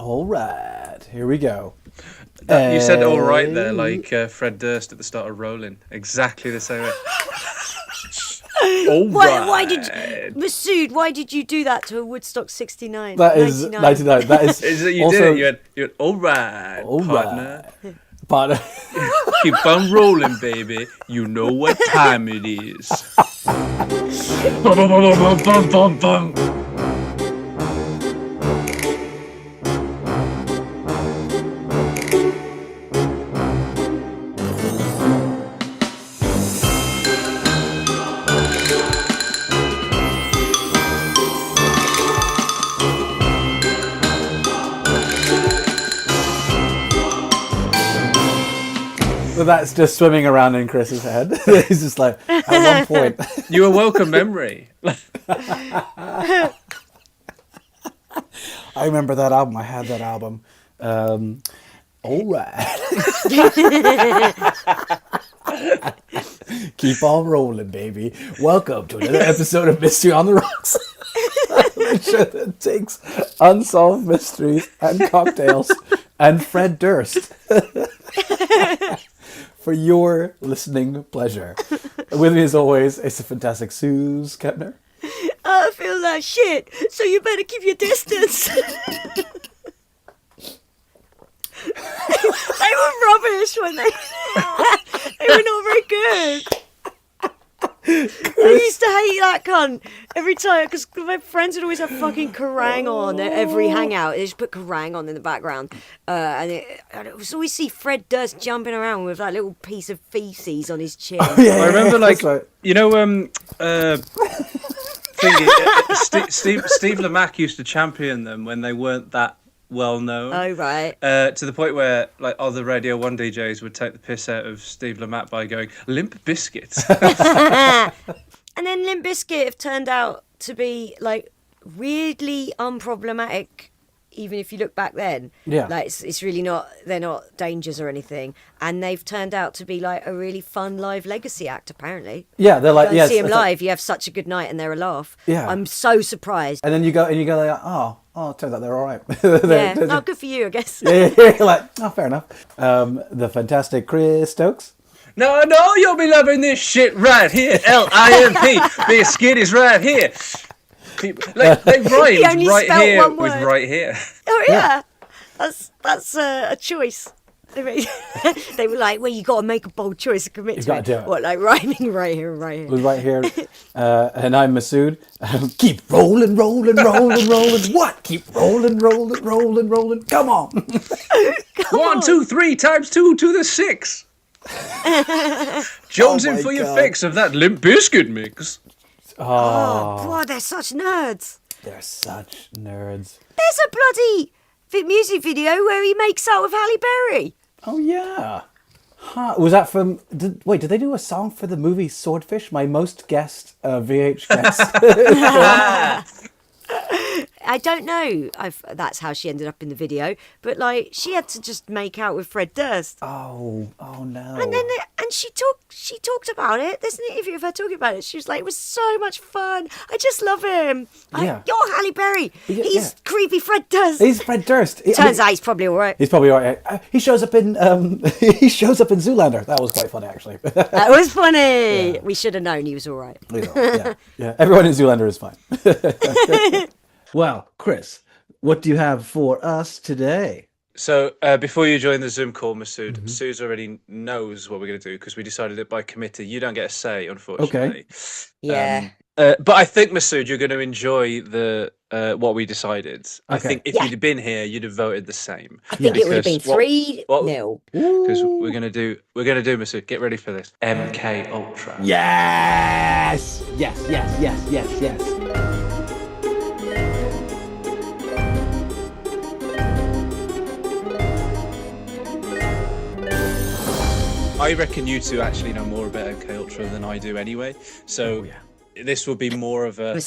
All right, here we go. You said all right there, like Fred Durst at the start of Rolling. Exactly the same way. All right. Why did Masood? Why did you do that to a Woodstock '69? That is 99. That is. Is that you also, did it? You had all right, partner. Right. Partner. Keep on rolling, baby. You know what time it is. Bum, bum, bum, bum, bum, bum. So that's just swimming around in Chris's head. He's just like, at one point. You a welcome memory. I remember that album. I had that album. All right. Keep on rolling, baby. Welcome to another episode of Mystery on the Rocks. The show that takes unsolved mysteries and cocktails and Fred Durst for your listening pleasure. With me as always, it's the fantastic Suze Kepner. I feel like shit, so you better keep your distance. They were rubbish when they were not very good. I used to hate that cunt every time because my friends would always have fucking Kerrang on at every hangout. They just put Kerrang on in the background, and I was always see Fred Durst jumping around with that little piece of feces on his chin. Oh, yeah, I remember, like, right. you know, Steve Lamacq used to champion them when they weren't that well known. Oh, right. To the point where, like, other Radio 1 DJs would take the piss out of Steve Lamacq by going, Limp Bizkit. And then Limp Bizkit have turned out to be, like, weirdly unproblematic, even if you look back then. Yeah. Like, it's really not, they're not dangers or anything. And they've turned out to be, like, a really fun live legacy act, apparently. Yeah, they're like, Go yes. see them live, you have such a good night and they're a laugh. Yeah. I'm so surprised. And then you go like, oh, it turns out they're all right. Yeah, oh, good for you, I guess. Yeah, you're like, oh, fair enough. The fantastic Chris Stokes. No, you'll be loving this shit right here. L-I-M-P. Bizkit is right here. Like, they rhymed right here with right here. Oh, yeah. That's a choice. They were like, well, you got to make a bold choice and commit to it. Do it. What, like rhyming right here and right here? It was right here. And I'm Masood. Keep rolling. What? Keep rolling. Come on. 1, 2, 3 times 2 to the 6. Jones in for your fix of that Limp Bizkit mix. Oh, boy, they're such nerds. They're such nerds. There's a bloody music video where he makes out with Halle Berry. Oh, yeah. Huh. Was that from... Did they do a song for the movie Swordfish? My most guessed VH guest. I don't know if that's how she ended up in the video, but like she had to just make out with Fred Durst. Oh no! And then she talked about it. There's an interview of her talking about it. She was like, "It was so much fun. I just love him. Yeah. You're Halle Berry. He's creepy Fred Durst. He's Fred Durst. Turns out he's probably all right. He's probably all right. He shows up in Zoolander. That was quite funny, actually. That was funny. Yeah. We should have known he was all right. Yeah. Everyone in Zoolander is fine. Well, Chris, what do you have for us today? So before you join the Zoom call, Masood, Suze already knows what we're going to do because we decided it by committee. You don't get a say, unfortunately. Okay. Yeah. But I think, Masood, you're going to enjoy the what we decided. I think if you'd have been here, you'd have voted the same. I think it would have been 3-0. Because we're going to do, Masood, get ready for this. MK Ultra. Yes. I reckon you two actually know more about MK Ultra than I do anyway. So this will be more of a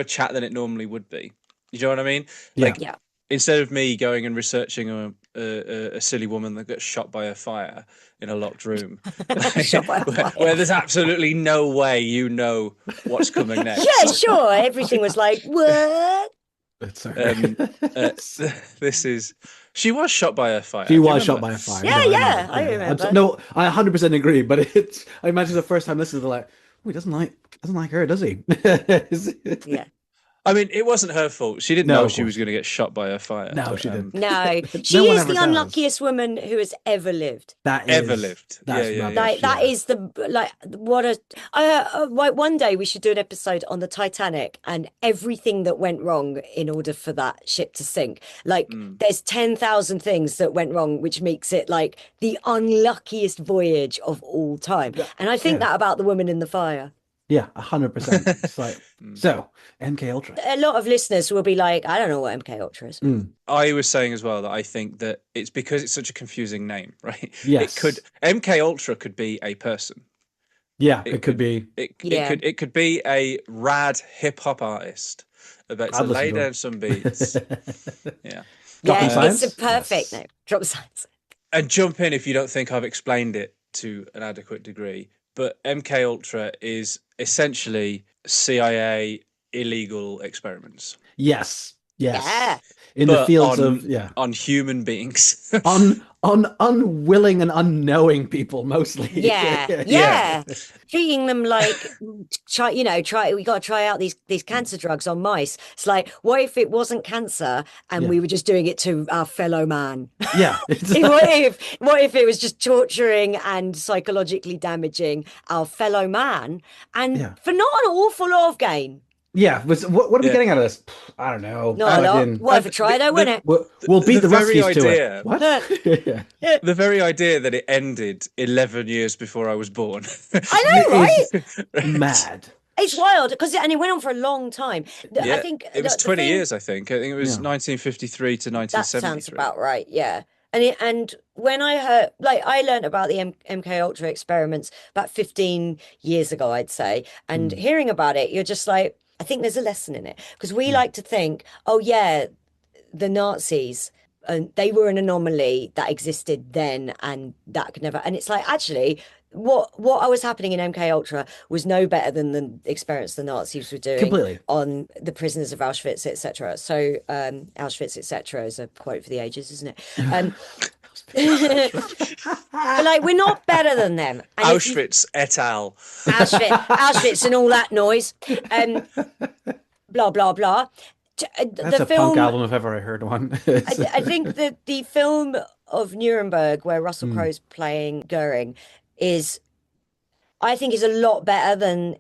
chat than it normally would be. You know what I mean? Like, instead of me going and researching a silly woman that got shot by a fire in a locked room, where there's absolutely no way you know what's coming next. Yeah, sure. Everything was like, what? It's so this is. She was shot by a fire. She was shot by a fire. Yeah, I remember. No, I 100% agree. But I imagine the first time listeners are like, "Oh, he doesn't like her, does he?" Yeah. I mean, it wasn't her fault. She didn't know she was going to get shot by a fire. No, she didn't. No, she is the unluckiest woman who has ever lived. Ever lived. That is one day we should do an episode on the Titanic and everything that went wrong in order for that ship to sink. Like, there's 10,000 things that went wrong, which makes it like the unluckiest voyage of all time. And I think that about the woman in the fire. Yeah, 100%. It's like, so MK Ultra. A lot of listeners will be like, I don't know what MK Ultra is. I was saying as well that I think that it's because it's such a confusing name, right? Yes. MK Ultra could be a person. Yeah, it could be. It could be a rad hip hop artist about to lay down some beats. Yeah. It's a perfect name. Drop Science. And jump in if you don't think I've explained it to an adequate degree. But MK Ultra is essentially CIA illegal experiments. Yes. Yeah. In the fields on human beings. on unwilling and unknowing people mostly. Yeah. Treating them like we got to try out these cancer drugs on mice. It's like, what if it wasn't cancer and we were just doing it to our fellow man? Yeah. What if it was just torturing and psychologically damaging our fellow man and for not an awful lot of gain? Yeah, what are we getting out of this? I don't know. Worth a try though, wouldn't it? We'll beat the very Ruskies to it. What? The very idea that it ended 11 years before I was born. I know, right? Mad. It's wild because it went on for a long time. I think it was 20 years. I think it was 1953 to 1973. That sounds about right. Yeah. And when I heard, I learned about the MK Ultra experiments about 15 years ago, I'd say, and hearing about it, you're just like, I think there's a lesson in it because we like to think, oh yeah, the Nazis, they were an anomaly that existed then and that could never, and it's like, actually, what was happening in MK Ultra was no better than the experiments the Nazis were doing on the prisoners of Auschwitz, etc. So Auschwitz, etc. is a quote for the ages, isn't it? But we're not better than them. And Auschwitz et al. Auschwitz and all that noise. Blah blah blah. That's a punk album if ever I heard one. I think that the film of Nuremberg, where Russell Crowe's playing Goering, is a lot better than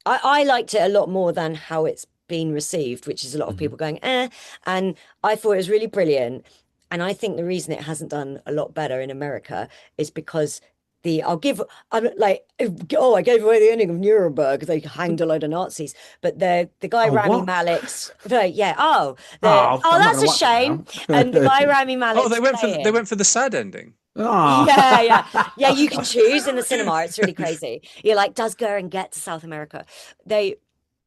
I liked it a lot more than how it's been received, which is a lot of people going and I thought it was really brilliant. And I think the reason it hasn't done a lot better in America is because I gave away the ending of Nuremberg because they hanged a load of Nazis. But the guy Rami Malek's that's a shame. And the guy Rami Malek's they went for the sad ending. Yeah. You can choose in the cinema. It's really crazy. You're like, does Goering get to South America? They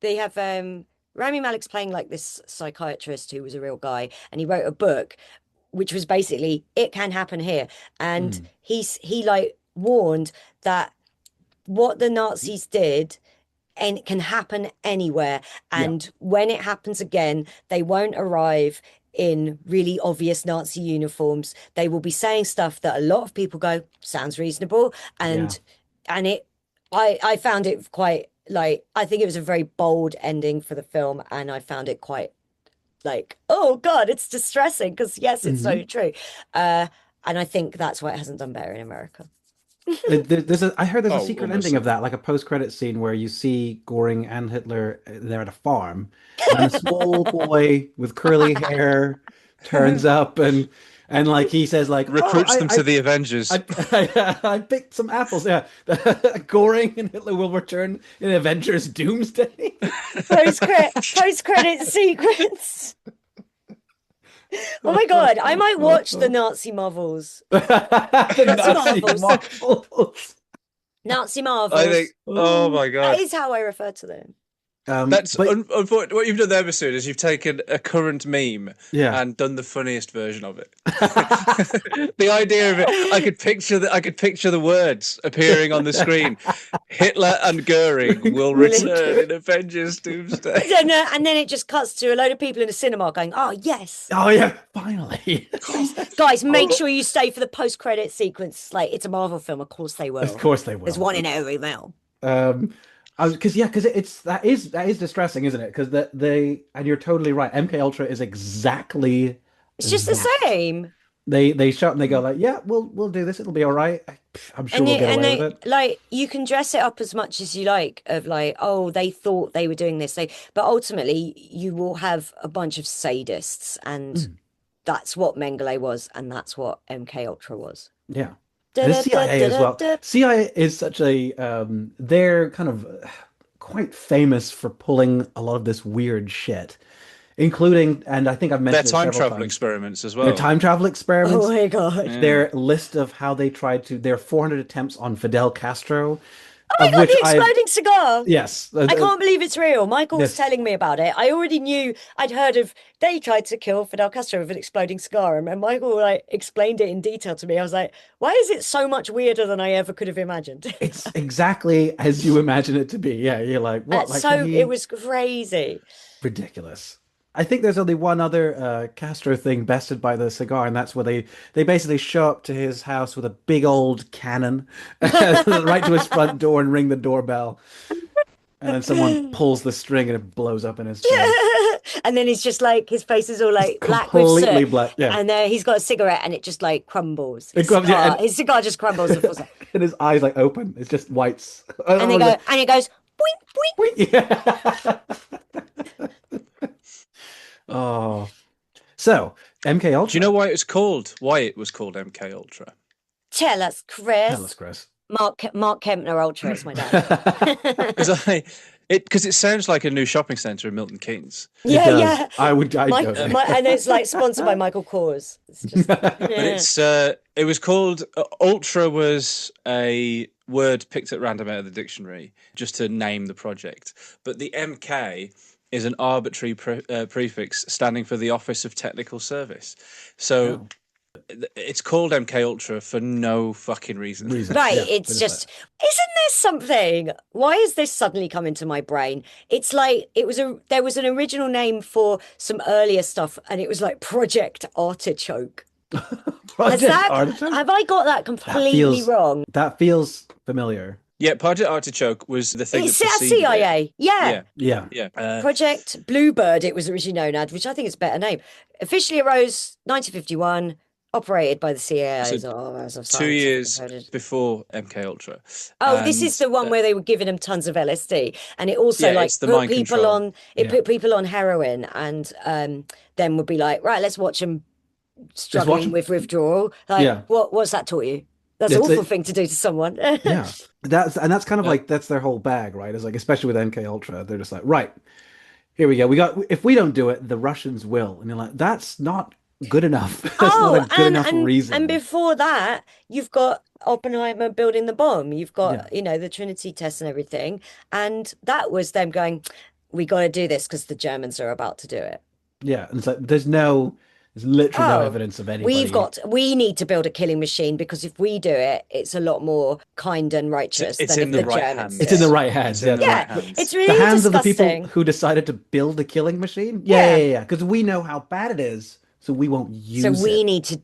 have Rami Malek's playing like this psychiatrist who was a real guy, and he wrote a book which was basically it can happen here, and he warned that what the Nazis did and can happen anywhere, and when it happens again, they won't arrive in really obvious Nazi uniforms. They will be saying stuff that a lot of people go, sounds reasonable, and I found it quite I think it was a very bold ending for the film, and I found it quite oh god, it's distressing because yes, it's so true, and I think that's why it hasn't done better in America. I heard there's a secret ending of that, like a post-credit scene where you see Goring and Hitler there at a farm, and a small boy with curly hair turns up and he says recruits them to the Avengers. I picked some apples. Yeah, Goring and Hitler will return in Avengers Doomsday. Post-credit sequence. Oh my god, I might watch the Nazi Marvels. Nazi Marvels. I think. Oh my god, that is how I refer to them. That's unfortunate. What you've done there, Masood, is you've taken a current meme and done the funniest version of it. The idea of it, I could picture the words appearing on the screen. Hitler and Goering will return in Avengers Doomsday. And then it just cuts to a load of people in a cinema going, "Oh yes, oh yeah, finally." Guys, make sure you stay for the post-credit sequence. Like, it's a Marvel film, of course they will. Of course they will. There's one in every film. Because that is distressing, isn't it? Because and you're totally right. MK Ultra is exactly. It's just the same. They shout and they go like, yeah, we'll do this. It'll be all right. I'm sure we'll get away with it. Like, you can dress it up as much as you like, of like, oh, they thought they were doing this. But ultimately, you will have a bunch of sadists, and that's what Mengele was, and that's what MK Ultra was. Yeah. The CIA as well. CIA is such a they're kind of quite famous for pulling a lot of this weird shit, including, and I think I've mentioned their time travel experiments as well. Their time travel experiments. Oh my god! Yeah. Their list of how they tried to their 400 attempts on Fidel Castro. Oh my god, the exploding cigar! Yes. I can't believe it's real. Michael was telling me about it. I already knew, I'd heard of, they tried to kill Fidel Castro with an exploding cigar, and Michael explained it in detail to me. I was like, why is it so much weirder than I ever could have imagined? It's exactly as you imagine it to be. Yeah, you're like, what? It was crazy. Ridiculous. I think there's only one other Castro thing bested by the cigar, and that's where they basically show up to his house with a big old cannon right to his front door and ring the doorbell. And then someone pulls the string and it blows up in his chest. And then he's just like, his face is all like black with soot. Completely black, yeah. And he's got a cigarette and it just like crumbles. His cigar just crumbles. And his eyes like open. It's just whites. And it goes, boink, boink. Yeah. Oh, so MK Ultra. Do you know why it was called MK Ultra? Tell us, Chris. Tell us, Chris. Mark Kempner Ultra is my dad. Because it sounds like a new shopping centre in Milton Keynes. Yeah. I'd go there. And it's like sponsored by Michael Kors. It's just, But it was called Ultra was a word picked at random out of the dictionary just to name the project. But the MK is an arbitrary prefix standing for the Office of Technical Service. So it's called MK Ultra for no fucking reason. Right, it's just, isn't there something? Why has this suddenly come into my brain? It's like there was an original name for some earlier stuff, and it was like Project Artichoke. Artichoke? Have I got that completely wrong? That feels familiar. Yeah, Project Artichoke was the thing. It's CIA. Yeah. Project Bluebird, it was originally known as, which I think is a better name. Officially arose 1951, operated by the CIA as of 2 years before MK Ultra. This is the one where they were giving them tons of LSD, and it also put people on heroin, and then would be like, right, let's watch them struggling with withdrawal. What's that taught you? That's an awful thing to do to someone. Yeah, that's kind of like that's their whole bag, right? It's like, especially with MK Ultra, they're just like, right, here we go. If we don't do it, the Russians will, and you're like, that's not good enough. That's not a good enough reason. And before that, you've got Oppenheimer building the bomb. You've got the Trinity test and everything, and that was them going, we got to do this because the Germans are about to do it. Yeah, and it's like there's literally no evidence of anybody. We need to build a killing machine, because if we do it, it's a lot more kind and righteous than if the Germans. It's in the right hands. It's really the hands disgusting. Of the people who decided to build a killing machine. Yeah. Because we know how bad it is, so we won't use it. So we need to.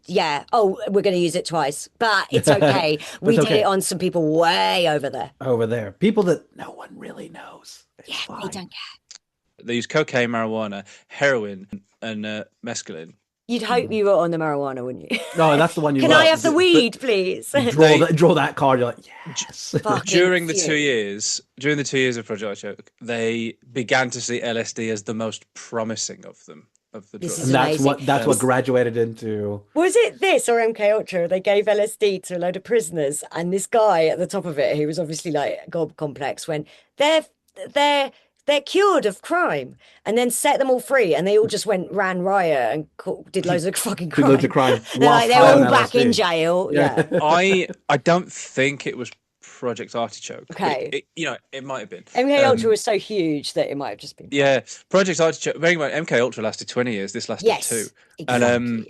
We're going to use it twice, but it's okay. We did it on some people way over there. People that no one really knows. It's fine. They don't care. They use cocaine, marijuana, heroin, and mescaline. You'd hope you were on the marijuana, wouldn't you? No, that's the one you Can I have the weed, please? Draw that card, you're like, yes. During the 2 years of Project Artichoke, they began to see LSD as the most promising of them. Of the drugs. And that's what graduated into. Was it this or MK Ultra? They gave LSD to a load of prisoners, and this guy at the top of it, who was obviously like God complex, when they're cured of crime, and then set them all free, and they all just ran riot and did loads of fucking crime. They're all back in jail. Yeah. I don't think it was Project Artichoke. Okay. It might have been. MK Ultra was so huge that it might have just been. Yeah, Project Artichoke. Bearing in mind, MK Ultra lasted 20 years. This lasted 2. Exactly, And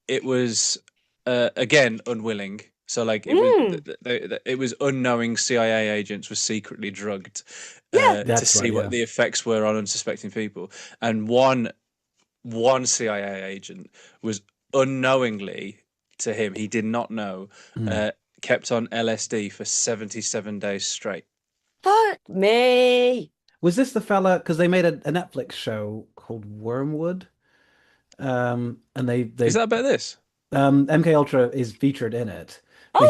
it was again unwilling. So like it was unknowing CIA agents were secretly drugged to see what the effects were on unsuspecting people. And one CIA agent was unknowingly, to him, he did not know, kept on LSD for 77 days straight. Fuck me. Was this the fella? Because they made a Netflix show called Wormwood, and they is that about this? MK Ultra is featured in it.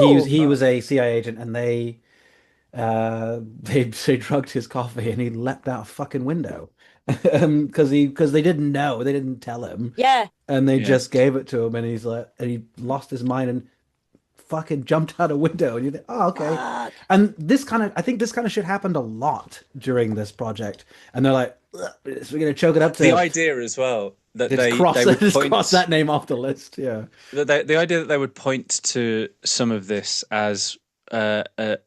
He was a CIA agent, and they drugged his coffee, and he leapt out a fucking window because they didn't know, they didn't tell him, and they just gave it to him, and he lost his mind and fucking jumped out a window, and you think, oh, okay. And I think this kind of shit happened a lot during this project, and they're like, we're gonna choke it up to the idea as well that they would cross that name off the list. Yeah, the idea that they would point to some of this as to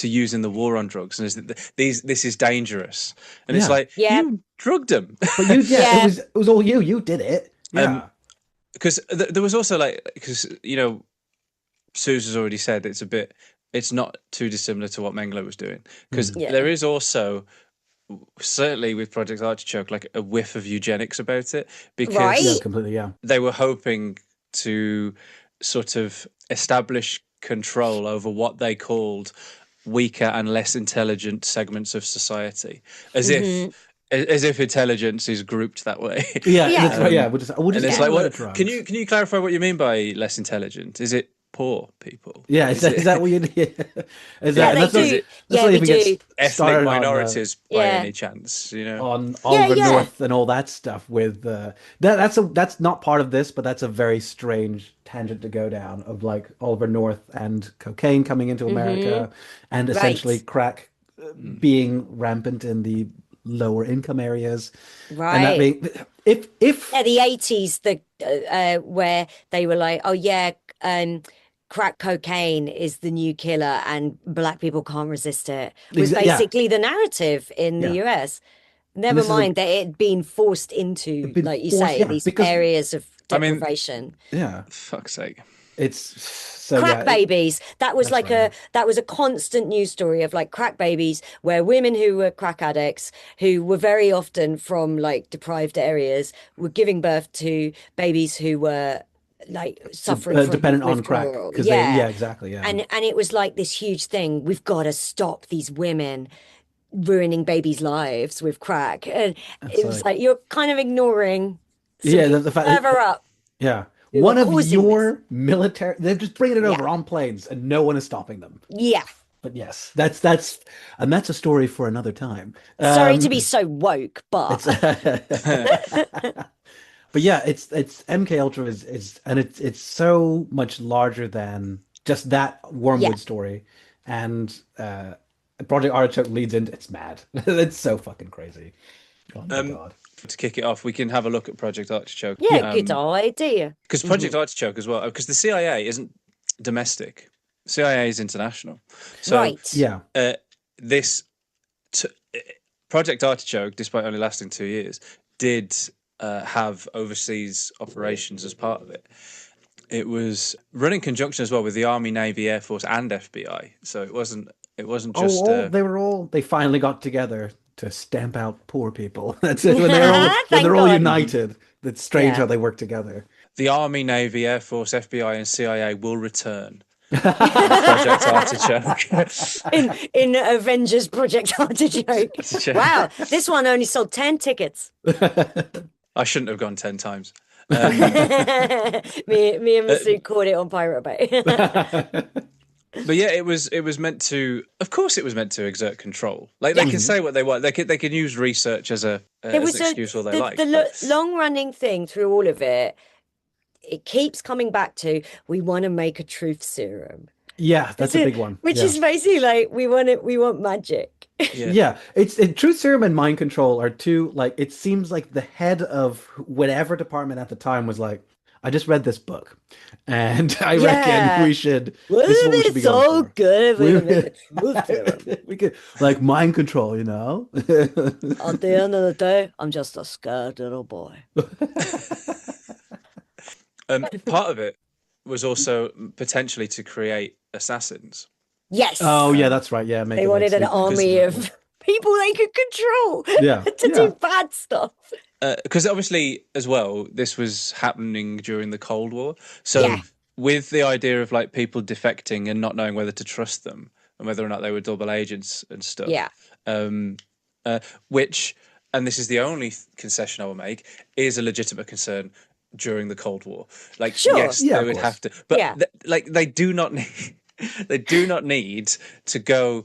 use in the war on drugs, and is that this is dangerous, and it's like, you drugged them, but it was all you did it. Because there was also because Suze has already said it's not too dissimilar to what Mengele was doing, because there is also, certainly with Project Artichoke, like a whiff of eugenics about it, because they were hoping to sort of establish control over what they called weaker and less intelligent segments of society, as if intelligence is grouped that way. We'll just it's like, can you clarify what you mean by less intelligent? Is it poor people? Is that what you need? Ethnic minorities by any chance, on Oliver North and all that stuff with that's not part of this, but that's a very strange tangent to go down, of like Oliver North and cocaine coming into America, and essentially crack being rampant in the lower income areas, and that being if the 80s, where they were like, crack cocaine is the new killer and black people can't resist it, was basically the narrative in the US. Never mind that it being forced into, like you say, these areas of deprivation. Fuck's sake. It's crack babies. That was that was a constant news story of like crack babies, where women who were crack addicts, who were very often from like deprived areas, were giving birth to babies who were like suffering from dependent on crack. Exactly. And it was like this huge thing. We've got to stop these women ruining babies' lives with crack, and it was like you're kind of ignoring the fact further up. One of your military, they're just bringing it over on planes, and no one is stopping them. But yes, that's a story for another time. Sorry to be so woke, but but yeah, it's MK Ultra is and it's so much larger than just that Wormwood story, and Project Artichoke leads into, it's mad. It's so fucking crazy. Oh my god. To kick it off, we can have a look at Project Artichoke. Good idea. Because Project Artichoke as well, because the CIA isn't domestic. CIA is international. So this Project Artichoke, despite only lasting 2 years, did have overseas operations as part of it. It was run in conjunction as well with the Army, Navy, Air Force, and FBI. So it wasn't just they finally got together to stamp out poor people. That's it. When they're all united. It's strange how they work together. The Army, Navy, Air Force, FBI, and CIA will return. Project Artichoke. in Avengers Project Artichoke. Wow, this one only sold 10 tickets. I shouldn't have gone 10 times. Me and Masood caught it on Pirate Bay. But yeah, it was meant to. Of course, it was meant to exert control. Like they can say what they want. They can use research as an excuse all they like. The long running thing through all of it, it keeps coming back to, we want to make a truth serum. Yeah, that's a big one. Which is basically like, we want magic. It's truth serum and mind control are two, like, it seems like the head of whatever department at the time was like, I just read this book, and I reckon we should. Wouldn't This is what we should it be so going for. good if we could make a truth serum? We could like mind control, At the end of the day, I'm just a scared little boy. Part of it was also potentially to create assassins. Yes. Oh yeah, that's right. Yeah, they wanted an army of people they could control to do bad stuff. Because obviously, as well, this was happening during the Cold War. So with the idea of like people defecting and not knowing whether to trust them and whether or not they were double agents and stuff. Yeah. Which, and this is the only concession I will make, is a legitimate concern during the Cold War. Like, yes, they would have to, but they do not need, they do not need to go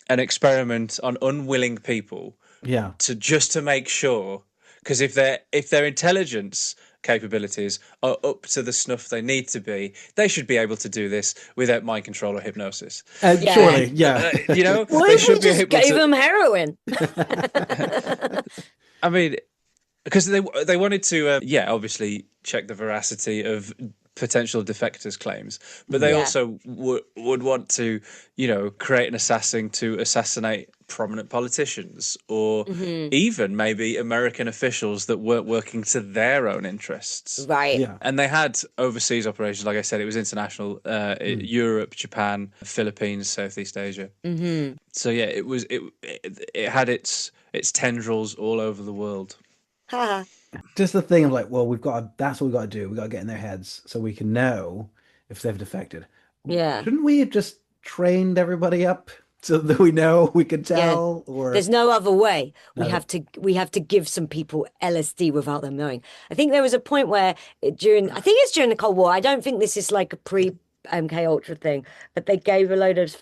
and experiment on unwilling people. Yeah. To make sure, because if their intelligence capabilities are up to the snuff they need to be, they should be able to do this without mind control or hypnosis. Surely, yeah. You know, what they if should we just gave them heroin? I mean, because they wanted to, obviously check the veracity of potential defectors' claims, but they also would want to, create an assassin to assassinate prominent politicians or even maybe American officials that weren't working to their own interests. Right. Yeah. And they had overseas operations. Like I said, it was international, Europe, Japan, Philippines, Southeast Asia. So yeah, it had its tendrils all over the world. Just the thing of like, well, that's what we've got to do. We've got to get in their heads so we can know if they've defected. Yeah. Shouldn't we have just trained everybody up so that we know, we can tell? Yeah. Or there's no other way. We have to give some people LSD without them knowing. I think there was a point where during the Cold War. I don't think this is like a pre MK Ultra thing, but they gave a load of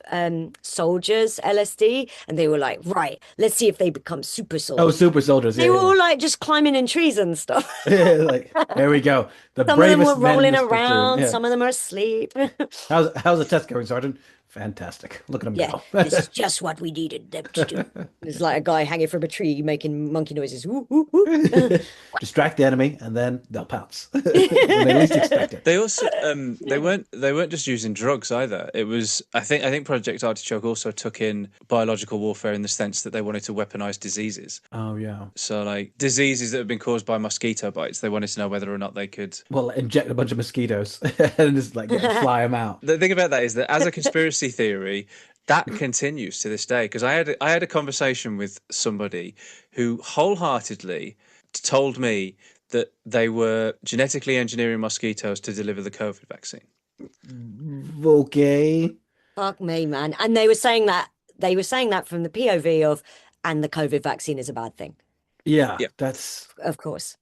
soldiers LSD, and they were like, right, let's see if they become super soldiers. Oh, super soldiers! They were all like just climbing in trees and stuff. Like, there we go. Some of them were rolling around. Some of them are asleep. How's the test going, Sergeant? Fantastic. Look at them go. This is just what we needed them to do. There's like a guy hanging from a tree making monkey noises. Woo, woo, woo. Distract the enemy, and then they'll pounce when they least expect it. They also they weren't just using drugs either. It was I think Project Artichoke also took in biological warfare in the sense that they wanted to weaponize diseases. Oh yeah. So like diseases that have been caused by mosquito bites, they wanted to know whether or not they could inject a bunch of mosquitoes and just like fly them out. The thing about that is that as a conspiracy theory, that continues to this day. Because I had a conversation with somebody who wholeheartedly told me that they were genetically engineering mosquitoes to deliver the COVID vaccine. Okay. Fuck me, man. And they were saying that from the POV of, and the COVID vaccine is a bad thing. Yeah. That's of course.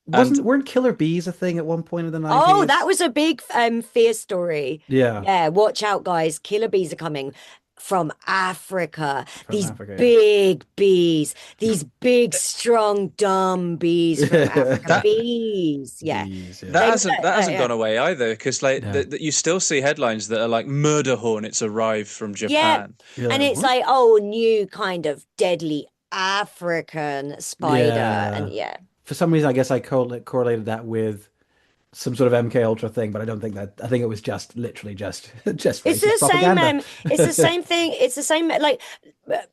Weren't killer bees a thing at one point in the 90s? Oh, that was a big fear story. Yeah. Watch out, guys. Killer bees are coming from Africa. Big bees. These big, strong, dumb bees from Africa. Bees. Yeah. That hasn't gone away either, because you still see headlines that are like murder hornets arrive from Japan. Yeah. And it's like, new kind of deadly African spider. And for some reason, I guess I correlated that with some sort of MK Ultra thing, but I don't think that. I think it was just literally just it's the propaganda. Same. It's the same thing. It's the same. Like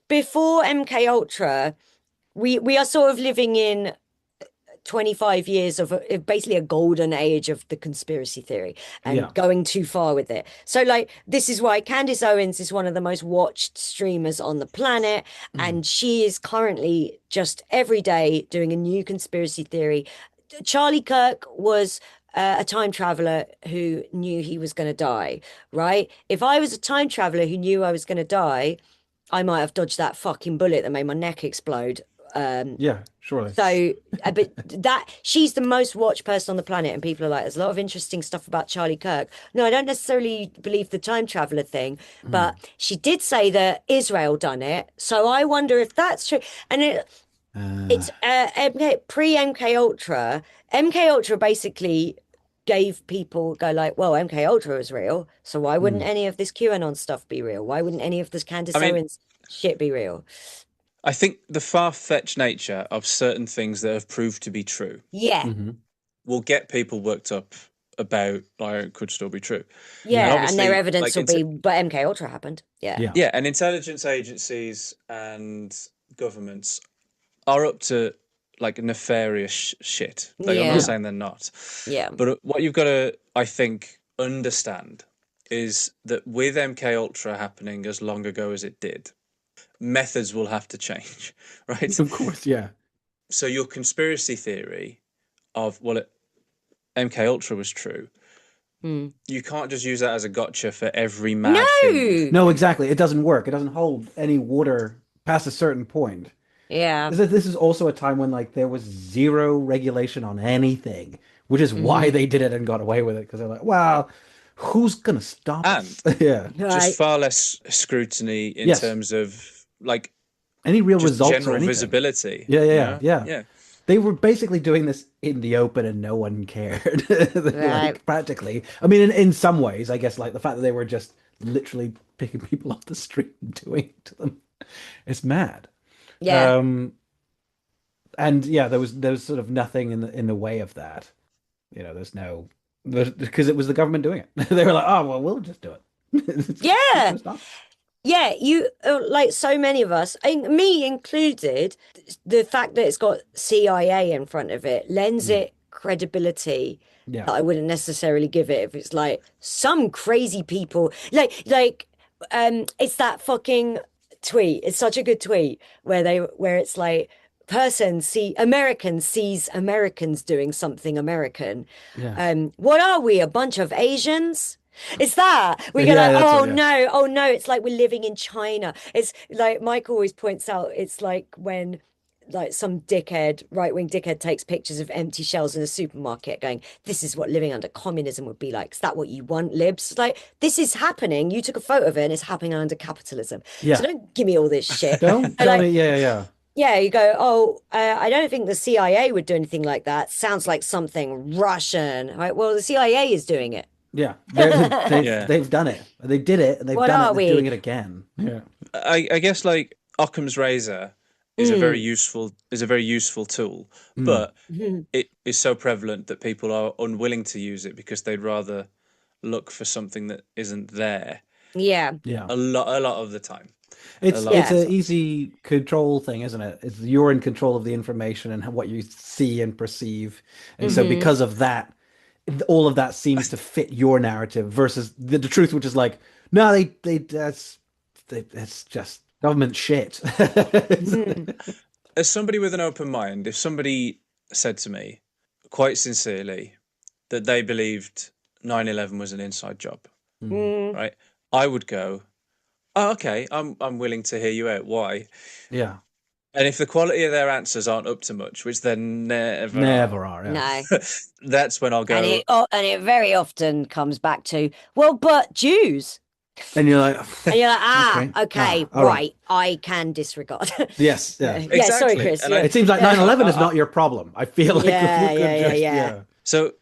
before MK Ultra, we are sort of living in 25 years of basically a golden age of the conspiracy theory and going too far with it. So like, this is why Candace Owens is one of the most watched streamers on the planet. And she is currently just every day doing a new conspiracy theory. Charlie Kirk was a time traveler who knew he was going to die, right? If I was a time traveler who knew I was going to die, I might have dodged that fucking bullet that made my neck explode. Surely. So, but she's the most watched person on the planet, and people are like, there's a lot of interesting stuff about Charlie Kirk. No, I don't necessarily believe the time traveler thing, but she did say that Israel done it. So I wonder if that's true. And it's pre-MK Ultra. MK Ultra basically gave people go like, well, MK Ultra is real, so why wouldn't any of this QAnon stuff be real? Why wouldn't any of this Candace Owens shit be real? I think the far-fetched nature of certain things that have proved to be true. Yeah. will get people worked up about like it could still be true. Yeah, and their evidence will be, but MK Ultra happened. Yeah. Yeah, and intelligence agencies and governments are up to like nefarious shit. Like I'm not saying they're not. Yeah. But what you've got to, I think, understand is that with MK Ultra happening as long ago as it did, methods will have to change, right? Of course, yeah. So your conspiracy theory of MK Ultra was true. You can't just use that as a gotcha for every mad thing. No, exactly. It doesn't work. It doesn't hold any water past a certain point. Yeah. This is also a time when like there was zero regulation on anything, which is why they did it and got away with it, because they're like, well, who's gonna stop us? Yeah. Just far less scrutiny in terms of like any real results general or anything. Visibility. Yeah. They were basically doing this in the open and no one cared. Like, practically. I mean, in some ways, I guess, like the fact that they were just literally picking people off the street and doing it to them. It's mad. Yeah. And yeah, there was sort of nothing in the way of that. You know, because it was the government doing it. They were like, oh, well, we'll just do it. Yeah, you like so many of us, me included, the fact that it's got CIA in front of it lends it credibility that I wouldn't necessarily give it if it's like some crazy people like it's that fucking tweet. It's such a good tweet where it's like American sees Americans doing something American. What are we, a bunch of Asians? It's that we go like, oh no, it's like we're living in China. It's like Mike always points out, it's like when like some right-wing dickhead takes pictures of empty shelves in a supermarket going, this is what living under communism would be like. Is that what you want, libs? Like, this is happening. You took a photo of it and it's happening under capitalism. So don't give me all this shit. Don't tell me, Yeah, you go, I don't think the CIA would do anything like that. Sounds like something Russian. Right? Well, the CIA is doing it. Yeah, they've done it. They did it, and they've done it. They're doing it again. Yeah, I guess like Occam's razor is a very useful tool, but it is so prevalent that people are unwilling to use it because they'd rather look for something that isn't there. Yeah. A lot of the time. It's an easy control thing, isn't it? You're in control of the information and what you see and perceive, and so because of that, all of that seems to fit your narrative versus the truth, which is like, no, that's just government shit. As somebody with an open mind, if somebody said to me, quite sincerely, that they believed 9/11 was an inside job, right? I would go, oh, okay, I'm willing to hear you out. Why? Yeah. And if the quality of their answers aren't up to much, which they never are, no, that's when I'll go. And it very often comes back to, well, but Jews. And you're like, okay, right. I can disregard. Yes, yeah. Exactly. Yeah, sorry, Chris. It seems like 9/11 is not your problem. I feel like yeah. So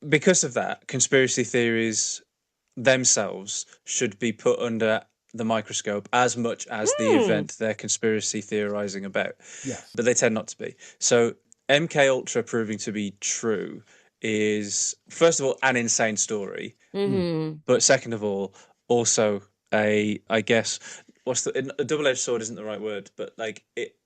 because of that, conspiracy theories themselves should be put under the microscope as much as the event they're conspiracy theorizing about. Yes. But they tend not to be. So MK Ultra proving to be true is, first of all, an insane story. But second of all, also a double-edged sword isn't the right word, but like it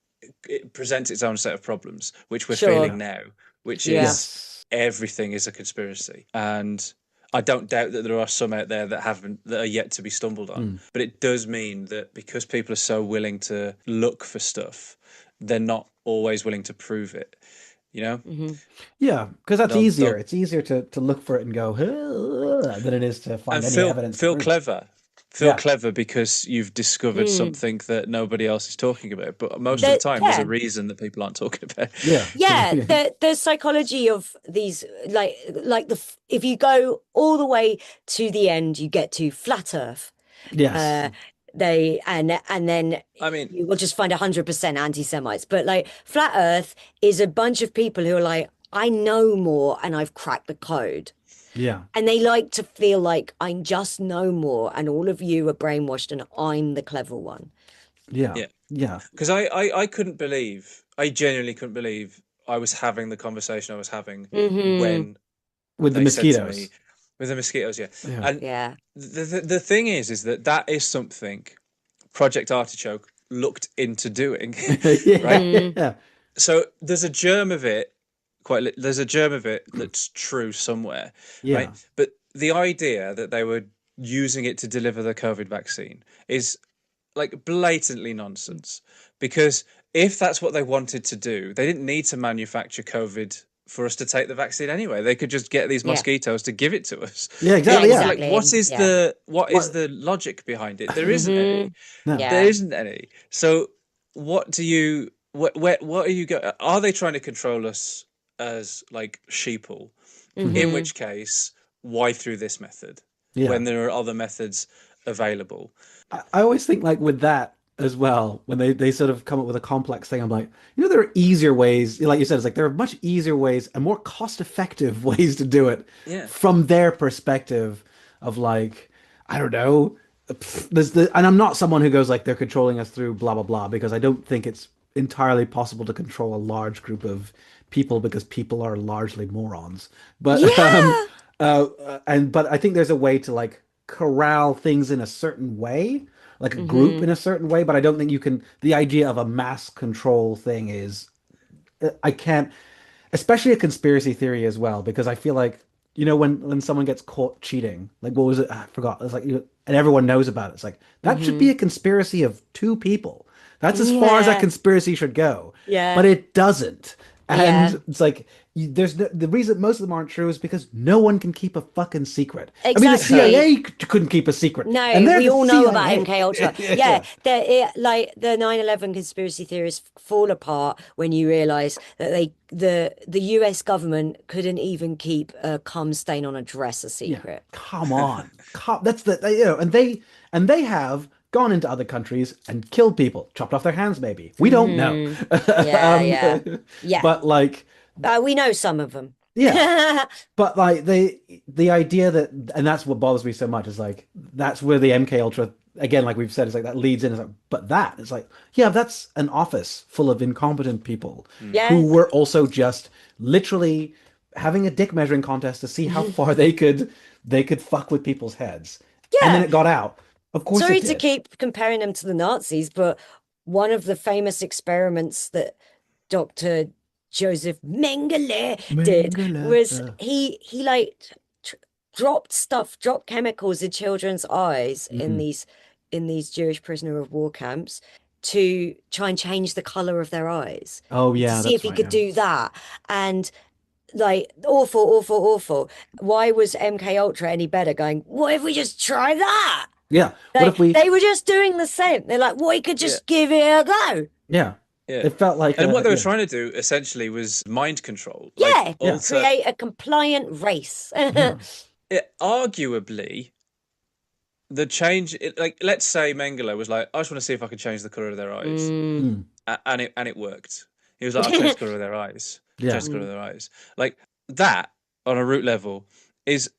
presents its own set of problems, which we're feeling now, which is everything is a conspiracy. And I don't doubt that there are some out there that are yet to be stumbled on. But it does mean that because people are so willing to look for stuff, they're not always willing to prove it. You know? Yeah, because that's easier. It's easier to look for it and go than it is to find any evidence. Feel clever. Feel clever because you've discovered something that nobody else is talking about. But most of the time, there's a reason that people aren't talking about. The psychology of these, like if you go all the way to the end, you get to flat Earth. Yes. And then I mean, you will just find 100% anti-Semites. But like flat Earth is a bunch of people who are like, I know more and I've cracked the code. Yeah. And they like to feel like I just know more and all of you are brainwashed and I'm the clever one. Yeah. Because I genuinely couldn't believe I was having the conversation I was having Mm-hmm. when with the they said to mosquitoes. me, with the mosquitoes, yeah. Yeah. And Yeah. the thing is that is something Project Artichoke looked into doing, Yeah, right? yeah. So there's a germ of it, there's a germ of it that's true somewhere, Yeah. right? But the idea that they were using it to deliver the COVID vaccine is like blatantly nonsense, because if that's what they wanted to do, they didn't need to manufacture COVID for us to take the vaccine anyway. They could just get these mosquitoes to give it to us. Yeah, exactly. Yeah, Yeah. exactly. Like, what is the logic behind it? There isn't any. No. Yeah. There isn't any. So what do you what are you are they trying to control us as like sheeple? In which case, why through this method when there are other methods available? I always think like with that as well, when they sort of come up with a complex thing, I'm like, there are easier ways, like you said, it's like there are much easier ways and more cost-effective ways to do it from their perspective of like, I don't know, and I'm not someone who goes like they're controlling us through blah blah blah, because I don't think it's entirely possible to control a large group of people because people are largely morons. But but I think there's a way to like corral things in a certain way, like a group in a certain way, but I don't think you can. The idea of a mass control thing is, I can't, especially a conspiracy theory as well, because I feel like, when someone gets caught cheating, like what was it? I forgot. It's like, and everyone knows about it. It's like, that should be a conspiracy of two people. That's as far as that conspiracy should go. Yeah. But it doesn't. And it's like, the reason most of them aren't true is because no one can keep a fucking secret. Exactly. I mean, the CIA couldn't keep a secret. No, and we all know about CIA. MK Ultra. Like the 9/11 conspiracy theories fall apart when you realise that the US government couldn't even keep a cum stain on a dress a secret. Yeah. Come on, that's and they have gone into other countries and killed people, chopped off their hands. Maybe we don't know. Yeah. But like. We know some of them. Yeah. But like the idea that, and that's what bothers me so much, is like that's where the MK Ultra, again, like we've said, is like that leads in. It's like, but it's like, yeah, that's an office full of incompetent people who were also just literally having a dick measuring contest to see how far they could fuck with people's heads. Yeah. And then it got out. Of course. Sorry to keep comparing them to the Nazis, but one of the famous experiments that Dr. Joseph Mengele did was he like dropped chemicals in children's eyes in these Jewish prisoner of war camps to try and change the color of their eyes. Oh yeah, to see if he could do that. And like awful. Why was MK Ultra any better? Going, what if we just try that? Yeah. What if we? They were just doing the same. They're like, well, we could just give it a go. Yeah. Yeah. It felt like, and what they were trying to do essentially was mind control. Create a compliant race. Arguably, the change, like let's say Mengele was like, I just want to see if I can change the color of their eyes, and it worked. He was like, I'll change the color of their eyes. Change the color of their eyes. Like that on a root level is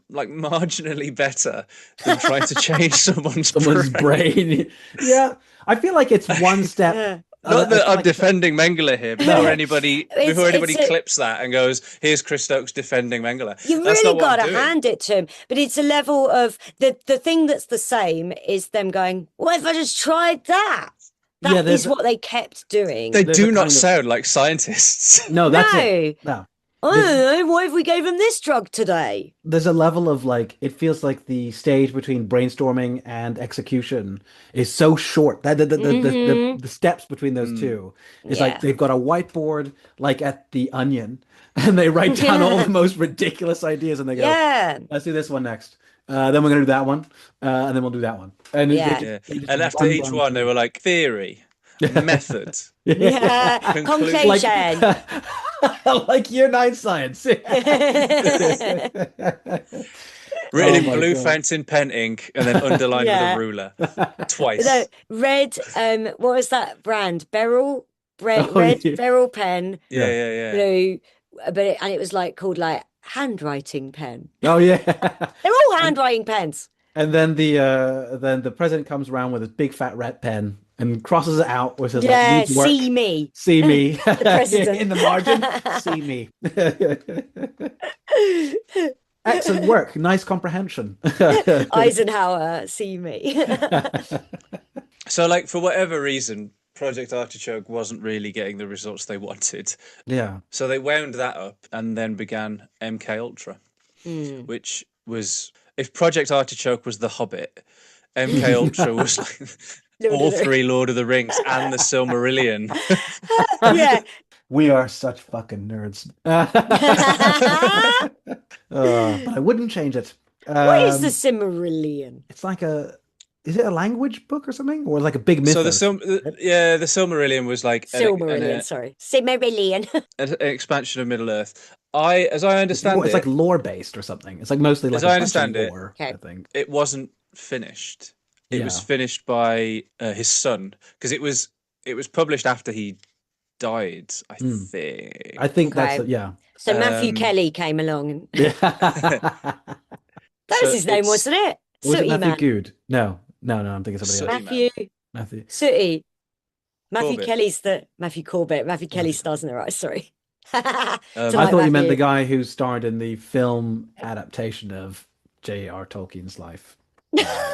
like marginally better than trying to change someone's brain. Yeah, I feel like it's one step. Not that I'm defending Mengele here before anybody clips that and goes, here's Chris Stokes defending Mengele. You really got to hand it to him. But it's a level of the thing that's the same is them going, what if I just tried that? That is what they kept doing. They do not sound like scientists. No, that's it. No. I don't know, what if we gave him this drug today? There's a level of like, it feels like the stage between brainstorming and execution is so short that the steps between those two is like they've got a whiteboard like at the Onion and they write down all the most ridiculous ideas and they go, let's do this one next. Then we're going to do that one. And then we'll do that one. And and after each one, they were like, theory, method. Conclusion. Like year 9 science. Written in blue fountain pen ink and then underlined with a ruler twice. No, red, what was that brand? Beryl? Red Beryl pen. Yeah. Blue, and it was like called like handwriting pen. Oh yeah. They're all handwriting pens. And then the president comes around with his big fat red pen and crosses it out, which is like, Yeah, needs work. see me. See me. The president. In the margin, see me. Excellent work. Nice comprehension. Eisenhower, see me. So, like, for whatever reason, Project Artichoke wasn't really getting the results they wanted. Yeah. So they wound that up and then began MK Ultra, which was, if Project Artichoke was The Hobbit, MK Ultra was like all three Lord of the Rings and the Silmarillion. Yeah. We are such fucking nerds. But I wouldn't change it. What is the Silmarillion? It's like is it a language book or something? Or like a big myth? So the Silmarillion was like Silmarillion. An expansion of Middle Earth. As I understand it's like lore based or something. It's like mostly like as I understand it, lore, I think. It wasn't finished. It was finished by his son, because it was published after he died, I think. I think that's So Matthew Kelly came along. That was his name, wasn't it? Was it Matthew Good? No, I'm thinking somebody else. Matthew Sooty. Matthew Corbett. Kelly's Matthew Corbett. Matthew Kelly stars in it, right? Sorry. I thought you meant the guy who starred in the film adaptation of J.R. Tolkien's life. I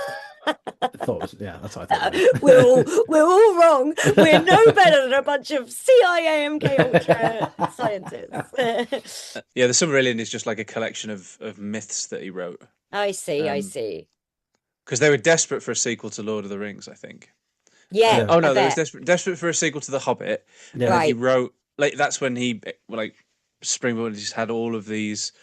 thought that's what I thought. We're all wrong. We're no better than a bunch of CIA MK Ultra scientists. The Silmarillion is just like a collection of myths that he wrote. I see. Because they were desperate for a sequel to Lord of the Rings, I think. Yeah. Oh no, they were desperate for a sequel to The Hobbit. Yeah. Right. He wrote that's when he Springboard just had all of these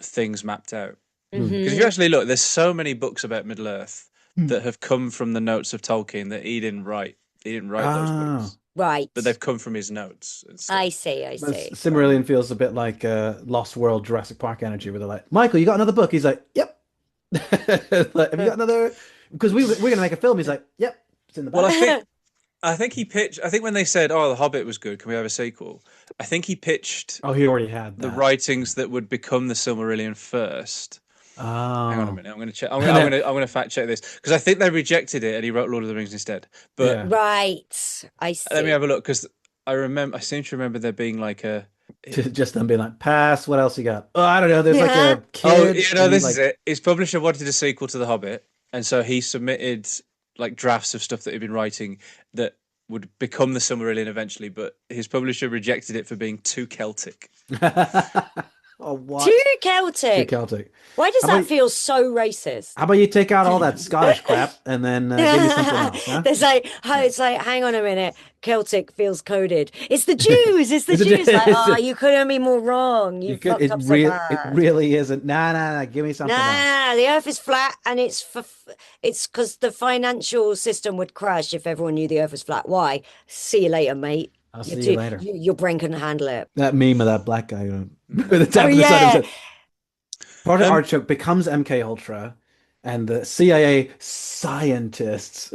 things mapped out. Because if you actually look, there's so many books about Middle Earth that have come from the notes of Tolkien that he didn't write. He didn't write those books. Right. But they've come from his notes. I see. Silmarillion feels a bit like Lost World Jurassic Park energy, where they're like, Michael, you got another book? He's like, yep. Like, have you got another? Because we're going to make a film. He's like, yep, it's in the back. Well, I think he pitched. I think when they said, "Oh, The Hobbit was good. Can we have a sequel?" I think he pitched. Oh, he already had the writings that would become the Silmarillion first. Oh. Hang on a minute. I'm going to check. I'm going to fact check this, because I think they rejected it and he wrote Lord of the Rings instead. But right, I see. Let me have a look, because I seem to remember there being like a. Just them being like, pass. What else you got? Oh, I don't know. There's like a kid. This is it. His publisher wanted a sequel to The Hobbit, and so he submitted like drafts of stuff that he'd been writing that would become the Silmarillion eventually, but his publisher rejected it for being too Celtic. Oh, what? Too Celtic. Why does that feel so racist? How about you take out all that Scottish crap and then give me something else? Huh? It's like, hang on a minute. Celtic feels coded. It's the Jews. It's the Jews. Like, you couldn't be more wrong. You fucked up so bad. It really isn't. Nah. Give me something else. The Earth is flat, and it's because the financial system would crash if everyone knew the Earth was flat. Why? See you later, mate. I'll see you later. Your brain couldn't handle it. That meme of that black guy with the tap of the sun. Project Artichoke becomes MK Ultra, and the CIA scientists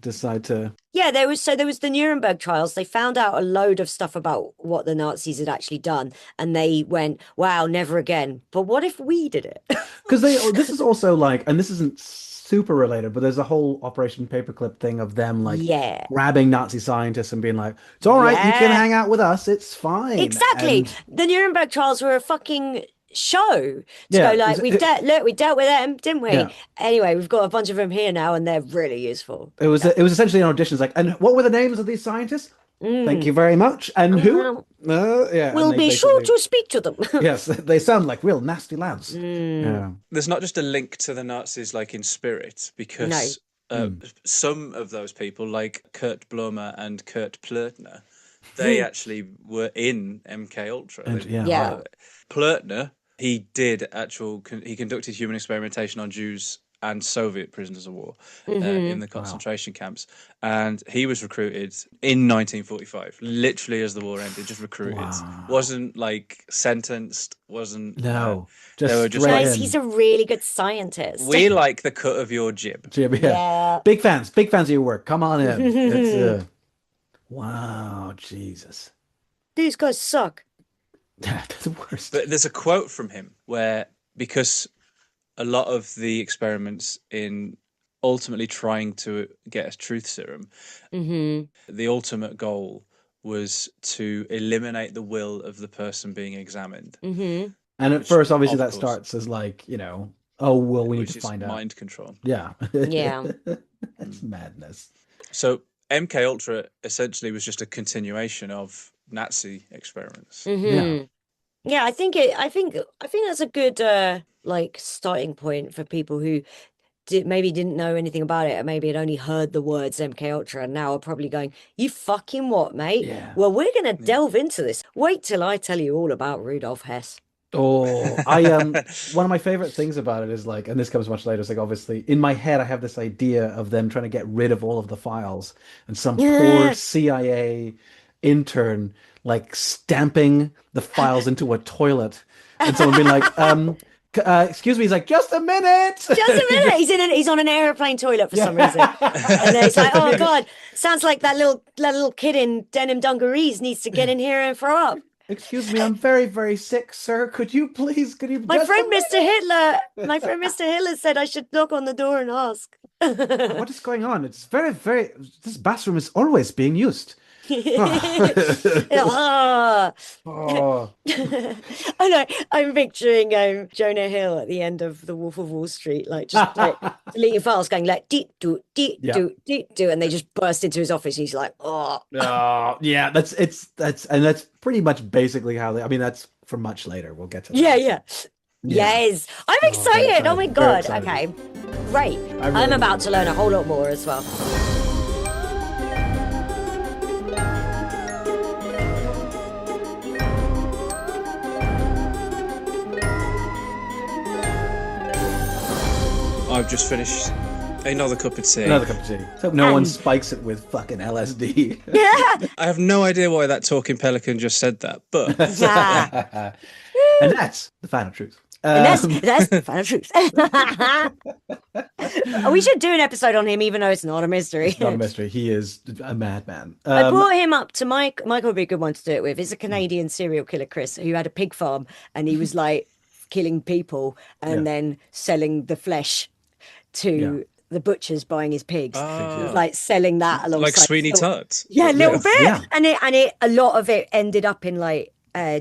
decide to. Yeah, there was the Nuremberg trials. They found out a load of stuff about what the Nazis had actually done, and they went, "Wow, never again." But what if we did it? Because this is also like, and this isn't super related, but there's a whole Operation Paperclip thing of them like grabbing Nazi scientists and being like, "It's all right, you can hang out with us, it's fine." Exactly. The Nuremberg trials were a fucking show to go like, we dealt with them, didn't we? Yeah. Anyway, we've got a bunch of them here now, and they're really useful. It was essentially an audition. Like, and what were the names of these scientists? Thank you very much. And who? We'll be sure to speak to them. Yes, they sound like real nasty lads. Yeah. There's not just a link to the Nazis like in spirit, because some of those people, like Kurt Blomer and Kurt Plötner, they actually were in MK Ultra. Plötner, he conducted human experimentation on Jews and Soviet prisoners of war in the concentration camps. And he was recruited in 1945, literally as the war ended, just recruited. Wow. Wasn't like sentenced, wasn't... No, just nice. He's a really good scientist. We like the cut of your jib. Yeah. Big fans of your work. Come on in. Wow, Jesus. These guys suck. That's the worst. But there's a quote from him where, because a lot of the experiments in ultimately trying to get a truth serum, the ultimate goal was to eliminate the will of the person being examined. And at first, obviously, that starts as like, oh, well, we need to find out. Mind control. Yeah. Yeah. That's madness. So MK Ultra essentially was just a continuation of Nazi experiments. Yeah, I think that's a good starting point for people who maybe didn't know anything about it, or maybe had only heard the words MK Ultra and now are probably going, "You fucking what, mate?" Yeah. Well, we're gonna delve into this. Wait till I tell you all about Rudolf Hess. Oh, one of my favorite things about it is like, and this comes much later, it's like obviously in my head I have this idea of them trying to get rid of all of the files and some poor CIA intern like stamping the files into a toilet and someone being like, excuse me, he's like, just a minute. Just a minute. He's on an airplane toilet for some reason. And then he's like, oh God, sounds like that little kid in denim dungarees needs to get in here and throw up. Excuse me, I'm very, very sick, sir. Could you? My friend Mr. Hitler said I should knock on the door and ask. What is going on? It's very, very. This bathroom is always being used. Oh no, I'm picturing Jonah Hill at the end of The Wolf of Wall Street, like just like deleting files, going like deet do, and they just burst into his office. And he's like, yeah, that's pretty much basically how I mean, that's for much later. We'll get to that. Yeah. Yes, I'm excited. Oh my God. Okay, great. I'm about to learn a whole lot more as well. I've just finished another cup of tea. So no one spikes it with fucking LSD. Yeah. I have no idea why that talking pelican just said that, but... And that's the final truth. That's the final truth. We should do an episode on him, even though it's not a mystery. It's not a mystery. He is a madman. I brought him up to Mike. Michael would be a good one to do it with. He's a Canadian serial killer, Chris, who had a pig farm, and he was like killing people and then selling the flesh to the butchers buying his pigs, like selling that alongside like Sweeney Todd. Yeah, a little bit. And a lot of it ended up in like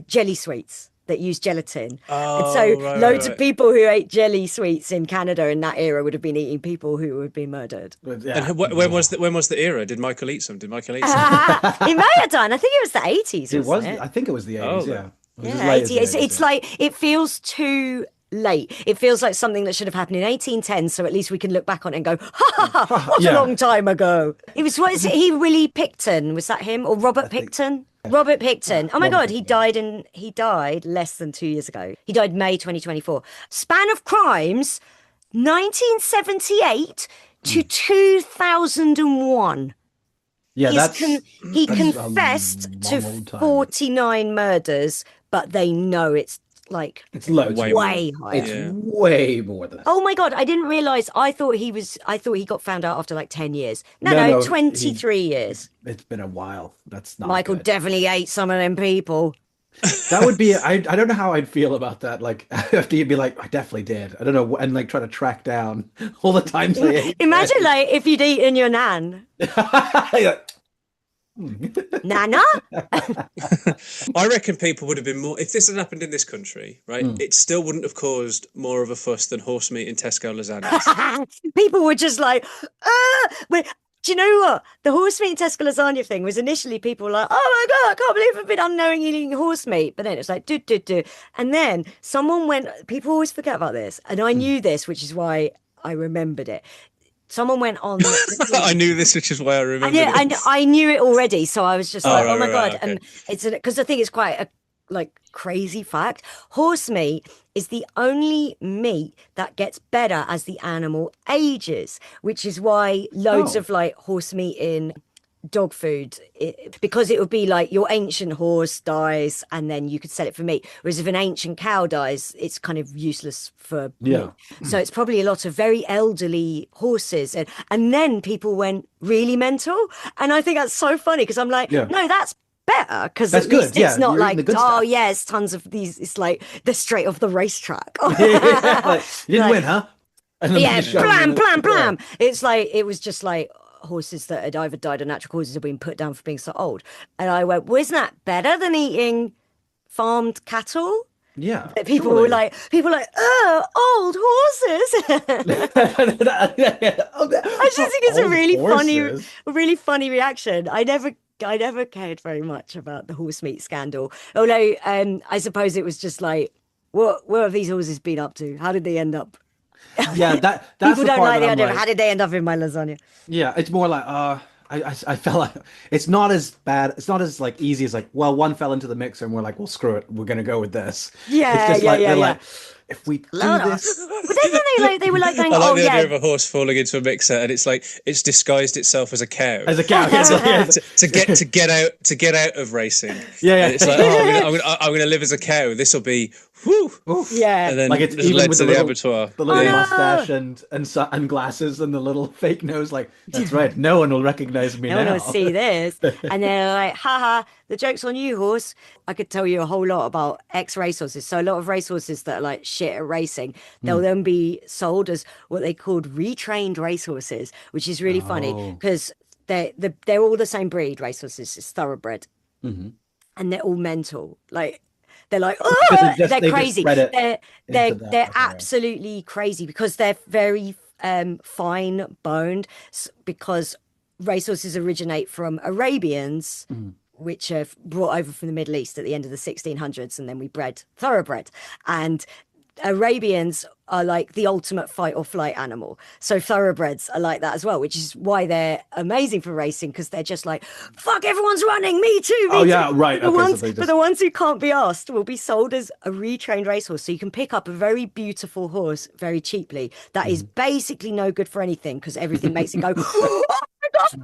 jelly sweets that used gelatin. And so loads of people who ate jelly sweets in Canada in that era would have been eating people who had been murdered. And when was the era? Did Michael eat some? He may have done. I think it was the 80s. It was. I think it was the 80s. Yeah, 80s. It's like it feels too late. It feels like something that should have happened in 1810, so at least we can look back on it and go, what a long time ago. It was, what is it, Willie Picton, was that him? Or Robert Picton? Robert Picton. Oh my God, he died less than 2 years ago. He died May 2024. Span of crimes, 1978 to 2001. Yeah, he confessed to 49 murders, but they know it's loads, way higher. It's way more than that. Oh my God, I didn't realize. I thought he got found out after like 10 years. No, 23 years. It's been a while. That's not Michael good. Definitely ate some of them people. That would be, I don't know how I'd feel about that. Like, after you'd be like, I definitely did. I don't know. And like try to track down all the times I ate. Imagine like if you'd eaten your nan. Nana? I reckon people would have been more, if this had happened in this country, right, it still wouldn't have caused more of a fuss than horse meat in Tesco lasagna. People were just like, do you know what? The horse meat and Tesco lasagna thing was initially people were like, oh my God, I can't believe I've been unknowingly eating horse meat. But then it was like, do. And then someone went, people always forget about this. And I knew this, which is why I remembered it. Someone went on. I knew this, which is why I remembered it. I knew it already. So I was just like, oh my God. Okay. And it's because I think it's quite a crazy fact. Horse meat is the only meat that gets better as the animal ages, which is why loads of like horse meat in dog food, because it would be like your ancient horse dies and then you could sell it for meat, whereas if an ancient cow dies, it's kind of useless for meat. So it's probably a lot of very elderly horses, and then people went really mental, and I think that's so funny because I'm like, no, that's better because That's at good. least it's not like, oh stuff. yeah, it's tons of these. It's like they're straight off the racetrack. Like, you didn't win, huh? And Yeah, blam, blam, blam. It's like, it was just like horses that had either died of natural causes or been put down for being so old. And I went, well, isn't that better than eating farmed cattle? Yeah. People were like, oh, old horses. I just think it's a really funny reaction. I never cared very much about the horse meat scandal. Although I suppose it was just like, what have these horses been up to? How did they end up? Yeah, that's people don't like the idea of how did they end up in my lasagna? Yeah, it's more like I felt like it's not as bad. It's not as like easy as like, well, one fell into the mixer and we're like, well, screw it, we're gonna go with this. Yeah, it's just like if we do this. But then they were like going, I like the idea of a horse falling into a mixer and it's like it's disguised itself as a cow. As a cow, to get out of racing. Yeah. And it's like, oh, I'm gonna live as a cow. This will be whew. Yeah. And then like it's even led with to the abattoir. The little mustache and glasses and the little fake nose, like, that's right, no one will recognize me now. No one will see this. And they're like, haha, the joke's on you, horse. I could tell you a whole lot about ex-racehorses. So a lot of racehorses that are like shit at racing, they'll then be sold as what they called retrained racehorses, which is really funny because they're all the same breed, racehorses. It's thoroughbred. Mm-hmm. And they're all mental. Like, they're like, oh, they're crazy. They're absolutely crazy because they're very fine boned, because racehorses originate from Arabians, which are brought over from the Middle East at the end of the 1600s, and then we bred thoroughbred. And Arabians are like the ultimate fight or flight animal. So thoroughbreds are like that as well, which is why they're amazing for racing, because they're just like, fuck, everyone's running, me too. Yeah, right. But the ones who can't be asked will be sold as a retrained racehorse. So you can pick up a very beautiful horse very cheaply that is basically no good for anything because everything makes it go, oh my God.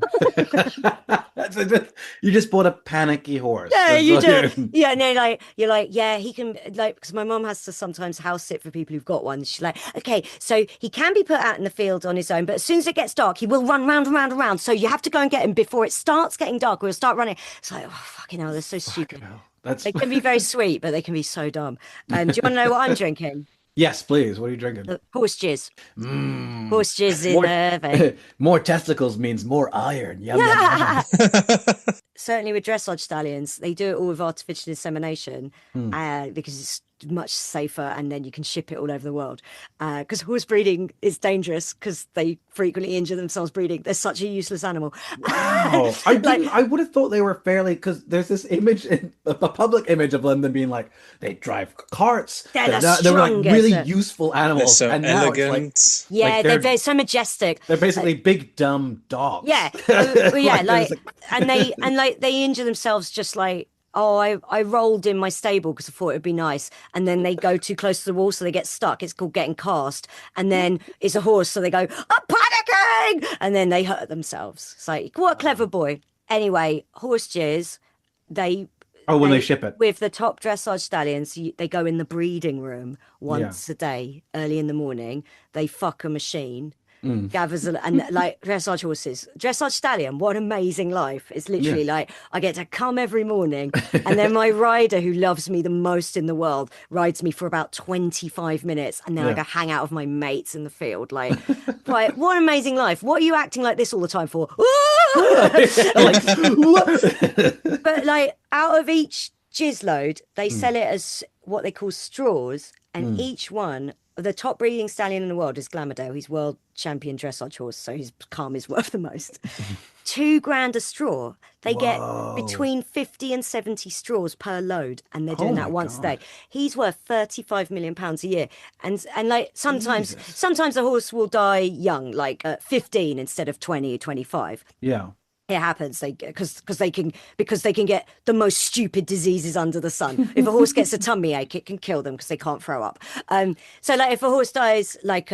You just bought a panicky horse. Yeah, you do. Yeah, no, like you're like, yeah, he can, like, because my mom has to sometimes house sit for people who've got one. She's like, okay, so he can be put out in the field on his own, but as soon as it gets dark, he will run round and round and round. So you have to go and get him before it starts getting dark. We'll start running. It's like, oh, fucking hell, they're so stupid. They can be very sweet, but they can be so dumb. Do you want to know what I'm drinking? Yes, please. What are you drinking? Horse jizz. Horse jizz in the vein. More testicles means more iron. Yum, yum, yum. Certainly with dressage stallions, they do it all with artificial insemination because it's much safer, and then you can ship it all over the world. Because horse breeding is dangerous because they frequently injure themselves breeding. They're such a useless animal. Wow. I would have thought they were fairly, because there's this image, a public image of them being like, they drive carts. They were like really useful animals. They're so and elegant. Yeah, like they're so majestic. They're basically big dumb dogs. Yeah, they injure themselves just like, oh, I rolled in my stable because I thought it'd be nice. And then they go too close to the wall, so they get stuck. It's called getting cast. And then it's a horse, so they go, I'm panicking! And then they hurt themselves. It's like, what a clever boy. Anyway, horse jizz, when they ship it. With the top dressage stallions, they go in the breeding room once a day, early in the morning. They fuck a machine. Gathers and like dressage horses, dressage stallion, what an amazing life. It's literally like I get to come every morning, and then my rider, who loves me the most in the world, rides me for about 25 minutes, and then I go hang out with my mates in the field. Like what an amazing life. What are you acting like this all the time for? But like, out of each jizz load, they sell it as what they call straws, and each one, the top breeding stallion in the world is Glamourdale. He's world champion dressage horse, so his calm is worth the most. $2,000 a straw. They get between 50 and 70 straws per load, and they're doing that once a day. He's worth 35 million pounds a year, and like sometimes a horse will die young, like at 15 instead of 20 or 25. Yeah. It happens because they can get the most stupid diseases under the sun. If a horse gets a tummy ache, it can kill them because they can't throw up. So like if a horse dies like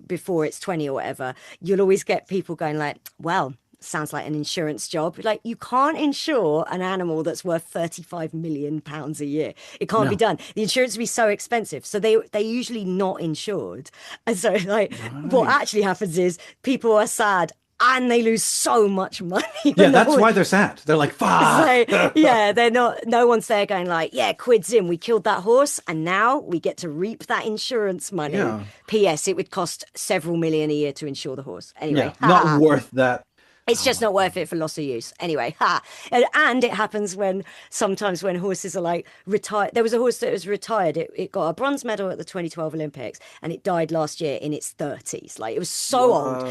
before it's 20 or whatever, you'll always get people going like, well, sounds like an insurance job. Like, you can't insure an animal that's worth 35 million pounds a year. It can't be done. The insurance would be so expensive, so they're usually not insured. And so like what actually happens is people are sad and they lose so much money. Yeah, that's why they're sad. They're like, fuck. Yeah, they're not. No one's there going like, yeah, quids in. We killed that horse, and now we get to reap that insurance money. Yeah. P.S. It would cost several million a year to insure the horse. Anyway, not worth that. It's just not worth it for loss of use. Anyway, and it happens sometimes when horses are like retired. There was a horse that was retired. It got a bronze medal at the 2012 Olympics, and it died last year in its 30s. Like, it was so old,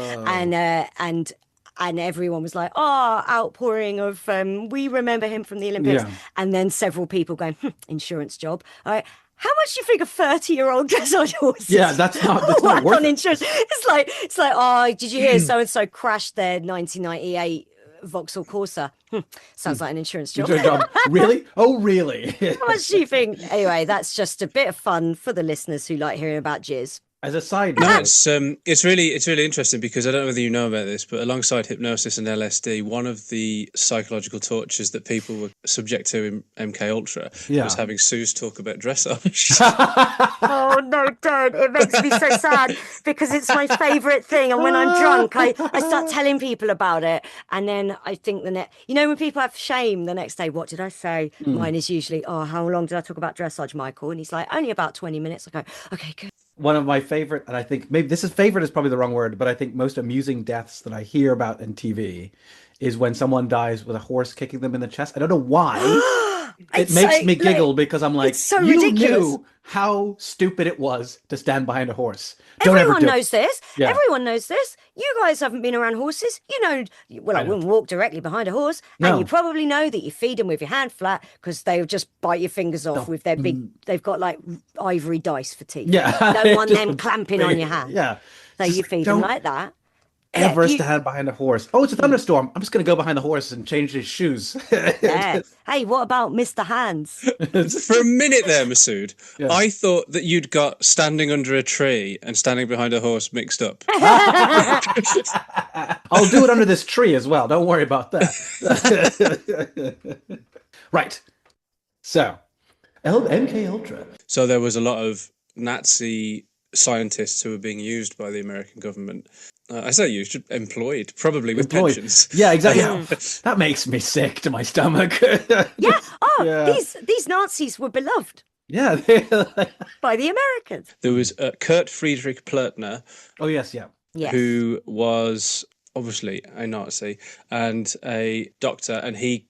and everyone was like, outpouring of we remember him from the Olympics. Yeah. And then several people going, insurance job. All right. How much do you think a 30-year-old dressage horse? Yeah, that's not worth on insurance. It's like, did you hear so and so crashed their 1998 Vauxhall Corsa? Sounds like an insurance job. Really? Oh, really? How much do you think? Anyway, that's just a bit of fun for the listeners who like hearing about jizz. As a side note, it's really interesting because I don't know whether you know about this, but alongside hypnosis and LSD, one of the psychological tortures that people were subject to in MK Ultra was having Suze talk about dressage. Oh no, don't! It makes me so sad because it's my favourite thing, and when I'm drunk, I start telling people about it, and then I think when people have shame the next day, what did I say? Mine is usually, how long did I talk about dressage, Michael? And he's like, only about 20 minutes. I go, okay, good. One of my favorite, and I think maybe favorite is probably the wrong word, but I think most amusing deaths that I hear about in TV is when someone dies with a horse kicking them in the chest. I don't know why. It makes me giggle because I'm like, it's so ridiculous. Knew how stupid it was to stand behind a horse. Everyone knows this. Yeah. Everyone knows this. You guys haven't been around horses. You know, I wouldn't walk directly behind a horse. No. And you probably know that you feed them with your hand flat because they'll just bite your fingers off with their big, they've got like ivory dice for teeth. Yeah. You don't want them clamping on your hand. Yeah. So you feed them like that. Ever stand behind a horse. Oh, it's a thunderstorm. I'm just going to go behind the horse and change his shoes. Yeah. Hey, what about Mr. Hands? For a minute there, Masood, I thought that you'd got standing under a tree and standing behind a horse mixed up. I'll do it under this tree as well. Don't worry about that. Right. So, MK Ultra. So there was a lot of Nazi scientists who were being used by the American government. I say used, employed, probably with pensions. Yeah, exactly. That makes me sick to my stomach. These Nazis were beloved. Yeah. By the Americans. There was Kurt Friedrich Plötner. Oh, yes. Who was obviously a Nazi and a doctor, and he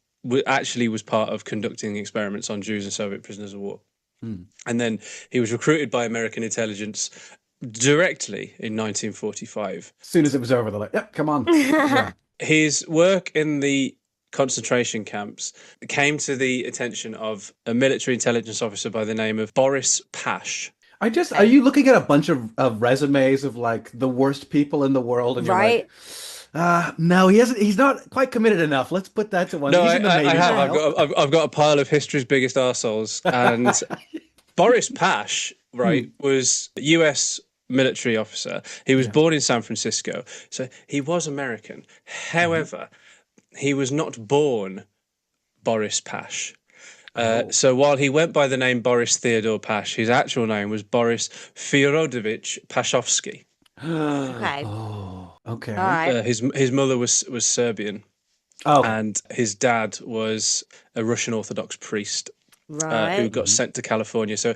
actually was part of conducting experiments on Jews and Soviet prisoners of war. And then he was recruited by American intelligence directly in 1945. As soon as it was over, they're like, come on. Yeah. His work in the concentration camps came to the attention of a military intelligence officer by the name of Boris Pash. Are you looking at a bunch of resumes of like the worst people in the world? And you're like, no, he's not quite committed enough. Let's put that to one. No, I have. I've got a pile of history's biggest arseholes. And Boris Pash, was a US military officer. He was born in San Francisco, so he was American. However, he was not born Boris Pash. So while he went by the name Boris Theodore Pash, his actual name was Boris Fyodorowicz Pashovsky. Okay. Oh, okay. All right. His mother was Serbian, and his dad was a Russian Orthodox priest who got sent to California. So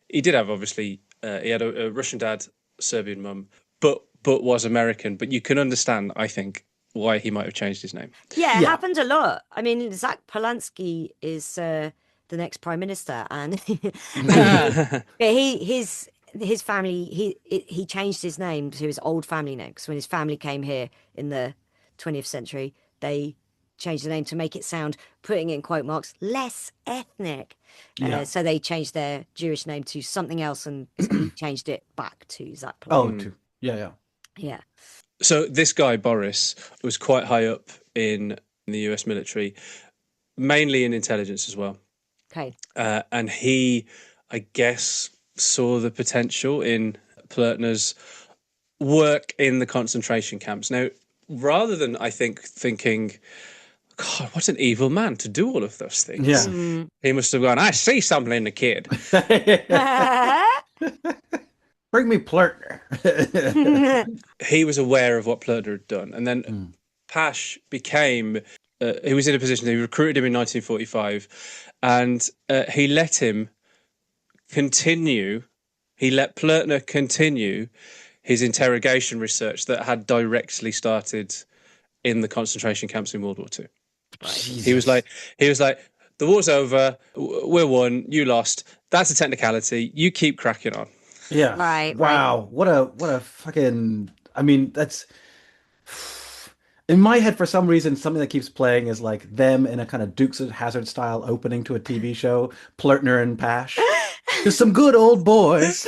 he did have obviously he had a Russian dad, Serbian mum, but was American. But you can understand, I think, why he might have changed his name. Yeah, it happened a lot. I mean, Zach Polanski is the next prime minister, and his family, he changed his name to his old family name, because when his family came here in the 20th century, they changed the name to make it sound, putting it in quote marks, less ethnic. So they changed their Jewish name to something else, and he changed it back to Zach Polanski. Yeah. So this guy, Boris, was quite high up in the US military, mainly in intelligence as well. Okay. And he, I guess, saw the potential in Plötner's work in the concentration camps. Now, rather than, I think, thinking, God, what an evil man to do all of those things. Yeah. He must have gone, I see something in the kid. Bring me Plötner. He was aware of what Plötner had done. And then Pash became, he was in a position, he recruited him in 1945, and he let Plötner continue his interrogation research that had directly started in the concentration camps in World War II. He was like, the war's over, we're won, you lost. That's a technicality. You keep cracking on. Yeah. Right. Wow. What a fucking. I mean, that's in my head for some reason. Something that keeps playing is like them in a kind of Dukes of Hazzard style opening to a TV show. Plötner and Pash. Just some good old boys.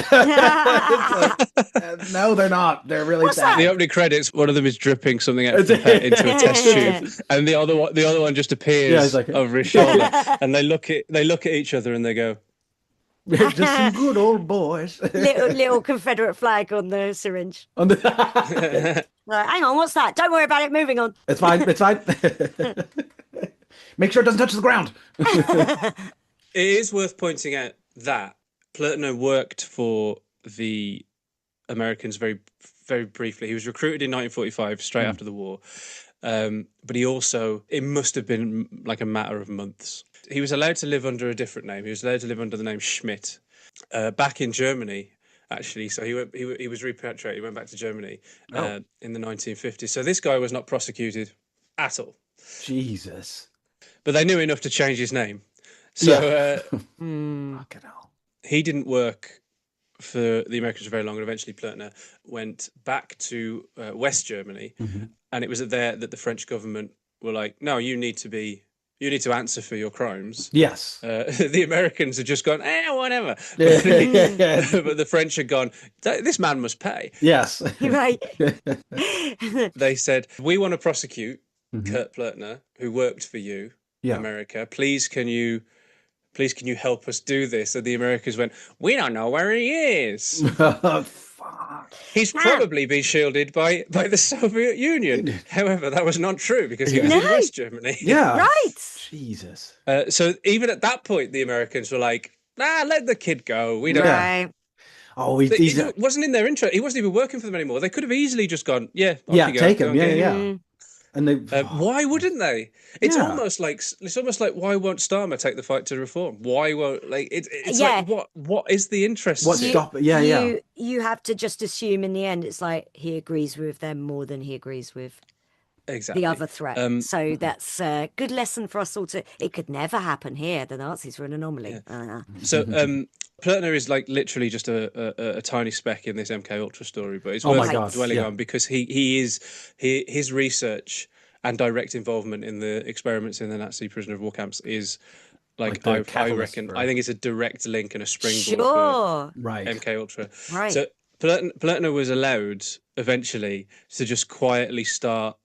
No, they're not. They're really bad. The opening credits, one of them is dripping something out into a test tube, and the other one just appears over his shoulder, and they look at each other and they go, "Just some good old boys." little Confederate flag on the syringe. Right, hang on, what's that? Don't worry about it. Moving on. It's fine. It's fine. Make sure it doesn't touch the ground. It is worth pointing out that Plötner worked for the Americans very, very briefly. He was recruited in 1945, straight after the war. But he also, it must have been like a matter of months. He was allowed to live under a different name. He was allowed to live under the name Schmidt. Back in Germany, actually. So he was repatriated. He went back to Germany in the 1950s. So this guy was not prosecuted at all. Jesus. But they knew enough to change his name. So Fucking hell. He didn't work for the Americans for very long, and eventually Plötner went back to West Germany, and it was there that the French government were like, "No, you need to answer for your crimes." Yes. The Americans had just gone, whatever. But the French had gone, "This man must pay." Yes. Right. They said, "We want to prosecute Kurt Plötner, who worked for you, America. Please, can you help us do this?" And the Americans went, "We don't know where he is." Fuck. He's probably been shielded by the Soviet Union. However, that was not true because he was in West Germany. Yeah. Right. Jesus. So even at that point, the Americans were like, let the kid go. We don't. Right. Oh, It wasn't in their interest. He wasn't even working for them anymore. They could have easily just gone, take him. Yeah. And they, why wouldn't they? It's almost like why won't Starmer take the fight to reform? Why won't it's like what is the interest? What stop it? Yeah. You have to just assume in the end it's like he agrees with them more than he agrees with the other threat. So that's a good lesson for us all to. It could never happen here. The Nazis were an anomaly. Yeah. So Plötner is like literally just a tiny speck in this MK Ultra story, but it's worth dwelling on because his research and direct involvement in the experiments in the Nazi prisoner of war camps is like I reckon I think it's a direct link and a springboard for MK Ultra. Right. So Plötner was allowed eventually to just quietly start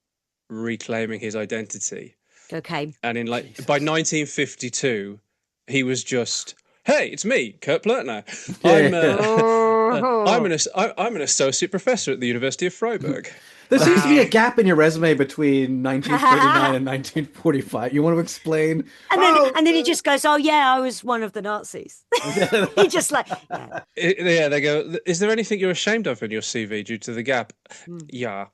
reclaiming his identity. Okay. And in by 1952, he was just, "Hey, it's me, Kurt Plötner. I'm an associate professor at the University of Freiburg." There seems to be a gap in your resume between 1939 and 1945. You want to explain? And then he just goes, "Oh yeah, I was one of the Nazis." He just like, they go, "Is there anything you're ashamed of in your CV due to the gap?" Yeah.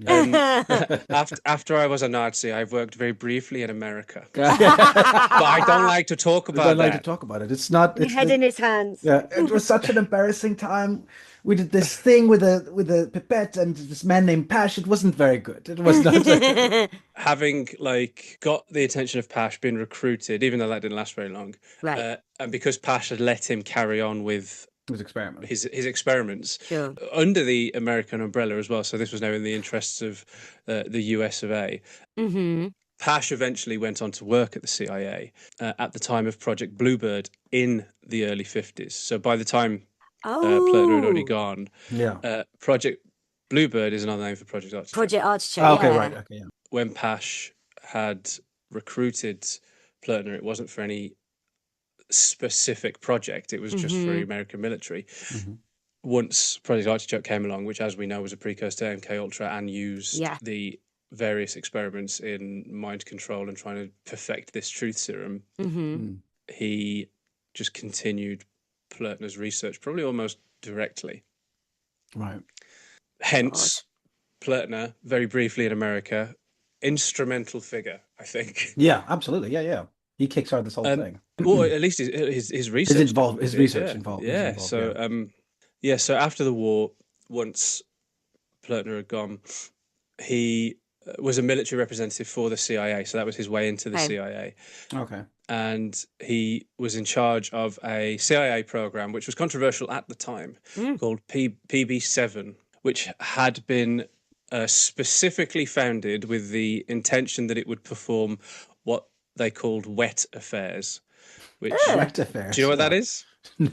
After I was a Nazi, I've worked very briefly in America, but I don't like to talk about I don't like to talk about it. It's not. It's head in his hands. Yeah, it was such an embarrassing time. We did this thing with a pipette and this man named Pash. It wasn't very good. It was not. Having got the attention of Pash, been recruited, even though that didn't last very long, right? And because Pash had let him carry on with his experiments, his experiments under the American umbrella as well. So this was now in the interests of the US of A. Pash eventually went on to work at the CIA at the time of Project Bluebird in the early 50s. So by the time Plötner had already gone, Project Bluebird is another name for Project Artichoke. Project Artichoke. Oh, okay, right. Okay, yeah. When Pash had recruited Plötner, it wasn't for any specific project. It was just for the American military. Once Project Artichoke came along, which, as we know, was a precursor to MK Ultra and used the various experiments in mind control and trying to perfect this truth serum, he just continued Plötner's research, probably almost directly. Right. Hence, Plötner, very briefly in America, instrumental figure, I think. Yeah, absolutely. Yeah. He kickstarted this whole thing. Well, at least his research. His research involved. Yeah. So after the war, once Plötner had gone, he was a military representative for the CIA. So that was his way into the CIA. Okay. And he was in charge of a CIA program, which was controversial at the time, called PB7, which had been specifically founded with the intention that it would perform what they called wet affairs. Which, wet affairs. Do you know what that is? No,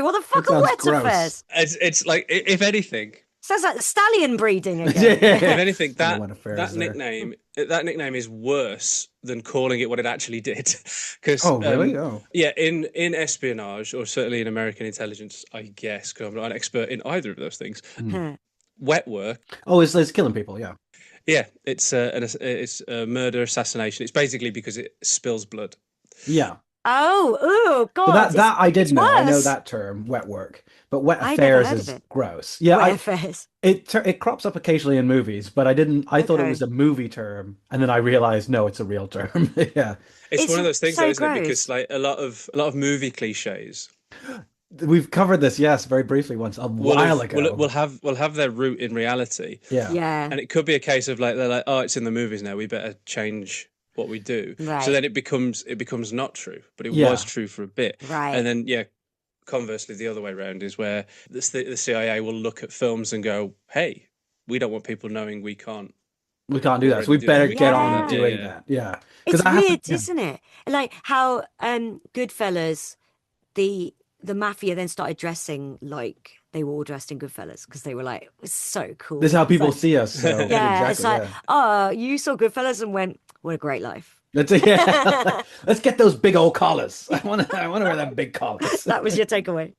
what the fuck are wet affairs? It's like, if anything, sounds like stallion breeding again. If anything, that nickname is worse than calling it what it actually did. Because really? Yeah, in espionage, or certainly in American intelligence, I guess, because I'm not an expert in either of those things. Wet work. Oh, it's killing people. Yeah. Yeah, it's a murder, assassination. It's basically because it spills blood. Yeah. Oh, God. So that I did know. Worse. I know that term, wet work. But wet affairs is gross. Yeah, wet affairs. It crops up occasionally in movies, but I didn't. I thought it was a movie term, and then I realized no, it's a real term. Yeah, it's one of those things, though, isn't it? Because like a lot of movie cliches. We've covered this, yes, very briefly once a while ago. Will have their root in reality. Yeah. And it could be a case of like they're like, oh, it's in the movies now. We better change what we do. Right. So then it becomes not true, but it was true for a bit. Right. And then conversely, the other way around is where the CIA will look at films and go, hey, we don't want people knowing we can't do that, so we better get on doing that. Yeah. It's weird, isn't it? Like how Goodfellas, the mafia then started dressing like they were all dressed in Goodfellas because they were like, it's so cool. This is how people see us. So. Yeah, exactly, it's like, oh, you saw Goodfellas and went, what a great life. Let's get those big old collars. I want to wear them big collars. That was your takeaway.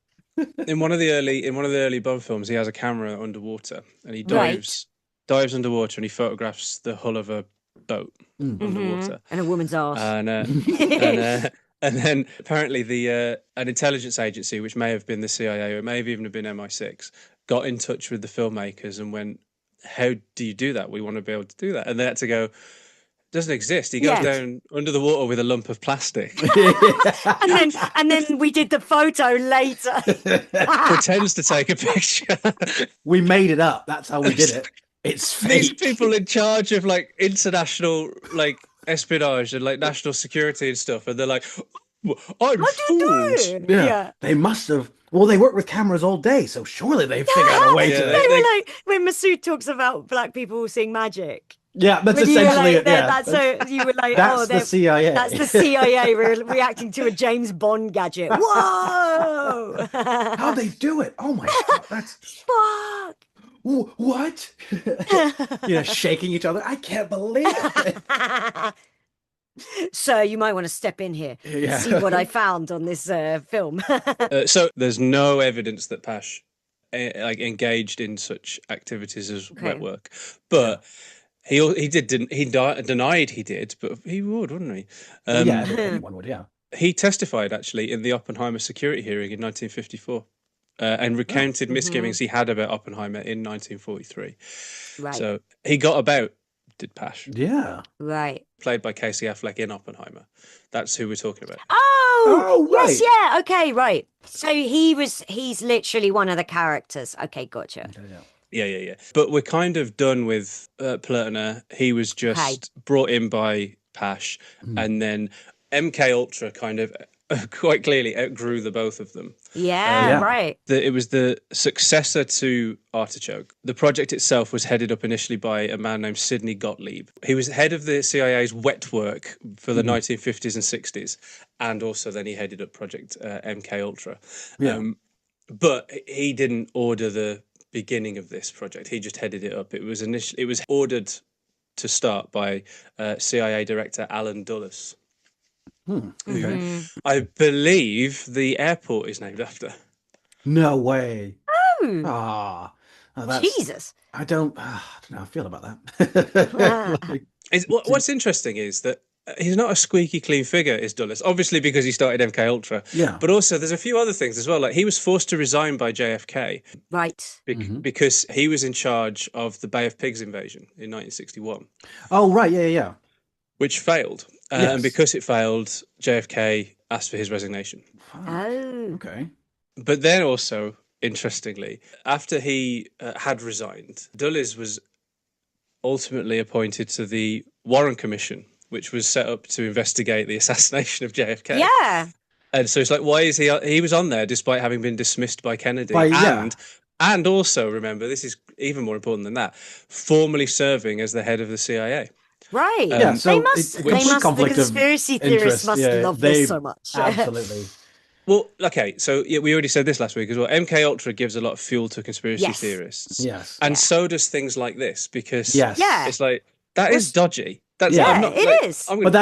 In one of the early Bond films, he has a camera underwater and he dives underwater and he photographs the hull of a boat underwater and a woman's arse. And then apparently an intelligence agency, which may have been the CIA or it may have even been MI6, got in touch with the filmmakers and went, how do you do that? We want to be able to do that. And they had to go, doesn't exist. He goes down under the water with a lump of plastic. and then we did the photo later. Pretends to take a picture. We made it up. That's how we did it. It's fake. These people in charge of like international like espionage and like national security and stuff, and they're like, I'm fooled. Yeah. They must have. Well, they work with cameras all day, so surely they figured out a way to. They were like when Masood talks about black people seeing magic. Yeah, that's essentially it. Yeah, so you were like, that's the CIA. That's the CIA reacting to a James Bond gadget. Whoa! How'd they do it? Oh my God, that's fuck. What? Shaking each other. I can't believe it. So you might want to step in here and see what I found on this film. So there's no evidence that Pash engaged in such activities as wet work, but. He denied he did, but he would, wouldn't he? Anyone would, yeah. He testified, actually, in the Oppenheimer security hearing in 1954 and recounted misgivings he had about Oppenheimer in 1943. Right. So he got about, did Pash. Yeah. Right. Played by Casey Affleck in Oppenheimer. That's who we're talking about. Oh right. Yes, yeah, okay, right. So he's literally one of the characters. Okay, gotcha. Okay, yeah. Yeah. But we're kind of done with Plötner. He was just brought in by Pash, and then MKUltra kind of quite clearly outgrew the both of them. Yeah, right. It was the successor to Artichoke. The project itself was headed up initially by a man named Sidney Gottlieb. He was head of the CIA's wet work for the 1950s and 60s, and also then he headed up Project MKUltra. Yeah. But he didn't order the beginning of this project. He just headed it up. It was ordered to start by CIA Director Alan Dulles. Okay. I believe the airport is named after. No way. Oh. Jesus. I don't know how I feel about that. What's interesting is that he's not a squeaky clean figure, is Dulles. Obviously because he started MK Ultra. Yeah. But also there's a few other things as well. Like he was forced to resign by JFK. Right. Because he was in charge of the Bay of Pigs invasion in 1961. Oh, right. Yeah. Which failed. Yes. And because it failed, JFK asked for his resignation. Oh. Okay. But then also, interestingly, after he had resigned, Dulles was ultimately appointed to the Warren Commission, which was set up to investigate the assassination of JFK. Yeah. And so it's like, why is he was on there despite having been dismissed by Kennedy? And also, remember, this is even more important than that, formally serving as the head of the CIA. Right. Yeah, so the conspiracy theorists must love this so much. Absolutely. Well, okay, so we already said this last week as well. MK Ultra gives a lot of fuel to conspiracy theorists. Yes. And so does things like this, because Yeah. it's like, that is dodgy. That's, it is. But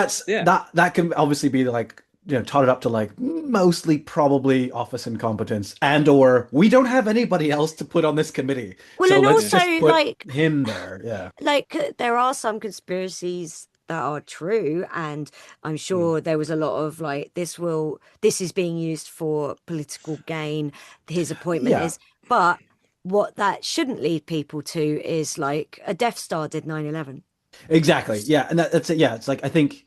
that can obviously be like, totted up to like mostly probably office incompetence or we don't have anybody else to put on this committee. Well, so and let's also just put like him there. Yeah. Like there are some conspiracies that are true, and I'm sure there was a lot of like this is being used for political gain. His appointment is, but what that shouldn't lead people to is like a Death Star did 9/11. Exactly. Yeah. And that's it. Yeah. It's like, I think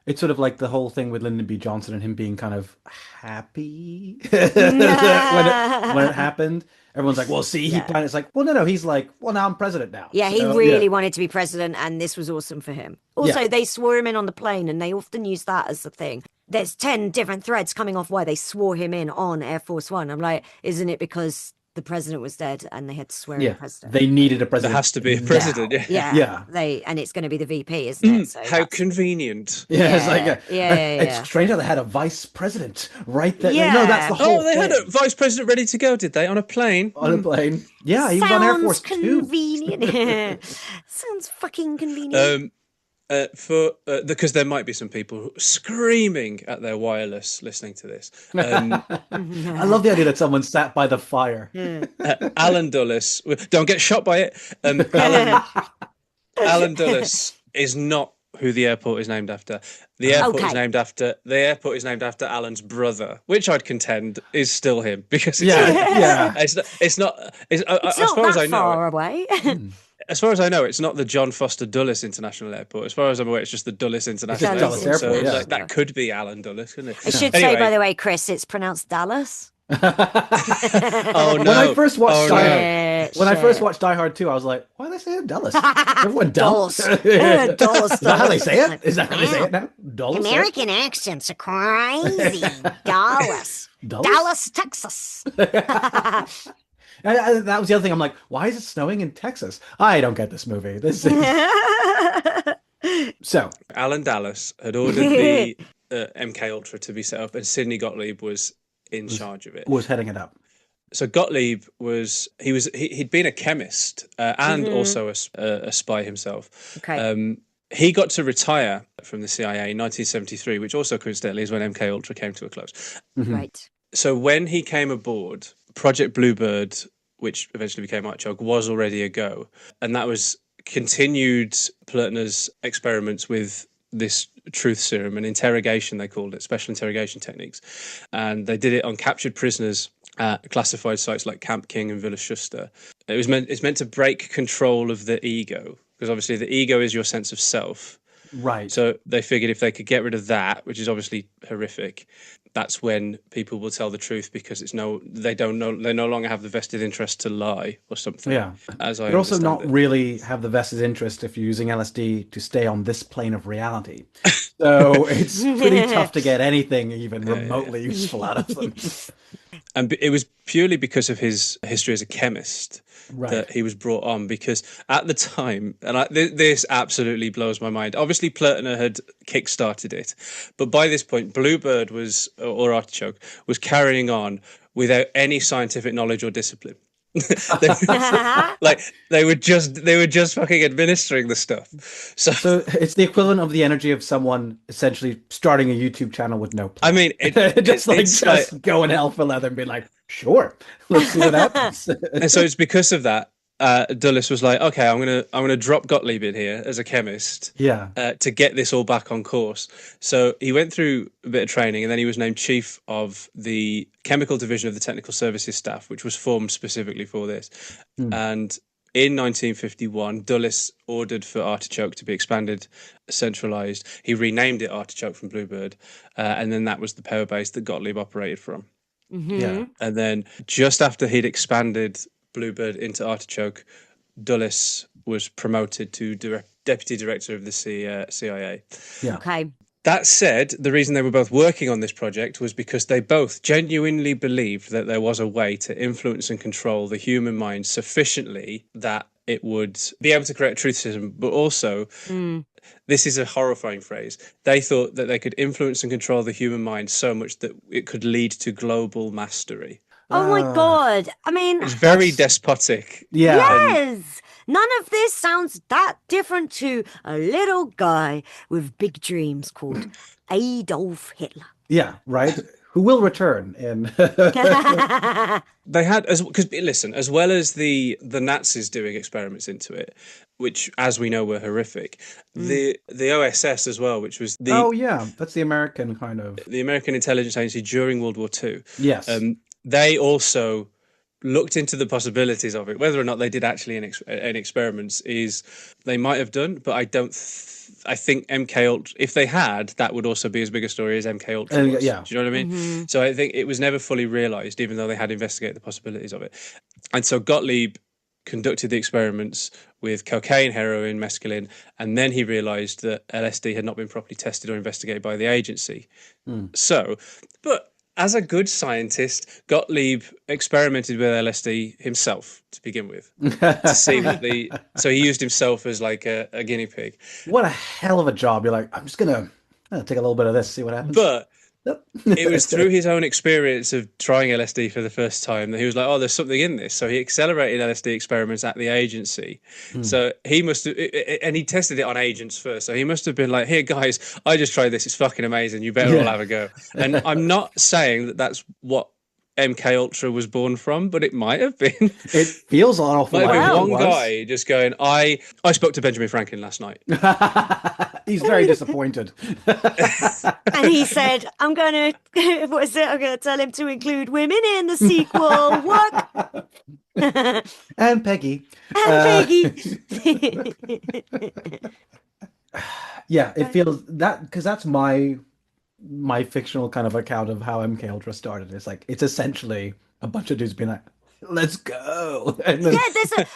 it's sort of like the whole thing with Lyndon B. Johnson and him being kind of happy when it happened. Everyone's like, well, see, he planned. It's like, well, no. He's like, well, now I'm president now. Yeah, he really wanted to be president, and this was awesome for him. Also, they swore him in on the plane, and they often use that as the thing. There's 10 different threads coming off why they swore him in on Air Force One. I'm like, isn't it because the president was dead and they had to swear in a president? They needed a president. There has to be a president. Yeah. And it's going to be the VP, isn't it? So how convenient. Yeah, it's like it's strange how they had a vice president right there. Yeah. No, that's the whole they had a vice president ready to go, did they? On a plane? On a plane. Yeah, he was on Air Force convenient. Sounds fucking convenient. Because there might be some people screaming at their wireless listening to this. I love the idea that someone sat by the fire. Alan Dulles, don't get shot by it. Alan Dulles is not who the airport is named after. The airport is named after Alan's brother, which I'd contend is still him, because it's not as far as I know, far away. As far as I know, it's not the John Foster Dulles International Airport. As far as I'm aware, it's just the Dulles International Airport. So that could be Alan Dulles, couldn't it? I should say, by the way, Chris, it's pronounced Dallas. Oh no! When I first watched Die Hard 2, I was like, why are they saying Dallas? Everyone Dallas. Dallas. Is that how they say it? Is that how they say it now? Dallas. American accents are crazy. Dallas, Texas. And that was the other thing. I'm like, why is it snowing in Texas? I don't get this movie. So Alan Dulles had ordered the MK Ultra to be set up, and Sidney Gottlieb was in charge of it. Was heading it up. So Gottlieb he'd been a chemist and also a spy himself. Okay. He got to retire from the CIA in 1973, which also coincidentally is when MK Ultra came to a close. Right. So when he came aboard, Project Bluebird, which eventually became Artichoke, was already a go. And that was continued Plötner's experiments with this truth serum and interrogation, they called it, special interrogation techniques. And they did it on captured prisoners at classified sites like Camp King and Villa Schuster. It's meant to break control of the ego, because obviously the ego is your sense of self. Right. So they figured if they could get rid of that, which is obviously horrific, that's when people will tell the truth, because they no longer have the vested interest to lie or something. Yeah. But also not really have the vested interest if you're using LSD to stay on this plane of reality. So it's pretty tough to get anything even remotely useful out of them. And it was purely because of his history as a chemist that he was brought on, because at the time, and this absolutely blows my mind, obviously Plötner had kick-started it, but by this point Bluebird or Artichoke was carrying on without any scientific knowledge or discipline. they were just fucking administering the stuff. So it's the equivalent of the energy of someone essentially starting a YouTube channel with no plan. I mean, just going hell for leather and being like, sure, let's see what happens. And so it's because of that Dulles was like, okay, I'm gonna drop Gottlieb in here as a chemist, to get this all back on course. So he went through a bit of training, and then he was named chief of the chemical division of the technical services staff, which was formed specifically for this. And in 1951, Dulles ordered for Artichoke to be expanded, centralised. He renamed it Artichoke from Bluebird, and then that was the power base that Gottlieb operated from. Mm-hmm. And then just after he'd expanded Bluebird into Artichoke, Dulles was promoted to deputy director of the CIA. Yeah. Okay. That said, the reason they were both working on this project was because they both genuinely believed that there was a way to influence and control the human mind sufficiently that it would be able to create a truth system, but also, this is a horrifying phrase, they thought that they could influence and control the human mind so much that it could lead to global mastery. Oh my God. I mean, it's very despotic. Yeah. Yes. None of this sounds that different to a little guy with big dreams called Adolf Hitler. Yeah, right. Who will return in. They had, because listen, as well as the Nazis doing experiments into it, which, as we know, were horrific, the OSS as well, which was that's the American kind of the American intelligence agency during World War II. Yes. They also looked into the possibilities of it. Whether or not they did actually any experiments is they might have done, but I don't. I think MK Ultra, if they had, that would also be as big a story as MK Ultra was. Yeah. Do you know what I mean? Mm-hmm. So I think it was never fully realised, even though they had investigated the possibilities of it. And so Gottlieb conducted the experiments with cocaine, heroin, mescaline, and then he realised that LSD had not been properly tested or investigated by the agency. So, but as a good scientist, Gottlieb experimented with LSD himself to begin with, to see that so he used himself as like a guinea pig. What a hell of a job! You're like, I'm just gonna take a little bit of this, see what happens. But it was through his own experience of trying LSD for the first time that he was like, oh, there's something in this. So he accelerated LSD experiments at the agency. So he must have, and he tested it on agents first. So he must have been like, here, guys, I just tried this. It's fucking amazing. You better all have a go. And I'm not saying that that's what MK Ultra was born from, but it might have been. It feels an awful like one guy just going, I spoke to Benjamin Franklin last night. He's very disappointed. And he said, I'm going to tell him to include women in the sequel. What? And Peggy. Yeah, it feels that, because that's my fictional kind of account of how MK Ultra started. It's like, it's essentially a bunch of dudes being like, let's go. And then,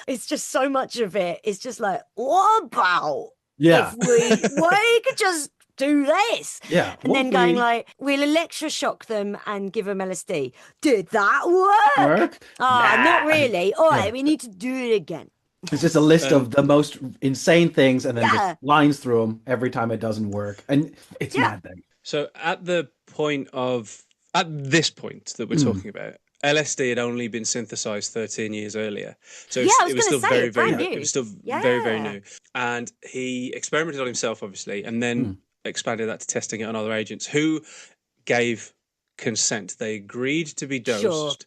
it's just so much of it. It's just like, what about if we could just do this? Yeah. And then going like, we'll electroshock them and give them LSD. Did that work? Not really. All right, we need to do it again. It's just a list of the most insane things and then just lines through them every time it doesn't work. And it's maddening. So at this point that we're talking about, LSD had only been synthesized 13 years earlier. So it was still very, very new. It was still very, very new. And he experimented on himself, obviously, and then expanded that to testing it on other agents who gave consent. They agreed to be dosed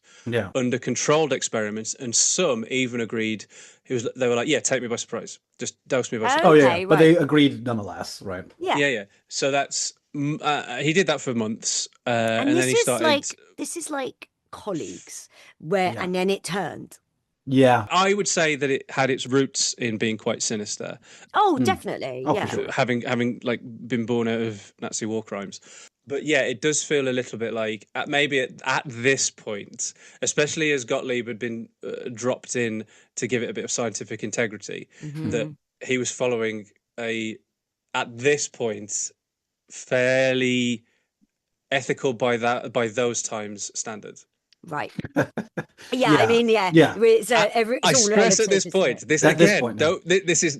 under controlled experiments, and some even agreed. They were like, yeah, take me by surprise. Just dose me by surprise. Oh, yeah. Right. But they agreed nonetheless, right? Yeah. So that's... he did that for months, and then he started. This is like colleagues, and then it turned. Yeah, I would say that it had its roots in being quite sinister. Oh, definitely. For sure. Having like been born out of Nazi war crimes. But yeah, it does feel a little bit like maybe at this point, especially as Gottlieb had been dropped in to give it a bit of scientific integrity, that he was following at this point, fairly ethical by those times standards. Right. I mean, It's I stress at this point.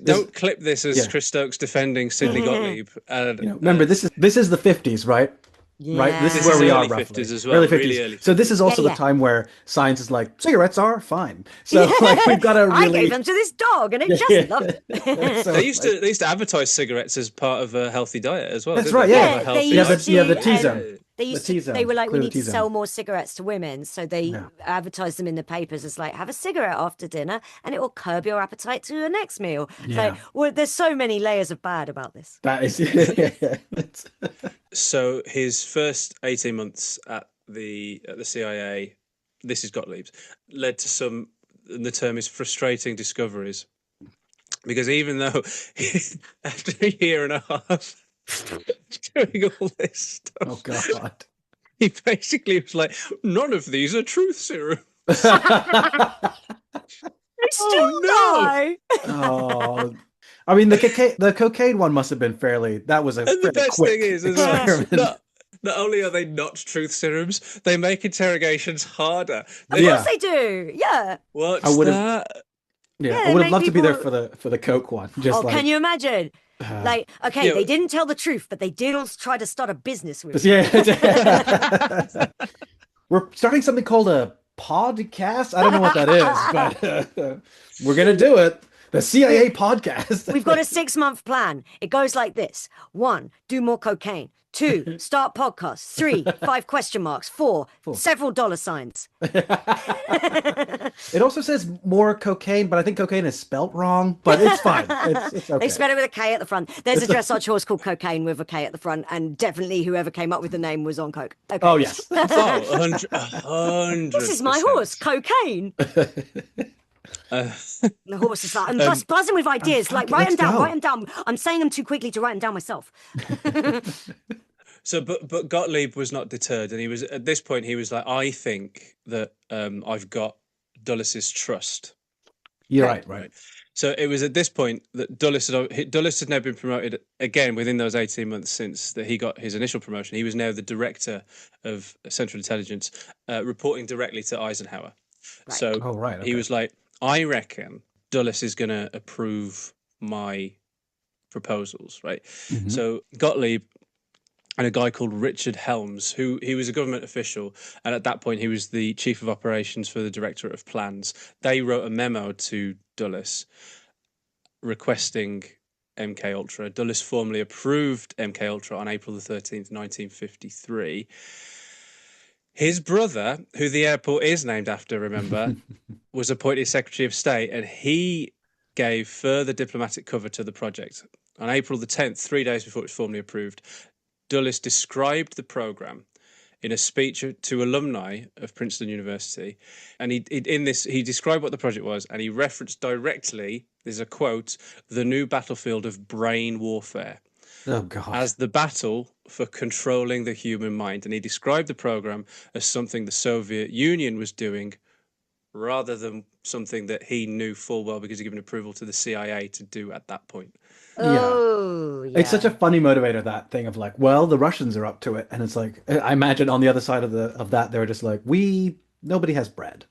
Don't clip this as Chris Stokes defending Sidney Gottlieb. Remember, this is the 50s, right? Yeah. Right. This is where we are, roughly. 50s as well. Early 50s. Really early. So this is also the time where science is like, cigarettes are fine. So like we've got to really. I gave them to this dog, and it just loved it. So, they used to advertise cigarettes as part of a healthy diet as well. That's right. Yeah. You have the T-zone. They were like, we Clear the need to T-zone. sell more cigarettes to women, so they advertised them in the papers as like, have a cigarette after dinner, and it will curb your appetite to the next meal. It's like, well, there's so many layers of bad about this. That is. So his first 18 months at the CIA, this is Gottlieb's, led to some, and the term is frustrating discoveries, because even though after a year and a half doing all this stuff, Oh God, he basically was like, none of these are truth serum. They still die. Oh, I mean, the cocaine one must have been fairly. That was a. And the best thing is experiment. Not only are they not truth serums, they make interrogations harder. Of course they do. Yeah. What's that? Yeah, I would have loved to be there for the coke one. Just can you imagine? Like, okay, they didn't tell the truth, but they did also try to start a business with it. Yeah. We're starting something called a podcast. I don't know what that is, but we're going to do it. The CIA podcast. We've got a 6-month plan. It goes like this. 1, do more cocaine. 2, start podcasts. 3, 5 question marks. 4, several dollar signs. It also says more cocaine, but I think cocaine is spelt wrong, but it's fine. It's okay. They spell it with a K at the front. There's a dressage horse called Cocaine with a K at the front, and definitely whoever came up with the name was on coke. Okay. Oh, yes. 100%. This is my horse, Cocaine. The horse is like, I'm just buzzing with ideas. Like, write them down. I'm saying them too quickly to write them down myself. So, but Gottlieb was not deterred, and he was at this point. He was like, I think that I've got Dulles' trust. You're right. So it was at this point that Dulles had now been promoted again within those 18 months since that he got his initial promotion. He was now the director of Central Intelligence, reporting directly to Eisenhower. Right. So he was like, I reckon Dulles is going to approve my proposals, right? Mm-hmm. So Gottlieb and a guy called Richard Helms, he was a government official, and at that point he was the chief of operations for the Directorate of Plans. They wrote a memo to Dulles requesting MKUltra. Dulles formally approved MKUltra on April the 13th, 1953. His brother, who the airport is named after, remember, was appointed Secretary of State, and he gave further diplomatic cover to the project. On April the 10th, 3 days before it was formally approved, Dulles described the program in a speech to alumni of Princeton University, and he described what the project was, and he referenced directly, there's a quote, the new battlefield of brain warfare. Oh, God. As the battle for controlling the human mind. And he described the program as something the Soviet Union was doing rather than something that he knew full well because he'd given approval to the CIA to do at that point. Yeah. It's such a funny motivator, that thing of like, well, the Russians are up to it. And it's like, I imagine on the other side of that, they're just like, nobody has bread.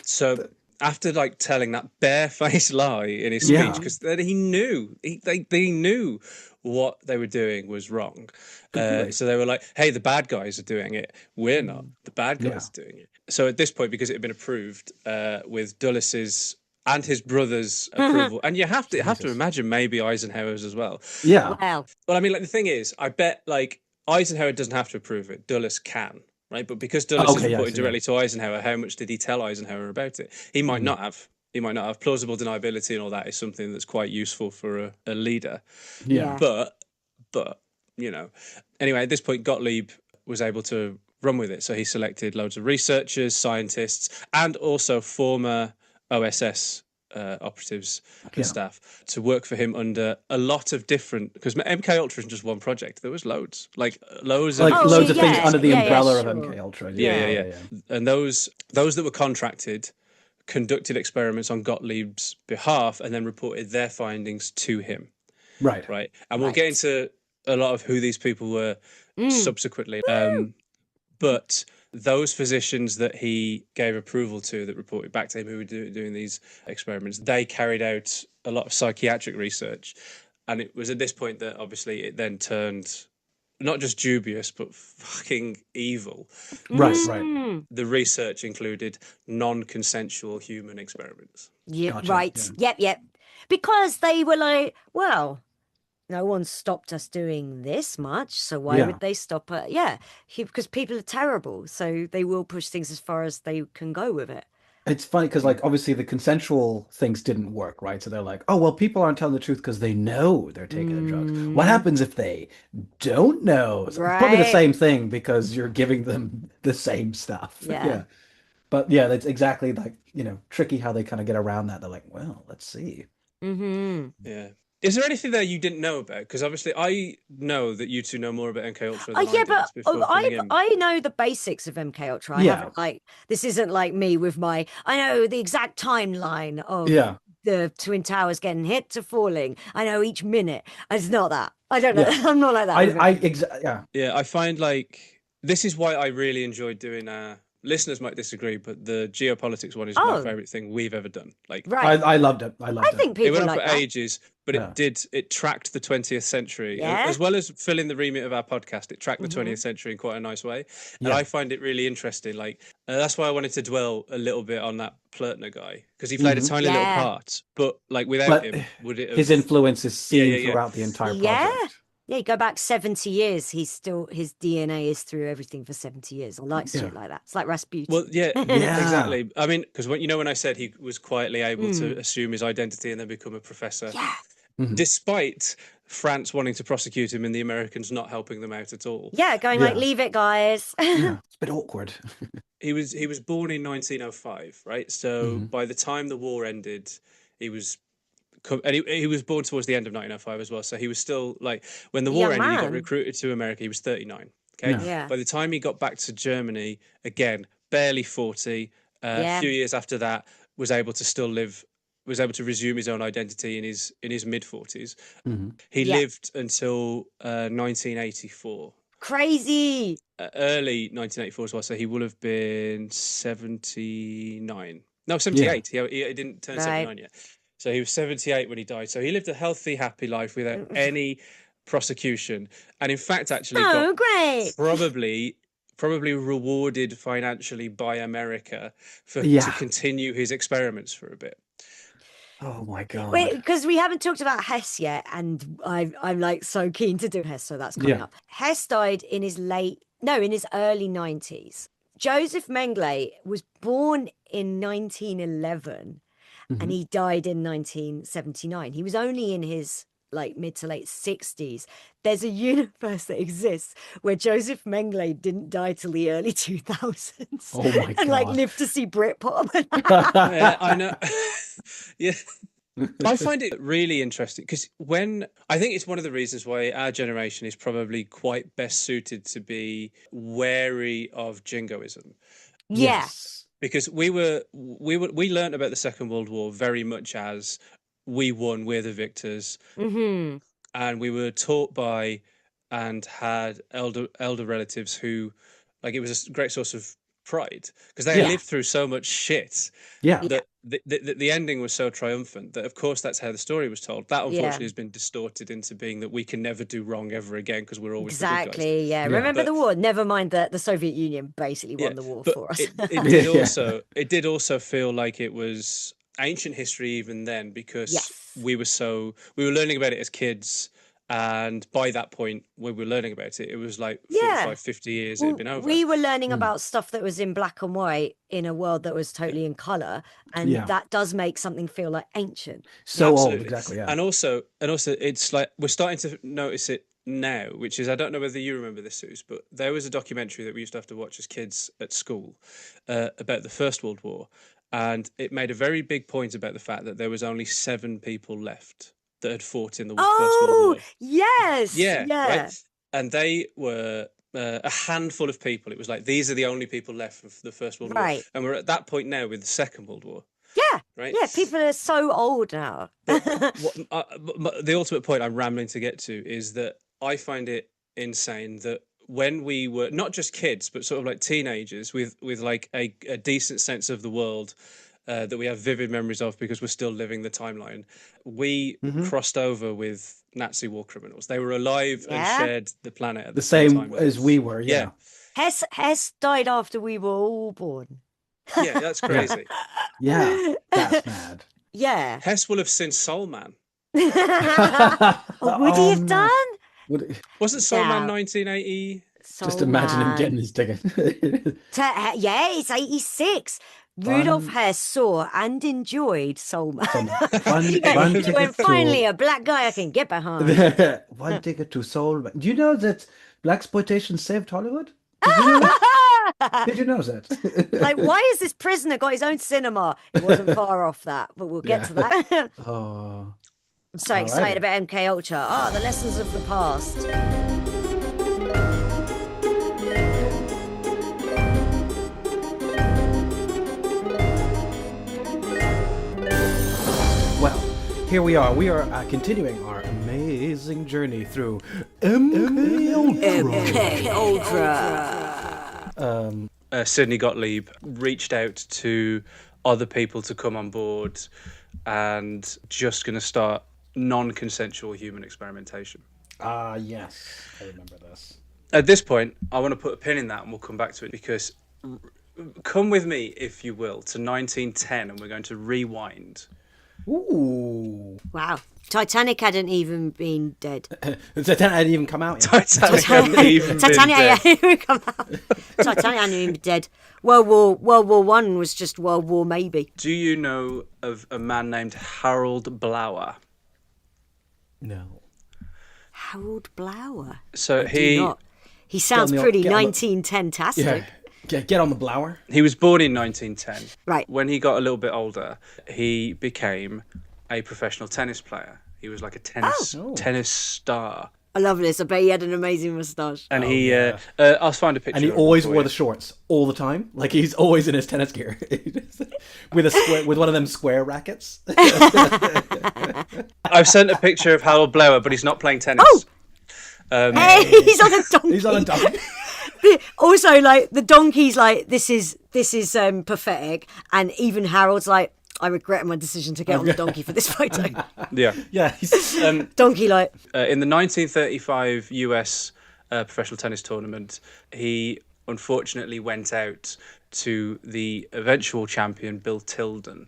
So after like telling that barefaced lie in his speech, because he knew they knew what they were doing was wrong. So they were like, hey, the bad guys are doing it. We're not. The bad guys are doing it. So at this point, because it had been approved with Dulles's and his brother's approval, and you have to imagine maybe Eisenhower's as well. Yeah. Wow. Well, I mean, like the thing is, I bet like Eisenhower doesn't have to approve it. Dulles can. Right, but because Dulles is reporting directly to Eisenhower, how much did he tell Eisenhower about it? He might not have. He might not have. Plausible deniability and all that is something that's quite useful for a leader. Yeah. But you know, anyway, at this point, Gottlieb was able to run with it. So he selected loads of researchers, scientists, and also former OSS operatives and staff to work for him under a lot of different, because MKUltra isn't just one project. There was loads of things under the umbrella of MKUltra. Yeah. And those that were contracted conducted experiments on Gottlieb's behalf and then reported their findings to him. Right. And we'll get into a lot of who these people were subsequently. But those physicians that he gave approval to, that reported back to him, who were doing these experiments, they carried out a lot of psychiatric research. And it was at this point that obviously it then turned not just dubious, but fucking evil. Right. The research included non-consensual human experiments. Yeah, gotcha. Right. Yeah. Yep. Because they were like, well, no one stopped us doing this much, so why would they stop it? Yeah, because people are terrible, so they will push things as far as they can go with it. It's funny because, like, obviously the consensual things didn't work, right? So they're like, oh, well, people aren't telling the truth because they know they're taking the drugs. What happens if they don't know? So it's probably the same thing because you're giving them the same stuff. Yeah. But yeah, that's exactly like, tricky how they kind of get around that. They're like, well, let's see. Yeah. Is there anything there you didn't know about? Because obviously I know that you two know more about MKUltra than I did before filling in. I know the basics of MKUltra. I haven't this isn't like me with I know the exact timeline of the Twin Towers getting hit to falling. I know each minute. It's not that. I don't know. I'm not like that. Yeah, I find this is why I really enjoyed doing listeners might disagree, but the geopolitics one is my favorite thing we've ever done. I loved it. I think people it went on for ages, but it tracked the 20th century as well as filling the remit of our podcast. It tracked the 20th century in quite a nice way, and I find it really interesting. That's why I wanted to dwell a little bit on that Plötner guy because he played a tiny little part, but without him, would it have... his influence is seen throughout the entire project. Yeah, you go back 70 years, his DNA is through everything for 70 years. I like shit like that. It's like Rasputin. Well, exactly. I mean, because when I said he was quietly able to assume his identity and then become a professor, despite France wanting to prosecute him and the Americans not helping them out at all. Yeah, going leave it, guys. It's a bit awkward. He was born in 1905, right? So by the time the war ended, he was... And he was born towards the end of 1905 as well, so he was still when the war ended, he got recruited to America. He was 39. Okay, by the time he got back to Germany, again barely 40. A few years after that, was able to resume his own identity in his mid 40s. He lived until 1984. Crazy. Early 1984 as well. So he will have been 79. No, 78. He didn't turn 79 yet. So he was 78 when he died. So he lived a healthy, happy life without any prosecution. And in fact, actually got probably rewarded financially by America to continue his experiments for a bit. Oh my God. Wait, because we haven't talked about Hess yet, and I'm so keen to do Hess, so that's coming up. Hess died in his early 90s. Joseph Mengele was born in 1911. And he died in 1979. He was only in his mid to late 60s. There's a universe that exists where Joseph Mengele didn't die till the early 2000s. Oh my God. And lived to see Britpop. I know. Yeah. I find it really interesting because I think it's one of the reasons why our generation is probably quite best suited to be wary of jingoism. Yes. Because we learned about the Second World War very much as we won, we're the victors, and we were taught by and had elder relatives who, it was a great source of pride because they lived through so much shit. That the ending was so triumphant that, of course, that's how the story was told. That unfortunately has been distorted into being that we can never do wrong ever again because we're always the good guys. Yeah. Remember the war? Never mind that the Soviet Union basically won the war for us. It did also feel like it was ancient history even then because we were learning about it as kids. And by that point, when we were learning about it, it was 45, 50 years it had been over. We were learning about stuff that was in black and white in a world that was totally in colour. And that does make something feel ancient. So old, exactly, yeah. And also, it's we're starting to notice it now, which is, I don't know whether you remember this, Suze, but there was a documentary that we used to have to watch as kids at school about the First World War. And it made a very big point about the fact that there was only 7 people left that had fought in the First World War. Yes. Yeah. Right? And they were a handful of people. It was these are the only people left from the First World War. And we're at that point now with the Second World War. Yeah. Right? Yeah, people are so old now. But the ultimate point I'm rambling to get to is that I find it insane that when we were not just kids, but sort of teenagers with a decent sense of the world, that we have vivid memories of because we're still living the timeline. We crossed over with Nazi war criminals. They were alive and shared the planet at the same time as we were. Yeah. Hess died after we were all born. Yeah, that's crazy. Yeah, that's mad. Yeah. Hess will have seen Soul Man. Or would he have done? Wasn't Soul Man 1980? Just imagine him getting his ticket. Yeah, it's 86. Rudolf Hess saw and enjoyed Soul Man. When finally a black guy I can get behind. One ticket to Soul Man. Do you know that blaxploitation saved Hollywood? Did you know that? Did you know that? Like, why has this prisoner got his own cinema? It wasn't far off that, but we'll get to that. Oh, I'm so excited about MK Ultra. The lessons of the past. Well, here we are. We are continuing our amazing journey through MK Ultra. Sidney Gottlieb reached out to other people to come on board and just going to start non-consensual human experimentation. Yes. I remember this. At this point, I want to put a pin in that and we'll come back to it because come with me, if you will, to 1910 and we're going to rewind. Ooh. Wow. Titanic hadn't even been dead. Titanic hadn't even come out yet. Titanic hadn't even come out. Titanic hadn't even been dead. World War One was just World War maybe. Do you know of a man named Harold Blauer? No. Harold Blauer? So he sounds pretty 1910-tastic. Yeah. Get on the Blauer. He was born in 1910. Right. When he got a little bit older, he became a professional tennis player. He was like a tennis star. I love this. I bet he had an amazing moustache. And I'll find a picture. And he always wore the shorts all the time. Like he's always in his tennis gear with one of them square rackets. I've sent a picture of Harold Blauer, but he's not playing tennis. Hey, he's on a donkey. He's on a donkey. Also, like the donkey's like this is pathetic, and even Harold's like, I regret my decision to get on the donkey for this photo. Yeah. Donkey like in the 1935 US professional tennis tournament, he unfortunately went out to the eventual champion Bill Tilden.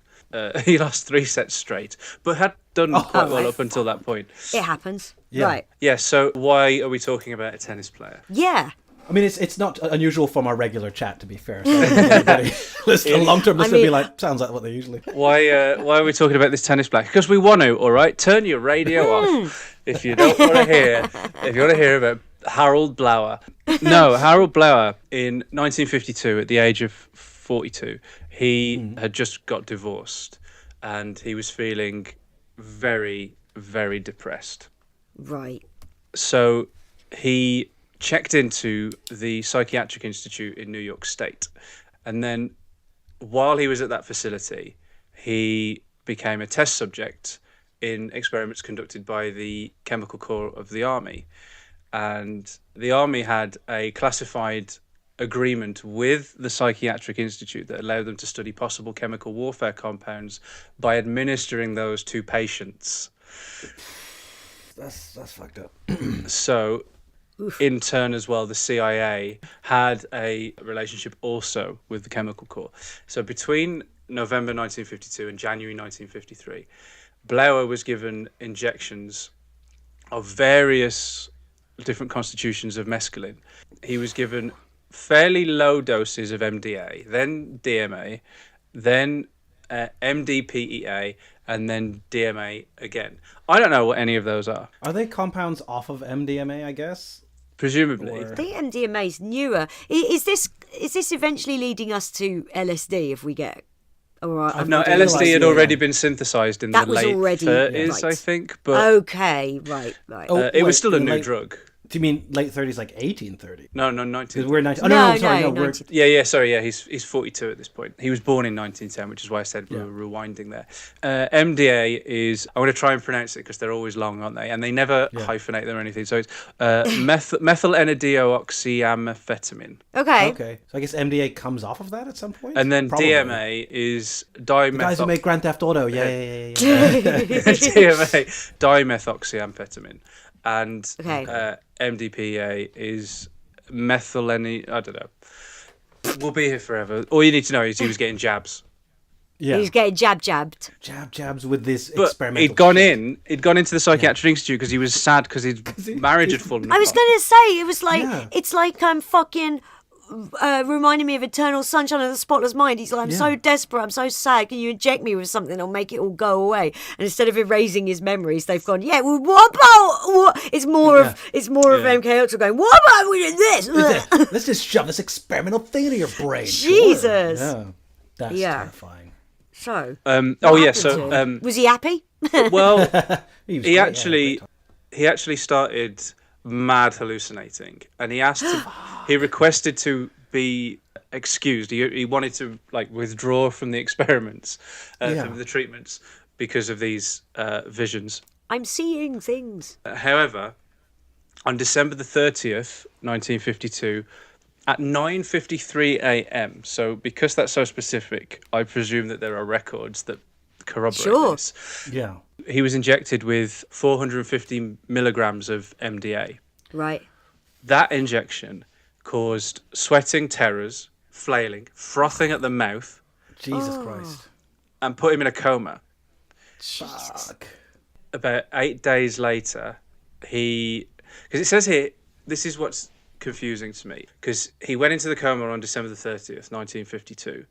He lost 3 sets straight, but had done quite well up until that point. It happens, right? Yeah. So why are we talking about a tennis player? Yeah. I mean, it's not unusual from our regular chat, to be fair. So long-term listener be like, sounds like what they usually. Why are we talking about this tennis player? Because we want to. All right, turn your radio off if you don't want to hear. If you want to hear about Harold Blauer, no, Harold Blauer in 1952, at the age of 42, he had just got divorced, and he was feeling very, very depressed. Right. So he checked into the Psychiatric Institute in New York State. And then while he was at that facility, he became a test subject in experiments conducted by the Chemical Corps of the Army. And the Army had a classified agreement with the Psychiatric Institute that allowed them to study possible chemical warfare compounds by administering those to patients. That's fucked up. So in turn as well, the CIA had a relationship also with the Chemical Corps. So between November 1952 and January 1953, Blauer was given injections of various different constitutions of mescaline. He was given fairly low doses of MDA, then DMA, then MDPEA, and then DMA again. I don't know what any of those are. Are they compounds off of MDMA, I guess? Presumably. I think MDMA is newer. Is this eventually leading us to LSD if we get... Or no, LSD had already been synthesized in the late 30s, right. I think. But okay, right. It was still a new drug. Do you mean late 30s, like 1830? No, 19. We're 19. Oh, no, sorry, no, we're... Sorry, he's 42 at this point. He was born in 1910, which is why I said we were rewinding there. MDA is, I want to try and pronounce it because they're always long, aren't they? And they never hyphenate them or anything. So it's methyl N-deoxyamphetamine. Okay. So I guess MDA comes off of that at some point? And then probably. DMA is The guys who make Grand Theft Auto, yeah. DMA, dimethoxyamphetamine. And MDPA is methylene. I don't know. We'll be here forever. All you need to know is he was getting jabs. Yeah. He's getting jabbed. Jabs with this experimental He'd gone into the psychiatric institute because he was sad because his marriage had fallen apart. I was going to say, it was like, it's like fucking reminding me of Eternal Sunshine of the Spotless Mind. He's like, I'm so desperate, I'm so sad, can you inject me with something that'll make it all go away? And instead of erasing his memories, they've gone, well, what about what? It's more of MK Ultra going, what about we did this? Let's just shove this experimental thing into your brain. Jesus. Sure. Yeah. That's terrifying. So was he happy? Well, he actually started mad hallucinating, and he requested to be excused. He wanted to withdraw from the experiments, from the treatments, because of these visions. I'm seeing things. However, on December the 30th, 1952, at 9:53 a.m. So because that's so specific, I presume that there are records that corroborate this. Yeah. He was injected with 450 milligrams of MDA. Right. That injection caused sweating terrors, flailing, frothing at the mouth. Jesus Christ. And put him in a coma. Fuck. About 8 days later, because it says here, this is what's confusing to me, because he went into the coma on December the 30th, 1952.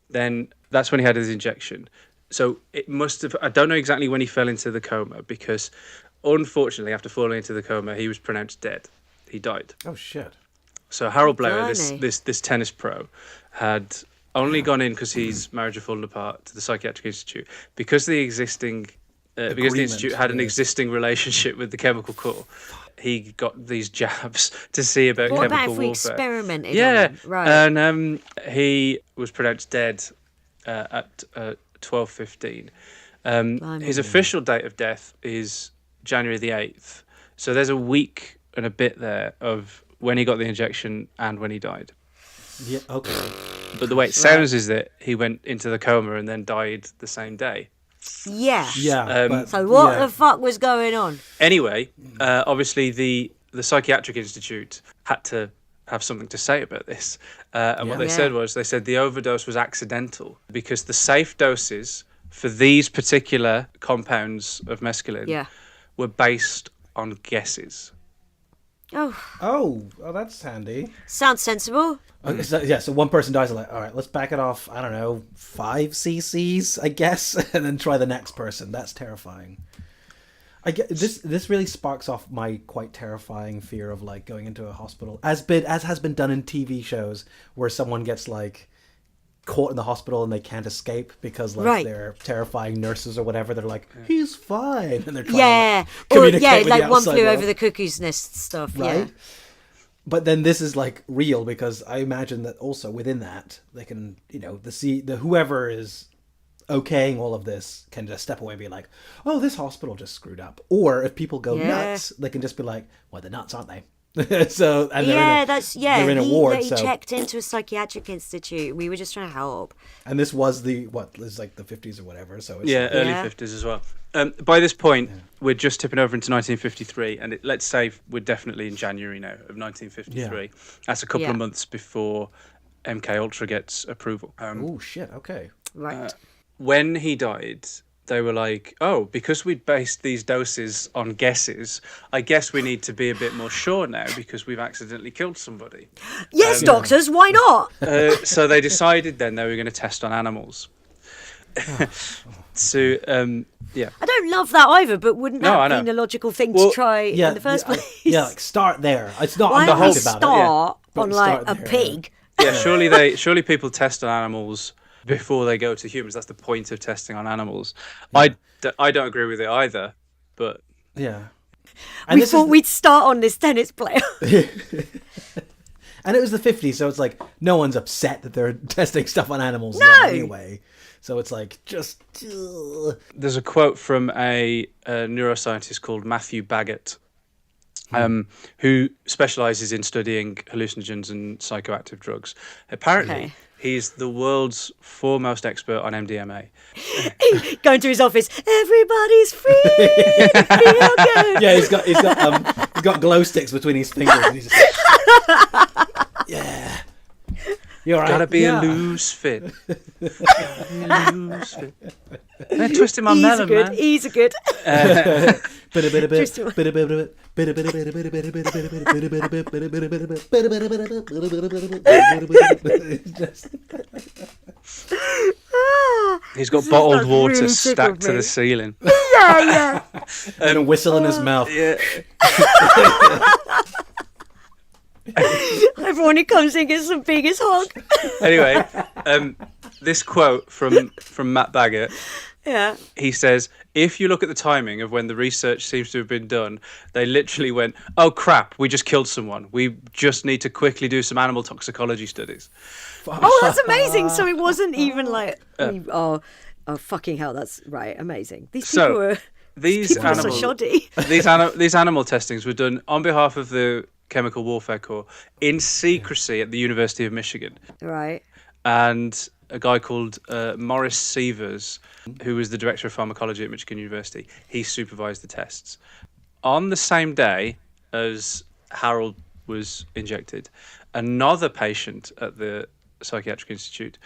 Then that's when he had his injection. So it must have, I don't know exactly when he fell into the coma, because unfortunately, after falling into the coma, he was pronounced dead. He died. Oh, shit. So Harold Blauer, this tennis pro, had only gone in because his marriage had fallen apart to the Psychiatric Institute, because the institute had an existing relationship with the chemical corps. He got these jabs to see about chemical warfare. What about if we experimented? Yeah, right. And he was pronounced dead at 12:15. His official date of death is January the 8th. So there's a week and a bit there of when he got the injection and when he died. Yeah. Okay. But the way it sounds is that he went into the coma and then died the same day. Yeah. Yeah. So what the fuck was going on? Anyway, obviously the Psychiatric Institute had to have something to say about this. And what they said was, the overdose was accidental because the safe doses for these particular compounds of mescaline were based on guesses. Oh, that's handy. Sounds sensible. So one person dies, like, all right, let's back it off, I don't know, 5 cc's, I guess, and then try the next person. That's terrifying. I get this really sparks off my quite terrifying fear of going into a hospital, as has been done in TV shows where someone gets caught in the hospital and they can't escape because they're terrifying nurses or whatever. They're like, he's fine, and they're trying to communicate with the One Flew world. Over the Cuckoo's Nest stuff, right? But then this is real, because I imagine that also within that they can, the whoever is okaying all of this can just step away and be like, oh, this hospital just screwed up. Or if people go nuts, they can just be like, well, they're nuts, aren't they? So and they're in a ward. He checked into a psychiatric institute. We were just trying to help. And this was the 50s or whatever. So it's early 50s as well. By this point, we're just tipping over into 1953, and let's say we're definitely in January now of 1953. Yeah. That's a couple of months before MK Ultra gets approval. Oh shit! Okay. Right. When he died, they were like, oh, because we'd based these doses on guesses, I guess we need to be a bit more sure now because we've accidentally killed somebody. Yes, doctors, why not? So they decided then they were going to test on animals. So, I don't love that either, but wouldn't that have been a logical thing to try in the first place? Yeah, start there. It's not. Why don't we start on a pig? Yeah, surely people test on animals before they go to humans. That's the point of testing on animals. Yeah. I don't agree with it either, but and we thought we'd start on this tennis player. And it was the 50s, so it's no one's upset that they're testing stuff on animals anyway. So it's just... There's a quote from a neuroscientist called Matthew Baggett, who specialises in studying hallucinogens and psychoactive drugs. Apparently, he's the world's foremost expert on MDMA. Going to his office, everybody's free. Feel good. Yeah, he's got glow sticks between his fingers. And he's just You're right. Gotta be a loose fit. Loose fit. They're twisting my melon, man. Easy good. He's got bottled water really stacked to the ceiling. Yeah. And a whistle in his mouth. Yeah. Everyone who comes in gets the biggest hog. Anyway, this quote from Matt Baggett. Yeah. He says, if you look at the timing of when the research seems to have been done, they literally went, oh crap, we just killed someone. We just need to quickly do some animal toxicology studies. Oh, that's amazing. So it wasn't even like, oh, fucking hell, that's right, amazing. These people are... These animal, so shoddy. these animal testings were done on behalf of the Chemical Warfare Corps in secrecy at the University of Michigan. Right. And a guy called Morris Sievers, who was the director of pharmacology at Michigan University, he supervised the tests. On the same day as Harold was injected, another patient at the Psychiatric Institute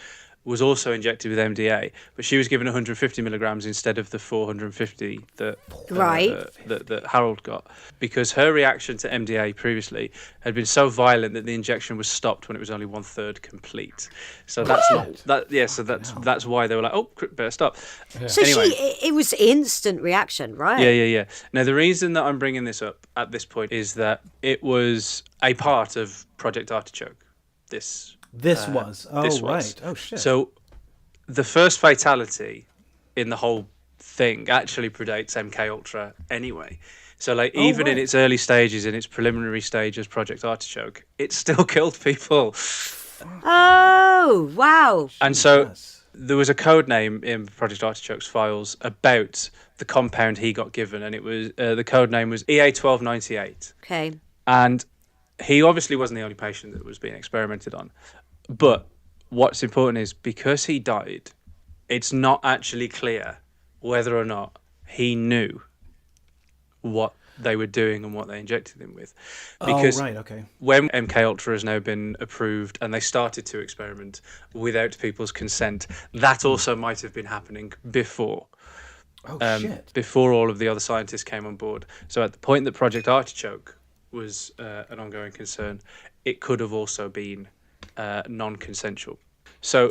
was also injected with MDA, but she was given 150 milligrams instead of the 450 that that Harold got, because her reaction to MDA previously had been so violent that the injection was stopped when it was only 1/3 complete. So that's not that. Yeah, so that's why they were like, oh, better stop. Yeah. So anyway, it was instant reaction, right? Yeah. Now the reason that I'm bringing this up at this point is that it was a part of Project Artichoke. This was. Right. Oh, shit. So the first fatality in the whole thing actually predates MKUltra anyway. So like even in its early stages, in its preliminary stages, Project Artichoke, it still killed people. Oh, wow. And so there was a code name in Project Artichoke's files about the compound he got given, and it was the code name was EA1298. Okay. And he obviously wasn't the only patient that was being experimented on. But what's important is because he died, it's not actually clear whether or not he knew what they were doing and what they injected him with. Because when MKUltra has now been approved and they started to experiment without people's consent, that also might have been happening before. Before all of the other scientists came on board. So at the point that Project Artichoke was an ongoing concern, it could have also been non-consensual. So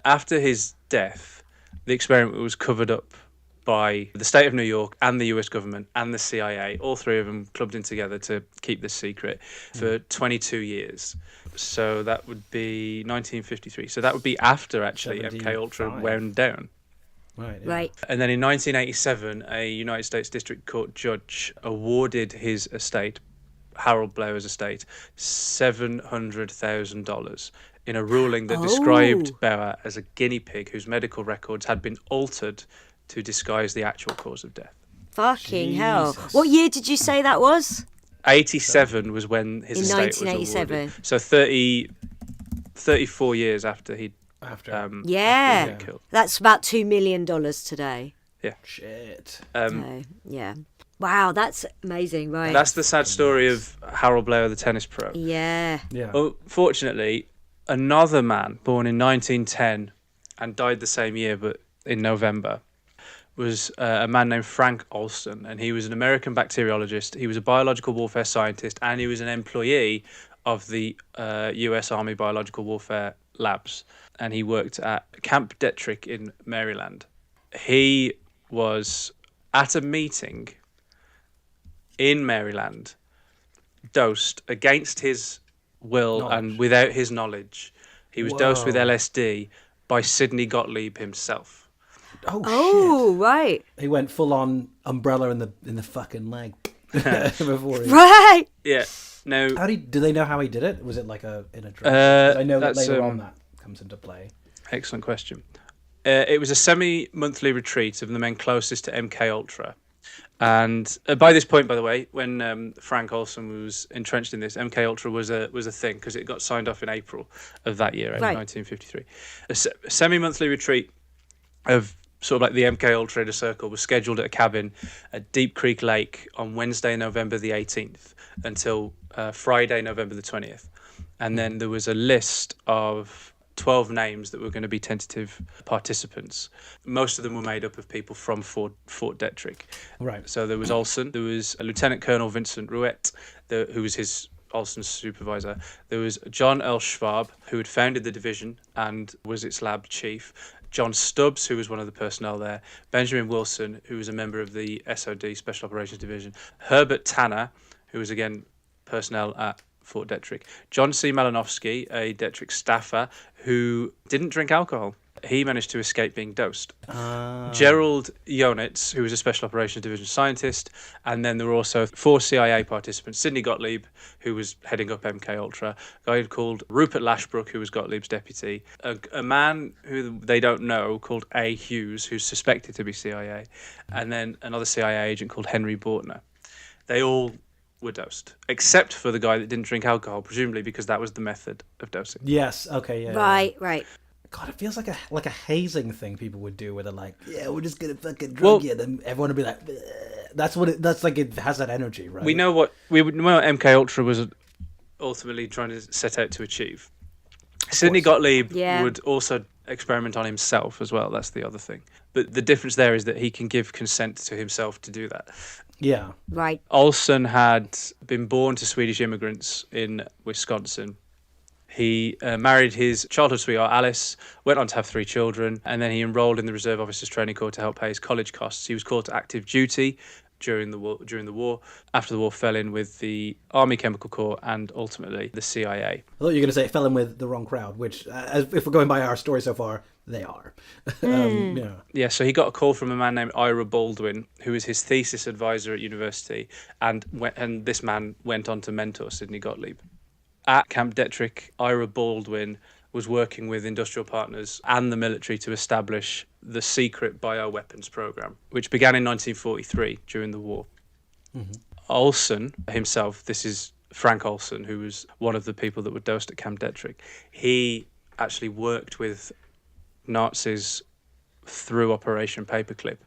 after his death, the experiment was covered up by the state of New York and the US government and the CIA, all three of them clubbed in together to keep this secret for 22 years. So that would be 1953. So that would be after actually MKUltra wound down. Right. And then in 1987, a United States District Court judge awarded his estate, Harold Blauer's estate, $700,000 in a ruling that described Blauer as a guinea pig whose medical records had been altered to disguise the actual cause of death. Fucking hell. What year did you say that was? 87 was when his estate was awarded. So 34 years after he'd killed. That's about $2 million today. Yeah. Shit. Yeah. Wow, that's amazing, right? That's the sad story of Harold Blauer, the tennis pro. Yeah. Unfortunately, another man born in 1910 and died the same year, but in November, was a man named Frank Olson, and he was an American bacteriologist. He was a biological warfare scientist, and he was an employee of the US Army Biological Warfare Labs, and he worked at Camp Detrick in Maryland. He was at a meeting in Maryland, dosed against his will and without his knowledge. He was dosed with LSD by Sidney Gottlieb himself. Oh, shit. Right. He went full on umbrella in the fucking leg before he... Right. Yeah. Now, do they know how he did it? Was it like in a drug? I know that later on that comes into play. Excellent question. It was a semi-monthly retreat of the men closest to MKUltra. And by this point, by the way, when Frank Olson was entrenched in this, MKUltra was a thing because it got signed off in April of that year, in 1953. A semi-monthly retreat of sort of like the MKUltra Inner Circle was scheduled at a cabin at Deep Creek Lake on Wednesday, November the 18th, until Friday, November the 20th. And then there was a list of 12 names that were going to be tentative participants. Most of them were made up of people from Fort Detrick. Right. So there was Olson, there was Lieutenant Colonel Vincent Rouet, who was Olson's supervisor. There was John L. Schwab, who had founded the division and was its lab chief. John Stubbs, who was one of the personnel there. Benjamin Wilson, who was a member of the SOD, Special Operations Division. Herbert Tanner, who was, again, personnel at Fort Detrick. John C. Malinowski, a Detrick staffer who didn't drink alcohol. He managed to escape being dosed. Gerald Yonitz, who was a Special Operations Division scientist. And then there were also 4 CIA participants. Sidney Gottlieb, who was heading up MKUltra. A guy called Rupert Lashbrook, who was Gottlieb's deputy. A man who they don't know called A. Hughes, who's suspected to be CIA. And then another CIA agent called Henry Bortner. They all were dosed, except for the guy that didn't drink alcohol, presumably because that was the method of dosing. Yes. Okay. Yeah. Right. God, it feels like a hazing thing people would do, where they're like, "Yeah, we're just gonna fucking drug you," and everyone would be like, bleh. That's like it has that energy, right? We know what MKUltra was ultimately trying to set out to achieve. Sidney Gottlieb would also experiment on himself as well. That's the other thing. But the difference there is that he can give consent to himself to do that. Yeah. Right. Olson had been born to Swedish immigrants in Wisconsin. He married his childhood sweetheart, Alice, went on to have 3 children, and then he enrolled in the Reserve Officers Training Corps to help pay his college costs. He was called to active duty during the war. After the war, fell in with the Army Chemical Corps and ultimately the CIA. I thought you were going to say fell in with the wrong crowd, which, if we're going by our story so far, they are. Yeah, so he got a call from a man named Ira Baldwin, who was his thesis advisor at university, and this man went on to mentor Sidney Gottlieb. At Camp Detrick, Ira Baldwin was working with industrial partners and the military to establish the secret bioweapons program, which began in 1943 during the war. Mm-hmm. Olson himself, this is Frank Olson, who was one of the people that were dosed at Camp Detrick, he actually worked with Nazis through Operation Paperclip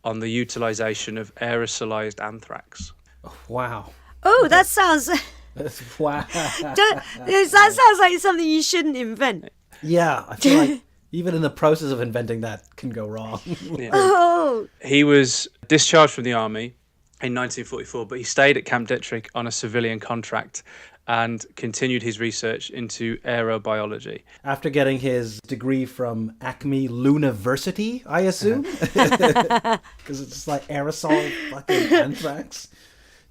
on the utilization of aerosolized anthrax. Oh, wow. Oh, that sounds... Wow. That sounds like something you shouldn't invent. Yeah, I feel like even in the process of inventing that can go wrong. Yeah. Oh. He was discharged from the army in 1944, but he stayed at Camp Detrick on a civilian contract and continued his research into aerobiology. After getting his degree from Acme Luniversity, I assume? Because it's like aerosol fucking anthrax.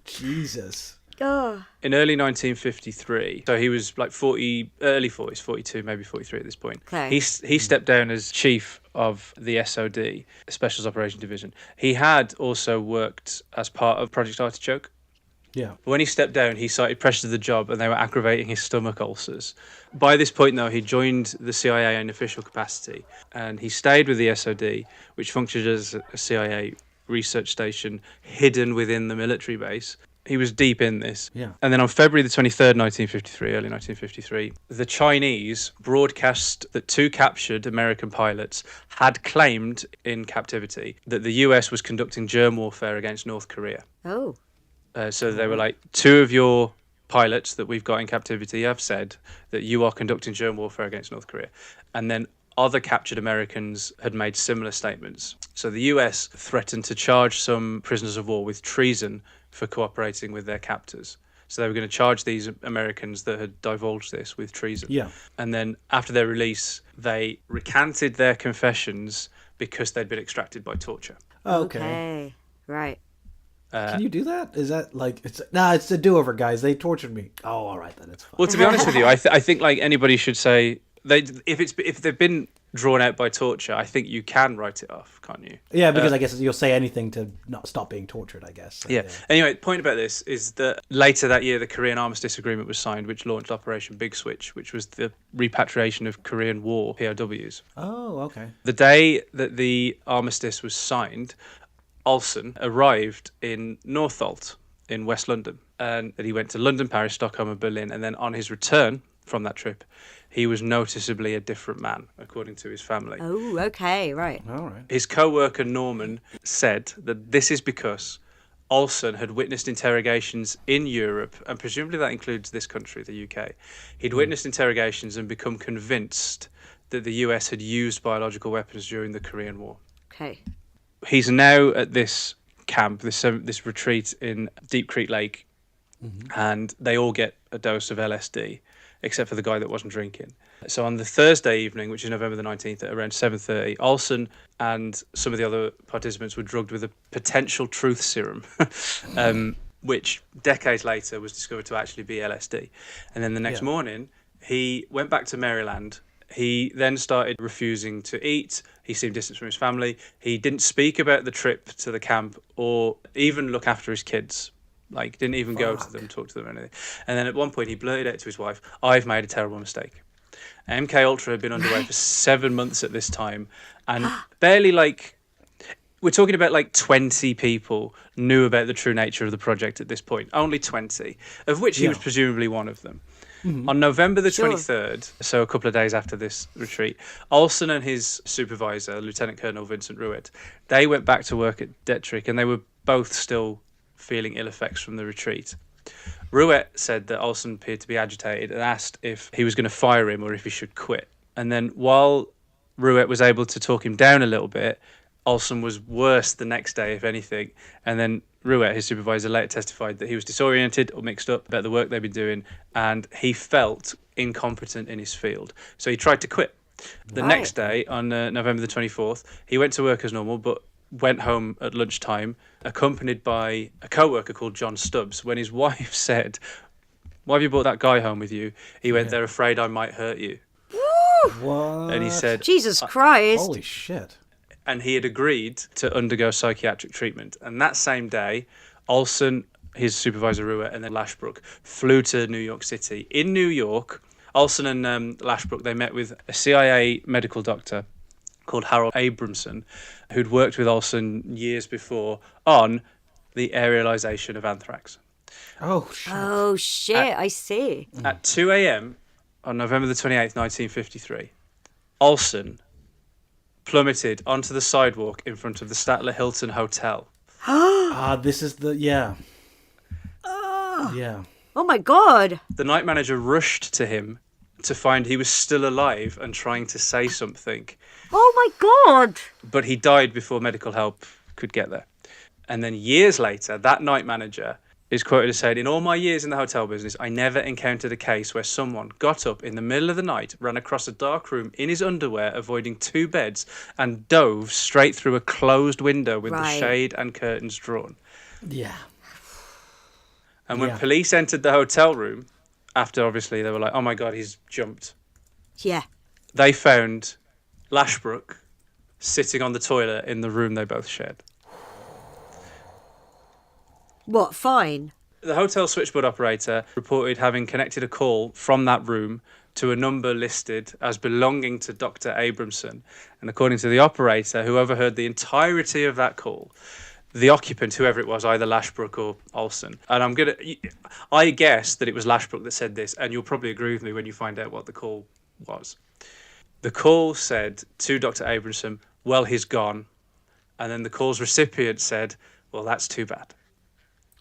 Jesus. Oh. In early 1953, so he was like early 40s, 42, maybe 43 at this point. Okay. He stepped down as chief of the SOD, Special Operations Division. He had also worked as part of Project Artichoke. Yeah. When he stepped down, he cited pressure to the job and they were aggravating his stomach ulcers. By this point, though, he joined the CIA in official capacity and he stayed with the SOD, which functioned as a CIA research station hidden within the military base. He was deep in this. Yeah. And then on February the 23rd, early 1953, the Chinese broadcast that 2 captured American pilots had claimed in captivity that the US was conducting germ warfare against North Korea. Oh. So they were like, 2 of your pilots that we've got in captivity have said that you are conducting germ warfare against North Korea. And then other captured Americans had made similar statements. So the US threatened to charge some prisoners of war with treason for cooperating with their captors. So they were going to charge these Americans that had divulged this with treason. Yeah. And then after their release, they recanted their confessions because they'd been extracted by torture. Okay. Right. Can you do that? Is that like it's a do-over, guys? They tortured me. Oh, all right then, it's fine. Well, to be honest with you, I think like anybody should say if they've been drawn out by torture, I think you can write it off, can't you? Yeah, because I guess you'll say anything to not stop being tortured, I guess. So, yeah. Anyway, the point about this is that later that year, the Korean Armistice Agreement was signed, which launched Operation Big Switch, which was the repatriation of Korean War POWs. Oh, okay. The day that the armistice was signed, Olson arrived in Northolt in West London, and that he went to London, Paris, Stockholm, and Berlin, and then on his return from that trip, he was noticeably a different man, according to his family. Oh, okay, right. All right. His co-worker Norman said that this is because Olson had witnessed interrogations in Europe, and presumably that includes this country, the UK. He'd witnessed interrogations and become convinced that the US had used biological weapons during the Korean War. Okay. He's now at this camp, this retreat in Deep Creek Lake, and they all get a dose of LSD, except for the guy that wasn't drinking. So on the Thursday evening, which is November the 19th, at around 7:30, Olson and some of the other participants were drugged with a potential truth serum, which decades later was discovered to actually be LSD. And then the next morning, he went back to Maryland. He then started refusing to eat. He seemed distant from his family. He didn't speak about the trip to the camp or even look after his kids. Like, didn't even go to them, talk to them or anything. And then at one point, he blurted out to his wife, "I've made a terrible mistake." MK Ultra had been underway for 7 months at this time, and barely, like, we're talking about like 20 people knew about the true nature of the project at this point. Only 20, of which he was presumably one of them. On November the 23rd, so a couple of days after this retreat, Olson and his supervisor, Lieutenant Colonel Vincent Ruet, they went back to work at Detrick, and they were both still feeling ill effects from the retreat. Ruet said that Olson appeared to be agitated and asked if he was going to fire him or if he should quit. And then while Ruet was able to talk him down a little bit, Olson was worse the next day, if anything. And then Ruet, his supervisor, later testified that he was disoriented or mixed up about the work they'd been doing, and he felt incompetent in his field. So he tried to quit. The next day, on November the 24th, he went to work as normal, but went home at lunchtime, accompanied by a co-worker called John Stubbs. When his wife said, "Why have you brought that guy home with you?" he went, "They're afraid I might hurt you." What? And he said, Jesus Christ. Holy shit. And he had agreed to undergo psychiatric treatment. And that same day, Olson, his supervisor Ruet, and then Lashbrook flew to New York City. In New York, Olson and Lashbrook, they met with a CIA medical doctor called Harold Abramson, who'd worked with Olson years before on the aerialization of anthrax. Oh, shit. Oh, shit, I see. At 2 a.m. on November the 28th, 1953, Olson plummeted onto the sidewalk in front of the Statler Hilton Hotel. This is the, yeah. Oh, my God. The night manager rushed to him to find he was still alive and trying to say something. Oh, my God. But he died before medical help could get there. And then years later, that night manager is quoted as saying, "In all my years in the hotel business, I never encountered a case where someone got up in the middle of the night, ran across a dark room in his underwear, avoiding 2 beds, and dove straight through a closed window with the shade and curtains drawn." Yeah. And when police entered the hotel room, after obviously they were like, "Oh my God, he's jumped." Yeah. They found Lashbrook sitting on the toilet in the room they both shared. What, fine? The hotel switchboard operator reported having connected a call from that room to a number listed as belonging to Dr. Abramson. And according to the operator, who overheard the entirety of that call, the occupant, whoever it was, either Lashbrook or Olson. And I guess that it was Lashbrook that said this, and you'll probably agree with me when you find out what the call was. The call said to Dr. Abramson, "Well, he's gone." And then the call's recipient said, "Well, that's too bad."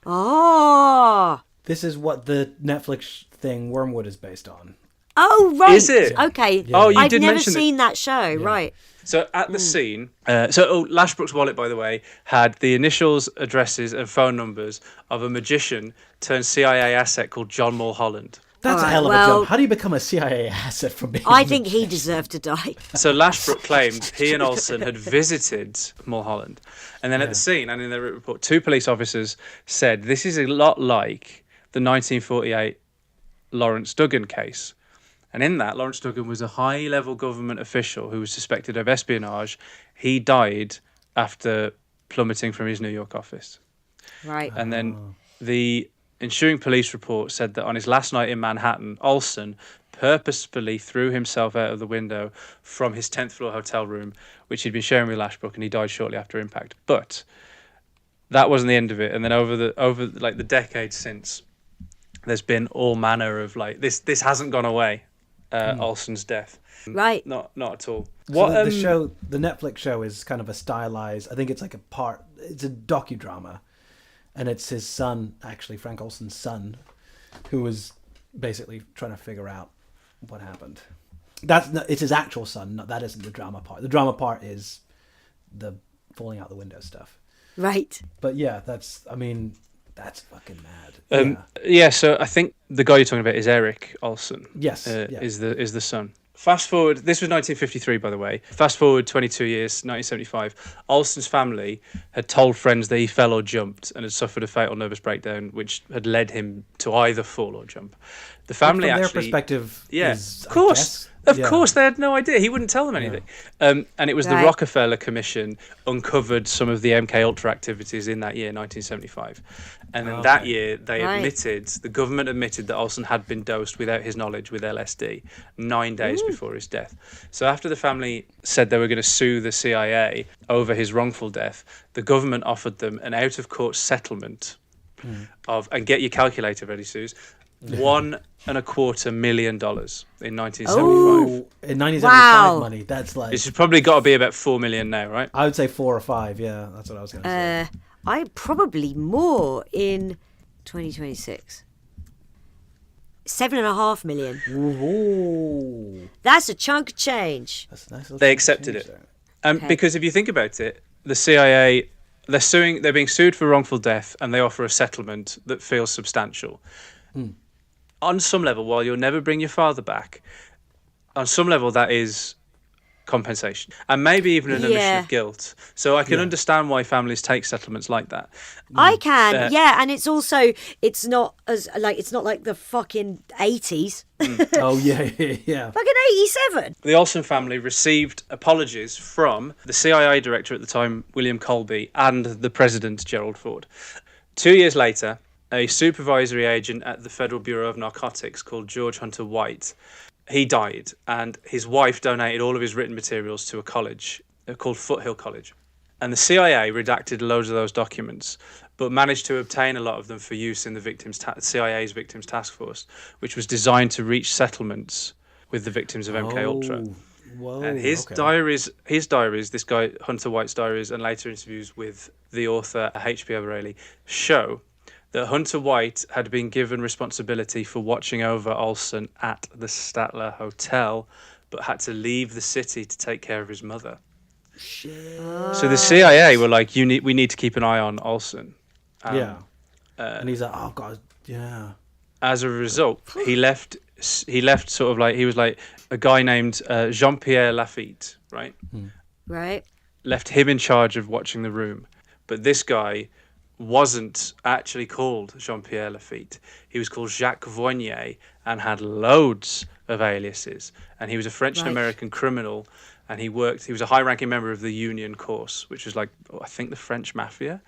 Oh. This is what the Netflix thing Wormwood is based on. Oh, right. Is it? Okay. Oh, you I've did never mention seen that show, right. So at the scene, Lashbrook's wallet, by the way, had the initials, addresses, and phone numbers of a magician turned CIA asset called John Mulholland. That's a hell of a jump. How do you become a CIA asset from being I think he deserved to die. So Lashbrook claimed he and Olson had visited Mulholland. And then at the scene, and in their report, 2 police officers said, "This is a lot like the 1948 Lawrence Duggan case." And in that, Lawrence Duggan was a high-level government official who was suspected of espionage. He died after plummeting from his New York office. Right. And then the ensuing police report said that on his last night in Manhattan, Olson purposefully threw himself out of the window from his 10th floor hotel room, which he'd been sharing with Lashbrook, and he died shortly after impact. But that wasn't the end of it. And then over the decades since, there's been all manner of this hasn't gone away. Olson's death. Right. Not at all. So the Netflix show is kind of a stylized, I think it's like it's a docudrama. and it's his son, actually Frank Olson's son, who was basically trying to figure out what happened. It's his actual son. That isn't the drama part. The drama part is the falling out the window stuff. Right. But yeah, that's fucking mad. So I think the guy you're talking about is Eric Olson. Yes. Is the son. Fast forward, this was 1953, by the way. Fast forward 22 years, 1975. Olson's family had told friends that he fell or jumped and had suffered a fatal nervous breakdown, which had led him to either fall or jump. The family from actually... their perspective, of course. Of course, they had no idea. He wouldn't tell them anything. And it was the Rockefeller Commission uncovered some of the MK Ultra activities in that year, 1975. And then that year, the government admitted that Olson had been dosed without his knowledge with LSD 9 days before his death. So after the family said they were going to sue the CIA over his wrongful death, the government offered them an out-of-court settlement of, and get your calculator ready, Suze, $1.25 million in 1975. In 1975 money, that's like... This has probably got to be about 4 million now, right? I would say 4 or 5, yeah, that's what I was going to say. I probably more in 2026. 7.5 million. Ooh. That's a chunk of change. That's a nice little they accepted it. Because if you think about it, the CIA, they're being sued for wrongful death, and they offer a settlement that feels substantial. On some level, while you'll never bring your father back, on some level that is compensation, and maybe even an admission of guilt. So I can understand why families take settlements like that. I can, and it's also not like the fucking 80s. Oh yeah. Fucking 87. The Olson family received apologies from the CIA director at the time, William Colby, and the president, Gerald Ford. 2 years later, a supervisory agent at the Federal Bureau of Narcotics called George Hunter White, he died, and his wife donated all of his written materials to a college called Foothill College. And the CIA redacted loads of those documents, but managed to obtain a lot of them for use in the CIA's Victims Task Force, which was designed to reach settlements with the victims of MK Ultra. Whoa, and his diaries, this guy Hunter White's diaries, and later interviews with the author H.P. O'Reilly, show that Hunter White had been given responsibility for watching over Olson at the Statler Hotel, but had to leave the city to take care of his mother. Shit. So the CIA were like, we need to keep an eye on Olson. And he's like, oh god, yeah. As a result, he left sort of like, he was like a guy named Jean-Pierre Lafitte, right? Right. Left him in charge of watching the room. But this guy wasn't actually called Jean-Pierre Lafitte. He was called Jacques Voignier and had loads of aliases. And he was a French and American criminal, and he was a high-ranking member of the Union Corse, which was like, I think, the French mafia.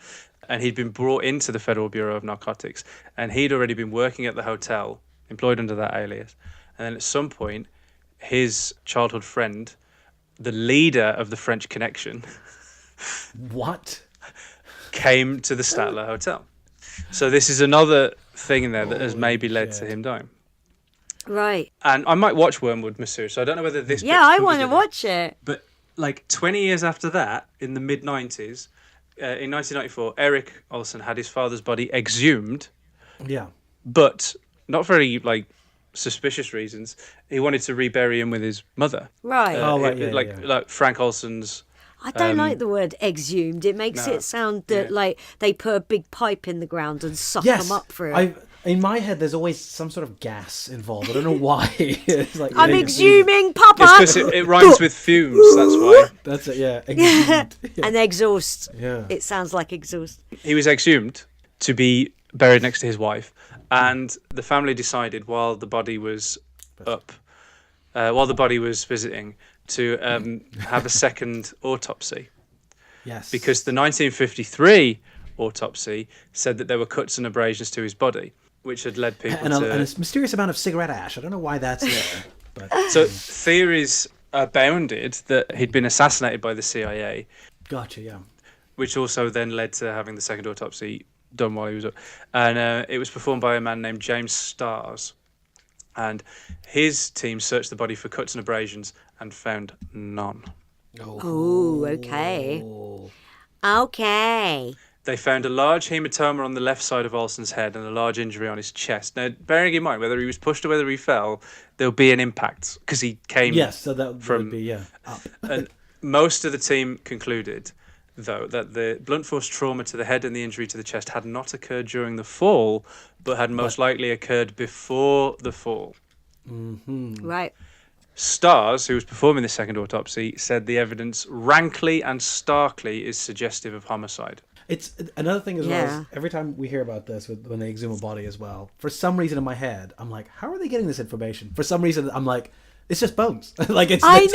And he'd been brought into the Federal Bureau of Narcotics, and he'd already been working at the hotel, employed under that alias. And then at some point, his childhood friend, the leader of the French Connection... What? came to the Statler Hotel. So this is another thing in there that has maybe led to him dying. Right. And I might watch Wormwood Masseur, so I don't know whether this... Yeah, I want to watch it. But like 20 years after that, in the mid-90s, in 1994, Eric Olson had his father's body exhumed. Yeah. But not very, suspicious reasons. He wanted to rebury him with his mother. Right. Like Frank Olson's... I don't like the word exhumed. It makes it sound that like they put a big pipe in the ground and suck them up through it. In my head, there's always some sort of gas involved. I don't know why. It's like, I'm exhuming, Papa. It's because it rhymes with fumes. That's why. That's it. Yeah. Exhumed. And exhaust. Yeah. It sounds like exhaust. He was exhumed to be buried next to his wife, and the family decided while the body was visiting, to have a second autopsy. Yes. Because the 1953 autopsy said that there were cuts and abrasions to his body, which had led people and a mysterious amount of cigarette ash. I don't know why that's there. But so theories abounded that he'd been assassinated by the CIA. Gotcha, yeah. Which also then led to having the second autopsy done while he was up. And it was performed by a man named James Stars. And his team searched the body for cuts and abrasions and found none. Oh, okay. Okay. They found a large hematoma on the left side of Olson's head and a large injury on his chest. Now, bearing in mind, whether he was pushed or whether he fell, there'll be an impact because he came so that would be up. And most of the team concluded, though, that the blunt force trauma to the head and the injury to the chest had not occurred during the fall, but had most likely occurred before the fall. Mm-hmm. Right. Stars, who was performing the second autopsy, said the evidence rankly and starkly is suggestive of homicide. It's another thing as well. Is every time we hear about this, when they exhume a body as well, for some reason in my head, I'm like, how are they getting this information? For some reason, I'm like, it's just bones. Like it's I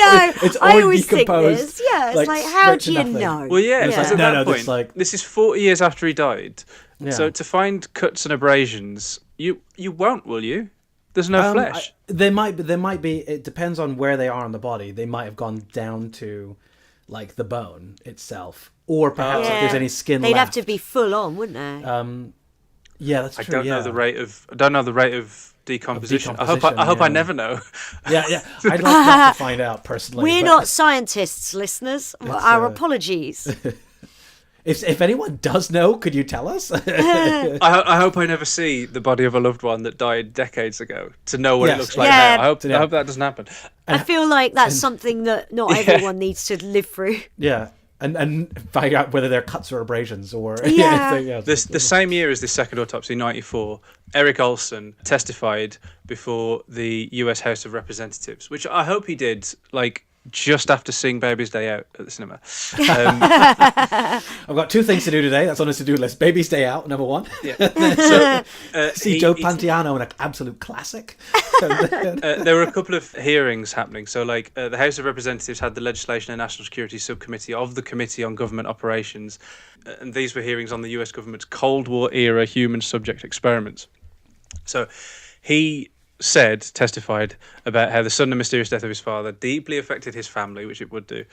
always decomposed. Think this. Yeah, it's like how do you know? Well, yeah. Because at that point, like, this is 40 years after he died. Yeah. So to find cuts and abrasions, you won't, will you? There's no flesh. There might be. It depends on where they are on the body. They might have gone down to, like, the bone itself, or perhaps if there's any skin They'd left. have to be full on, wouldn't they? Yeah, that's true. I don't know the rate of decomposition. I hope I never know. Yeah. I'd like to find out personally. We're not scientists, listeners. Our apologies. If anyone does know, could you tell us? I hope I never see the body of a loved one that died decades ago to know what it looks like now. I hope that doesn't happen. I feel like that's something that not everyone needs to live through. Yeah. And find out whether they're cuts or abrasions or... The same year as this second autopsy, 1994, Eric Olson testified before the US House of Representatives, which I hope he did, like, just after seeing Baby's Day Out at the cinema. I've got two things to do today. That's on his to-do list. Baby's Day Out, number one. Yeah. See Joe Pantoliano in an absolute classic. There were a couple of hearings happening. So, like, the House of Representatives had the Legislation and National Security Subcommittee of the Committee on Government Operations. And these were hearings on the US government's Cold War-era human subject experiments. So he testified about how the sudden and mysterious death of his father deeply affected his family, which it would do.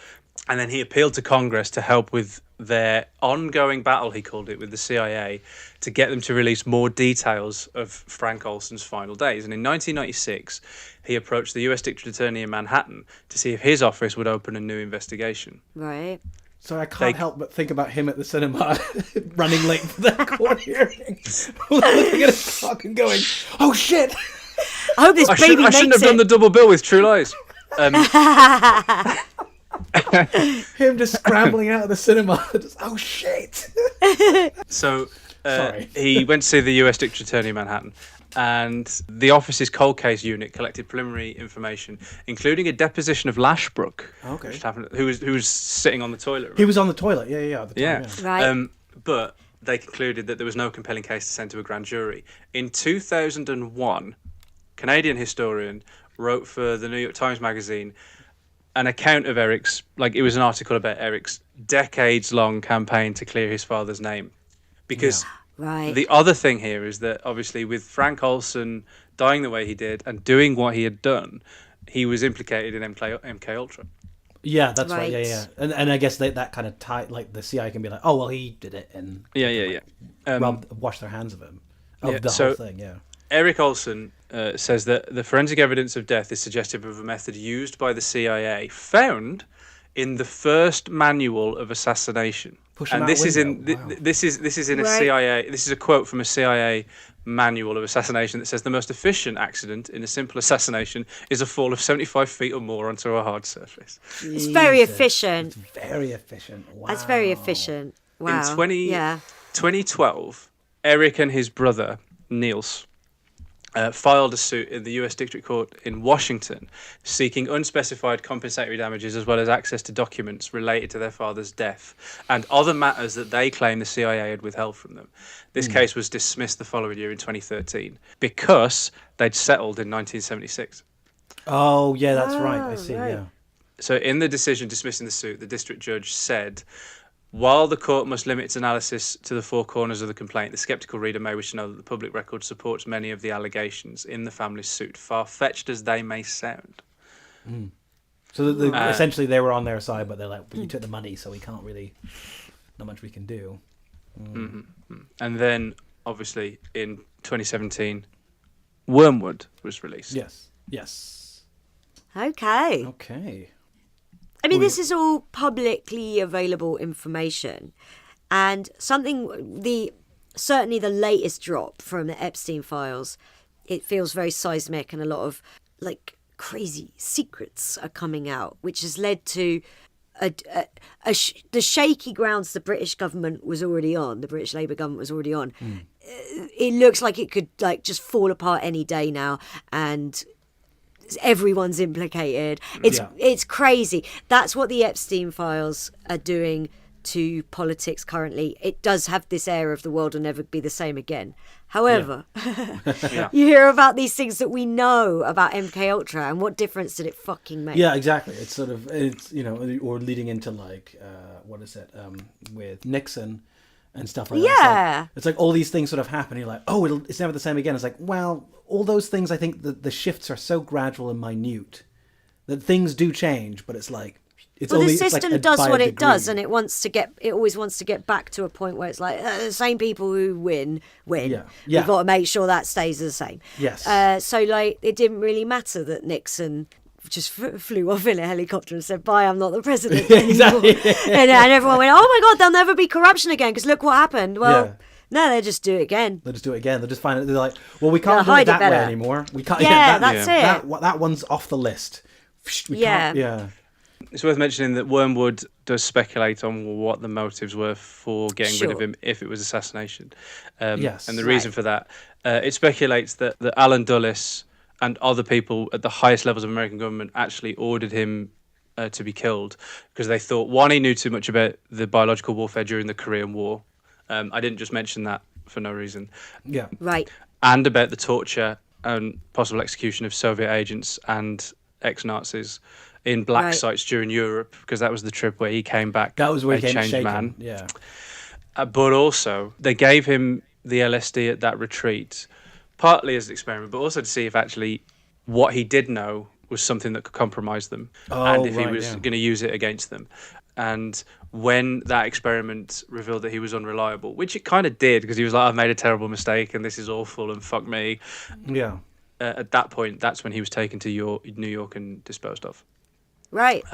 And then he appealed to Congress to help with their ongoing battle, he called it, with the CIA, to get them to release more details of Frank Olson's final days. And in 1996, he approached the US District Attorney in Manhattan to see if his office would open a new investigation. Right. So I can't help but think about him at the cinema, running late for that court hearing, looking at his clock and going, "Oh shit! I hope this baby I shouldn't have done the double bill with True Lies." Him just scrambling out of the cinema. Just, oh shit! So he went to see the US District Attorney in Manhattan, and the office's cold case unit collected preliminary information, including a deposition of Lashbrook, which happened, who was sitting on the toilet. He was on the toilet. At the time, Right. But they concluded that there was no compelling case to send to a grand jury. In 2001, Canadian historian wrote for the New York Times Magazine an account of Eric's, like, it was an article about Eric's decades-long campaign to clear his father's name. Because the other thing here is that, obviously, with Frank Olson dying the way he did and doing what he had done, he was implicated in MK Ultra. Yeah, that's right. Yeah. And I guess that kind of tie, like, the CIA can be like, oh, well, he did it, and wash their hands of him, whole thing. Yeah. Eric Olson says that the forensic evidence of death is suggestive of a method used by the CIA found in the first manual of assassination. This is in a CIA. This is a quote from a CIA manual of assassination that says the most efficient accident in a simple assassination is a fall of 75 feet or more onto a hard surface. It's very efficient. It's very efficient. Wow. That's very efficient. Wow. In 2012, Eric and his brother Niels filed a suit in the U.S. District Court in Washington seeking unspecified compensatory damages as well as access to documents related to their father's death and other matters that they claim the CIA had withheld from them. This case was dismissed the following year in 2013 because they'd settled in 1976. Oh, yeah, that's right. I see, yeah. So in the decision dismissing the suit, the district judge said, while the court must limit its analysis to the four corners of the complaint, the sceptical reader may wish to know that the public record supports many of the allegations in the family's suit, far-fetched as they may sound. So essentially they were on their side, but they're like, well, you took the money, so we can't really, not much we can do. And then, obviously, in 2017, Wormwood was released. Yes. Okay. I mean, this is all publicly available information. And certainly the latest drop from the Epstein files, it feels very seismic, and a lot of like crazy secrets are coming out, which has led to the shaky grounds the British government was already on, the British Labour government was already on. It looks like it could like just fall apart any day now, and everyone's implicated. It's crazy. That's what the Epstein files are doing to politics currently. It does have this air of the world will never be the same again. However, you hear about these things that we know about MK Ultra, and what difference did it fucking make? Yeah, exactly. It's sort of, or leading into like, what is it, with Nixon and stuff like that. Yeah. It's like all these things sort of happen. You're like, oh, it's never the same again. It's like, well, all those things, I think the shifts are so gradual and minute that things do change, but it's like, the system does what it does, and it always wants to get back to a point where it's like the same people who win. Yeah. We've got to make sure that stays the same. Yes. So like it didn't really matter that Nixon just flew off in a helicopter and said, "Bye, I'm not the president anymore." Exactly. and everyone went, "Oh my God, there'll never be corruption again because look what happened." Well. No, they just do it again. They'll just do it again. They'll just find it. They're like, well, we can't do it that way anymore. We can't. That's it. That one's off the list. We can't. Yeah. It's worth mentioning that Wormwood does speculate on what the motives were for getting rid of him if it was assassination. Yes. And the reason for that, it speculates that Alan Dulles and other people at the highest levels of American government actually ordered him to be killed because they thought, one, he knew too much about the biological warfare during the Korean War. I didn't just mention that for no reason. Yeah. Right. And about the torture and possible execution of Soviet agents and ex-Nazis in black sites during Europe, because that was the trip where he came back. That was where he came changed shaken. Man. Yeah. But also, they gave him the LSD at that retreat, partly as an experiment, but also to see if actually what he did know was something that could compromise them, and if he was going to use it against them. And when that experiment revealed that he was unreliable, which it kind of did, because he was like, I've made a terrible mistake and this is awful and fuck me. Yeah. At that point, that's when he was taken to New York and disposed of. Right.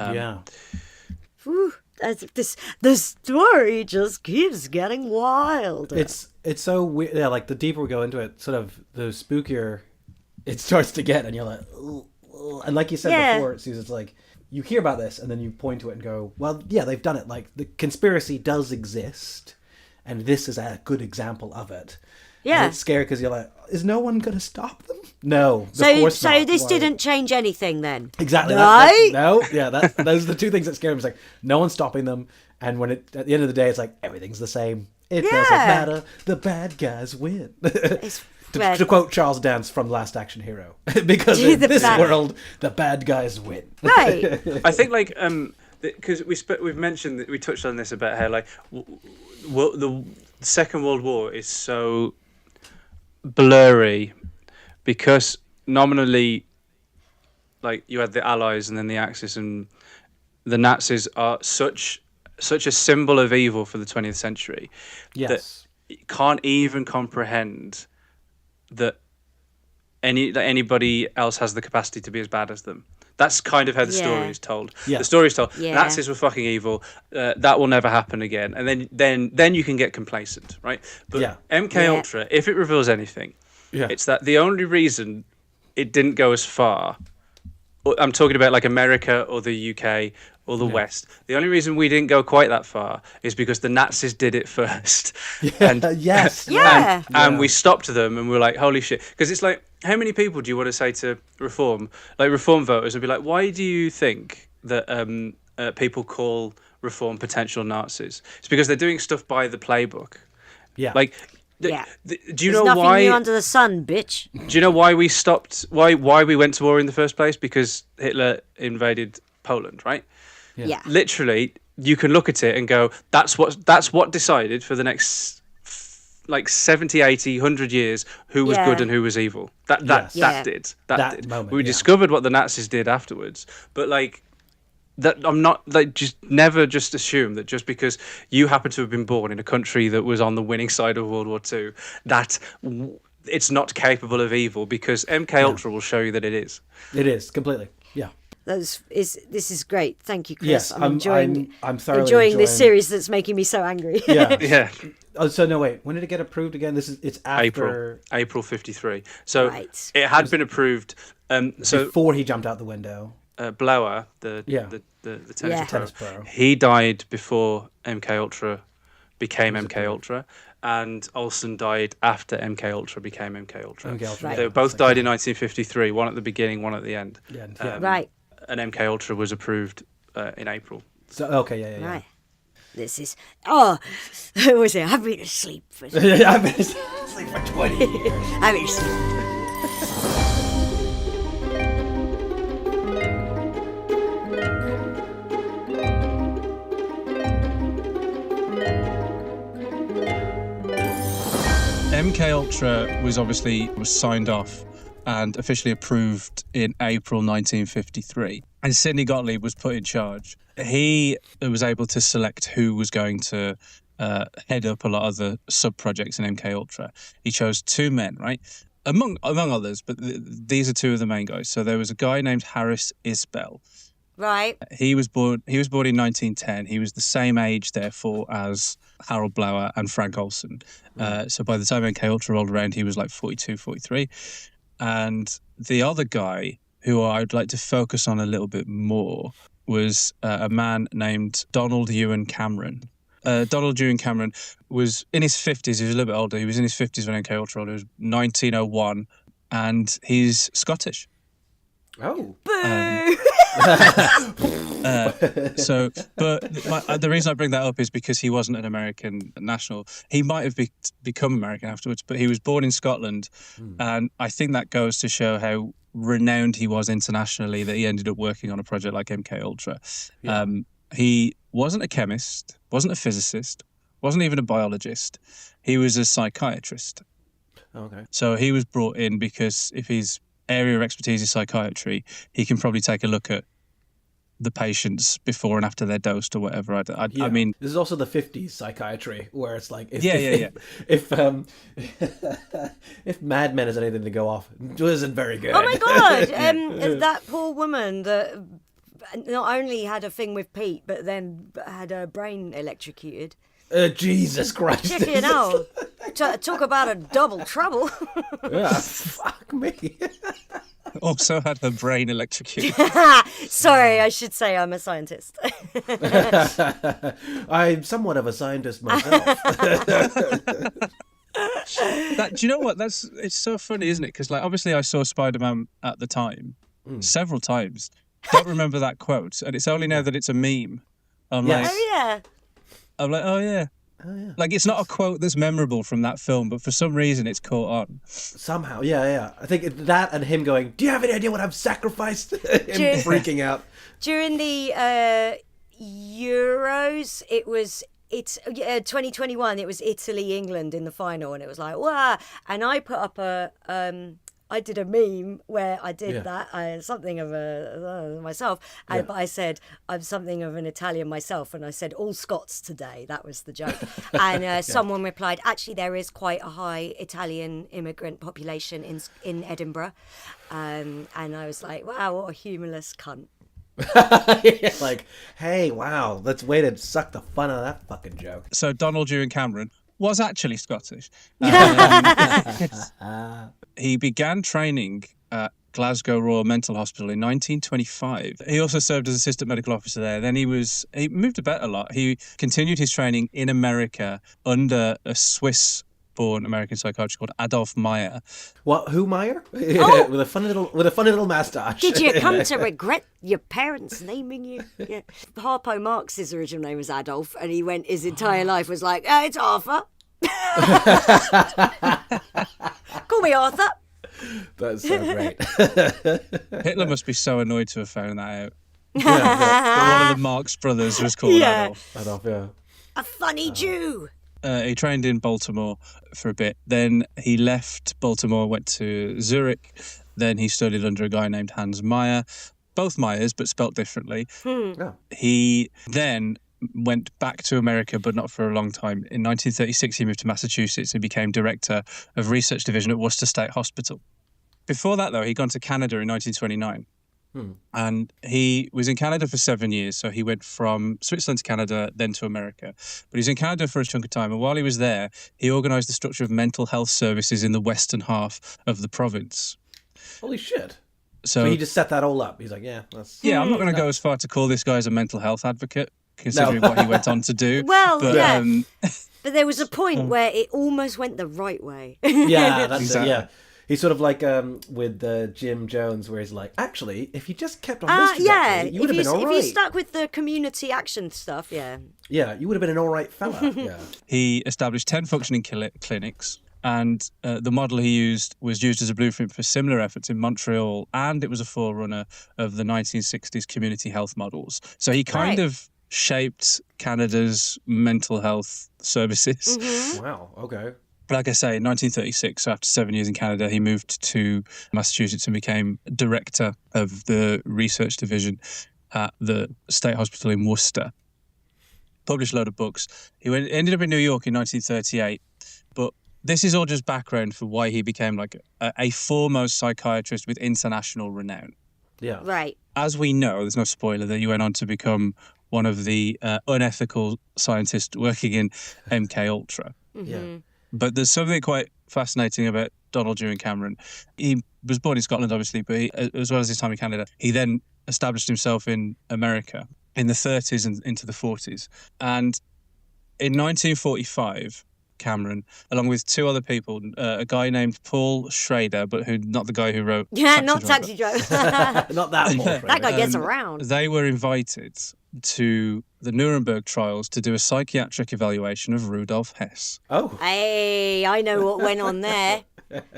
Whew, the story just keeps getting wilder. It's so weird. Yeah, like the deeper we go into it, sort of the spookier it starts to get, and you're like, ugh, ugh. And like you said before, Suze, it's like you hear about this and then you point to it and go, well, yeah, they've done it. Like the conspiracy does exist, and this is a good example of it. Yeah, and it's scary because you're like, is no one going to stop them? No. So this didn't change anything then? Exactly. Right? No. Yeah, those are the two things that scare me. It's like no one's stopping them, and when at the end of the day, it's like everything's the same. It doesn't matter. The bad guys win. To quote Charles Dance from Last Action Hero, because in this world, the bad guys win. Right. I think like because we've mentioned that we touched on this about how like the Second World War is so blurry because nominally, like you had the Allies and then the Axis, and the Nazis are such a symbol of evil for the 20th century that you can't even comprehend that anybody else has the capacity to be as bad as them. That's kind of how the story is told. Yeah. The story is told. Yeah. Nazis were fucking evil. That will never happen again. And then you can get complacent, right? But MK Ultra, if it reveals anything, it's that the only reason it didn't go as far. I'm talking about like America or the UK or the West. The only reason we didn't go quite that far is because the Nazis did it first. And we stopped them and we were like, holy shit. Because it's like, how many people do you want to say to Reform voters and be like, why do you think that people call Reform potential Nazis? It's because they're doing stuff by the playbook. Yeah. Like, do you There's know nothing why? new under the sun, bitch. Do you know why we stopped? Why we went to war in the first place? Because Hitler invaded Poland, right? Yeah. Literally, you can look at it and go, that's what decided for the next like 70, 80, 100 years who was good and who was evil. That did. Moment, we discovered what the Nazis did afterwards, but like that, I'm not like just never just assume that just because you happen to have been born in a country that was on the winning side of World War II, that it's not capable of evil, because MK Ultra will show you that it is. It is completely. Yeah. This is great. Thank you, Chris. Yes, I'm enjoying thoroughly this series that's making me so angry. Yeah. Yeah. Oh, so no, wait. When did it get approved again? It's after April 53. So Right. it had been approved. So before he jumped out the window. Blauer, the tennis pro, he died before MK Ultra became MK Ultra, and Olson died after MK Ultra became MK Ultra. Right. They both died in 1953. One at the beginning, one at the end. Right. And MK Ultra was approved in April. So yeah. Right. This is what was it? I've been asleep for I've been asleep for 20 years. I've been asleep. MK Ultra was signed off and officially approved in April 1953. And Sidney Gottlieb was put in charge. He was able to select who was going to head up a lot of the sub-projects in MK Ultra. He chose two men, right? Among others, but these are two of the main guys. So there was a guy named Harris Isbell. Right. He was born in 1910. He was the same age, therefore, as Harold Blauer and Frank Olson. So by the time MK Ultra rolled around, he was like 42, 43. And the other guy, who I'd like to focus on a little bit more, was a man named Donald Ewen Cameron. Donald Ewen Cameron was in his 50s. He was a little bit older. He was in his 50s when MK Ultra rolled. It was 1901, and he's Scottish. Oh. The reason I bring that up is because he wasn't an American national. He might have become American afterwards, but he was born in Scotland, and I think that goes to show how renowned he was internationally that he ended up working on a project like MK Ultra. Yeah. He wasn't a chemist, wasn't a physicist, wasn't even a biologist. He was a psychiatrist. Okay. So he was brought in because if his area of expertise is psychiatry, he can probably take a look at the patients before and after they're dosed or whatever. I mean, this is also the 50s psychiatry where it's like if Mad Men has anything to go off, it isn't very good. Oh my god! That poor woman that not only had a thing with Pete, but then had her brain electrocuted. Jesus Christ! Check it out. Talk about a double trouble. Yeah, fuck me. Also had her brain electrocuted. Sorry, I should say I'm a scientist. I'm somewhat of a scientist myself. Do you know what? It's so funny, isn't it? Because obviously I saw Spider-Man at the time several times. Don't remember that quote, and it's only now that it's a meme. I'm like, oh yeah. Like, it's not a quote that's memorable from that film, but for some reason it's caught on. Somehow, yeah. I think that and him going, do you have any idea what I've sacrificed? Him freaking out. During the Euros, it's 2021, it was Italy-England in the final, and it was like, wow. And I put up I did a meme where I did that, something of myself, but I said, I'm something of an Italian myself, and I said, all Scots today. That was the joke. And someone replied, actually, there is quite a high Italian immigrant population in Edinburgh. And I was like, wow, what a humorless cunt. Like, hey, wow, let's wait and suck the fun out of that fucking joke. So Donald Ewen Cameron was actually Scottish. He began training at Glasgow Royal Mental Hospital in 1925. He also served as assistant medical officer there. Then he moved about a lot. He continued his training in America under a Swiss-born American psychiatrist called Adolf Meyer. What? Who Meyer? Oh! with a funny little moustache. Did you come to regret your parents naming you? Yeah. Harpo Marx's original name was Adolf, and he went his entire life was like, it's Arthur. Call me Arthur. That's so great. Hitler must be so annoyed to have found that out. One of the Marx brothers was called Adolf. Adolf, yeah. A funny Jew. He trained in Baltimore for a bit. Then he left Baltimore, went to Zurich. Then he studied under a guy named Hans Meyer. Both Meyers, but spelt differently. Yeah. He then went back to America, but not for a long time. In 1936, he moved to Massachusetts and became director of research division at Worcester State Hospital. Before that, though, he'd gone to Canada in 1929. And he was in Canada for 7 years. So he went from Switzerland to Canada, then to America. But he was in Canada for a chunk of time. And while he was there, he organised the structure of mental health services in the western half of the province. Holy shit. So he just set that all up. He's like, yeah, that's... Yeah, I'm not going to go as far to call this guy as a mental health advocate, considering what he went on to do. Well, but there was a point where it almost went the right way. Yeah, that's exactly. It, yeah. He's sort of like with Jim Jones, where he's like, actually, if you just kept on this trajectory, you would have been all right. If you stuck with the community action stuff, yeah, you would have been an all right fella. Yeah. He established 10 functioning clinics, and the model he used was used as a blueprint for similar efforts in Montreal, and it was a forerunner of the 1960s community health models. So he kind of shaped Canada's mental health services. Mm-hmm. Wow, okay. Like I say, in 1936, so after 7 years in Canada, he moved to Massachusetts and became director of the research division at the State Hospital in Worcester. Published a load of books. He ended up in New York in 1938, but this is all just background for why he became like a foremost psychiatrist with international renown. Yeah. Right. As we know, there's no spoiler that he went on to become one of the unethical scientists working in MKUltra. Mm-hmm. Yeah. But there's something quite fascinating about Donald Ewen Cameron. He was born in Scotland, obviously, but as well as his time in Canada, he then established himself in America in the 30s and into the 40s. And in 1945, Cameron, along with two other people, a guy named Paul Schrader, but not the guy who wrote Taxi Driver. Not that Paul Schrader. That guy gets around. They were invited to the Nuremberg trials to do a psychiatric evaluation of Rudolf Hess. Oh. Hey, I know what went on there.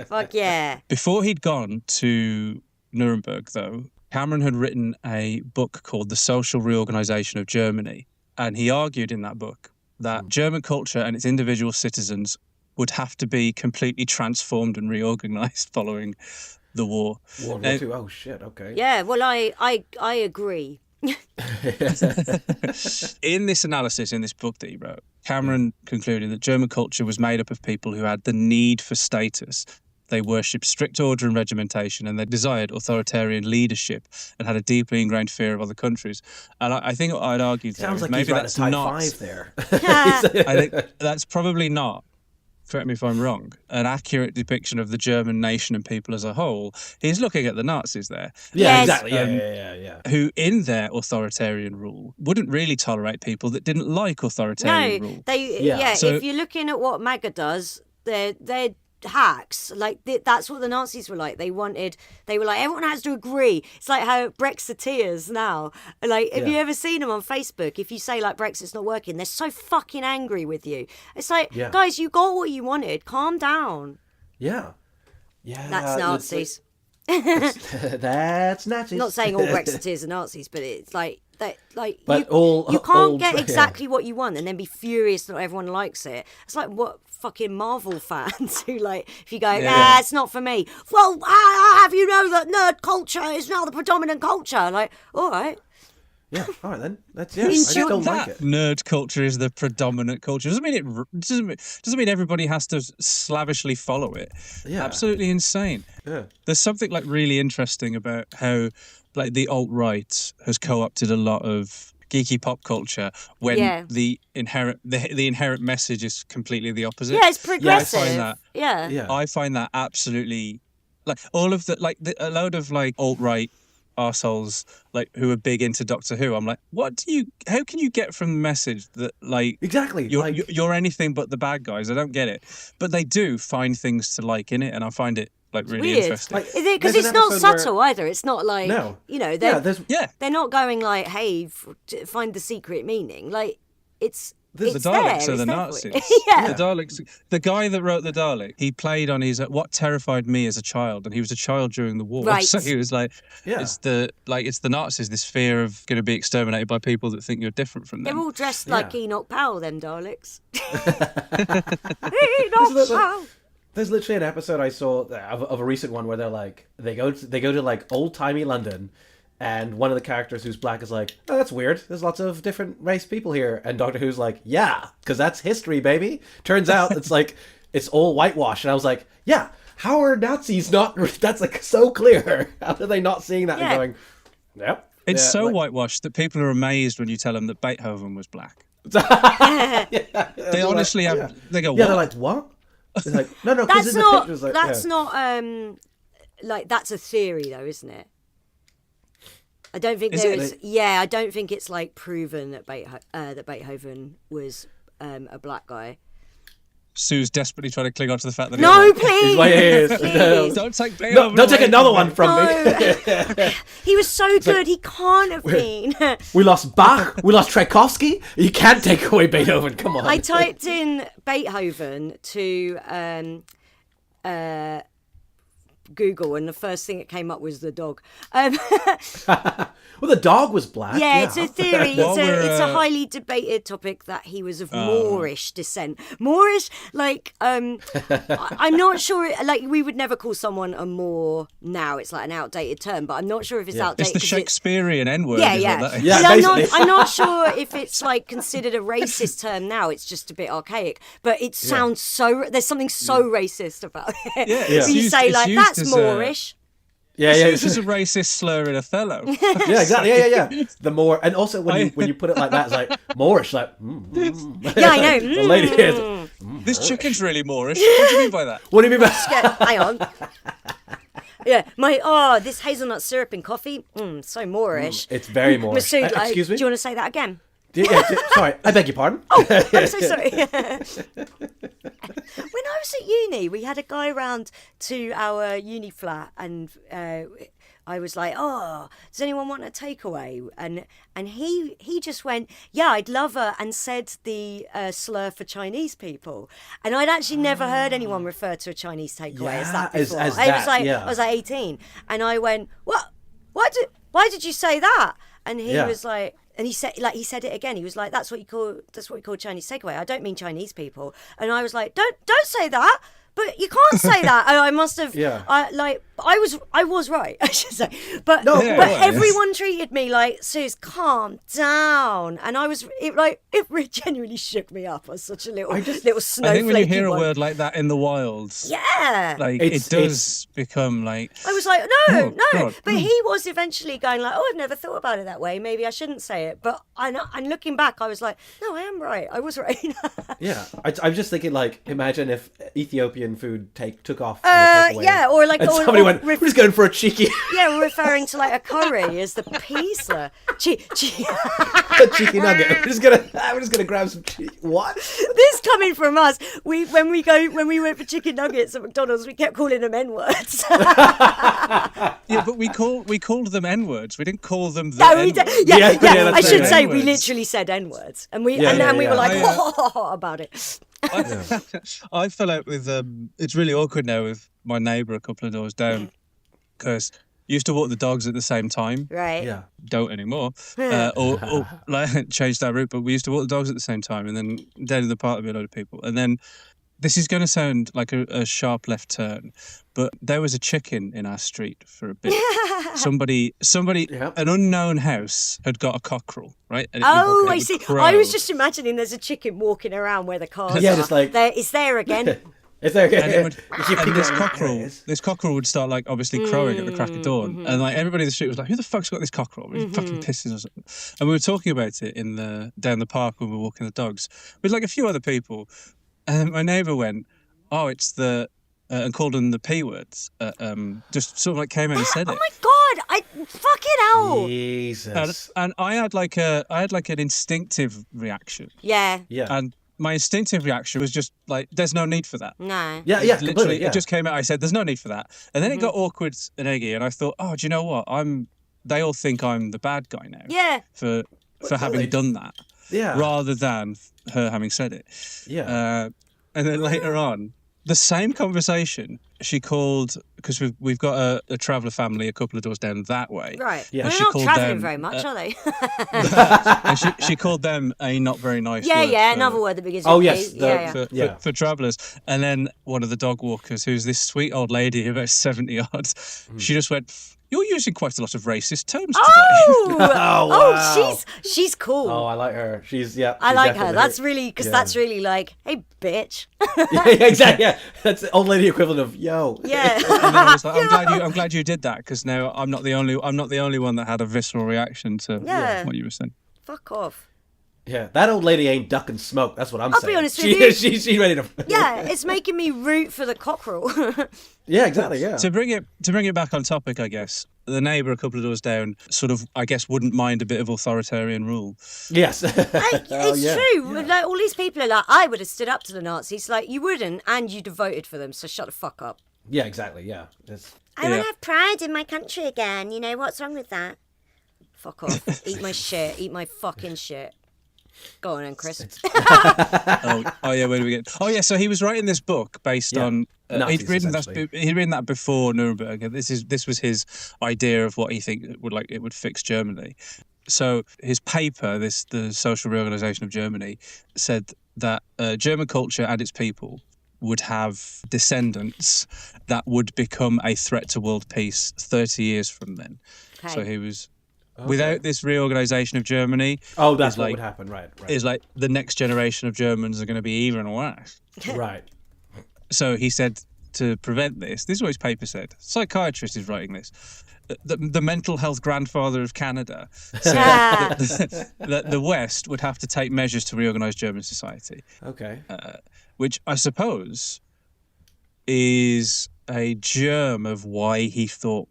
Fuck yeah. Before he'd gone to Nuremberg, though, Cameron had written a book called The Social Reorganization of Germany. And he argued in that book that German culture and its individual citizens would have to be completely transformed and reorganized following the war. World War II. Oh, shit. Okay. Yeah, well, I agree. In this analysis, in this book that he wrote, Cameron concluded that German culture was made up of people who had the need for status. They worshipped strict order and regimentation, and they desired authoritarian leadership and had a deeply ingrained fear of other countries. And I think I'd argue that sounds like maybe he's that's a not. 5 there. I think that's probably not, correct me if I'm wrong, an accurate depiction of the German nation and people as a whole. He's looking at the Nazis there. Yeah, exactly. Yeah. Who, in their authoritarian rule, wouldn't really tolerate people that didn't like authoritarian rule. So, if you're looking at what MAGA does, they're hacks. Like that's what the Nazis were like. They were like, everyone has to agree. It's like how Brexiteers now, like, have you ever seen them on Facebook? If you say like Brexit's not working, they're so fucking angry with you. It's like, guys, you got what you wanted. Calm down. Yeah. That's Nazis. That's Nazis. Not saying all Brexiteers are Nazis, but it's like that. Like, but you can't get exactly what you want and then be furious that everyone likes it. It's like what fucking Marvel fans who, like, if you go, it's not for me. Well, I have you know that nerd culture is now the predominant culture. Like, all right. Yeah, all right then. That's I just don't like it. Nerd culture is the predominant culture. Doesn't mean everybody has to slavishly follow it. Yeah, absolutely insane. Yeah, there's something like really interesting about how like the alt-right has co-opted a lot of geeky pop culture when the inherent message is completely the opposite. Yeah, it's progressive. I find that absolutely, like, all of the, like, a load of like alt-right arseholes like who are big into Doctor Who. I'm like, how can you get from the message that like exactly you're anything but the bad guys? I don't get it, but they do find things to like in it, and I find it like really interesting. Because it's not subtle either. It's not like, you know, they're not going like, hey, find the secret meaning. Like, the Daleks are the Nazis. The Daleks. The guy that wrote the Dalek, he played on his "What Terrified Me as a Child," and he was a child during the war. Right. So he was like, it's the Nazis. This fear of going to be exterminated by people that think you're different from them. They're all dressed like Enoch Powell, them Daleks. Enoch Powell. There's literally an episode I saw of a recent one where they're like they go to like old timey London, and one of the characters who's black is like, oh, that's weird. There's lots of different race people here, and Doctor Who's like, yeah, because that's history, baby. Turns out it's like it's all whitewash, and I was like, yeah, how are Nazis not? That's like so clear. How are they not seeing that and going, Yep. It's so whitewashed that people are amazed when you tell them that Beethoven was black. They honestly have. They go, what? Yeah, they're like, what? They're like, no, because in the pictures, like, that's not like that's a theory though, isn't it? I don't think I don't think it's like proven that Beethoven was a black guy. Sue's desperately trying to cling on to the fact that please. Don't take Beethoven. Don't take another one from me. He was so good. He can't have been. We lost Bach. We lost Tchaikovsky. You can't take away Beethoven. Come on. I typed in Beethoven to Google, and the first thing that came up was the dog. Well, the dog was black. Yeah, it's a theory. It's a highly debated topic that he was of Moorish descent. Moorish, like, I'm not sure. Like, we would never call someone a Moor now. It's like an outdated term, but I'm not sure if it's outdated. It's the Shakespearean N-word. Yeah. I'm not sure if it's like considered a racist term now. It's just a bit archaic, but it sounds so. There's something so racist about it. Yeah. You say like that's Moorish. It's just a racist slur in Othello. Yeah, exactly. Yeah. The more, and also when you put it like that, it's like Moorish, like. Yeah, I know. The lady is. This chicken's really Moorish. What do you mean by that? What do you mean by? Hang on. Yeah, this hazelnut syrup in coffee, so Moorish. It's very Moorish. Masood, excuse me. Do you want to say that again? Sorry, I beg your pardon. Oh, I'm so sorry. When I was at uni, we had a guy round to our uni flat, and I was like, "Oh, does anyone want a takeaway?" And he just went, "Yeah, I'd love her," and said the slur for Chinese people. And I'd actually never heard anyone refer to a Chinese takeaway as that before. I was like 18, and I went, "What? Why did you say that?" And he was like. And he said it again. He was like, "That's what you call Chinese takeaway. I don't mean Chinese people." And I was like, "Don't say that." But you can't say that. And I must have. Yeah. I was right. I should say. But everyone treated me like, "Suze, calm down." And it genuinely shook me up. I was such a little snowflake. I think when you hear a word like that in the wild, like it does become like. I was like, no. God. But he was eventually going like, "Oh, I've never thought about it that way. Maybe I shouldn't say it." But and looking back, I was like, "No, I am right. I was right." Yeah, I'm just thinking like, imagine if Ethiopian food took off. Or like somebody went, "We're just going for a cheeky." Yeah, we're referring to like a curry as the pizza. A cheeky nugget. We're just gonna grab some cheeky. What? This coming from us. When we went for chicken nuggets at McDonald's, we kept calling them N-words. Yeah, but we called them N-words. We didn't call them the N-words. Yeah. I should say we literally said N-words, and we were like about it. I fell out with it's really awkward now with my neighbour a couple of doors down, because used to walk the dogs at the same time. Right. Yeah. Don't anymore. Or like changed that route, but we used to walk the dogs at the same time, and then down in the park there'd be a load of people. And then this is going to sound like a sharp left turn, but there was a chicken in our street for a bit. Somebody, an unknown house had got a cockerel, right? And I see. I was just imagining there's a chicken walking around where the cars are. Just like... It's there again. Is there again? And this cockerel would start like obviously crowing at the crack of dawn, and like everybody in the street was like, "Who the fuck's got this cockerel? He's fucking pissing us." And we were talking about it down the park when we were walking the dogs with like a few other people, and my neighbour went, "Oh, it's the." And called them the P words. Just sort of like came in and said it. Oh my god! I fucking hell! Jesus. And I had like an instinctive reaction. Yeah. And my instinctive reaction was just like, "There's no need for that." No. Yeah. Literally, it just came out. I said, "There's no need for that." And then it got awkward and eggy, and I thought, "Oh, do you know what? They all think I'm the bad guy now." Yeah. For having done that. Yeah. Rather than her having said it. Yeah. And then later on. The same conversation, she called, because we've got a traveller family a couple of doors down that way. Right. Yeah. They're not travelling very much, are they? And she called them a not very nice word. Yeah, another word that begins with for travellers. And then one of the dog walkers, who's this sweet old lady, about 70 odd, she just went, You're using quite a lot of racist terms today. Wow. She's cool. Oh, I like her. I like her. That's really that's really like, hey, bitch. Exactly. Yeah, that's the old lady equivalent of yo. Yeah. I'm glad you did that, because now I'm not the only one that had a visceral reaction to what you were saying. Fuck off. Yeah, that old lady ain't ducking smoke. That's what I'm saying. I'll be honest with you. She's ready to. Yeah, it's making me root for the cockerel. Yeah, exactly. Yeah. To bring it back on topic, I guess the neighbour a couple of doors down sort of, I guess, wouldn't mind a bit of authoritarian rule. Yes. It's true. Yeah. Like, all these people are like, I would have stood up to the Nazis. Like, you wouldn't, and you'd have voted for them. So shut the fuck up. Yeah, exactly. Yeah. I want to have pride in my country again. You know what's wrong with that? Fuck off. Eat my shit. Eat my fucking shit. Go on then, Chris. Where do we get? Oh yeah, so he was writing this book based on he'd written that before Nuremberg. This was his idea of what he think it would fix Germany. So his paper, the Social Reorganization of Germany, said that German culture and its people would have descendants that would become a threat to world peace 30 years from then. Okay. So he was. Okay. Without this reorganization of Germany, that's what would happen, right? Is like the next generation of Germans are going to be even worse. Right. So he said, to prevent this is what his paper said. Psychiatrist is writing this. The mental health grandfather of Canada said that the West would have to take measures to reorganize German society. Okay. Which I suppose is a germ of why he thought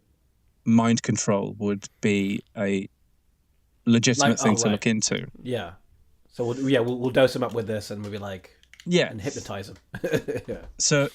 mind control would be a legitimate thing to look into. Yeah. So we'll dose him up with this, and we'll be like, and hypnotize him. Yeah. So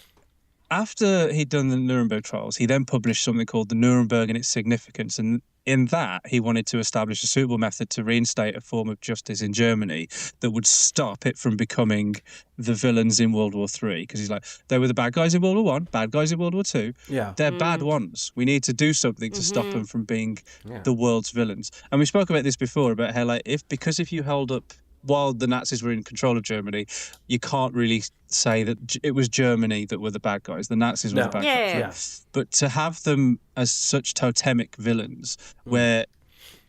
after he'd done the Nuremberg trials, he then published something called the Nuremberg and its Significance, and in that he wanted to establish a suitable method to reinstate a form of justice in Germany that would stop it from becoming the villains in World War III. Because he's like, they were the bad guys in World War One, bad guys in World War Two. Yeah, they're bad ones. We need to do something to stop them from being the world's villains. And we spoke about this before, about how if you held up while the Nazis were in control of Germany, you can't really say that it was Germany that were the bad guys. The Nazis were the bad guys. Yeah. But to have them as such totemic villains, where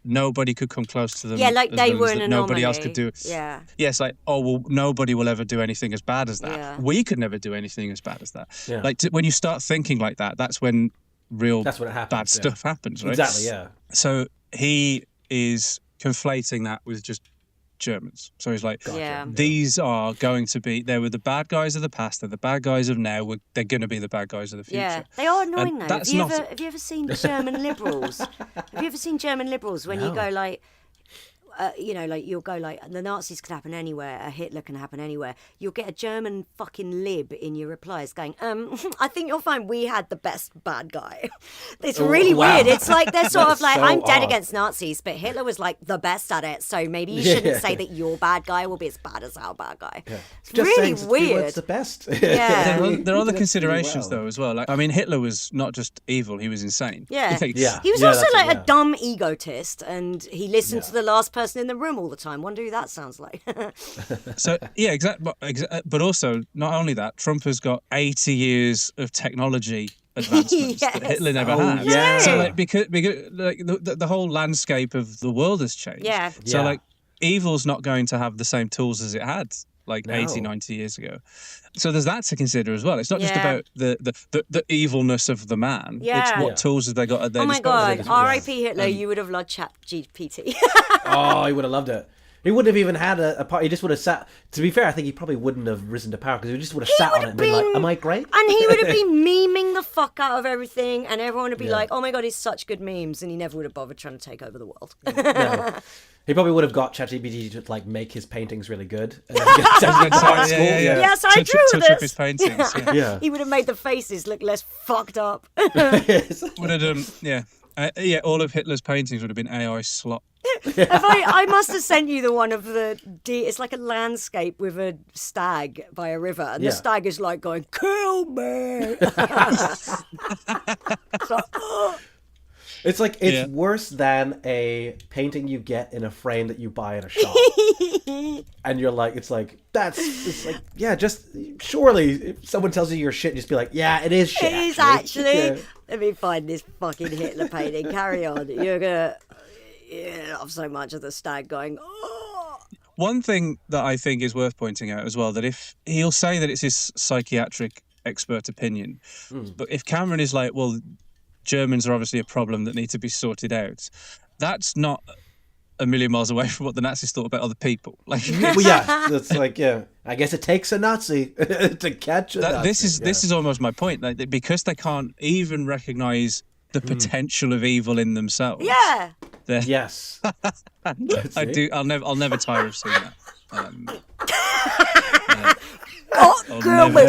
nobody could come close to them. Yeah, like they were an anomaly. Nobody else could do it. Yeah. Yes, nobody will ever do anything as bad as that. Yeah. We could never do anything as bad as that. Yeah. When you start thinking like that, that's when bad stuff happens, right? Exactly, yeah. So he is conflating that with just Germans. So he's like, these are going to be, they were the bad guys of the past, they're the bad guys of now, they're going to be the bad guys of the future. Yeah, they are annoying though. Have you ever seen German liberals? Have you ever seen German liberals when you go like, you'll go like, the Nazis can happen anywhere, a Hitler can happen anywhere. You'll get a German fucking lib in your replies going, I think you'll find we had the best bad guy. It's really weird. It's like, they're sort of like, so I'm dead against Nazis, but Hitler was like the best at it, so maybe you shouldn't say that your bad guy will be as bad as our bad guy. Yeah. It's just really weird. It's the best. Yeah. There are other considerations though as well. Like, I mean, Hitler was not just evil, he was insane. Yeah. He was also like a dumb egotist, and he listened to the last person in the room all the time. Wonder who that sounds like. So yeah, exactly. But also, not only that, Trump has got 80 years of technology advancements that Hitler never had. Yeah. So because the whole landscape of the world has changed. Yeah. So evil's not going to have the same tools as it had 80, 90 years ago. So there's that to consider as well. It's not just about the evilness of the man. Yeah. It's what tools have they got at their disposal. Oh my God, R.I.P. Hitler, you would have loved ChatGPT. Oh, he would have loved it. He wouldn't have even had a part. He just would have sat. To be fair, I think he probably wouldn't have risen to power because he just would have sat on it and been like, "Am I great?" And he would have been memeing the fuck out of everything, and everyone would be like, "Oh my God, he's such good memes," and he never would have bothered trying to take over the world. No. He probably would have got ChatGPT to make his paintings really good. And then get Yes, I drew this. Touch up his paintings. Yeah. He would have made the faces look less fucked up. Would have done, all of Hitler's paintings would have been AI slot. I must have sent you the one of it's like a landscape with a stag by a river, and the stag is like going, "Kill me." It's like, it's worse than a painting you get in a frame that you buy in a shop. And you're like, just surely if someone tells you your shit, just be like, yeah, it is shit. It is actually. Let me find this fucking Hitler painting. Carry on. You're gonna love so much of the stag going, oh. One thing that I think is worth pointing out as well, that if he'll say that it's his psychiatric expert opinion, but if Cameron is like, well, Germans are obviously a problem that need to be sorted out, that's not a million miles away from what the Nazis thought about other people. Like, well, yeah, that's like, yeah, I guess it takes a Nazi to catch a Nazi. This is almost my point. Like, because they can't even recognize the potential of evil in themselves. Yeah. Yes. I'll never tire of seeing that. Kill me.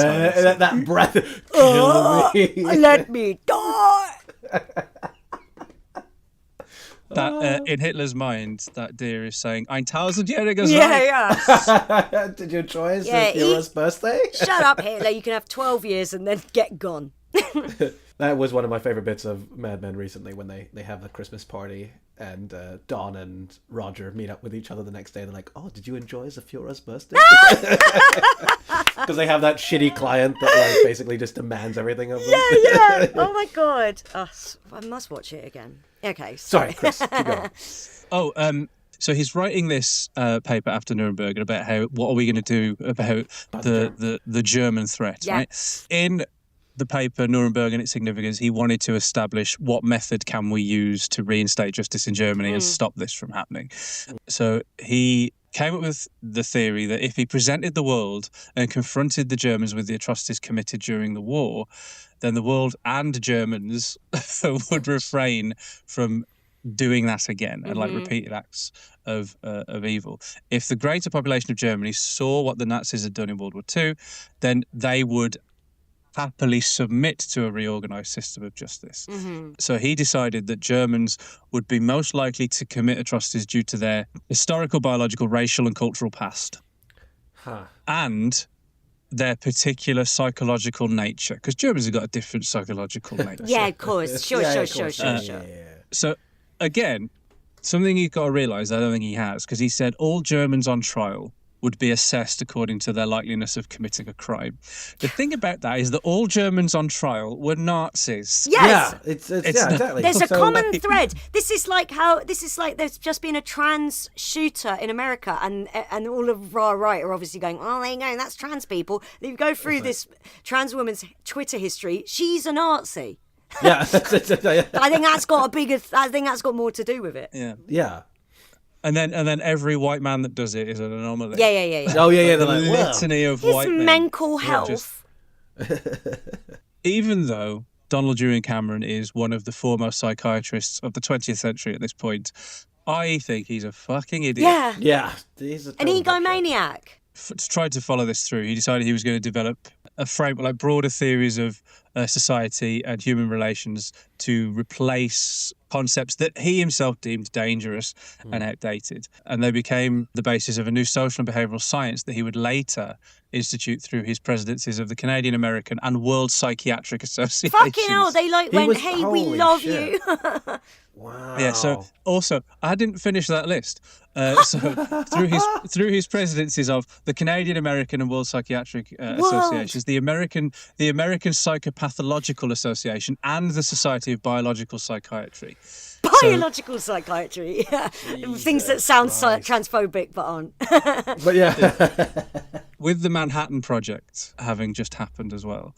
That breath. Kill me. Let me die. That in Hitler's mind, that deer is saying, 1000-jähriges Reich. Yeah. Did you enjoy Führer's birthday? Shut up, Hitler. You can have 12 years and then get gone. That was one of my favorite bits of Mad Men recently, when they have the Christmas party and Don and Roger meet up with each other the next day. They're like, oh, did you enjoy the Führer's birthday? Because they have that shitty client that like basically just demands everything of them. Yeah. Oh my God. I must watch it again. Okay. Sorry, Chris. Keep going. So he's writing this paper after Nuremberg about what are we going to do about the German threat, right? In the paper Nuremberg and its significance, he wanted to establish what method can we use to reinstate justice in Germany and stop this from happening. So he came up with the theory that if he presented the world and confronted the Germans with the atrocities committed during the war, then the world and Germans would refrain from doing that again and like repeated acts of evil. If the greater population of Germany saw what the Nazis had done in World War II, then they would happily submit to a reorganized system of justice. So he decided that Germans would be most likely to commit atrocities due to their historical, biological, racial and cultural past. And their particular psychological nature, because Germans have got a different psychological nature. Yeah, of course. Sure. So again, something you've got to realise, I don't think he has, because he said all Germans on trial would be assessed according to their likeliness of committing a crime. The thing about that is that all Germans on trial were Nazis. Yes. Yeah, it's exactly. There's a common thread. This is like there's just been a trans shooter in America, and all of our right are obviously going, oh, there you go, that's trans people. Then you go through this trans woman's Twitter history. She's a Nazi. Yeah. I think that's got more to do with it. Yeah. And then every white man that does it is an anomaly. Yeah. Oh yeah. The litany of white men. His mental health. Even though Donald Ewan Cameron is one of the foremost psychiatrists of the 20th century at this point, I think he's a fucking idiot. Yeah. He's an egomaniac. To try to follow this through, he decided he was going to develop a framework, like broader theories of society and human relations to replace concepts that he himself deemed dangerous and outdated. And they became the basis of a new social and behavioural science that he would later institute through his presidencies of the Canadian American and World Psychiatric Association. Fucking hell, they went, hey, we love you. Wow. Yeah, so also, I didn't finish that list. So through his presidencies of the Canadian American and World Psychiatric Associations, the American Psychopathological Association, and the Society of Biological Psychiatry. Biological psychiatry, yeah. Things that sound transphobic but aren't. But yeah. With the Manhattan Project having just happened as well,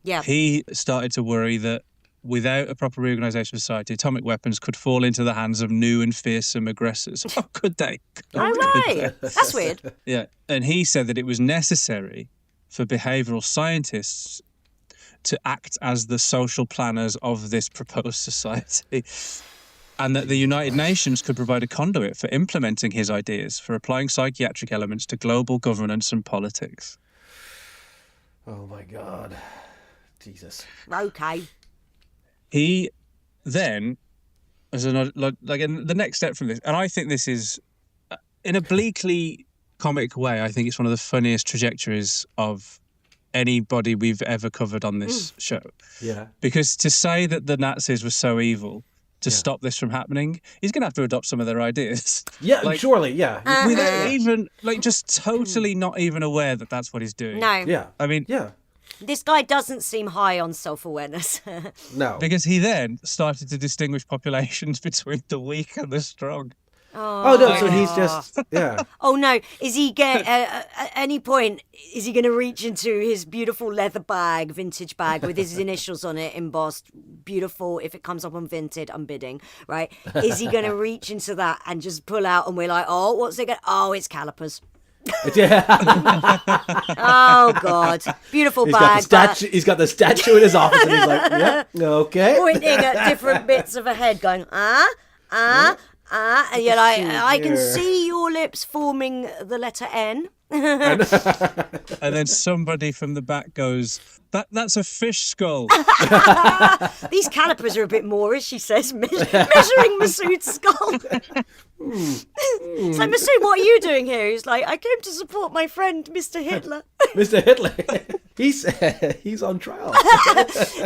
yeah, he started to worry that without a proper reorganisation of society, atomic weapons could fall into the hands of new and fearsome aggressors. Oh, could they? Oh, right. That's weird. Yeah, and he said that it was necessary for behavioural scientists to act as the social planners of this proposed society, and that the United Nations could provide a conduit for implementing his ideas for applying psychiatric elements to global governance and politics. Oh my God. Jesus. Okay. He then, as the next step from this, and I think this is, in a bleakly comic way, I think it's one of the funniest trajectories of anybody we've ever covered on this show. Yeah. Because to say that the Nazis were so evil to stop this from happening, he's going to have to adopt some of their ideas. Yeah, surely, yeah. Without even, just totally not even aware that that's what he's doing. No. Yeah. I mean, This guy doesn't seem high on self-awareness. No. Because he then started to distinguish populations between the weak and the strong. Oh no! So he's just Oh no! Is he at any point? Is he going to reach into his beautiful leather bag, vintage bag with his initials on it, embossed, beautiful? If it comes up on Vinted, I'm bidding. Right? Is he going to reach into that and just pull out? And we're like, oh, what's it? Oh, it's calipers. Oh God! Beautiful bag. He's got the statue in his office, and he's like, "Yeah, okay." Pointing at different bits of a head, going, and you're like, I can see your lips forming the letter N. And then somebody from the back goes, that's a fish skull. These calipers are a bit Moorish, she says, measuring Masood's skull. It's like, Masood, what are you doing here? He's like, I came to support my friend, Mr. Hitler. Mr. Hitler. He's on trial.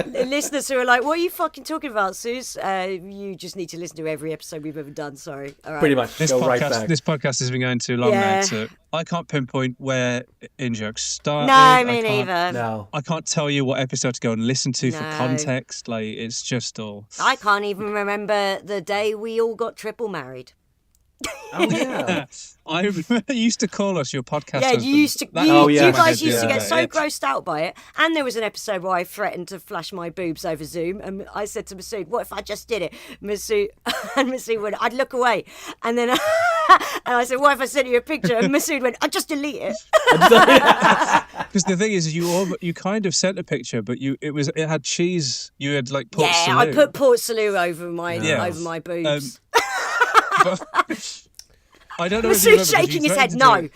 Listeners who are like, what are you fucking talking about, Suze? You just need to listen to every episode we've ever done, sorry. All right. Pretty much. This podcast has been going too long now, so I can't pinpoint where in-jokes started. No, me neither. No. I can't tell you what episode to go and listen to for context. Like, it's just all... I can't even remember the day we all got triple married. Oh, yeah. I remember you used to call us your podcast Yeah, husband. you guys used to get so grossed out by it. And there was an episode where I threatened to flash my boobs over Zoom, and I said to Masood, what if I just did it? Masood went, I'd look away. And then and I said, what if I sent you a picture? And Masood went, I'd just delete it. Because the thing is, you kind of sent a picture, but it had cheese. You had like Port Salut. I put Port Salut over my boobs. I don't know. Masood's shaking his head. No.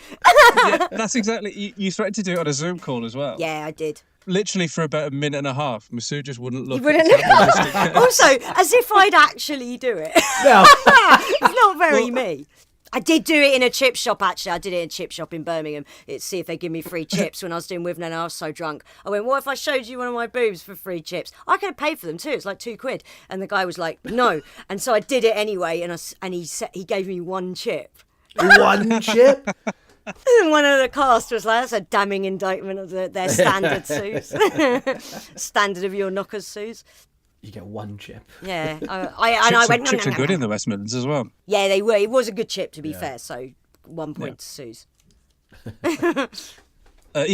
Yeah, that's exactly. You threatened to do it on a Zoom call as well. Yeah, I did. Literally for about a minute and a half, Masood just wouldn't look. Also, as if I'd actually do it. No. It's not very me. I did do it in a chip shop, actually. I did it in a chip shop in Birmingham. It's see if they give me free chips when I was doing with and I was so drunk. I went, what if I showed you one of my boobs for free chips? I could have paid for them too. It's like £2. And the guy was like, no. And so I did it anyway. And he gave me one chip. One chip? And one of the cast was like, that's a damning indictment of their standard, Suze. Standard of your knockers, Suze. You get one chip. Yeah. I went, chips are good in the West Midlands as well. Yeah, they were. It was a good chip, to be fair. So 1 point to Suze.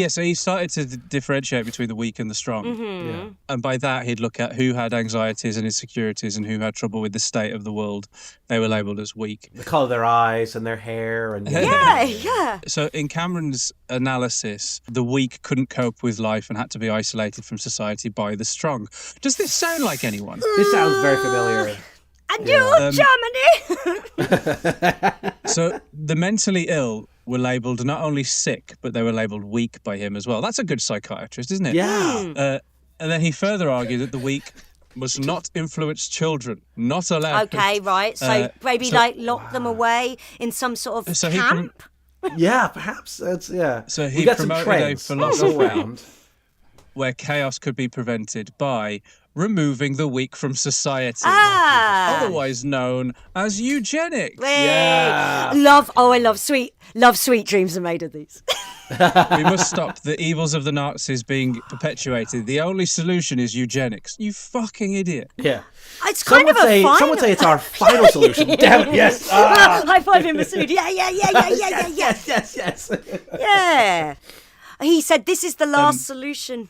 So he started to differentiate between the weak and the strong. Mm-hmm. Yeah. And by that, he'd look at who had anxieties and insecurities and who had trouble with the state of the world. They were labelled as weak. The colour of their eyes and their hair. And Yeah. So in Cameron's analysis, the weak couldn't cope with life and had to be isolated from society by the strong. Does this sound like anyone? This sounds very familiar. And you, Germany! So the mentally ill were labelled not only sick, but they were labelled weak by him as well. That's a good psychiatrist, isn't it? Yeah. And then he further argued that the weak must not influence children, not allowed. Okay, right. So maybe lock them away in some sort of camp? Yeah, perhaps. So he promoted a philosophy where chaos could be prevented by removing the weak from society, otherwise known as eugenics. Yeah. I love sweet dreams are made of these. We must stop the evils of the Nazis being perpetuated. The only solution is eugenics. You fucking idiot. Yeah. It's kind of a final... Some would say it's our final solution. Damn it, yes. High five him, Masood. Yeah. Yes. Yeah. He said, this is the last solution.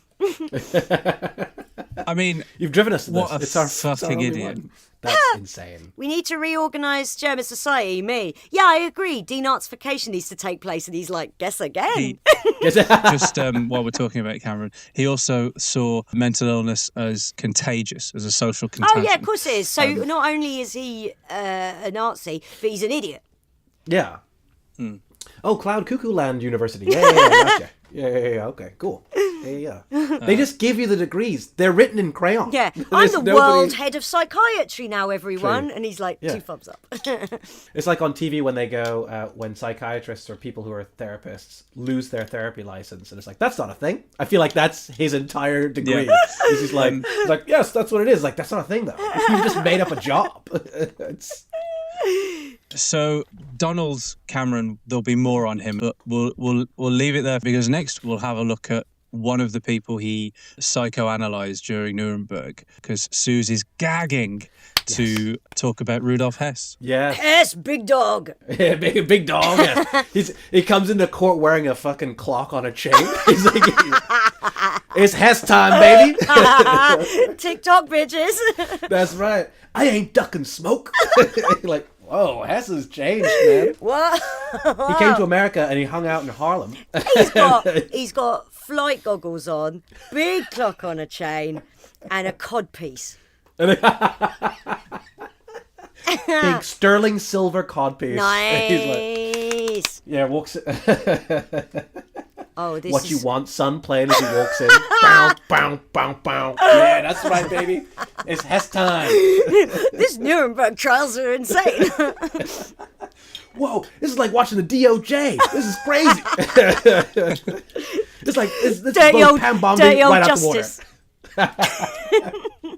I mean, you've driven us to this. What it's our fucking idiot. One. That's insane. We need to reorganise German society. Me. Yeah, I agree. Denazification needs to take place. And he's like, guess again. Just while we're talking about Cameron, he also saw mental illness as contagious, as a social contagion. Oh, yeah, of course it is. So not only is he a Nazi, but he's an idiot. Yeah. Oh, Cloud Cuckoo Land University. Yeah, gotcha. Yeah, okay, cool. Yeah. They just give you the degrees. They're written in crayon. Yeah, I'm the world head of psychiatry now, everyone. True. And he's like, 2 thumbs up. It's like on TV when they go, when psychiatrists or people who are therapists lose their therapy license. And it's like, that's not a thing. I feel like that's his entire degree. Yeah. He's like, yes, that's what it is. Like, that's not a thing, though. You just made up a job. So Donald Cameron, there'll be more on him, but we'll leave it there because next we'll have a look at one of the people he psychoanalyzed during Nuremberg, because Susie's gagging to talk about Rudolf Hess. Yes. Hess, big dog. Yeah, big dog. Yes. He comes into court wearing a fucking clock on a chain. He's like, it's Hess time, baby. TikTok bitches. That's right. I ain't ducking smoke. Like, whoa, Hess has changed, man. What? He came to America and he hung out in Harlem. He's got flight goggles on, big clock on a chain, and a codpiece. Big sterling silver codpiece. Nice. Like, walks. Oh, this what is... you want, son, playing as he walks in. Bow, bow, bow, bow. Yeah, that's right, baby. It's Hess time. This Nuremberg trials are insane. Whoa, this is like watching the DOJ. This is crazy. It's like this is both Pam Bondi right out the water.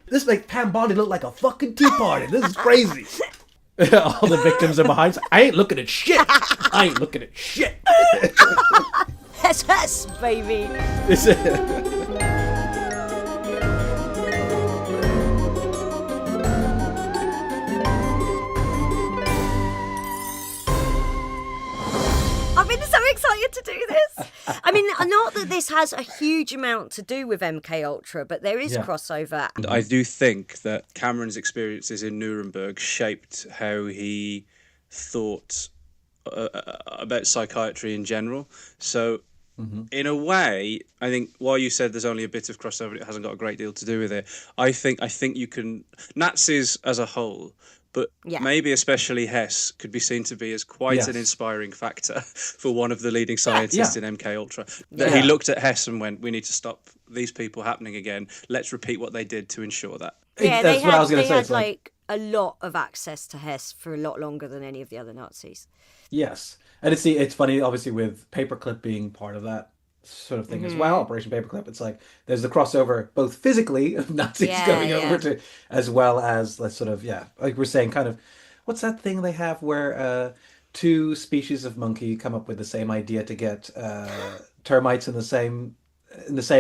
This makes Pam Bondi look like a fucking tea party. This is crazy. All the victims are behind. I ain't looking at shit. I ain't looking at shit. Hess, baby. I've been so excited to do this. I mean, not that this has a huge amount to do with MKUltra, but there is crossover. And I do think that Cameron's experiences in Nuremberg shaped how he thought about psychiatry in general. So, in a way, I think while you said there's only a bit of crossover, it hasn't got a great deal to do with it. I think you can Nazis as a whole. But maybe especially Hess could be seen to be as quite an inspiring factor for one of the leading scientists in MKUltra. That he looked at Hess and went, we need to stop these people happening again. Let's repeat what they did to ensure that. Yeah, that's what I was going to say. They had like a lot of access to Hess for a lot longer than any of the other Nazis. Yes. And it's funny, obviously, with Paperclip being part of that sort of thing as well, Operation Paperclip. It's like there's the crossover both physically of Nazis going over to, as well as let's sort of like we're saying, kind of what's that thing they have where two species of monkey come up with the same idea to get termites in the same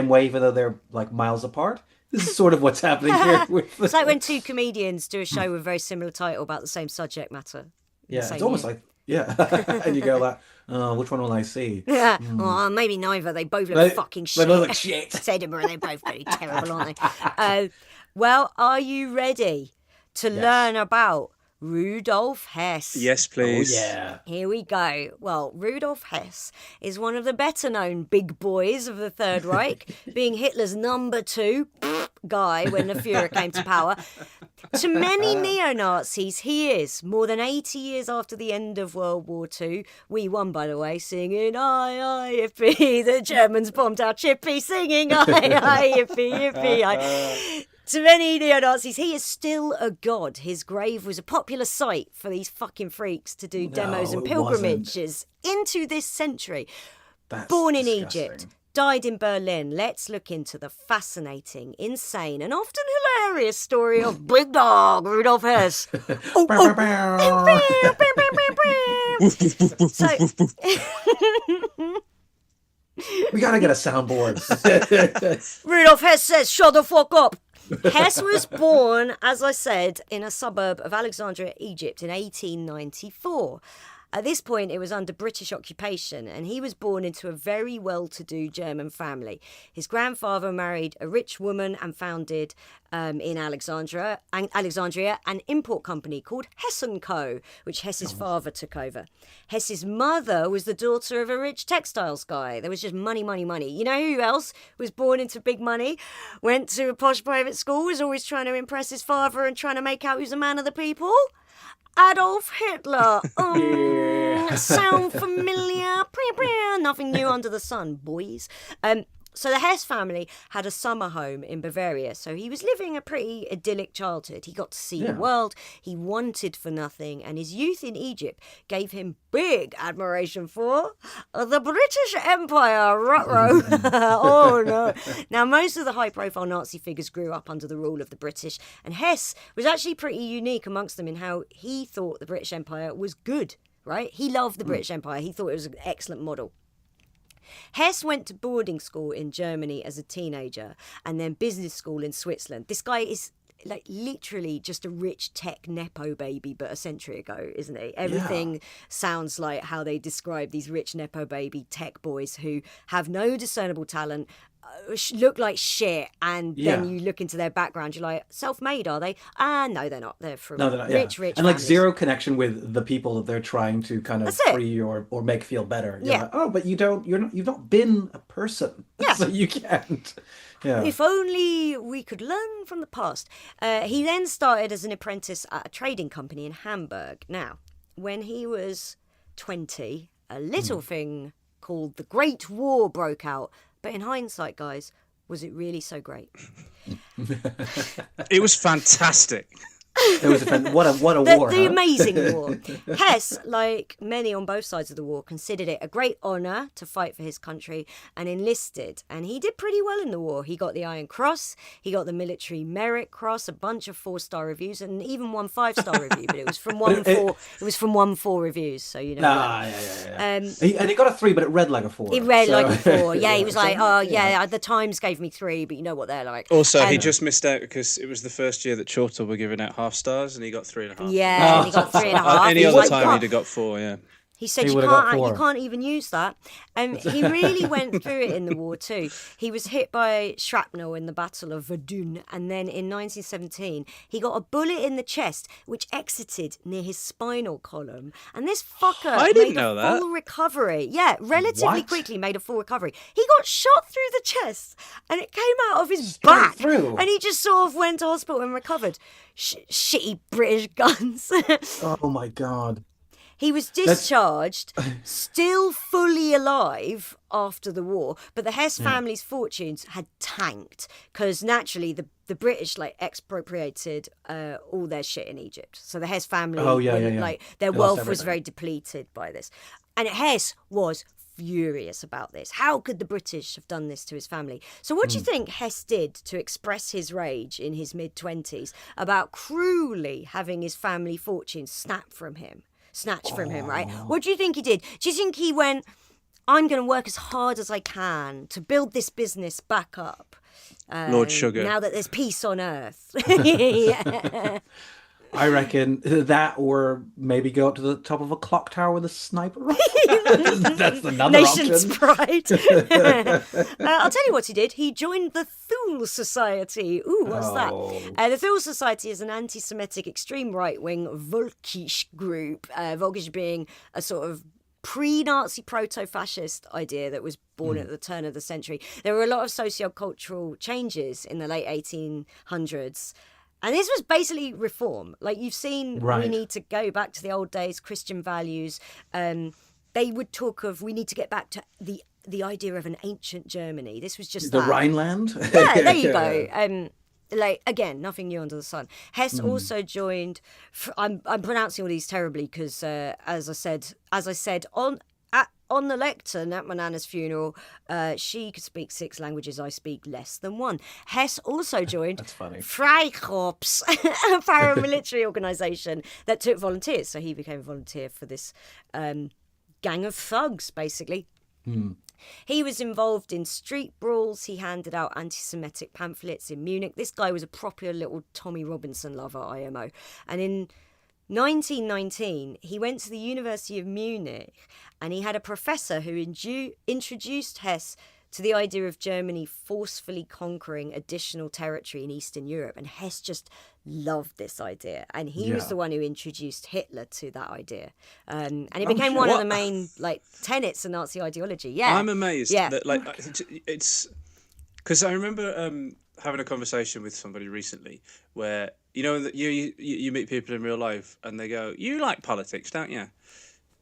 way, even though they're like miles apart. This is sort of what's happening here. It's like when two comedians do a show with a very similar title about the same subject matter. Yeah, it's almost like and you go like, oh, which one will I see? Yeah, well, maybe neither. They both look fucking shit. They look like shit. It's Edinburgh. They're both pretty terrible, aren't they? Well, are you ready to learn about Rudolf Hess? Yes, please. Oh, yeah. Here we go. Well, Rudolf Hess is one of the better known big boys of the Third Reich, being Hitler's number 2 guy when the Fuhrer came to power. To many neo-Nazis, he is, more than 80 years after the end of World War II. We won, by the way, singing, aye, aye, yippee. The Germans bombed our chippy, singing, aye, aye, yippee, yippee, aye. To many neo-Nazis, he is still a god. His grave was a popular site for these fucking freaks to do demos and pilgrimages into this century. That's Born in disgusting. Egypt, died in Berlin. Let's look into the fascinating, insane, and often hilarious story of Big Dog Rudolf Hess. We gotta get a soundboard. Rudolf Hess says, shut the fuck up. Hess was born, as I said, in a suburb of Alexandria, Egypt in 1894. At this point, it was under British occupation, and he was born into a very well-to-do German family. His grandfather married a rich woman and founded in Alexandria an import company called Hess & Co., which Hess's father took over. Hess's mother was the daughter of a rich textiles guy. There was just money, money, money. You know who else was born into big money, went to a posh private school, was always trying to impress his father and trying to make out he was a man of the people? Adolf Hitler. Sound familiar? Nothing new under the sun, boys. So the Hess family had a summer home in Bavaria, so he was living a pretty idyllic childhood. He got to see the world, he wanted for nothing, and his youth in Egypt gave him big admiration for the British Empire. Ruh-roh. Oh, no. Now, most of the high-profile Nazi figures grew up under the rule of the British, and Hess was actually pretty unique amongst them in how he thought the British Empire was good, right? He loved the British Empire. He thought it was an excellent model. Hess went to boarding school in Germany as a teenager and then business school in Switzerland. This guy is like literally just a rich tech nepo baby, but a century ago, isn't he? Everything sounds like how they describe these rich nepo baby tech boys who have no discernible talent, look like shit, and then you look into their background, you're like, self-made, are they? No, they're not. They're from rich and families. like zero connection with the people that they're trying to kind of free or make feel better. You're like, oh, but you've not been a person, so you can't. Yeah. If only we could learn from the past. He then started as an apprentice at a trading company in Hamburg. Now, when he was 20, a little thing called the Great War broke out. But in hindsight, guys, was it really so great? It was fantastic. It was what a war. The amazing war. Hess, like many on both sides of the war, considered it a great honour to fight for his country and enlisted. And he did pretty well in the war. He got the Iron Cross, he got the Military Merit Cross, a bunch of 4-star reviews, and even one 5-star review. But it was from one 4 reviews. So you know. And he got a 3, but it read like a 4. It read like a 4. Yeah, he was like, the Times gave me 3, but you know what they're like. Also, he just missed out because it was the first year that Chortle were giving out half stars, and he got 3.5. Yeah, he got 3.5. Any other time he'd have got 4. Yeah. He said you can't even use that. He really went through it in the war too. He was hit by shrapnel in the Battle of Verdun, and then in 1917 he got a bullet in the chest which exited near his spinal column. And this fucker made a full recovery. Yeah, relatively quickly made a full recovery. He got shot through the chest and it came out of his back. And he just sort of went to hospital and recovered. Shitty British guns. Oh my God. He was discharged, still fully alive after the war, but the Hess family's fortunes had tanked because naturally the British expropriated all their shit in Egypt. So the Hess family, their wealth was very depleted by this. And Hess was furious about this. How could the British have done this to his family? So what do you think Hess did to express his rage in his mid-20s about cruelly having his family fortunes snatched from him, right? What do you think he did? Do you think he went, I'm going to work as hard as I can to build this business back up? Lord Sugar. Now that there's peace on Earth. I reckon that, or maybe go up to the top of a clock tower with a sniper rifle. That's another Nation's option. pride. I'll tell you what he did. He joined the Thule Society. Ooh, what's that? The Thule Society is an anti-Semitic extreme right-wing Volkisch group. Volkisch being a sort of pre-Nazi proto-fascist idea that was born at the turn of the century. There were a lot of socio-cultural changes in the late 1800s. And this was basically reform. Like you've seen, we need to go back to the old days, Christian values. They would talk of, we need to get back to the idea of an ancient Germany. This was just the Rhineland. Yeah, there you go. Again, nothing new under the sun. Hess also joined. I'm pronouncing all these terribly because, as I said on the lectern at my nana's funeral, she could speak 6 languages. I speak less than 1. Hess also joined Freikorps, a paramilitary organisation that took volunteers. So he became a volunteer for this gang of thugs, basically. He was involved in street brawls. He handed out anti-Semitic pamphlets in Munich. This guy was a proper little Tommy Robinson lover, IMO. And in 1919, he went to the University of Munich and he had a professor who introduced Hess to the idea of Germany forcefully conquering additional territory in Eastern Europe. And Hess just loved this idea. And he was the one who introduced Hitler to that idea. And it became one of the main tenets of Nazi ideology. Yeah, I'm amazed that it's because I remember having a conversation with somebody recently where you meet people in real life and they go, "You like politics, don't you?"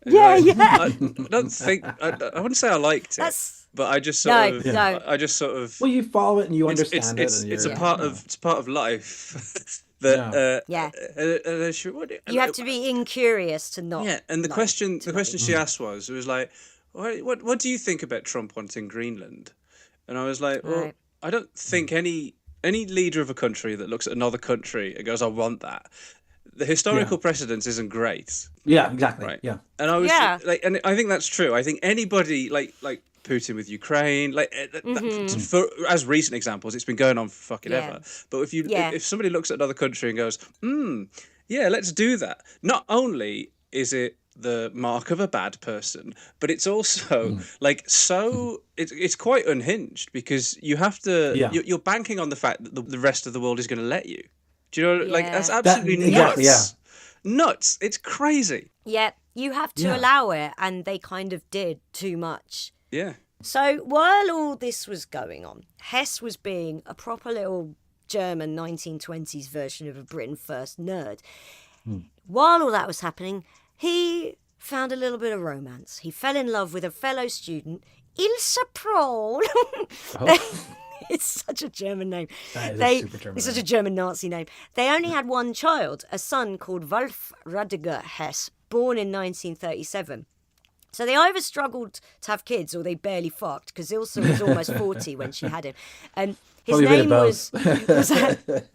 And I don't think I wouldn't say I liked it, but I just sort of. Well, you follow it and you understand it. It's a part of life. That you have to be incurious to not. Yeah, and the question she asked was like, what do you think about Trump wanting Greenland? And I was like, well, I don't think any leader of a country that looks at another country and goes, I want that. The historical precedence isn't great. Yeah, exactly. Right. Yeah. And I was and I think that's true. I think anybody like Putin with Ukraine, like as recent examples, it's been going on for fucking ever. But if somebody looks at another country and goes, yeah, let's do that. Not only is it the mark of a bad person, but it's also it's quite unhinged, because you have to you're banking on the fact that the rest of the world is going to let you. Do you know, like, that's absolutely nuts. Nuts. It's crazy. Yeah, you have to allow it, and they kind of did too much. Yeah. So while all this was going on, Hess was being a proper little German 1920s version of a Britain First nerd. While all that was happening, he found a little bit of romance. He fell in love with a fellow student, Ilse Prohl. It's such a German name. It's such a German Nazi name. They only had one child, a son called Wolf Radiger Hess, born in 1937. So they either struggled to have kids or they barely fucked, because Ilse was almost 40 when she had him. His name was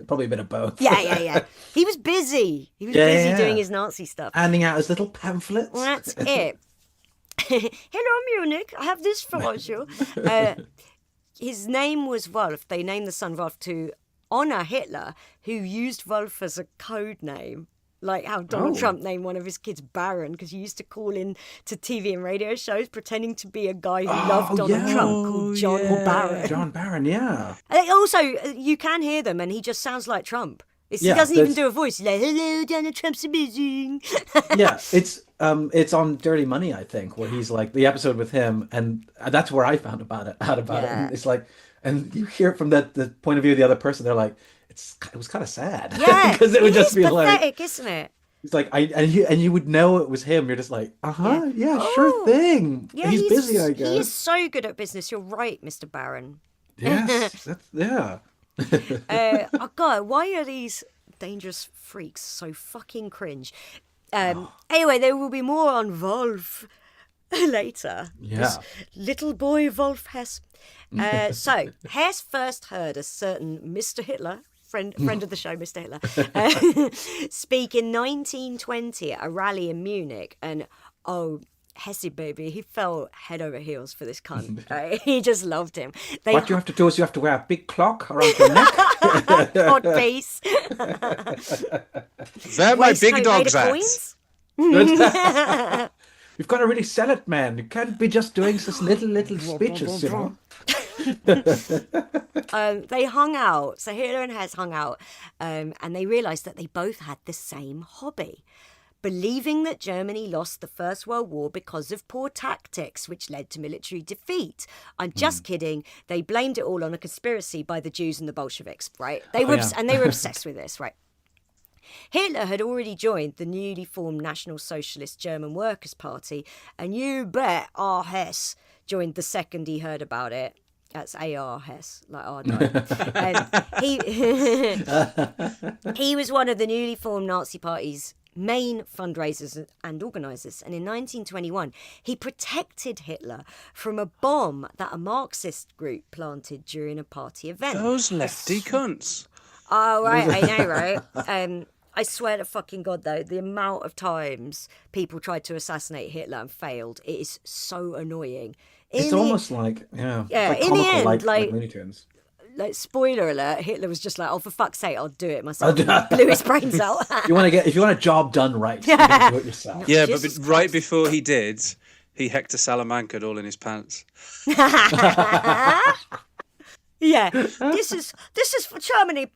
probably a bit of both. Yeah. He was busy. He was busy doing his Nazi stuff. Handing out his little pamphlets. Well, that's it. Hello, Munich. I have this for you. His name was Wolf. They named the son Wolf to honour Hitler, who used Wolf as a code name. Like how Donald Trump named one of his kids Baron, because he used to call in to TV and radio shows pretending to be a guy who loved Donald Trump, called John Barron. John Barron, yeah. And also, you can hear them, and he just sounds like Trump. He doesn't even do a voice. He's like, hello, Donald Trump's amazing. Yeah, it's on Dirty Money, I think, where he's like, the episode with him, and that's where I found out about it. And it's like, and you hear it from the point of view of the other person, they're like, it was kind of sad. Yeah, because it would just be pathetic, like, isn't it? It's like, and you would know it was him. You're just like, sure thing. Yeah, he's busy, I guess. He is so good at business. You're right, Mr. Barron. Yes, Oh God, why are these dangerous freaks so fucking cringe? Anyway, there will be more on Wolf later. Yeah. This little boy Wolf Hess. So Hess first heard a certain Mr. Hitler, friend of the show, Mr. Hitler, speak in 1920 at a rally in Munich, and Hesse baby, he fell head over heels for this cunt. He just loved him. What you have to do is you have to wear a big clock around your neck. Odd face. They're my big dog's ass. You've got to really sell it, man. You can't be just doing such little speeches, you know. They hung out. So Hitler and Hess hung out, and they realised that they both had the same hobby. Believing that Germany lost the First World War because of poor tactics, which led to military defeat. I'm just kidding. They blamed it all on a conspiracy by the Jews and the Bolsheviks, right? They were obsessed with this, right? Hitler had already joined the newly formed National Socialist German Workers' Party, and you bet R. Hess joined the second he heard about it. That's A.R. Hess, like R9. He was one of the newly formed Nazi Party's main fundraisers and organisers, and in 1921 he protected Hitler from a bomb that a Marxist group planted during a party event. Those lefty cunts. Oh, right, I know, right? I swear to fucking God, though, the amount of times people tried to assassinate Hitler and failed, it is so annoying. It's almost like, like in the end, like Looney Tunes. Like, spoiler alert, Hitler was just like, oh, for fuck's sake, I'll do it myself. Blew his brains out. If you want a job done right, you gotta do it yourself. Yeah, but right before he did, he Hector Salamanca'd all in his pants. Yeah, this is for Germany.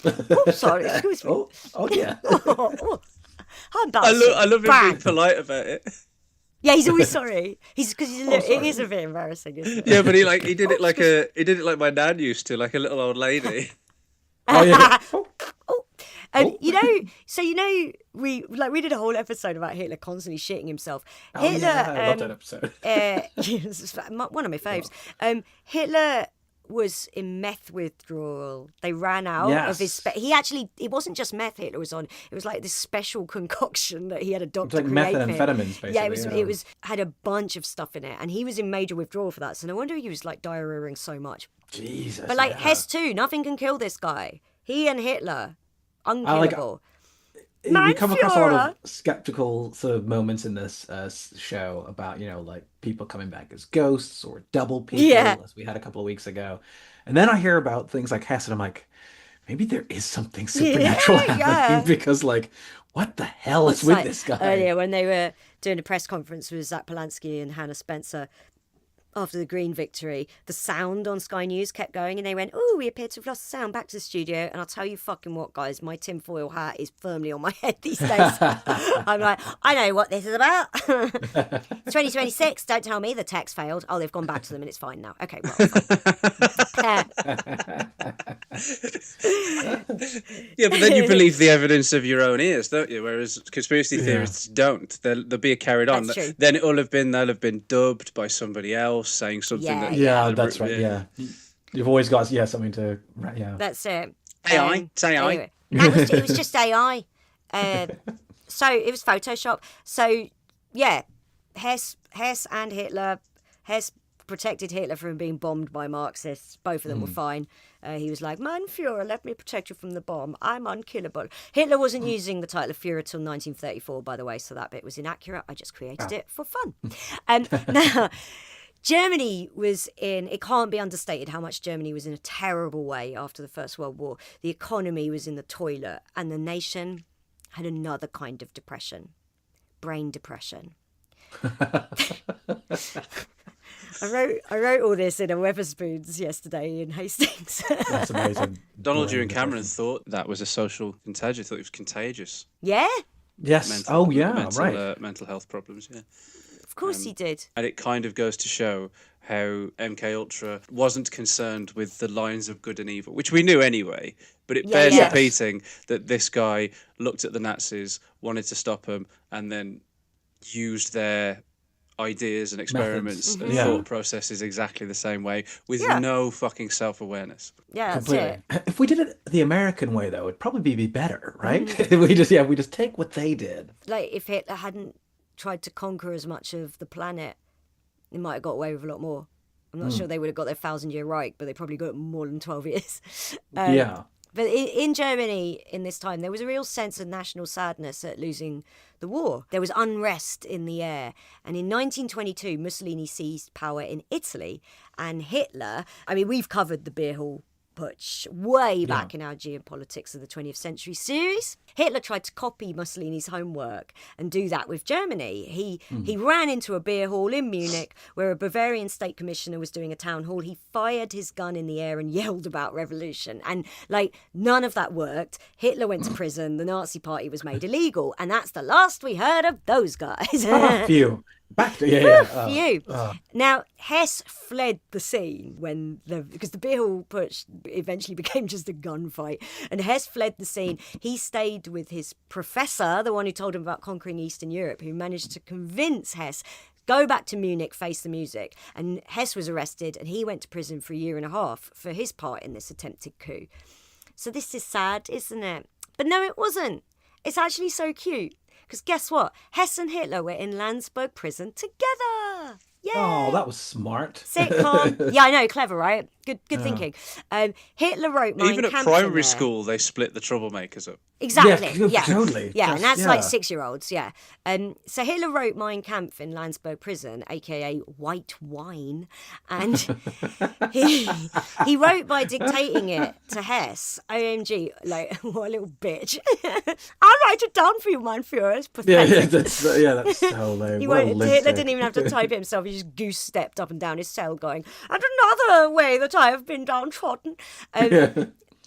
Oh, sorry, excuse me. Oh yeah. I love him being polite about it. Yeah, he's always sorry. It is a bit embarrassing, isn't it? Yeah, but he did it like my dad used to, like a little old lady. Oh yeah. And we did a whole episode about Hitler constantly shitting himself. Hitler, I love that episode. It's one of my faves. Hitler was in meth withdrawal. They ran out of his. It wasn't just meth Hitler was on. It was like this special concoction that he had a doctor create. Like methamphetamines, basically. Yeah, it was had a bunch of stuff in it, and he was in major withdrawal for that. So no wonder he was like diarrheaing so much. Jesus. But Hess too. Nothing can kill this guy. He and Hitler, unkillable. we come across a lot of skeptical sort of moments in this show about, like people coming back as ghosts or double people, as we had a couple of weeks ago. And then I hear about things like Hess, and I'm like, maybe there is something supernatural happening because, like, what the hell is with this guy? Earlier, when they were doing a press conference with Zach Polanski and Hannah Spencer after the Green victory, the sound on Sky News kept going, and they went, "Oh, we appear to have lost the sound. Back to the studio." And I'll tell you fucking what, guys, my tinfoil hat is firmly on my head these days. I'm like, I know what this is about. 2026. Don't tell me the text failed. Oh, they've gone back to them and it's fine now. Okay, well. Yeah, but then you believe the evidence of your own ears, don't you? Whereas conspiracy theorists don't. They'll be carried on. That's true. Then they'll have been dubbed by somebody else saying something that... Yeah, that's right, yeah. You've always got, something to... Yeah. That's it. AI, it's AI. Anyway, it was just AI. So it was Photoshop. So, yeah, Hess and Hitler. Hess protected Hitler from being bombed by Marxists. Both of them were fine. He was like, "Mein Führer, let me protect you from the bomb. I'm unkillable." Hitler wasn't using the title of Führer till 1934, by the way, so that bit was inaccurate. I just created it for fun. Now, Germany was it can't be understated how much Germany was in a terrible way after the First World War. The economy was in the toilet, and the nation had another kind of depression, brain depression. I wrote all this in a Weatherspoons yesterday in Hastings. That's amazing. Donald Ewan Cameron thought that was a social contagion. Thought it was contagious. Yeah? Yes. Mental health problems, yeah. Of course he did. And it kind of goes to show how MK Ultra wasn't concerned with the lines of good and evil, which we knew anyway, but it bears repeating that this guy looked at the Nazis, wanted to stop them, and then used their ideas and experiments and thought processes exactly the same way with no fucking self-awareness. Yeah, that's it. If we did it the American way, though, it'd probably be better, right? we just take what they did. Like, if Hitler hadn't tried to conquer as much of the planet, they might have got away with a lot more. I'm not sure they would have got their 1,000-year Reich, but they probably got more than 12 years. But in Germany in this time, there was a real sense of national sadness at losing the war. There was unrest in the air. And in 1922, Mussolini seized power in Italy. And Hitler, I mean, we've covered the beer hall putsch way back in our Geopolitics of the 20th Century series. Hitler tried to copy Mussolini's homework and do that with Germany. He ran into a beer hall in Munich where a Bavarian state commissioner was doing a town hall. He fired his gun in the air and yelled about revolution. And, like, none of that worked. Hitler went to prison. The Nazi Party was made illegal. And that's the last we heard of those guys. Phew. Back to you. Now, Hess fled the scene because the beer hall putsch eventually became just a gunfight, and Hess fled the scene. He stayed with his professor, the one who told him about conquering Eastern Europe, who managed to convince Hess go back to Munich, face the music. And Hess was arrested, and he went to prison for 1.5 years for his part in this attempted coup. So this is sad, isn't it? But no, it wasn't. It's actually so cute. Because guess what? Hess and Hitler were in Landsberg prison together. Yay! Oh, that was smart. Sitcom. Yeah, I know. Clever, right? Good thinking. Hitler wrote Mein Even Kampf at primary school, they split the troublemakers up. Exactly. Yeah, totally. Yeah, and that's like 6-year-olds. Yeah. So Hitler wrote Mein Kampf in Landsberg prison, aka White Wine, and he wrote by dictating it to Hess. OMG, like, what a little bitch. I'll write it down for you, mein Führer. It's pathetic. That's so lame. Hitler didn't even have to type it himself. He just goose stepped up and down his cell, going, "And another way that I have been downtrodden."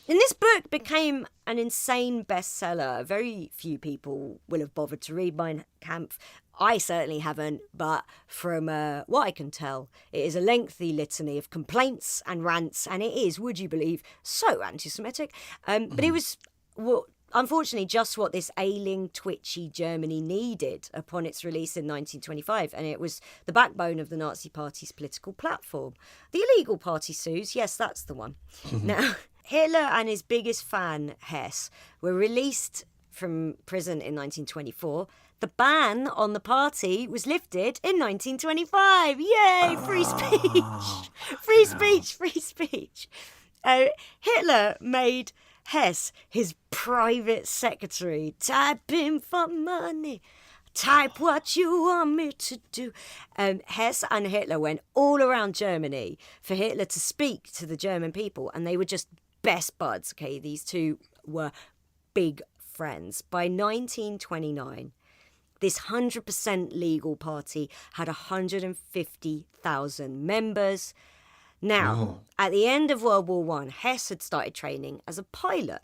And this book became an insane bestseller. Very few people will have bothered to read Mein Kampf. I certainly haven't, but from what I can tell, it is a lengthy litany of complaints and rants, and it is, would you believe, so anti-Semitic. But it was, unfortunately, just what this ailing, twitchy Germany needed upon its release in 1925, and it was the backbone of the Nazi Party's political platform. The illegal party sues, yes, that's the one. Now, Hitler and his biggest fan, Hess, were released from prison in 1924. The ban on the party was lifted in 1925. Yay! Free speech! Free speech! Free speech! Hitler made Hess, his private secretary, type in for money. Type what you want me to do. Hess and Hitler went all around Germany for Hitler to speak to the German people, and they were just best buds, okay? These two were big friends. By 1929, this 100% legal party had 150,000 members. Now, at the end of World War I, Hess had started training as a pilot.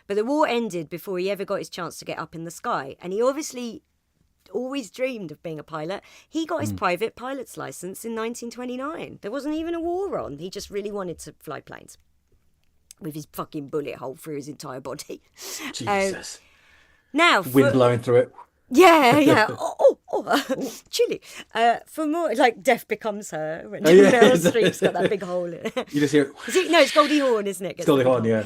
But the war ended before he ever got his chance to get up in the sky. And he obviously always dreamed of being a pilot. He got his private pilot's license in 1929. There wasn't even a war on. He just really wanted to fly planes with his fucking bullet hole through his entire body. Jesus. Now, wind blowing through it. Yeah. Chilly. For more, like, Death Becomes Her. When Meryl Streep's got that big hole in it. You just hear... No, it's Goldie Hawn, isn't it? It's Goldie Hawn, yeah.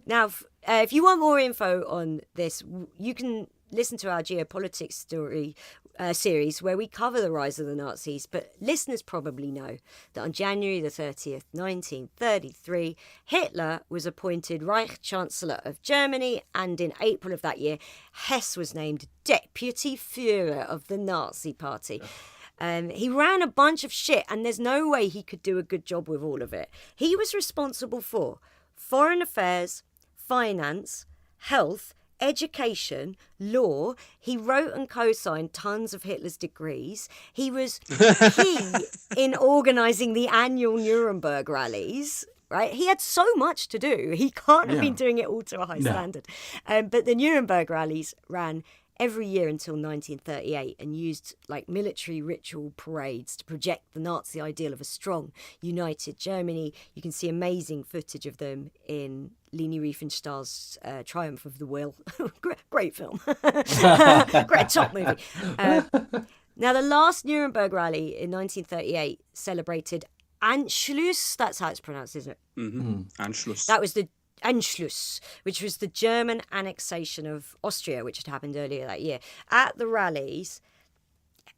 Now, if you want more info on this, you can listen to our geopolitics story series where we cover the rise of the Nazis, but listeners probably know that on January the 30th, 1933, Hitler was appointed Reich Chancellor of Germany, and in April of that year, Hess was named Deputy Führer of the Nazi Party. He ran a bunch of shit, and there's no way he could do a good job with all of it. He was responsible for foreign affairs, finance, health, education, law. He wrote and co-signed tons of Hitler's degrees. He was key in organising the annual Nuremberg rallies. Right, he had so much to do. He can't have been doing it all to a high standard. But the Nuremberg rallies ran every year until 1938 and used like military ritual parades to project the Nazi ideal of a strong, united Germany. You can see amazing footage of them in Leni Riefenstahl's Triumph of the Will. Great film. Great top movie. Now, the last Nuremberg rally in 1938 celebrated Anschluss. That's how it's pronounced, isn't it? Mm-hmm. Anschluss. That was the Anschluss, which was the German annexation of Austria, which had happened earlier that year. At the rallies,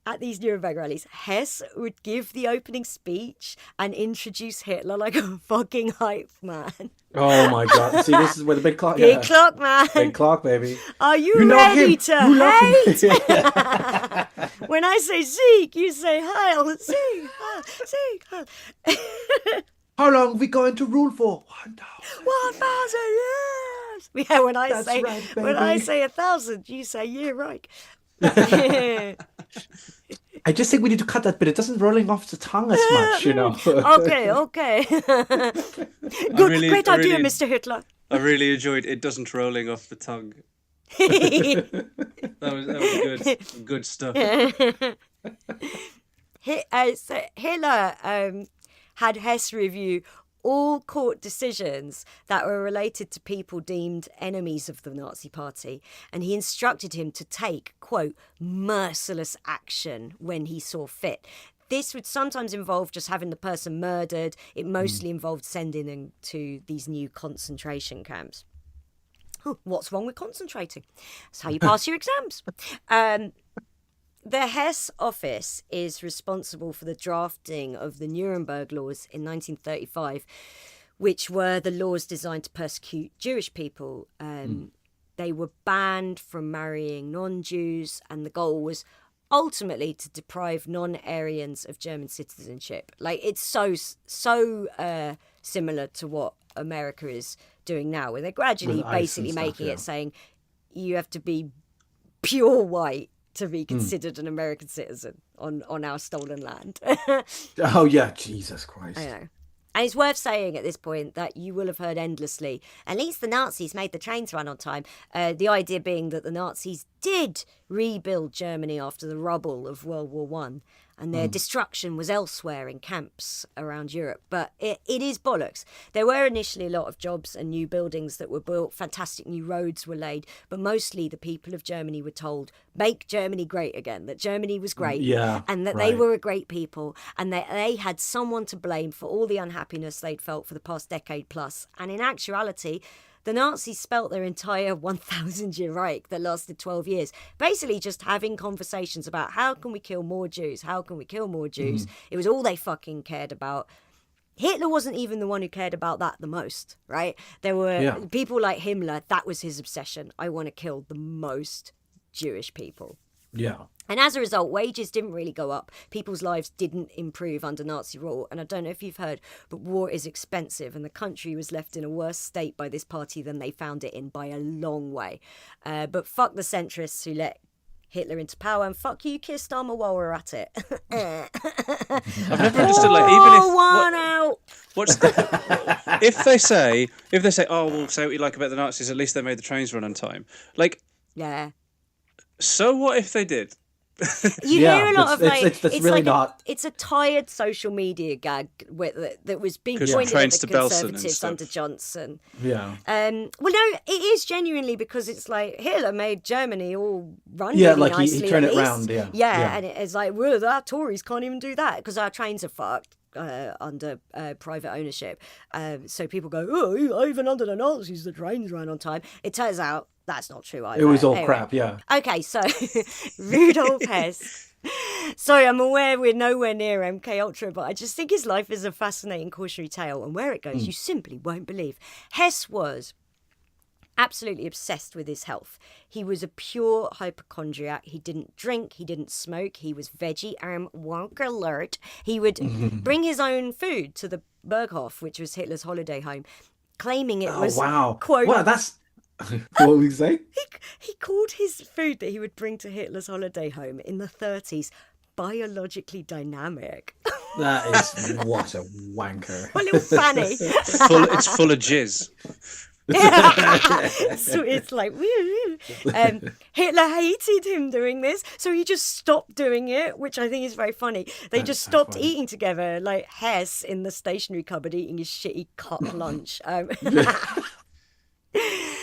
at these Nuremberg rallies, Hess would give the opening speech and introduce Hitler like a fucking hype man. Oh my God. See, this is where the big clock... Big clock, man. Big clock, baby. Are you ready to hate? When I say Sieg, you say Heil. Sieg, Heil, Sieg, Heil. How long are we going to rule for? 1,000 years. Yeah, when I say 1,000, you say yeah, right. I just think we need to cut that bit. It doesn't rolling off the tongue as much, you know. Okay. Great idea, Mr. Hitler. I really enjoyed it. Doesn't rolling off the tongue. that was good stuff. So Hitler had Hess review all court decisions that were related to people deemed enemies of the Nazi Party, and he instructed him to take, quote, merciless action when he saw fit. This would sometimes involve just having the person murdered. It mostly involved sending them to these new concentration camps. What's wrong with concentrating? That's how you pass your exams. The Hess office is responsible for the drafting of the Nuremberg laws in 1935, which were the laws designed to persecute Jewish people. They were banned from marrying non-Jews, and the goal was ultimately to deprive non-Aryans of German citizenship. Like, it's so similar to what America is doing now, where they're gradually basically making it saying you have to be pure white to be considered an American citizen on our stolen land. Oh, yeah, Jesus Christ. I know. And it's worth saying at this point that you will have heard endlessly, at least the Nazis made the trains run on time. The idea being that the Nazis did rebuild Germany after the rubble of World War I, and their destruction was elsewhere in camps around Europe. But it is bollocks. There were initially a lot of jobs and new buildings that were built, fantastic new roads were laid, but mostly the people of Germany were told, make Germany great again, that Germany was great, and that they were a great people, and that they had someone to blame for all the unhappiness they'd felt for the past decade plus. And in actuality, the Nazis spelt their entire 1,000-year Reich that lasted 12 years, basically just having conversations about how can we kill more Jews? How can we kill more Jews? It was all they fucking cared about. Hitler wasn't even the one who cared about that the most, right? There were people like Himmler, that was his obsession. I want to kill the most Jewish people. Yeah. And as a result, wages didn't really go up. People's lives didn't improve under Nazi rule. And I don't know if you've heard, but war is expensive. And the country was left in a worse state by this party than they found it in by a long way. But fuck the centrists who let Hitler into power, and fuck you, Keir Starmer, while we're at it. I've never understood, like, even if if they say, oh, well, say what you like about the Nazis, at least they made the trains run on time. Like, yeah. So what if they did? You hear a lot of it's really like not. It's a tired social media gag that was being pointed at the Conservatives under Johnson. Yeah. Well, no, it is genuinely because it's like Hitler made Germany all run really like nicely. he turned it around. Yeah. And it's like, well, our Tories can't even do that because our trains are fucked. Under private ownership. So people go, oh, even under the Nazis, the trains ran on time. It turns out that's not true either. It was all crap, yeah. Okay, so Rudolf Hess. Sorry, I'm aware we're nowhere near MK Ultra, but I just think his life is a fascinating cautionary tale, and where it goes, you simply won't believe. Hess was absolutely obsessed with his health. He was a pure hypochondriac. He didn't drink, he didn't smoke, he was veggie, wonk alert. He would bring his own food to the Berghof, which was Hitler's holiday home, claiming it was, quote... Wow, that's... What would you say? He called his food that he would bring to Hitler's holiday home in the 30s biologically dynamic. That is... What a wanker. A little fanny. It's full of jizz. So it's like Hitler hated him doing this, so he just stopped doing it, which I think is very funny. They just stopped eating together, like Hess in the stationery cupboard eating his shitty cock lunch.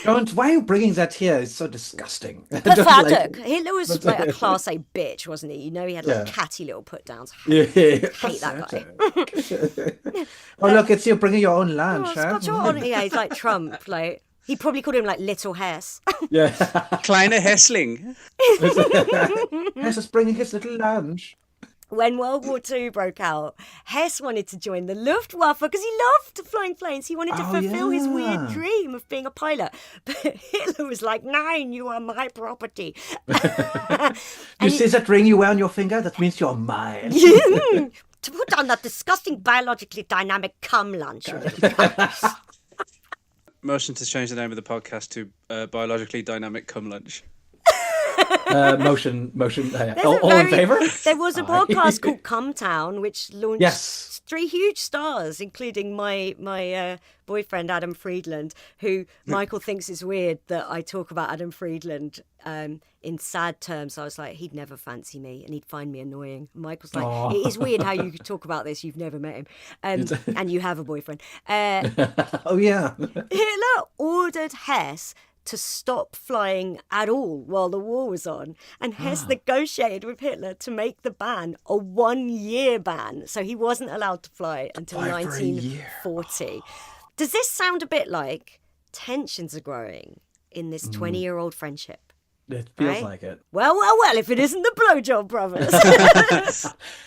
Don't, why are you bringing that here? It's so disgusting. Pathetic. Hitler was like a class A bitch, wasn't he? You know, he had like catty little put downs. Hate that guy. Oh, look, it's you bringing your own lunch. Yeah, he's like Trump. Like, he probably called him like Little Hess. Yeah. Kleine Hessling. Hess is bringing his little lunch. When World War II broke out, Hess wanted to join the Luftwaffe because he loved flying planes. He wanted to fulfill his weird dream of being a pilot. But Hitler was like, "Nine, you are my property." You see that ring you wear on your finger? That means you're mine. To put down that disgusting biologically dynamic cum lunch. Motion to change the name of the podcast to Biologically Dynamic Cum Lunch. Motion. All in favor? There was a podcast called Cum Town, which launched 3 huge stars, including my boyfriend Adam Friedland, who Michael thinks is weird that I talk about Adam Friedland in sad terms. I was like, he'd never fancy me and he'd find me annoying. Michael's like, it is weird how you talk about this. You've never met him, and you have a boyfriend. Oh yeah. Hitler ordered Hess to stop flying at all while the war was on, and Hess negotiated with Hitler to make the ban a 1-year ban, so he wasn't allowed to fly until 1940. Does this sound a bit like tensions are growing in this 20-year-old friendship? It feels like it. Well, if it isn't the Blowjob Brothers.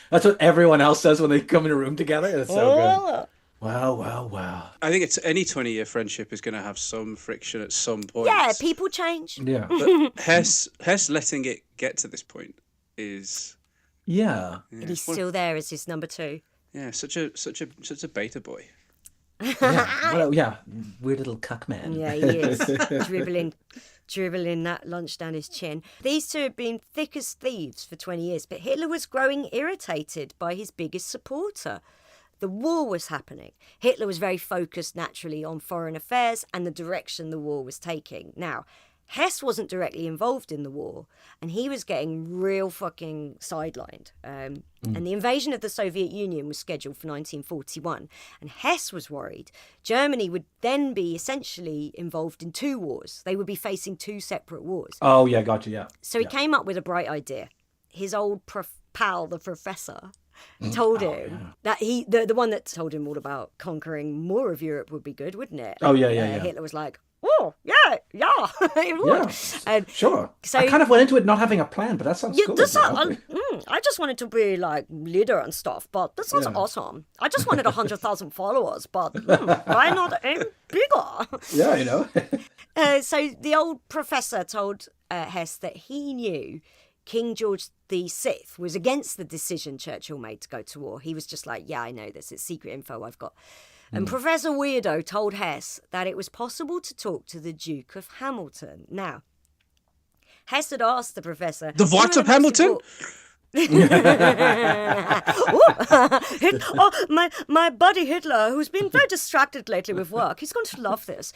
That's what everyone else says when they come in a room together. It's so good. Wow. I think it's any 20-year friendship is going to have some friction at some point. Yeah, people change. Yeah. But Hess letting it get to this point is... Yeah. And he's still there as his number 2. Yeah, such a beta boy. Yeah. Weird little cuck man. Yeah, he is. dribbling that lunch down his chin. These two had been thick as thieves for 20 years, but Hitler was growing irritated by his biggest supporter. The war was happening. Hitler was very focused naturally on foreign affairs and the direction the war was taking. Now, Hess wasn't directly involved in the war, and he was getting real fucking sidelined. And the invasion of the Soviet Union was scheduled for 1941, and Hess was worried Germany would then be essentially involved in 2 wars. They would be facing 2 separate wars. Oh, yeah, gotcha, yeah. So he came up with a bright idea. His old pal, the professor, told him that the one that told him all about conquering more of Europe would be good, wouldn't it? Oh, yeah. Hitler was like, oh, yeah, it would. And sure. So, I kind of went into it not having a plan, but that sounds cool. I just wanted to be like leader and stuff, but this sounds awesome. I just wanted 100,000 followers, but why not aim bigger? Yeah, you know. So the old professor told Hess that he knew King George VI was against the decision Churchill made to go to war. He was just like, yeah, I know this. It's secret info I've got. And Professor Weirdo told Hess that it was possible to talk to the Duke of Hamilton. Now, Hess had asked the professor... The what of Hamilton? My buddy Hitler, who's been very distracted lately with work, he's going to love this.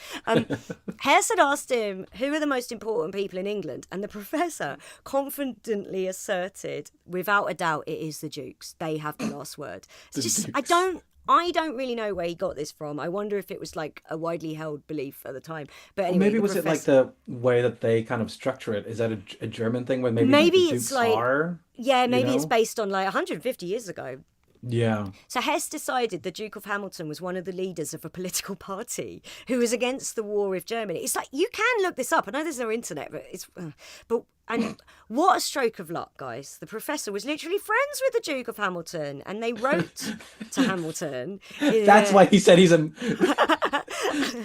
Hess had asked him who are the most important people in England, and the professor confidently asserted, without a doubt, it is the Dukes. They have the last word. I don't really know where he got this from. I wonder if it was like a widely held belief at the time. But anyway, maybe was it like the way that they kind of structure it? Is that a German thing where maybe the Dukes are? Yeah, maybe it's based on like 150 years ago. Yeah. So Hess decided the Duke of Hamilton was one of the leaders of a political party who was against the war with Germany. It's like, you can look this up. I know there's no internet, but and what a stroke of luck, guys. The professor was literally friends with the Duke of Hamilton, and they wrote to Hamilton. That's why he said he's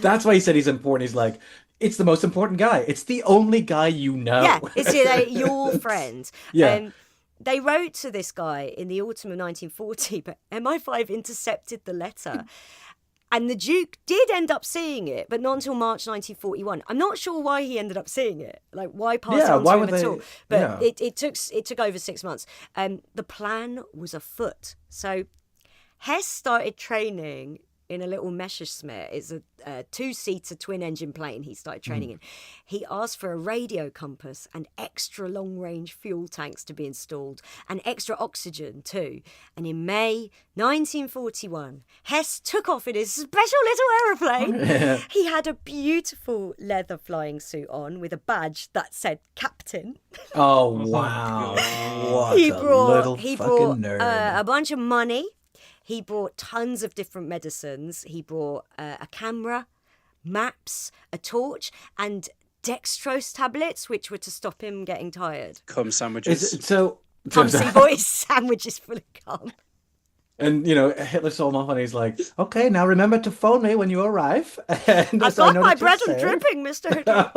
That's why he said he's important. He's like, it's the most important guy. It's the only guy you know. Yeah, it's your friend. Yeah. They wrote to this guy in the autumn of 1940, but MI5 intercepted the letter. And the Duke did end up seeing it, but not until March 1941. I'm not sure why he ended up seeing it. Like, why pass it on to him at all? But it took over 6 months. The plan was afoot. So Hess started training in a little Messerschmitt. It's a two-seater twin-engine plane he started training in. He asked for a radio compass and extra long-range fuel tanks to be installed and extra oxygen too. And in May 1941, Hess took off in his special little aeroplane. He had a beautiful leather flying suit on with a badge that said Captain. Oh, wow. What a little fucking nerd. A bunch of money. He brought tons of different medicines. He brought a camera, maps, a torch, and dextrose tablets, which were to stop him getting tired. Cum sandwiches. Cumsy boys sandwiches full of cum. And, you know, Hitler saw him off and he's like, okay, now remember to phone me when you arrive. And I've got my bread and dripping, Mr. Hitler.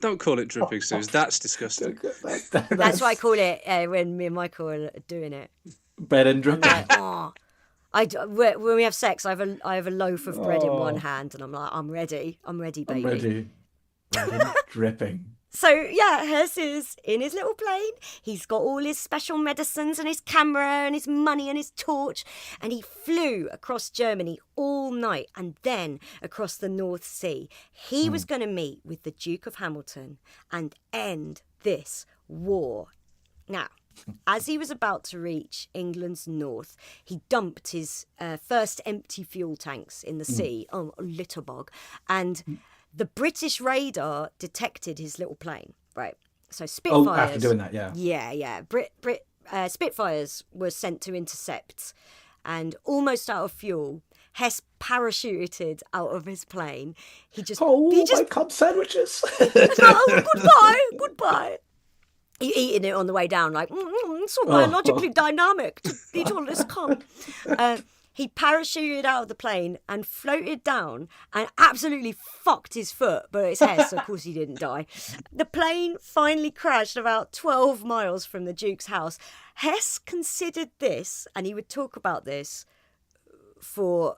Don't call it dripping, Suze. That's disgusting. That's what I call it when me and Michael are doing it. Bread and dripping. When we have sex, I have a loaf of bread in one hand, and I'm like, I'm ready, baby. I'm ready. Bread and dripping. So yeah, Hess is in his little plane. He's got all his special medicines and his camera and his money and his torch, and he flew across Germany all night and then across the North Sea. He was going to meet with the Duke of Hamilton and end this war. Now, as he was about to reach England's north, he dumped his first empty fuel tanks in the sea, a litter bog, and the British radar detected his little plane. Right, so Spitfires. Oh, after doing that, yeah. Yeah. Spitfires were sent to intercept, and almost out of fuel, Hess parachuted out of his plane. He just my cum sandwiches. Goodbye. Eating it on the way down, like, so biologically dynamic to eat all this cum. He parachuted out of the plane and floated down and absolutely fucked his foot, but it's Hess, so of course he didn't die. The plane finally crashed about 12 miles from the Duke's house. Hess considered this, and he would talk about this for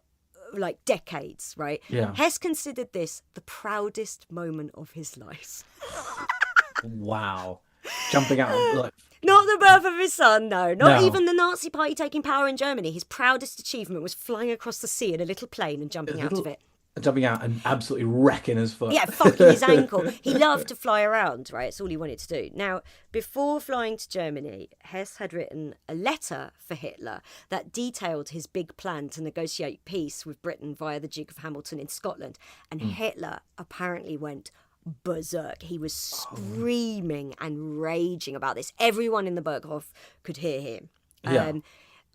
like decades, right? Yeah. Hess considered this the proudest moment of his life. Wow. Jumping out. Not the birth of his son, no. Not even the Nazi party taking power in Germany. His proudest achievement was flying across the sea in a little plane and jumping out of it. Jumping out and absolutely wrecking his foot. Yeah, fucking his ankle. He loved to fly around, right? It's all he wanted to do. Now, before flying to Germany, Hess had written a letter for Hitler that detailed his big plan to negotiate peace with Britain via the Duke of Hamilton in Scotland. And Hitler apparently went berserk. He was screaming and raging about this. Everyone in the Berghof could hear him.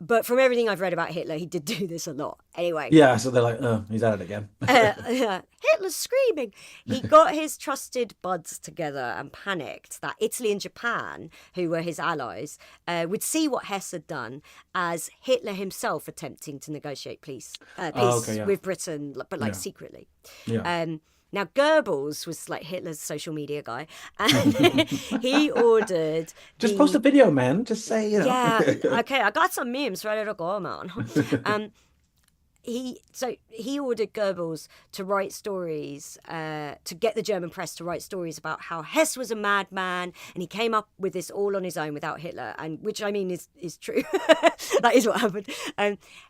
But from everything I've read about Hitler, he did do this a lot. Anyway. Yeah, so they're like, oh, he's at it again. Hitler's screaming. He got his trusted buds together and panicked that Italy and Japan, who were his allies, would see what Hess had done as Hitler himself attempting to negotiate peace with Britain, but secretly. Yeah. Now, Goebbels was like Hitler's social media guy, and he ordered... Just post a video, man. Just say, Yeah, okay, I got some memes ready to go, man. He ordered Goebbels to write stories, to get the German press to write stories about how Hess was a madman, and he came up with this all on his own without Hitler, and which I mean is true. That is what happened.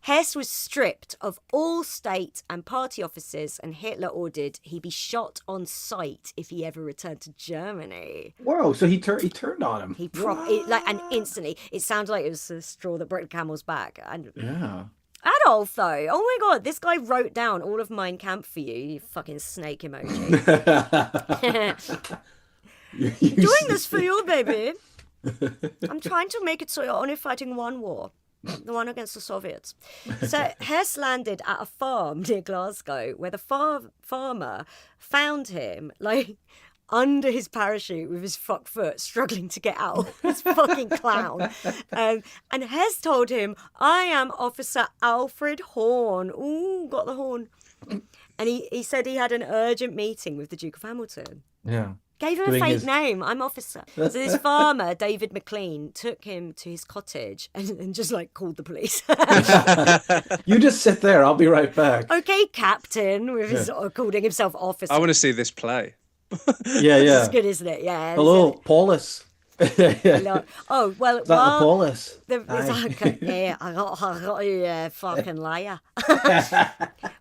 Hess was stripped of all state and party offices, and Hitler ordered he be shot on sight if he ever returned to Germany. Whoa! So he turned on him. And instantly, it sounded like it was a straw that broke the camel's back. And yeah. Adolf, though. Oh my God, this guy wrote down all of Mein Kampf for you, you fucking snake emoji. Doing this for you, baby. I'm trying to make it so you're only fighting one war, the one against the Soviets. So Hess landed at a farm near Glasgow where the farmer found him, like, under his parachute with his fuck foot, struggling to get out. This fucking clown. And Hess told him, I am Officer Alfred Horn. Ooh, got the horn. And he said he had an urgent meeting with the Duke of Hamilton. Yeah. Gave him a fake name. I'm Officer. So this farmer, David McLean, took him to his cottage and just like called the police. You just sit there. I'll be right back. Okay, Captain, with his calling himself Officer. I want to see this play. Yeah. It's good, isn't it? Yeah. Hello, Paulus. Hello. Oh, well, is that the Paulus? I got you, fucking liar.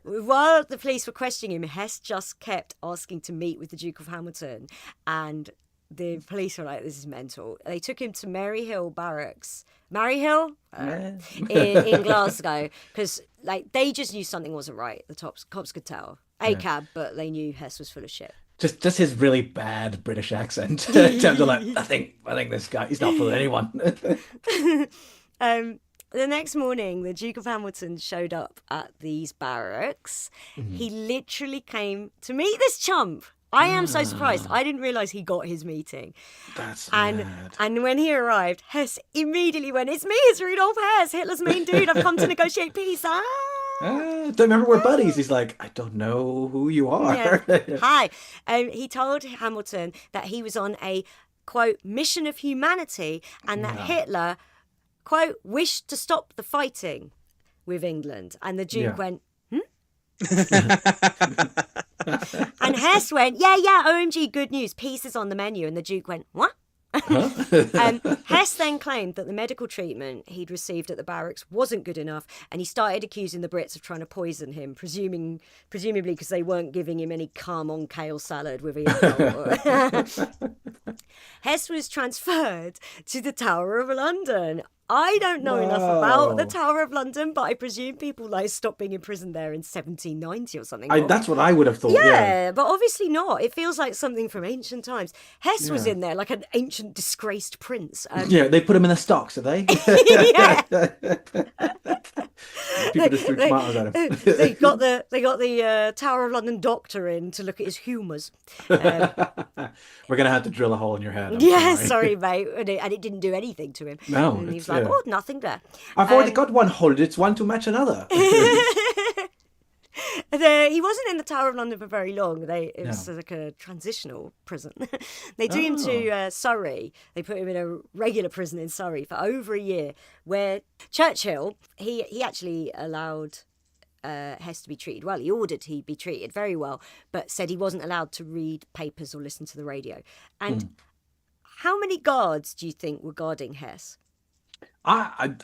While the police were questioning him, Hess just kept asking to meet with the Duke of Hamilton, and the police were like, this is mental. They took him to Maryhill Barracks. Maryhill? In Glasgow, because like they just knew something wasn't right. The cops could tell. ACAB, but they knew Hess was full of shit. Just his really bad British accent. In terms of like, I think this guy, he's not fooling anyone. The next morning, the Duke of Hamilton showed up at these barracks. Mm-hmm. He literally came to meet this chump. I am so surprised. I didn't realise he got his meeting. That's mad. And when he arrived, Hess immediately went, it's me, it's Rudolf Hess, Hitler's main dude. I've come to negotiate peace. Don't remember we're buddies. He's like, I don't know who you are. Yeah. Hi. He told Hamilton that he was on a, quote, mission of humanity, and that Hitler, quote, wished to stop the fighting with England. And the Duke went, and Hess went, yeah, OMG, good news, peace is on the menu. And the Duke went, what? Hess then claimed that the medical treatment he'd received at the barracks wasn't good enough, and he started accusing the Brits of trying to poison him, presumably because they weren't giving him any cum on kale salad with a Hess was transferred to the Tower of London. I don't know enough about the Tower of London, but I presume people like stopped being imprisoned there in 1790 or something. That's what I would have thought. Yeah, but obviously not. It feels like something from ancient times. Hess was in there like an ancient disgraced prince. They put him in the stocks, did they? Yeah. People just threw tomatoes at him. They got the Tower of London doctor in to look at his humours. We're gonna have to drill a hole in your head. Sorry, mate. And it didn't do anything to him. No, and he was like, nothing there. I've already got one hole. It's one to match another. He wasn't in the Tower of London for very long. It was like a transitional prison. They took him to Surrey. They put him in a regular prison in Surrey for over a year, where Churchill, he actually allowed Hess to be treated well. He ordered he be treated very well, but said he wasn't allowed to read papers or listen to the radio. And how many guards do you think were guarding Hess? I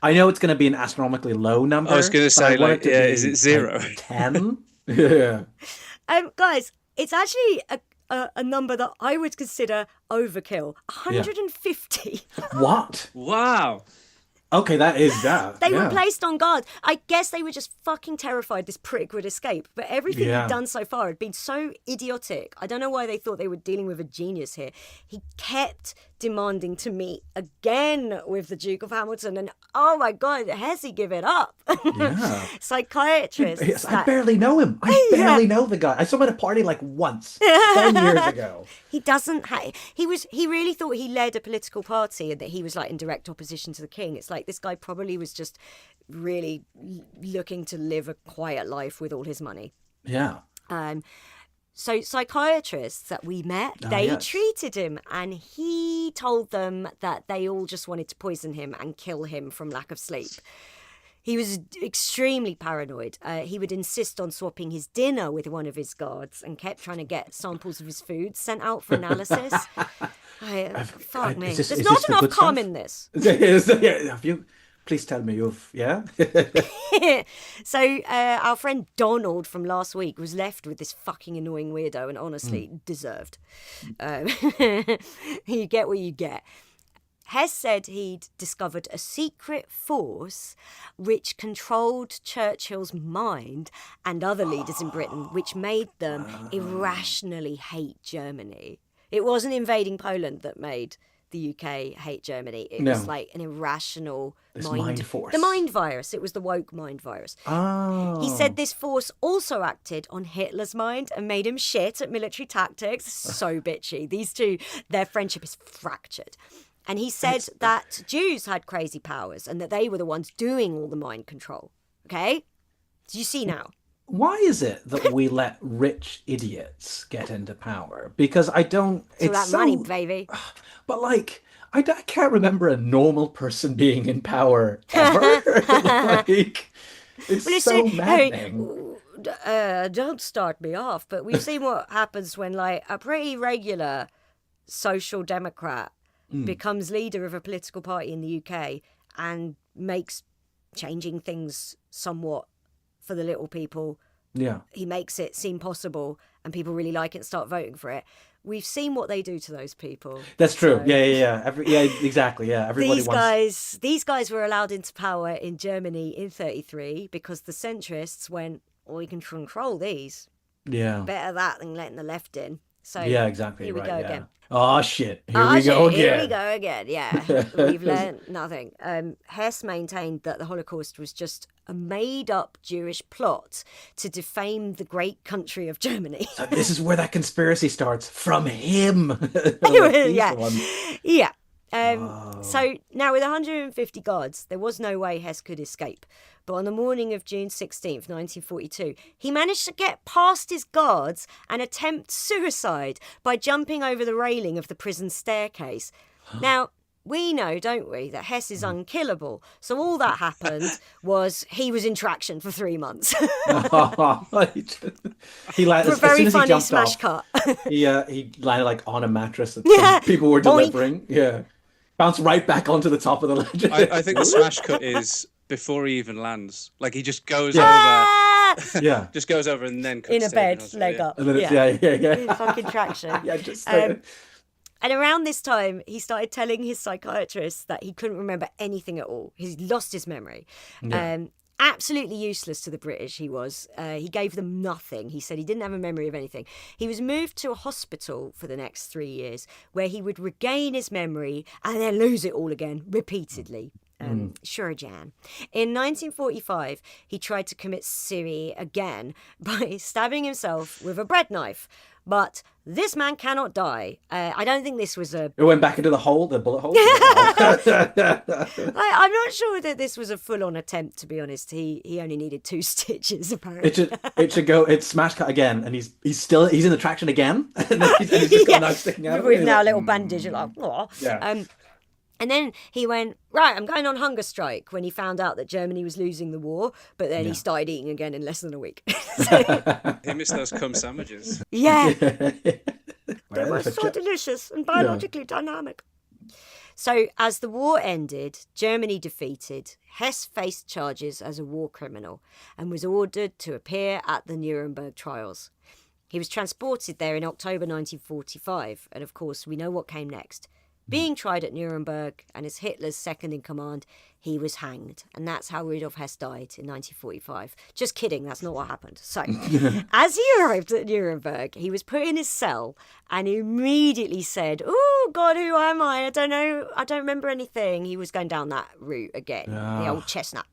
know it's going to be an astronomically low number. I was going to say, is it 0? 10? Yeah. Guys, it's actually a number that I would consider overkill. 150. What? Wow. Okay, that is that. They were placed on guard. I guess they were just fucking terrified this prick would escape. But everything he'd done so far had been so idiotic. I don't know why they thought they were dealing with a genius here. He kept demanding to meet again with the Duke of Hamilton. And oh my God, has he give it up? Yeah. Psychiatrist. Yes, I barely know him. I barely know the guy. I saw him at a party like once, 10 years ago. He doesn't he really thought he led a political party and that he was like in direct opposition to the king. It's like this guy probably was just really looking to live a quiet life with all his money. Yeah. So psychiatrists that we met, they treated him, and he told them that they all just wanted to poison him and kill him from lack of sleep. He was extremely paranoid. He would insist on swapping his dinner with one of his guards and kept trying to get samples of his food sent out for analysis. Fuck me. There's not enough calm in this. Please tell me yeah? So our friend Donald from last week was left with this fucking annoying weirdo, and honestly, deserved. You get what you get. Hess said he'd discovered a secret force which controlled Churchill's mind and other leaders in Britain, which made them irrationally hate Germany. It wasn't invading Poland that made the UK hate Germany. It was like an irrational mind force. The mind virus. It was the woke mind virus. Oh. He said this force also acted on Hitler's mind and made him shit at military tactics. So bitchy. These two, their friendship is fractured. And he said that Jews had crazy powers and that they were the ones doing all the mind control. Okay? Do you see now? Why is it that we let rich idiots get into power? Because I don't... It's that money, baby. But like, I can't remember a normal person being in power ever. Like, it's so maddening. Don't start me off, but we've seen what happens when like a pretty regular social democrat becomes leader of a political party in the UK and makes changing things somewhat for the little people. Yeah. He makes it seem possible and people really like it and start voting for it. We've seen what they do to those people. That's true. So, yeah, exactly. Yeah, everybody These guys were allowed into power in Germany in 1933 because the centrists went, well, we can control these. Yeah. Better that than letting the left in. So yeah, exactly. Here we go again. Oh shit! Here we go again. Yeah, we've learned nothing. Hess maintained that the Holocaust was just a made-up Jewish plot to defame the great country of Germany. So this is where that conspiracy starts from him. Yeah. So now with 150 guards, there was no way Hess could escape. But on the morning of June 16th, 1942, he managed to get past his guards and attempt suicide by jumping over the railing of the prison staircase. Now, we know, don't we, that Hess is unkillable. So all that happened was he was in traction for 3 months. He landed, for a very funny smash cut. He landed like on a mattress that people were delivering. Yeah. Bounced right back onto the top of the ledge. I think the smash cut is before he even lands. Like he just goes over. Yeah. Just goes over and then cuts in a bed, leg up. And then it's, In fucking traction. Yeah, just and around this time, he started telling his psychiatrist that he couldn't remember anything at all. He's lost his memory. Yeah. Absolutely useless to the British, he was. He gave them nothing. He said he didn't have a memory of anything. He was moved to a hospital for the next 3 years where he would regain his memory and then lose it all again, repeatedly. Sure, Jan. In 1945, he tried to commit suicide again by stabbing himself with a bread knife. But this man cannot die. I don't think this was a... It went back into the hole, the bullet hole? I'm not sure that this was a full-on attempt, to be honest. He only needed 2 stitches, apparently. It should go, it's smash cut again, and he's in the traction again. And then he's just got knife sticking out. With now a little bandage, like, oh. Yeah. And then he went, right, I'm going on hunger strike when he found out that Germany was losing the war. But then he started eating again in less than a week. He missed those cum sandwiches. Yeah. They were so delicious and biologically dynamic. So as the war ended, Germany defeated, Hess faced charges as a war criminal and was ordered to appear at the Nuremberg trials. He was transported there in October 1945. And of course, we know what came next. Being tried at Nuremberg and as Hitler's second in command, he was hanged. And that's how Rudolf Hess died in 1945. Just kidding, that's not what happened. So, as he arrived at Nuremberg, he was put in his cell and immediately said, "Oh, God, who am I? I don't know. I don't remember anything." He was going down that route again, the old chestnut.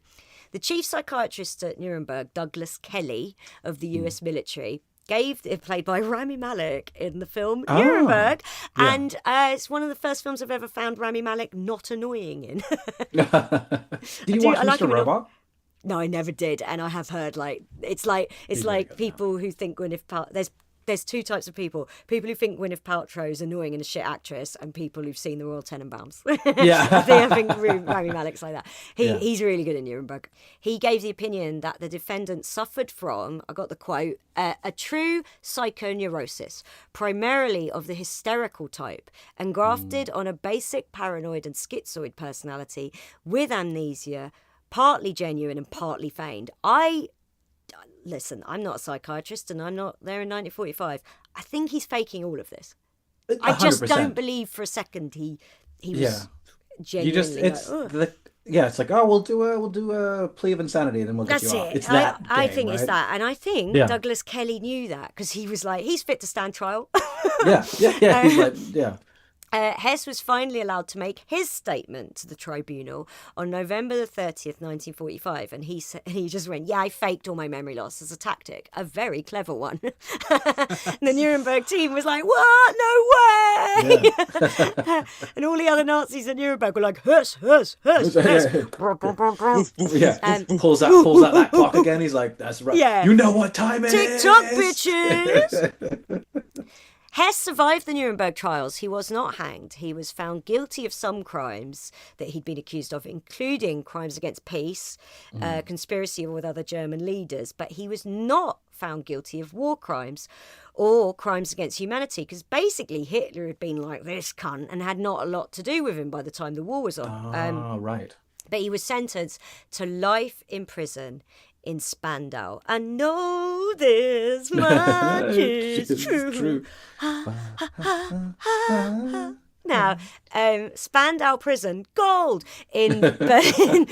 The chief psychiatrist at Nuremberg, Douglas Kelly of the US military, played by Rami Malek in the film Nuremberg, and it's one of the first films I've ever found Rami Malek not annoying in. Did you watch Mr. Robot? No, I never did, and I have heard it's like people who think Gwyneth Paltrow. There's two types of people who think Gwyneth Paltrow is annoying and a shit actress, and people who've seen the Royal Tenenbaums. I think Rami Malek's like that. He's really good in Nuremberg. He gave the opinion that the defendant suffered from, I got the quote, a true psychoneurosis, primarily of the hysterical type, and grafted on a basic paranoid and schizoid personality with amnesia, partly genuine and partly feigned. Listen, I'm not a psychiatrist and I'm not there in 1945. I think he's faking all of this. 100%. I just don't believe for a second he was genuinely. It's like, we'll do a plea of insanity and then we'll get you off. It's that. I think it's that, and I think Douglas Kelly knew that because he was like, he's fit to stand trial. He's like, Hess was finally allowed to make his statement to the tribunal on November the 30th, 1945, and he just went, "Yeah, I faked all my memory loss as a tactic, a very clever one." The Nuremberg team was like, "What? No way!" Yeah. And all the other Nazis at Nuremberg were like, "Hess, Hess, Hess, Hess." Pulls out that clock again. He's like, "That's right. Yeah. You know what time it is. TikTok, bitches." Hess survived the Nuremberg trials. He was not hanged. He was found guilty of some crimes that he'd been accused of, including crimes against peace, conspiracy with other German leaders. But he was not found guilty of war crimes or crimes against humanity, because basically Hitler had been like this cunt and had not a lot to do with him by the time the war was on. Right. But he was sentenced to life in prison in Spandau. I know this much is true. Now, Spandau Prison, gold, in Berlin,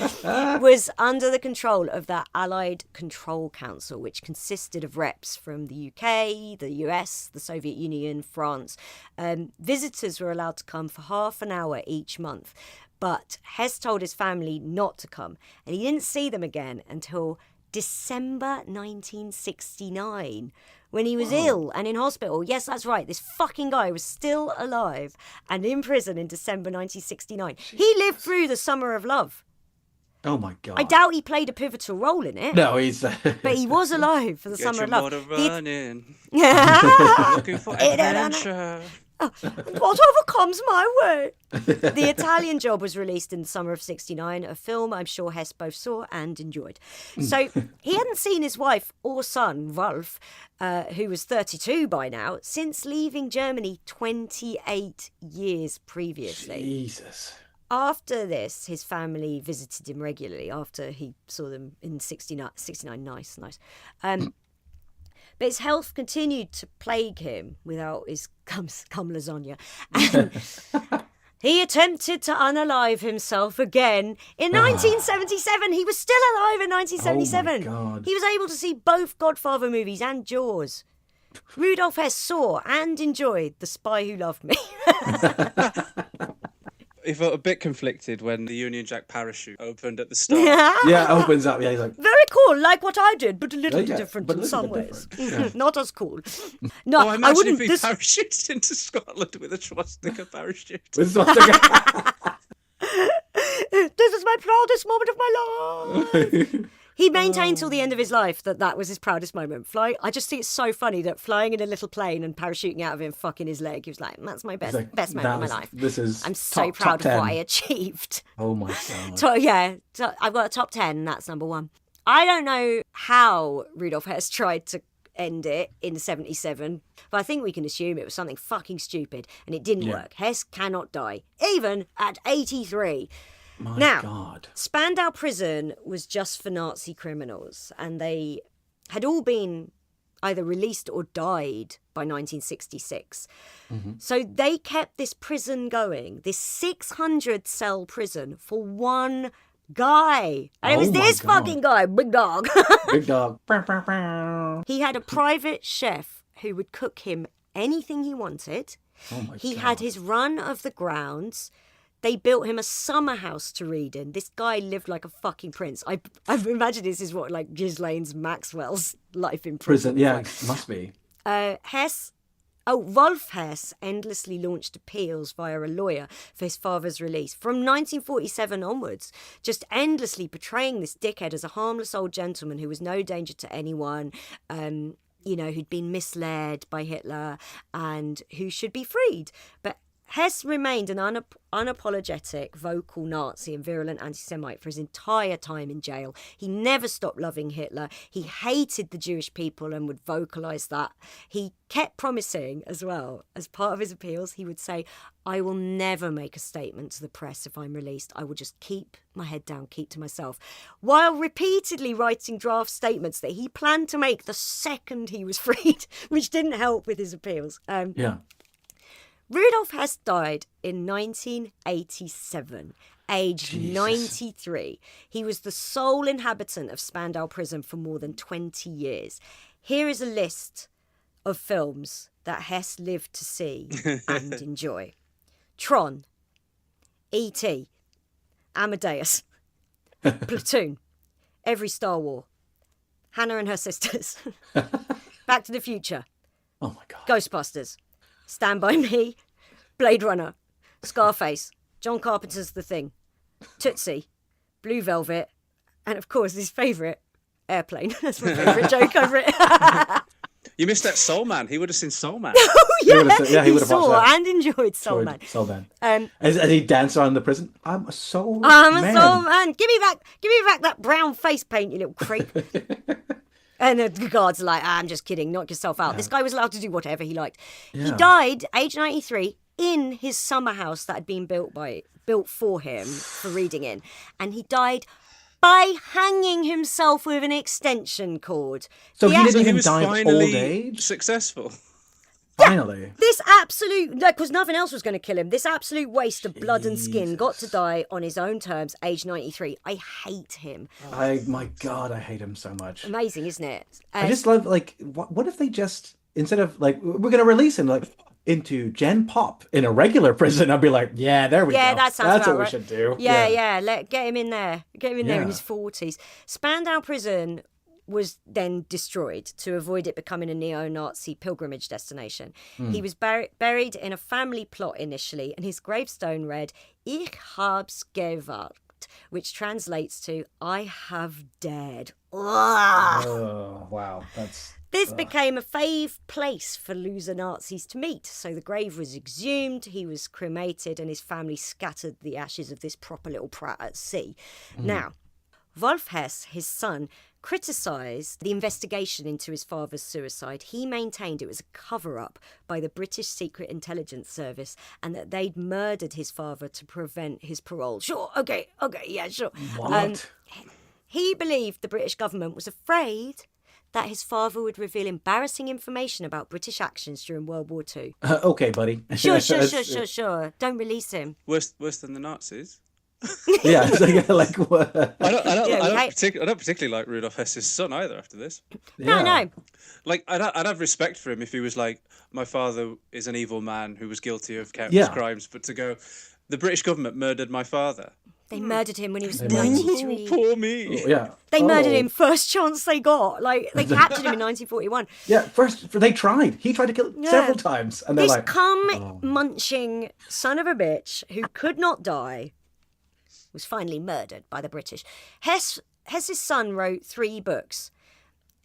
was under the control of the Allied Control Council, which consisted of reps from the UK, the US, the Soviet Union, France. Visitors were allowed to come for half an hour each month, but Hess told his family not to come, and he didn't see them again until December 1969, when he was ill and in hospital. Yes, that's right. This fucking guy was still alive and in prison in December 1969. He lived through the Summer of Love. Oh my God. I doubt he played a pivotal role in it. No, he's... But he was alive for the Summer of Love. Running. Looking for adventure. Whatever comes my way. The Italian Job was released in the summer of '69, a film I'm sure Hess both saw and enjoyed. So he hadn't seen his wife or son, Rolf, who was 32 by now, since leaving Germany 28 years previously. Jesus. After this, his family visited him regularly after he saw them in 69. Nice. But his health continued to plague him without his cum lasagna. And he attempted to unalive himself again in 1977. He was still alive in 1977. Oh my God. He was able to see both Godfather movies and Jaws. Rudolf Hess saw and enjoyed The Spy Who Loved Me. He felt a bit conflicted when the Union Jack parachute opened at the start. Yeah, it opens up. Yeah, he's like, very cool, like what I did, but a little bit different in some ways. Yeah. Not as cool. No, I wouldn't. If he parachuted into Scotland with a swastika parachute. This is my proudest moment of my life. He maintained till the end of his life that was his proudest moment. I just think it's so funny that flying in a little plane and parachuting out of him, fucking his leg, he was like, that's my best moment of my life. I'm so proud of what I achieved. Oh my God. I've got a top 10, and that's number 1. I don't know how Rudolf Hess tried to end it in 77, but I think we can assume it was something fucking stupid, and it didn't work. Hess cannot die, even at 83. My God. Spandau Prison was just for Nazi criminals, and they had all been either released or died by 1966. So they kept this prison going, this 600-cell prison, for one guy. And it was this fucking guy, Big Dog. Big Dog. He had a private chef who would cook him anything he wanted. He had his run of the grounds. They built him a summer house to read in. This guy lived like a fucking prince. I imagine this is what, like, Ghislaine Maxwell's life in prison. Yeah, must be. Wolf Hess endlessly launched appeals via a lawyer for his father's release from 1947 onwards, just endlessly portraying this dickhead as a harmless old gentleman who was no danger to anyone, who'd been misled by Hitler and who should be freed. But Hess remained an unapologetic, vocal Nazi and virulent anti-Semite for his entire time in jail. He never stopped loving Hitler. He hated the Jewish people and would vocalise that. He kept promising as well, as part of his appeals, he would say, I will never make a statement to the press if I'm released. I will just keep my head down, keep to myself, while repeatedly writing draft statements that he planned to make the second he was freed, which didn't help with his appeals. Rudolf Hess died in 1987, aged 93. He was the sole inhabitant of Spandau Prison for more than 20 years. Here is a list of films that Hess lived to see and enjoy. Tron, E.T., Amadeus, Platoon, Every Star War, Hannah and Her Sisters, Back to the Future, Oh my God. Ghostbusters, Stand By Me, Blade Runner, Scarface, John Carpenter's The Thing, Tootsie, Blue Velvet, and of course his favourite, Airplane. That's my favourite joke over it. You missed that Soul Man. He would have seen Soul Man. Oh, yeah. He would have watched that. And enjoyed Soul Man. Soul Man. As he danced around the prison, I'm a soul I'm man. a soul man. Give me back that brown face paint, you little creep. And the guards are like, I'm just kidding, knock yourself out. This guy was allowed to do whatever he liked. He died, age 93, in his summer house that had been built for him for reading in. And he died by hanging himself with an extension cord. So he didn't even die of old age? Successful. Finally. This absolute, because nothing else was going to kill him, this absolute waste of blood and skin got to die on his own terms, age 93. I hate him. My God, I hate him so much. Amazing, isn't it? I just love, like, what if they just, instead of, like, we're going to release him, like, into Gen Pop in a regular prison, I'd be like, yeah, there we go. That's what we should do. Get him in there. Get him in there in his 40s. Spandau Prison was then destroyed to avoid it becoming a neo-Nazi pilgrimage destination. He was buried in a family plot initially, and his gravestone read, Ich hab's gewagt, which translates to, I have dared. Oh, wow. This became a fave place for loser Nazis to meet, so the grave was exhumed, he was cremated, and his family scattered the ashes of this proper little prat at sea. Now, Wolf Hess, his son, criticised the investigation into his father's suicide. He maintained it was a cover-up by the British Secret Intelligence Service and that they'd murdered his father to prevent his parole. Sure, okay, yeah, sure. What? He believed the British government was afraid that his father would reveal embarrassing information about British actions during World War II. Okay, buddy. Sure. Don't release him. Worse than the Nazis. Yeah, like what? I don't particularly like Rudolf Hess's son either. After this, no. Like I'd have respect for him if he was like, my father is an evil man who was guilty of countless crimes, but to go, the British government murdered my father. They murdered him when he was 93. Poor me. Yeah. They murdered him first chance they got. Like, they captured him in 1941. Yeah, first they tried. He tried to kill him several times, and they're this munching son of a bitch who could not die was finally murdered by the British. Hess's son wrote 3 books.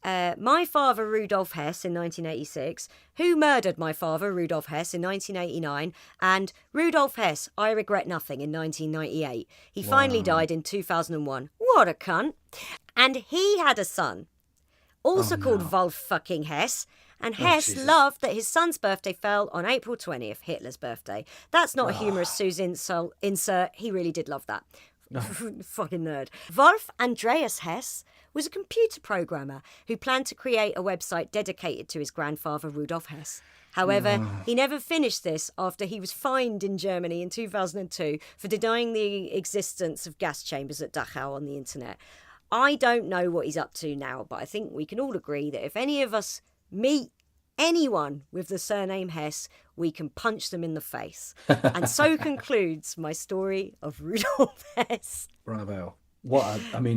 My Father, Rudolf Hess, in 1986, Who Murdered My Father, Rudolf Hess, in 1989, and Rudolf Hess, I Regret Nothing, in 1998. He finally died in 2001. What a cunt. And he had a son, also called Wolf fucking Hess, and Hess loved that his son's birthday fell on April 20th, Hitler's birthday. That's not a humorous Susan insert. He really did love that. Fucking nerd. Wolf Andreas Hess was a computer programmer who planned to create a website dedicated to his grandfather, Rudolf Hess. However, he never finished this after he was fined in Germany in 2002 for denying the existence of gas chambers at Dachau on the internet. I don't know what he's up to now, but I think we can all agree that if any of us meet anyone with the surname Hess, we can punch them in the face. And so concludes my story of Rudolf Hess. Bravo.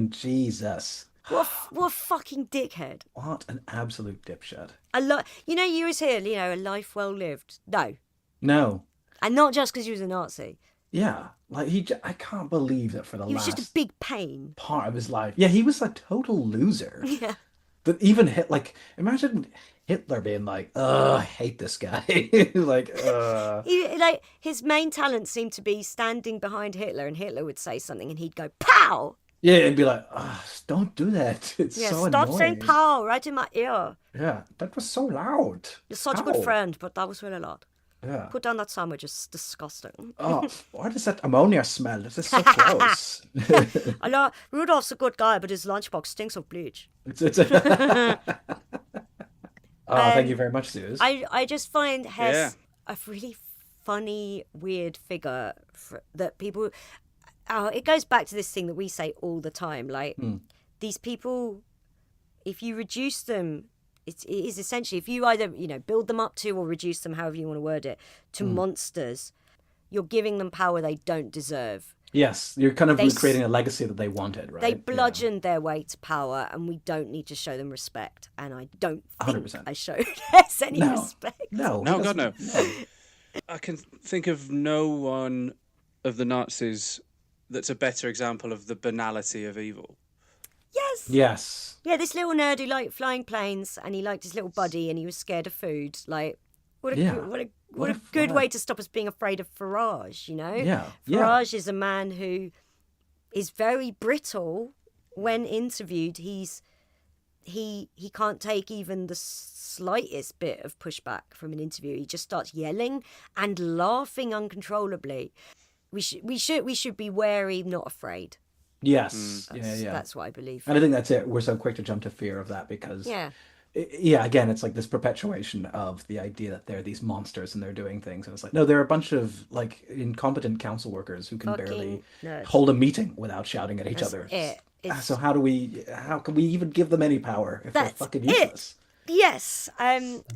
Jesus. What a fucking dickhead. What an absolute dipshit. You always hear, a life well lived. No. And not just because he was a Nazi. Yeah. Like, I can't believe that for the last... He was just a big pain. ...part of his life. Yeah, he was a total loser. Yeah. But even, imagine Hitler being like, I hate this guy. His main talent seemed to be standing behind Hitler, and Hitler would say something, and he'd go, pow! Yeah, and be like, don't do that. It's so stop annoying. saying pow right in my ear. Yeah, that was so loud. You're such a good friend, but that was really loud. Yeah. Put down that sandwich, it's disgusting. Why does that ammonia smell? This is so gross. Rudolph's a good guy, but his lunchbox stinks of bleach. Thank you very much, Suze. I just find Hess a really funny, weird figure that people... it goes back to this thing that we say all the time. These people, if you reduce them... It is essentially, if you either, build them up to or reduce them, however you want to word it, to monsters, you're giving them power they don't deserve. Yes, you're kind of creating a legacy that they wanted, right? They bludgeoned their way to power, and we don't need to show them respect. And I don't think 100%. I showed Hess any respect. No, God, no. I can think of no one of the Nazis that's a better example of the banality of evil. Yes. Yeah, this little nerd who liked flying planes, and he liked his little buddy, and he was scared of food. What a good way to stop us being afraid of Farage, Yeah. Farage is a man who is very brittle when interviewed. He can't take even the slightest bit of pushback from an interview. He just starts yelling and laughing uncontrollably. We should be wary, not afraid. Yes. That's what I believe. And I think that's it. We're so quick to jump to fear of that because, again, it's like this perpetuation of the idea that they're these monsters and they're doing things. And it's like, no, they're a bunch of incompetent council workers who can barely hold a meeting without shouting at each other. So how can we even give them any power if they're fucking useless? Yes.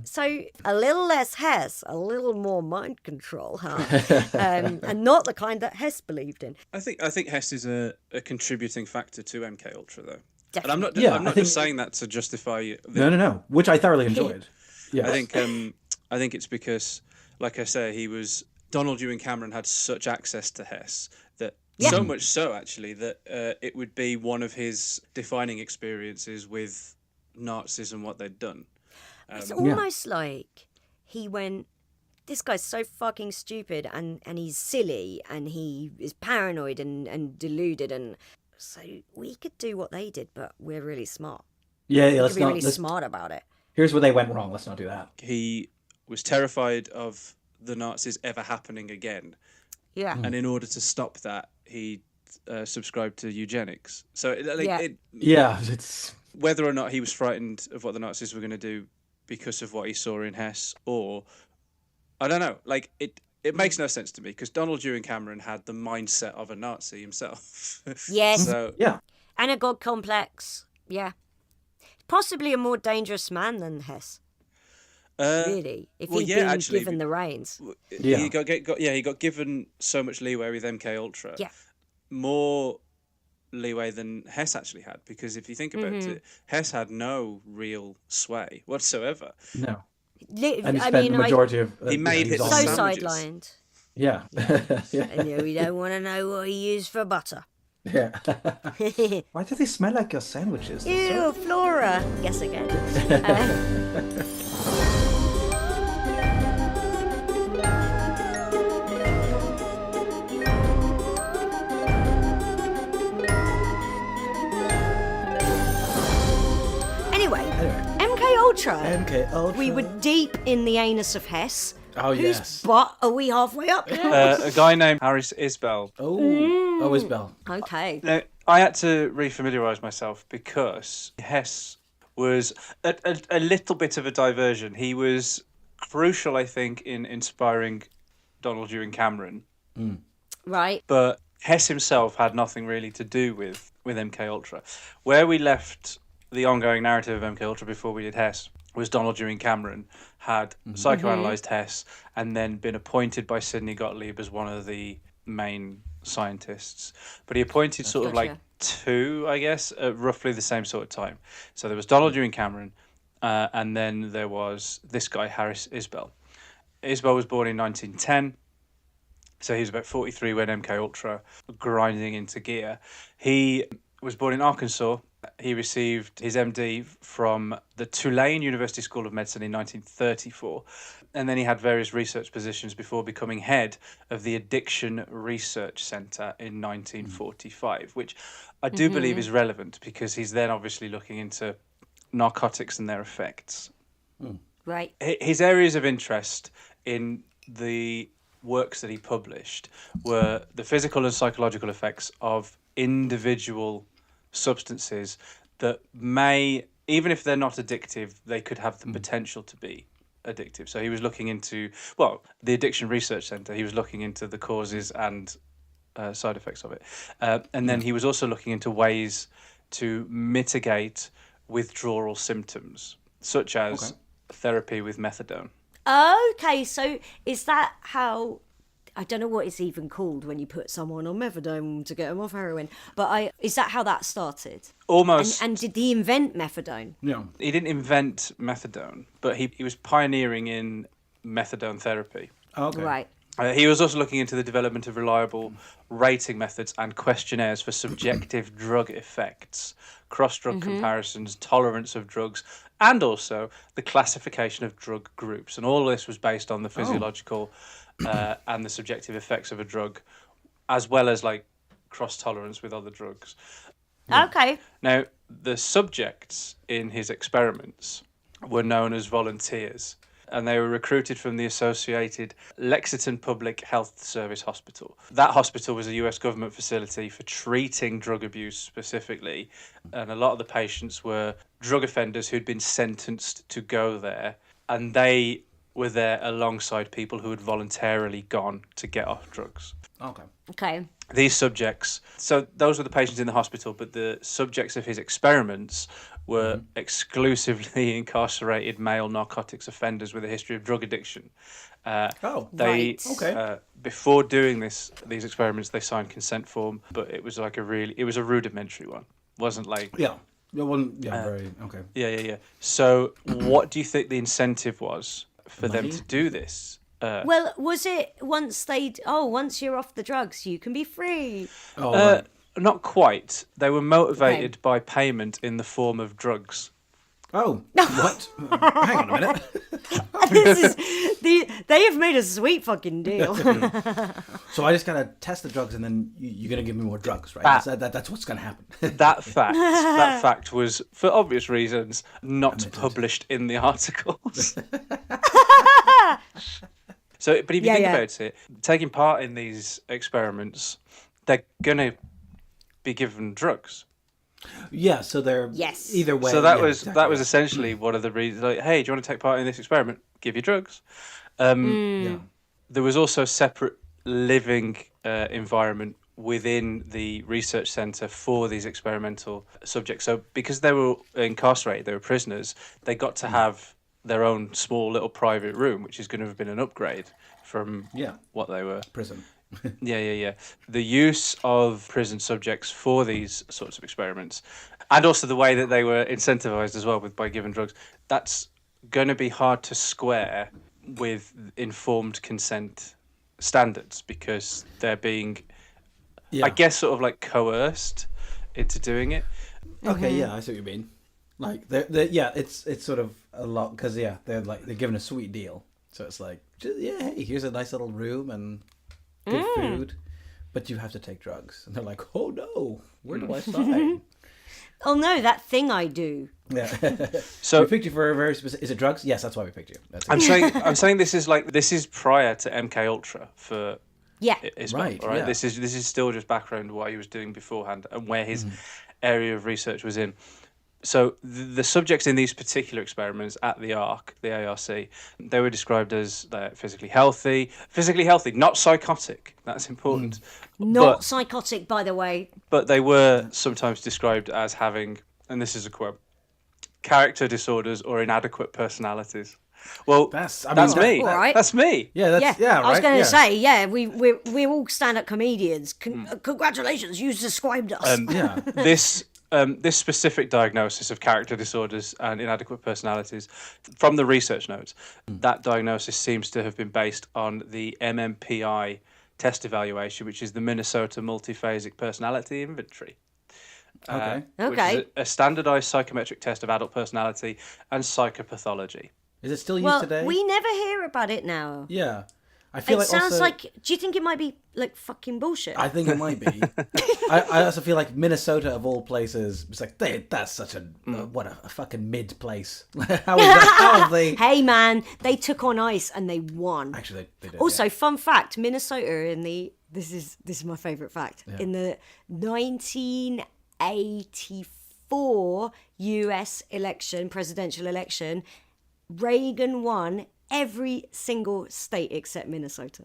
So a little less Hess, a little more mind control, huh? And not the kind that Hess believed in. I think Hess is a contributing factor to MK Ultra, though. Definitely. And I'm not just saying that to justify. No. Which I thoroughly enjoyed. Yeah. I think it's because, like I say, Donald Ewan Cameron had such access to Hess that so much so actually that it would be one of his defining experiences with Nazis and what they'd done. It's almost like he went, this guy's so fucking stupid and he's silly and he is paranoid and deluded, and so we could do what they did, but we're really smart. Let's be really smart about it. Here's where they went wrong. Let's not do that. He was terrified of the Nazis ever happening again. Yeah. And in order to stop that, he subscribed to eugenics. So it's whether or not he was frightened of what the Nazis were going to do because of what he saw in Hess, or I don't know. It makes no sense to me because Donald Ewan Cameron had the mindset of a Nazi himself. Yes. Yeah. And a god complex. Yeah. Possibly a more dangerous man than Hess. Really, if he'd been given the reins. He got given so much leeway with MK Ultra. Yeah. More leeway than Hess actually had, because if you think about it, Hess had no real sway whatsoever. No. And he spent the majority of... he made it so sidelined. Yeah. And we don't want to know what he used for butter. Yeah. Why do they smell like your sandwiches? Ew, Flora. Guess again. Anyway, MK Ultra. MK Ultra. We were deep in the anus of Hess. Oh, Whose yes. butt are we halfway up? A guy named Harris Isbell. Oh, Isbell. Okay. Now, I had to refamiliarise myself because Hess was a little bit of a diversion. He was crucial, I think, in inspiring Donald Ewan Cameron. Right. But Hess himself had nothing really to do with MKUltra. Where we left the ongoing narrative of MKUltra before we did Hess was Donald Ewan Cameron had psychoanalyzed Hess and then been appointed by Sidney Gottlieb as one of the main scientists. But he appointed sort of like two, I guess, at roughly the same sort of time. So there was Donald Ewan Cameron, and then there was this guy, Harris Isbell. Isbell was born in 1910. So he was about 43 when MKUltra grinding into gear. He was born in Arkansas. He received his MD from the Tulane University School of Medicine in 1934. And then he had various research positions before becoming head of the Addiction Research Center in 1945, which I do believe is relevant because he's then obviously looking into narcotics and their effects. Right. His areas of interest in the works that he published were the physical and psychological effects of individual substances that may, even if they're not addictive, they could have the potential to be addictive. So he was looking into, the Addiction Research Center, he was looking into the causes and side effects of it. And then he was also looking into ways to mitigate withdrawal symptoms, such as therapy with methadone. Okay, so is that how... I don't know what it's even called when you put someone on methadone to get them off heroin, but is that how that started? Almost. And did he invent methadone? Yeah. He didn't invent methadone, but he was pioneering in methadone therapy. Okay. Right. He was also looking into the development of reliable rating methods and questionnaires for subjective drug effects, cross-drug comparisons, tolerance of drugs, and also the classification of drug groups. And all of this was based on the physiological and the subjective effects of a drug, as well as like cross-tolerance with other drugs. Okay. Now, the subjects in his experiments were known as volunteers, and they were recruited from the associated Lexington Public Health Service Hospital. That hospital was a US government facility for treating drug abuse specifically, and a lot of the patients were drug offenders who'd been sentenced to go there, and they were there alongside people who had voluntarily gone to get off drugs. Okay. These subjects, so those were the patients in the hospital, but the subjects of his experiments were exclusively incarcerated male narcotics offenders with a history of drug addiction. Before doing these experiments, they signed consent form, but it was like a rudimentary one. It wasn't like very So, what do you think the incentive was for them to do this? Well, was it once you're off the drugs, you can be free? Not quite. They were motivated by payment in the form of drugs. Oh, what? Hang on a minute. They have made a sweet fucking deal. So I just gotta test the drugs, and then you're gonna give me more drugs, right? That's what's gonna happen. That fact was, for obvious reasons, not published in the articles. So, but if you think about it, taking part in these experiments, they're gonna be given drugs. Yeah, so they're either way. So that was essentially one of the reasons. Like, hey, do you want to take part in this experiment? Give you drugs. There was also a separate living environment within the research centre for these experimental subjects. So because they were incarcerated, they were prisoners, they got to have their own small little private room, which is going to have been an upgrade from what they were. Prison. The use of prison subjects for these sorts of experiments, and also the way that they were incentivized as well by giving drugs, that's going to be hard to square with informed consent standards, because they're being, I guess, sort of like coerced into doing it. Okay, I see what you mean. Like, it's sort of a lot, because they're given a sweet deal, so it's like, hey, here's a nice little room and good food, but you have to take drugs, and they're like, oh no, where do I sign? Oh no, that thing I do. Yeah. So we picked you for a very specific. Is it drugs? Yes, that's why we picked you. I'm saying this is prior to MK Ultra for Isbell, right. All right. Yeah. This is still just background what he was doing beforehand and where his area of research was in. So the subjects in these particular experiments at the ARC, they were described as physically healthy, not psychotic. That's important. Not psychotic, by the way. But they were sometimes described as having, and this is a quote, character disorders or inadequate personalities. Well, that's me. Right. That's me. Yeah, right. I was going to say, we're all stand-up comedians. Congratulations, you described us. This specific diagnosis of character disorders and inadequate personalities, from the research notes, that diagnosis seems to have been based on the MMPI test evaluation, which is the Minnesota Multiphasic Personality Inventory. Okay. Which is a standardized psychometric test of adult personality and psychopathology. Is it still used today? We never hear about it now. Yeah. I feel it sounds like. Do you think it might be like fucking bullshit? I think it might be. I also feel like Minnesota, of all places, it's like that's such a what a fucking mid place. How have they? Hey man, they took on ice and they won. Actually, they did. Also, fun fact: Minnesota this is my favorite fact in the 1984 U.S. presidential election, Reagan won every single state except Minnesota.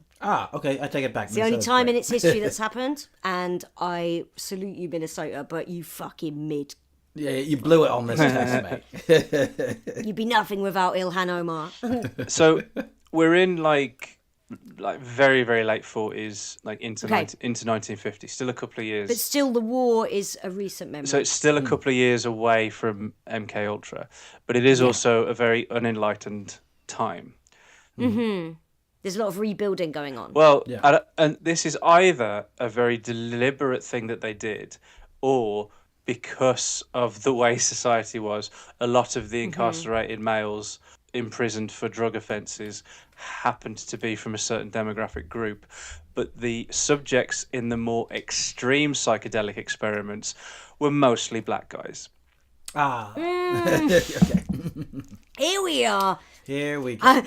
Okay, I take it back. It's the only time in its history that's happened, and I salute you, Minnesota, but you fucking mid. Yeah, you blew it on this test, mate. You'd be nothing without Ilhan Omar. So we're in like very, very late 40s, like into 1950, still a couple of years. But still, the war is a recent memory. So it's still a couple of years away from MK Ultra, but it is also a very unenlightened time. There's a lot of rebuilding going on. Well, and this is either a very deliberate thing that they did, or because of the way society was, a lot of the incarcerated males imprisoned for drug offences happened to be from a certain demographic group, but the subjects in the more extreme psychedelic experiments were mostly black guys. Okay. Here we are. Here we go.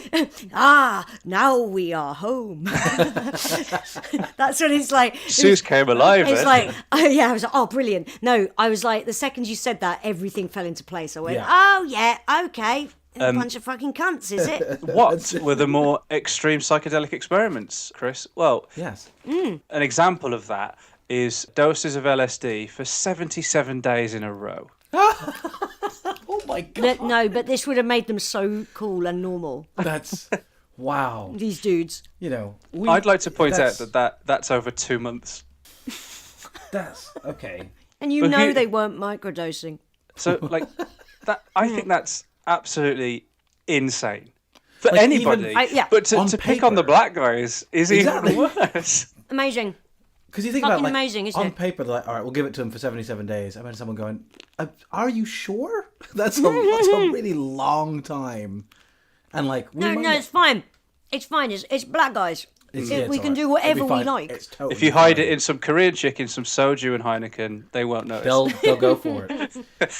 Now we are home. That's what it's like. Zeus came alive. It's like, I was like, oh, brilliant. No, I was like, the second you said that, everything fell into place. I went, okay. A bunch of fucking cunts, is it? What were the more extreme psychedelic experiments, Chris? Well, yes. An example of that is doses of LSD for 77 days in a row. Oh my God. No, but this would have made them so cool and normal. That's wow. These dudes. You know, I'd like to point out that's over 2 months. That's okay. And they weren't microdosing. So like that, I think that's absolutely insane for anybody. But to pick on the black guys is even worse. Amazing. Because you think fucking about like, amazing, isn't on it? paper, they're like, all right, we'll give it to him for 77 days. I imagine someone going, are you sure? That's a really long time. And like, no, it's fine. It's fine. It's black guys. We can do whatever we like. Totally if you hide it in some Korean chicken, some soju and Heineken, they won't notice. They'll go for it.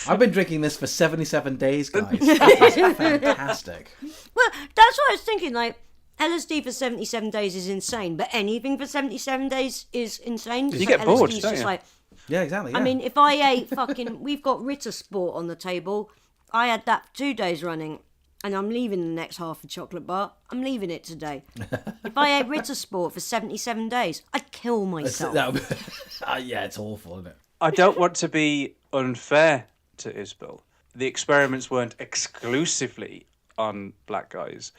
I've been drinking this for 77 days, guys. This is fantastic. Well, that's what I was thinking. Like, LSD for 77 days is insane, but anything for 77 days is insane. You get bored, LSD is don't just you? like, yeah, exactly. Yeah. I mean, if I ate we've got Ritter Sport on the table. I had that 2 days running, and I'm leaving the next half a chocolate bar. I'm leaving it today. If I ate Ritter Sport for 77 days, I'd kill myself. Yeah, it's awful, isn't it? I don't want to be unfair to Isbell. The experiments weren't exclusively on black guys.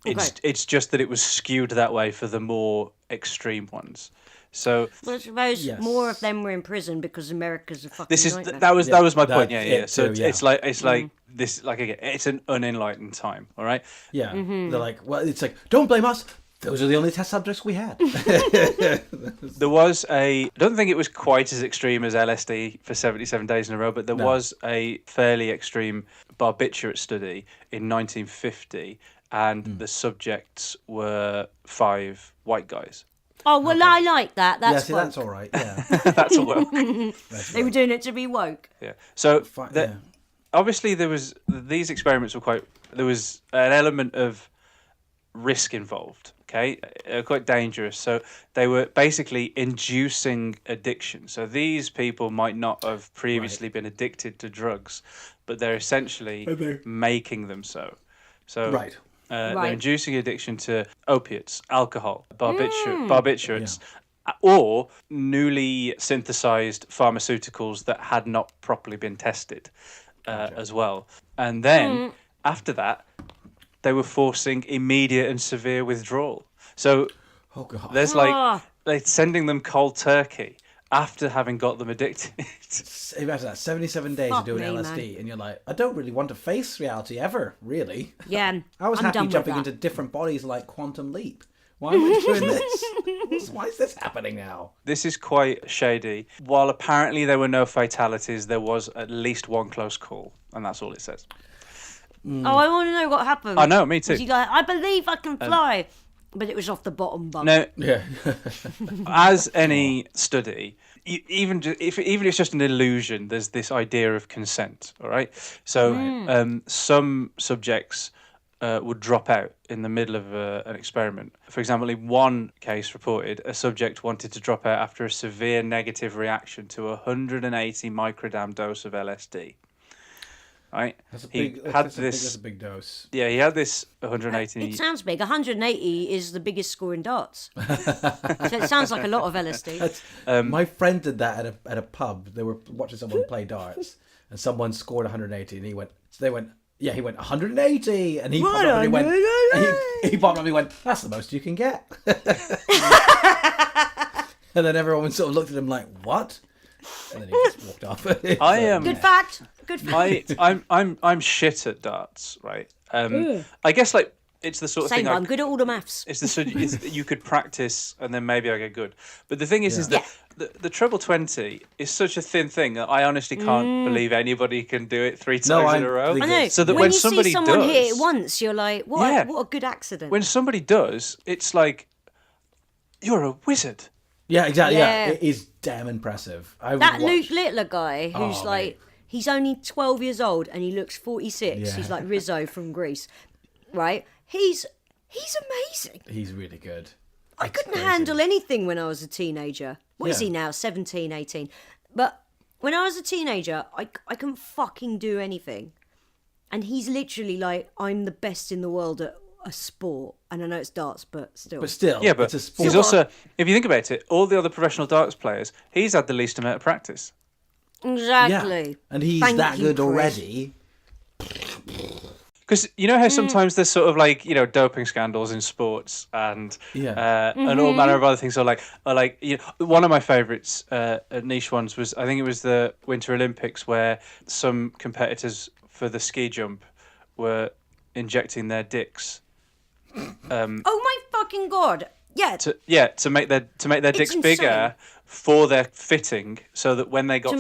It's just that it was skewed that way for the more extreme ones. So, well, I suppose more of them were in prison because America's a fucking nightmare. That was my point. Yeah. So too, it's like this. Like again, it's an unenlightened time. All right. Yeah. They're like, well, it's like, don't blame us. Those are the only test subjects we had. There was I don't think it was quite as extreme as LSD for 77 days in a row, but there was a fairly extreme barbiturate study in 1950. And the subjects were 5 white guys. Oh, well, I like that. That's that's all right. Yeah. That's a woke. They were doing it to be woke. Yeah. So obviously these experiments were there was an element of risk involved. Okay, quite dangerous. So they were basically inducing addiction. So these people might not have previously been addicted to drugs, but they're essentially making them so. So they're inducing addiction to opiates, alcohol, barbiturates, or newly synthesized pharmaceuticals that had not properly been tested as well. And then after that, they were forcing immediate and severe withdrawal. So there's like sending them cold turkey after having got them addicted. Imagine that, 77 days of doing LSD, man. And you're like, I don't really want to face reality ever, really. Yeah, I was happy jumping into different bodies like Quantum Leap. Why am I doing this? Why is this happening now? This is quite shady. While apparently there were no fatalities, there was at least one close call, and that's all it says. Oh, I want to know what happened. I know, me too. Was he like, I believe I can fly, but it was off the bottom bunk. No, as any study, even if it's just an illusion, there's this idea of consent. All right, so some subjects would drop out in the middle of an experiment. For example, in one case reported, a subject wanted to drop out after a severe negative reaction to a 180 microgram dose of LSD. Right, that's a big dose. Yeah, he had this 180. It sounds big. 180 is the biggest score in darts. So it sounds like a lot of LSD. My friend did that at a pub. They were watching someone play darts, and someone scored 180, and he went. He went 180, and he popped up and he went. He popped up and he went. That's the most you can get. And then everyone sort of looked at him like, what? And then he just walked off. Good fact. I'm shit at darts, right? I guess like it's the sort of thing. I'm good at all the maths. You could practice and then maybe I get good. But the thing is that the treble 20 is such a thin thing that I honestly can't believe anybody can do it 3 times in a row. I know. So that when you somebody see someone does, hit it once, you're like, what a good accident. When somebody does, it's like you're a wizard. Yeah, exactly. Yeah, it is damn impressive. That Luke Littler guy who's he's only 12 years old and he looks 46. Yeah. He's like Rizzo from Greece, right? He's amazing. He's really good. I couldn't handle anything when I was a teenager. What is he now? 17, 18. But when I was a teenager, I couldn't fucking do anything. And he's literally like, I'm the best in the world at a sport. And I know it's darts, but still. Yeah, but it's a sport. He's also, if you think about it, all the other professional darts players, he's had the least amount of practice. Exactly. Yeah. And he's that good already. Because you know how sometimes there's sort of like, you know, doping scandals in sports and and all manner of other things. Or like you know, one of my favourites, niche ones was, I think it was the Winter Olympics, where some competitors for the ski jump were injecting their dicks. Oh my fucking god! Yeah. To make their dicks insane. Bigger for their fitting, so that when they got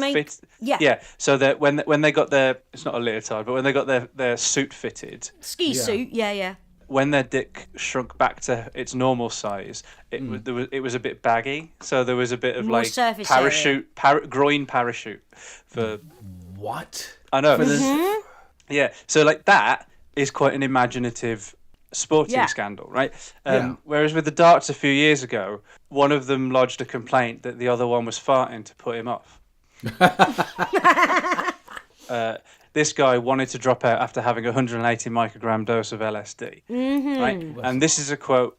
so that when they got their, it's not a leotard, but when they got their suit fitted, suit, when their dick shrunk back to its normal size, it was a bit baggy, so there was a bit of more like parachute, groin parachute for what? I know. Yeah, so like that is quite an imaginative sporting scandal, right? Whereas with the darts a few years ago, one of them lodged a complaint that the other one was farting to put him off. This guy wanted to drop out after having a 180 microgram dose of LSD, right? And this is a quote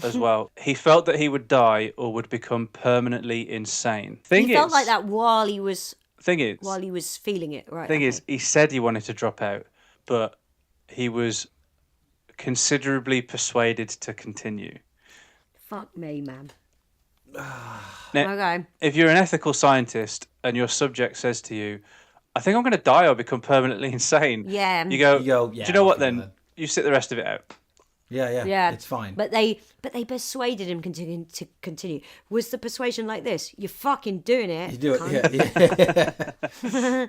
as well. He felt that he would die or would become permanently insane. He felt like that while he was feeling it, right? Thing is, he said he wanted to drop out, but he was considerably persuaded to continue. Fuck me, man. Now, okay. If you're an ethical scientist and your subject says to you, I think I'm going to die or become permanently insane. Yeah. You go, do you know what then? You sit the rest of it out. Yeah. It's fine. But they persuaded him to continue. Was the persuasion like this? You're fucking doing it. You do it, yeah.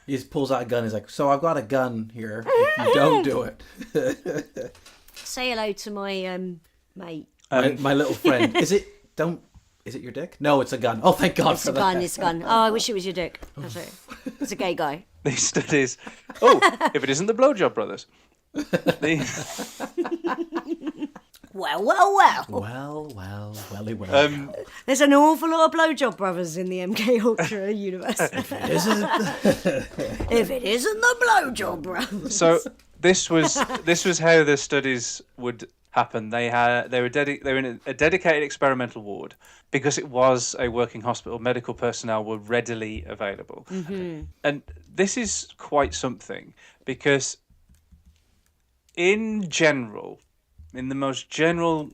He just pulls out a gun. He's like, so I've got a gun here. If you don't do it. Say hello to my mate. My little friend. Is it Don't. Is it your dick? No, it's a gun. Oh, thank God for that. It's a gun. Oh, I wish it was your dick. That's it. It's a gay guy. These studies. Oh, if it isn't the Blowjob Brothers. Well. Well. There's an awful lot of Blowjob Brothers in the MK Ultra universe. If it isn't the Blowjob Brothers. So this was how the studies would happen. They were in a dedicated experimental ward because it was a working hospital. Medical personnel were readily available, and this is quite something because, in general, in the most general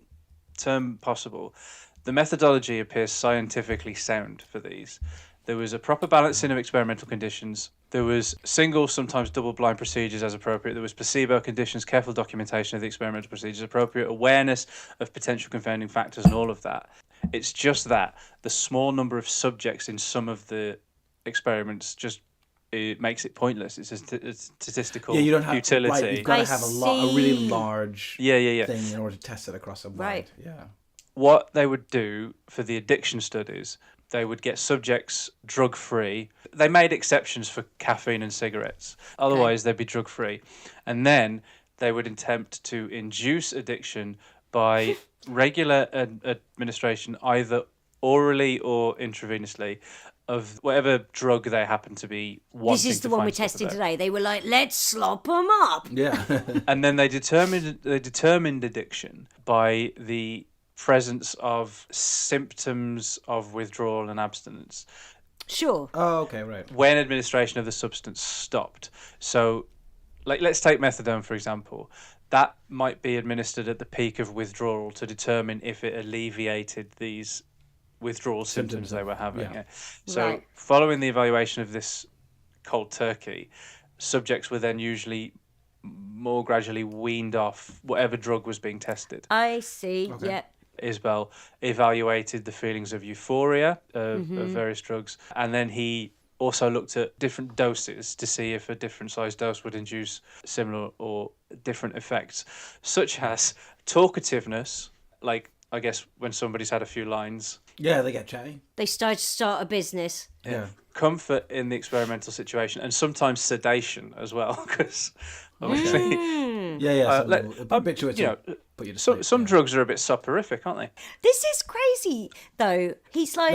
term possible, the methodology appears scientifically sound for these. There was a proper balancing of experimental conditions. There was single, sometimes double-blind procedures as appropriate. There was placebo conditions, careful documentation of the experimental procedures appropriate, awareness of potential confounding factors, and all of that. It's just that the small number of subjects in some of the experiments just it makes it pointless. It's a statistical you don't have, utility. Right, you've got to have a really large thing in order to test it across a wide. Right. Yeah. What they would do for the addiction studies, they would get subjects drug-free. They made exceptions for caffeine and cigarettes. Otherwise, they'd be drug-free. And then they would attempt to induce addiction by regular administration, either orally or intravenously, of whatever drug they happen to be wanting. This is the one we're testing today. They were like, let's slop them up. Yeah. And then they determined addiction by the presence of symptoms of withdrawal and abstinence. Sure. Oh, okay, right. When administration of the substance stopped. So, like, let's take methadone, for example. That might be administered at the peak of withdrawal to determine if it alleviated these withdrawal symptoms they were having. Yeah. So, following the evaluation of this cold turkey, subjects were then usually more gradually weaned off whatever drug was being tested. I see, Isbell evaluated the feelings of euphoria of various drugs, and then he also looked at different doses to see if a different size dose would induce similar or different effects, such as talkativeness, like, I guess, when somebody's had a few lines. Yeah, they get chatty. They start a business. Yeah. Comfort in the experimental situation, and sometimes sedation as well, because obviously... Some drugs are a bit soporific, aren't they? This is crazy, though. He's like,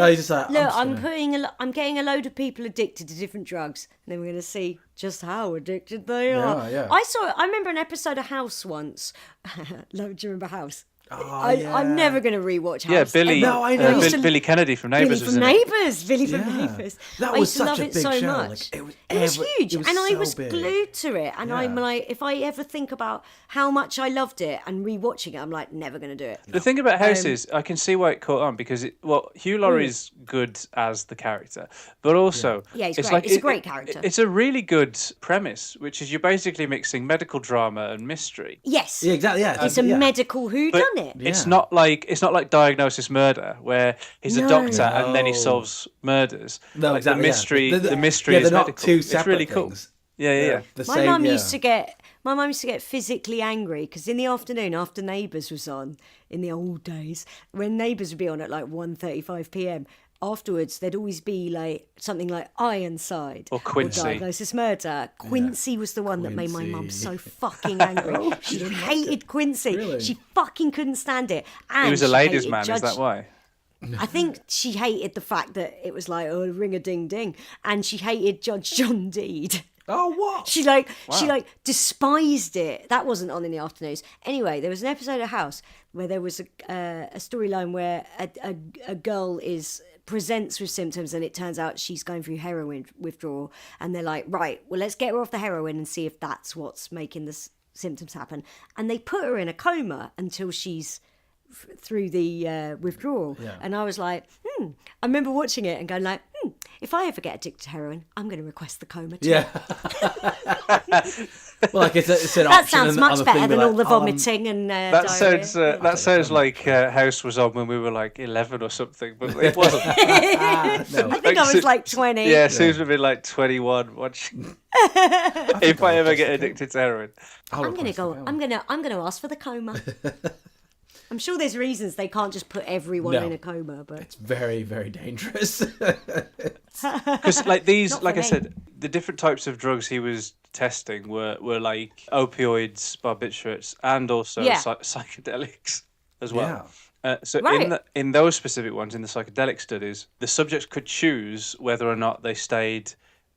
look, I'm getting a load of people addicted to different drugs, and then we're going to see just how addicted they are. Yeah. I remember an episode of House once. Do you remember House? Oh, I'm never going to rewatch House. Yeah, Billy. No, I know. Billy Kennedy from Neighbours. Billy from Neighbours. That I was used to love such a it big so show. much. Like, it was huge, it was and I so was big. glued to it. And I'm like, if I ever think about how much I loved it and rewatching it, I'm like, never going to do it. The thing about House is, I can see why it caught on because Hugh Laurie's good as the character, but also he's great. Like, it's a great character. It's a really good premise, which is you're basically mixing medical drama and mystery. Yes, exactly. Yeah, it's a medical whodunit. It's not like Diagnosis Murder, where he's a doctor and then he solves murders. No, like exactly. The mystery is they're not medical. two separate it's really cool. things. Yeah. My mum used to get physically angry because in the afternoon, after Neighbours was on in the old days, when Neighbours would be on at like 1:35 p.m. Afterwards, there'd always be like something like Ironside or Quincy. Or Diagnosis Murder. Quincy was the one that made my mum so fucking angry. She hated Quincy. Really? She fucking couldn't stand it. And he was a ladies' man. Is that why? I think she hated the fact that it was like, oh, ring a ding ding, and she hated Judge John Deed. Oh, what? She despised it. That wasn't on in the afternoons. Anyway, there was an episode of House where there was a storyline where a girl presents with symptoms and it turns out she's going through heroin withdrawal, and they're like, right, well, let's get her off the heroin and see if that's what's making the symptoms happen. And they put her in a coma until she's through the withdrawal. And I was like, I remember watching it and going like, if I ever get addicted to heroin, I'm going to request the coma too. Yeah. Well, like it's an that option. sounds much better than all the vomiting and that diarrhea. sounds like House was on when we were like 11 or something, but it wasn't. No. I think I was like 20. Yeah, Susan would be like 21 watching. If I ever get addicted to heroin, I'm going to ask for the coma. I'm sure there's reasons they can't just put everyone in a coma, but it's very, very dangerous. Because like these, like I said, the different types of drugs he was testing were like opioids, barbiturates, and also psychedelics as well. So in those specific ones, in the psychedelic studies, the subjects could choose whether or not they stayed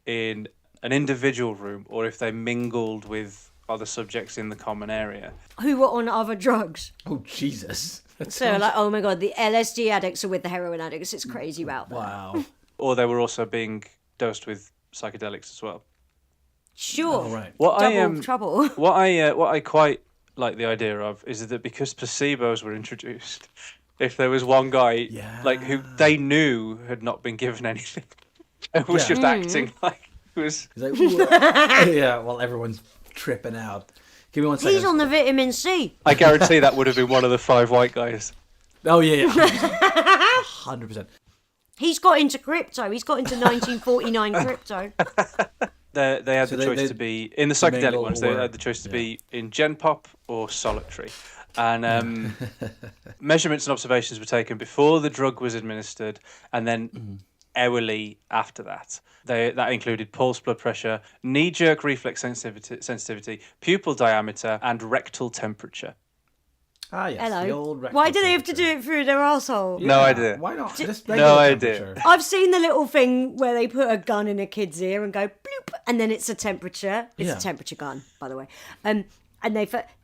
in an individual room or if they mingled with other subjects in the common area who were on other drugs. Oh Jesus! Like, oh my god, the LSD addicts are with the heroin addicts. It's crazy about that. Wow. Or they were also being dosed with psychedelics as well. Sure. Oh, right. Double trouble. What I quite like the idea of is that because placebos were introduced, if there was one guy like who they knew had not been given anything, and was just acting like it was. He's like, while everyone's tripping out. Give me 1 second. He's on the vitamin C. I guarantee that would have been one of the 5 white guys. Oh yeah. 100%. He's got into crypto. He's got into 1949 crypto. They had the choice to be in the psychedelic ones. They had the choice to be in Gen Pop or solitary, and measurements and observations were taken before the drug was administered, and then hourly after that. That included pulse, blood pressure, knee-jerk reflex sensitivity, pupil diameter, and rectal temperature. Ah, yes. Hello. The old rectal Why do they have to temperature. do it through their arsehole? No idea. Why not? Just No idea. I've seen the little thing where they put a gun in a kid's ear and go bloop, and then it's a temperature. It's a temperature gun, by the way. And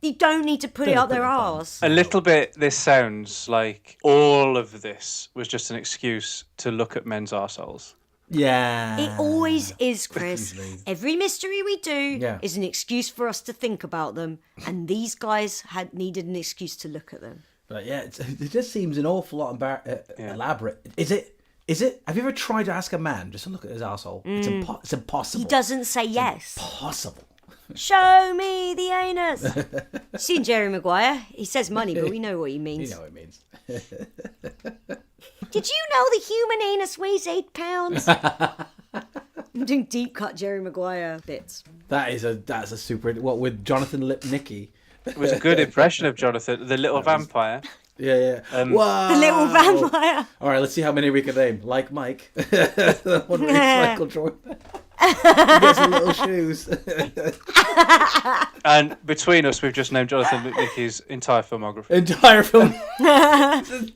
you don't need to put it up their arse. A little bit, this sounds like all of this was just an excuse to look at men's arseholes. Yeah. It always is, Chris. Every mystery we do Yeah. is an excuse for us to think about them, and these guys had needed an excuse to look at them. But yeah, it just seems an awful lot elaborate. Is it? Have you ever tried to ask a man just to look at his asshole? It's impossible. He doesn't say yes. Impossible. Show me the anus. Seen Jerry Maguire? He says money, but we know what he means. You know what it means. Did you know the human anus weighs 8 pounds? I'm doing deep cut Jerry Maguire bits. That's a super. What with Jonathan Lipnicki? It was a good impression of Jonathan, the little vampire. Yeah. Wow. The little vampire. All right, let's see how many we can name. Like Mike, the one recycled Jordan. He gets the little shoes. And between us, we've just named Jonathan Lipnicki's entire filmography. Entire film.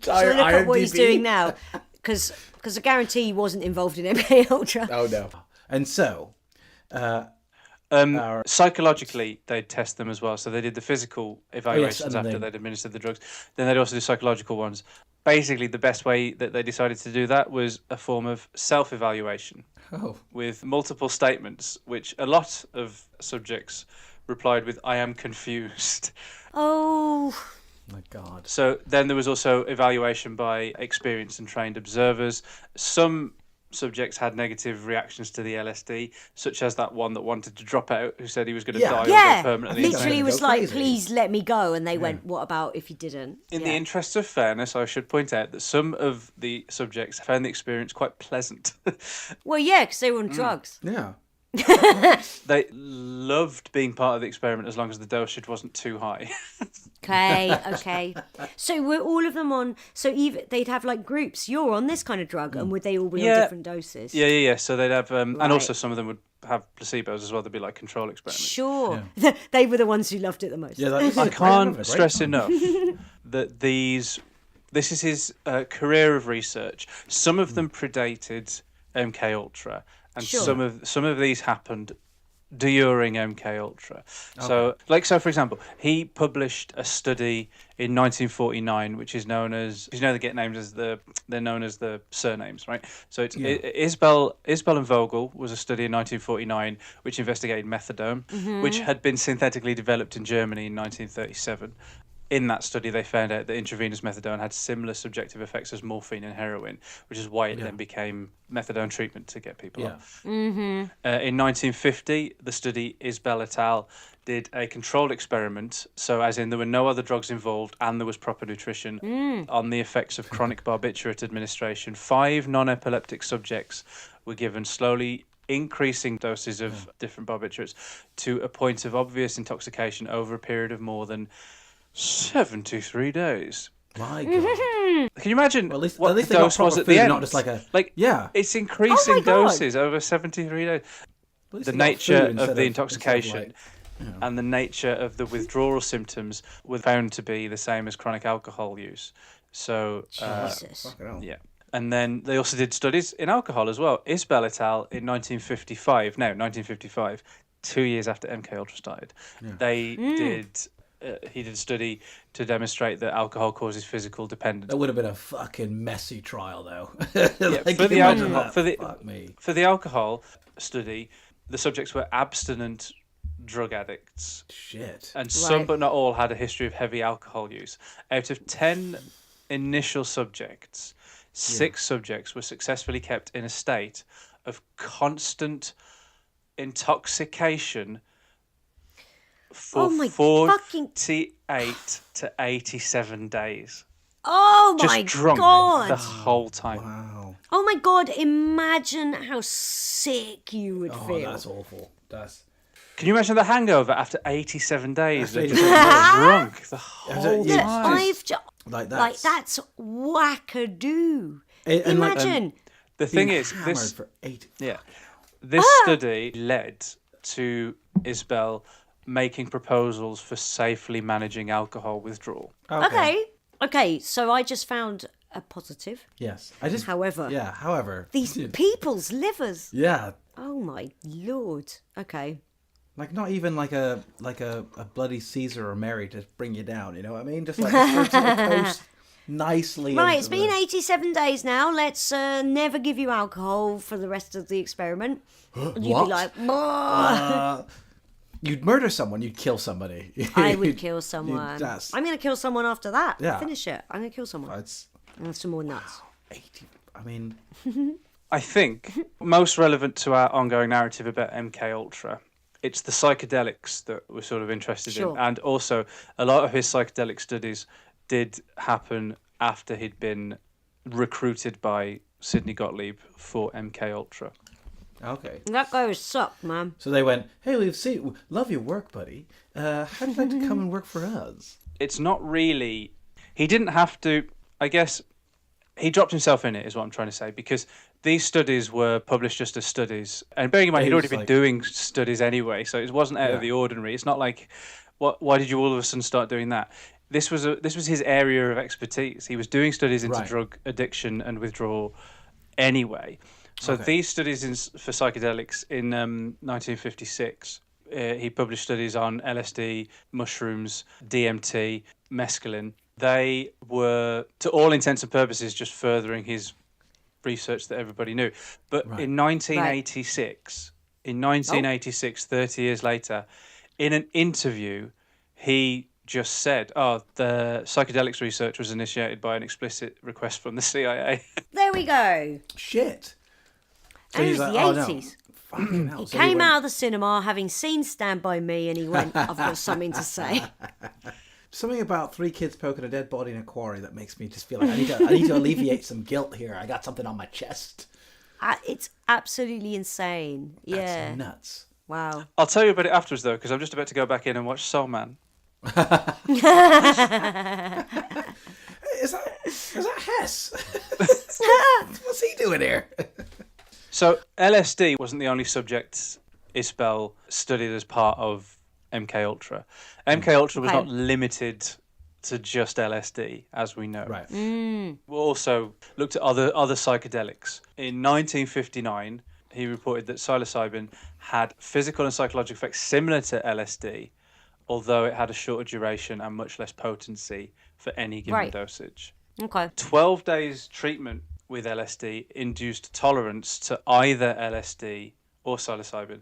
So look at what he's doing now, because I guarantee he wasn't involved in MK Ultra. Oh no. And so, psychologically, they'd test them as well. So they did the physical evaluations after they'd administered the drugs. Then they'd also do psychological ones. Basically, the best way that they decided to do that was a form of self-evaluation with multiple statements, which a lot of subjects replied with, "I am confused." Oh my God. So then there was also evaluation by experienced and trained observers. Some subjects had negative reactions to the LSD, such as that one that wanted to drop out, who said he was going to die or go permanently insane. Literally was like, please let me go, and they went, what about if you didn't? In the interest of fairness, I should point out that some of the subjects found the experience quite pleasant. Well, yeah, because they were on drugs. Yeah. They loved being part of the experiment as long as the dosage wasn't too high. Okay. So were all of them on? So even they'd have like groups. You're on this kind of drug, and would they all be on different doses? Yeah. So they'd have, and also some of them would have placebos as well. They'd be like control experiments. Sure, they were the ones who loved it the most. Yeah, I can't stress enough that this is his career of research. Some of them predated MK Ultra. And some of these happened during MK Ultra. Okay. So for example, he published a study in 1949, which is known as, they get named as they're known as the surnames, right? So it's Isbell and Vogel was a study in 1949 which investigated methadone, which had been synthetically developed in Germany in 1937. In that study, they found out that intravenous methadone had similar subjective effects as morphine and heroin, which is why it then became methadone treatment to get people off. In 1950, the study Isbell et al. Did a controlled experiment, so as in there were no other drugs involved and there was proper nutrition, on the effects of chronic barbiturate administration. 5 non-epileptic subjects were given slowly increasing doses of different barbiturates to a point of obvious intoxication over a period of more than 73 days. My God. Can you imagine well, what the dose was at the end? Not just like it's increasing doses over 73 days. The nature of the intoxication and the nature of the withdrawal symptoms were found to be the same as chronic alcohol use. So, Jesus. Yeah. And then they also did studies in alcohol as well. Isbell et al. In 1955, 2 years after MKUltra started, he did a study to demonstrate that alcohol causes physical dependence. That would have been a fucking messy trial, though. For the alcohol study, the subjects were abstinent drug addicts. Shit. And some, but not all, had a history of heavy alcohol use. Out of 10 initial subjects, 6 subjects were successfully kept in a state of constant intoxication for 48 to 87 days. Oh my Just drunk God. the whole time. Wow. Oh my God, imagine how sick you would feel. That's awful. Can you imagine the hangover after 87 days? Just drunk the whole time. That's wackadoo. Imagine. The thing is, this study led to Isbell making proposals for safely managing alcohol withdrawal. Okay, so I just found a positive. Yes. However, these people's livers. Yeah. Oh my Lord. Okay. Like not even like a bloody Caesar or Mary to bring you down, you know what I mean? Just like to the coast nicely. Right, it's been 87 days now. Let's never give you alcohol for the rest of the experiment. You'd be like, you'd murder someone, you'd kill somebody. I would kill someone. I'm going to kill someone after that. Yeah. Finish it. I'm going to kill someone. And some more nuts. 80. I mean... I think most relevant to our ongoing narrative about MKUltra, it's the psychedelics that we're sort of interested in. And also, a lot of his psychedelic studies did happen after he'd been recruited by Sidney Gottlieb for MKUltra. Okay. That guy was sucked, man. So they went, hey, love your work, buddy. How'd you like to come and work for us? It's not really... He didn't have to... I guess he dropped himself in it, is what I'm trying to say, because these studies were published just as studies. And bearing in mind, he'd already been doing studies anyway, so it wasn't out of the ordinary. It's not like, why did you all of a sudden start doing that? This was his area of expertise. He was doing studies into drug addiction and withdrawal anyway. So these studies for psychedelics in 1956, he published studies on LSD, mushrooms, DMT, mescaline. They were, to all intents and purposes, just furthering his research that everybody knew. But in 1986, 30 years later, in an interview, he just said, the psychedelics research was initiated by an explicit request from the CIA. There we go. Shit. So and it was the 80s. No. He came out of the cinema having seen Stand By Me and he went, I've got something to say. Something about 3 kids poking a dead body in a quarry that makes me just feel like I need to alleviate some guilt here. I got something on my chest. It's absolutely insane. Yeah. That's nuts. Wow. I'll tell you about it afterwards, though, because I'm just about to go back in and watch Soul Man. Is that Hess? What's he doing here? So LSD wasn't the only subject Isbell studied as part of MKUltra. MKUltra was not limited to just LSD, as we know. Right. We also looked at other psychedelics. In 1959, he reported that psilocybin had physical and psychological effects similar to LSD, although it had a shorter duration and much less potency for any given dosage. Okay. 12 days treatment with LSD induced tolerance to either LSD or psilocybin,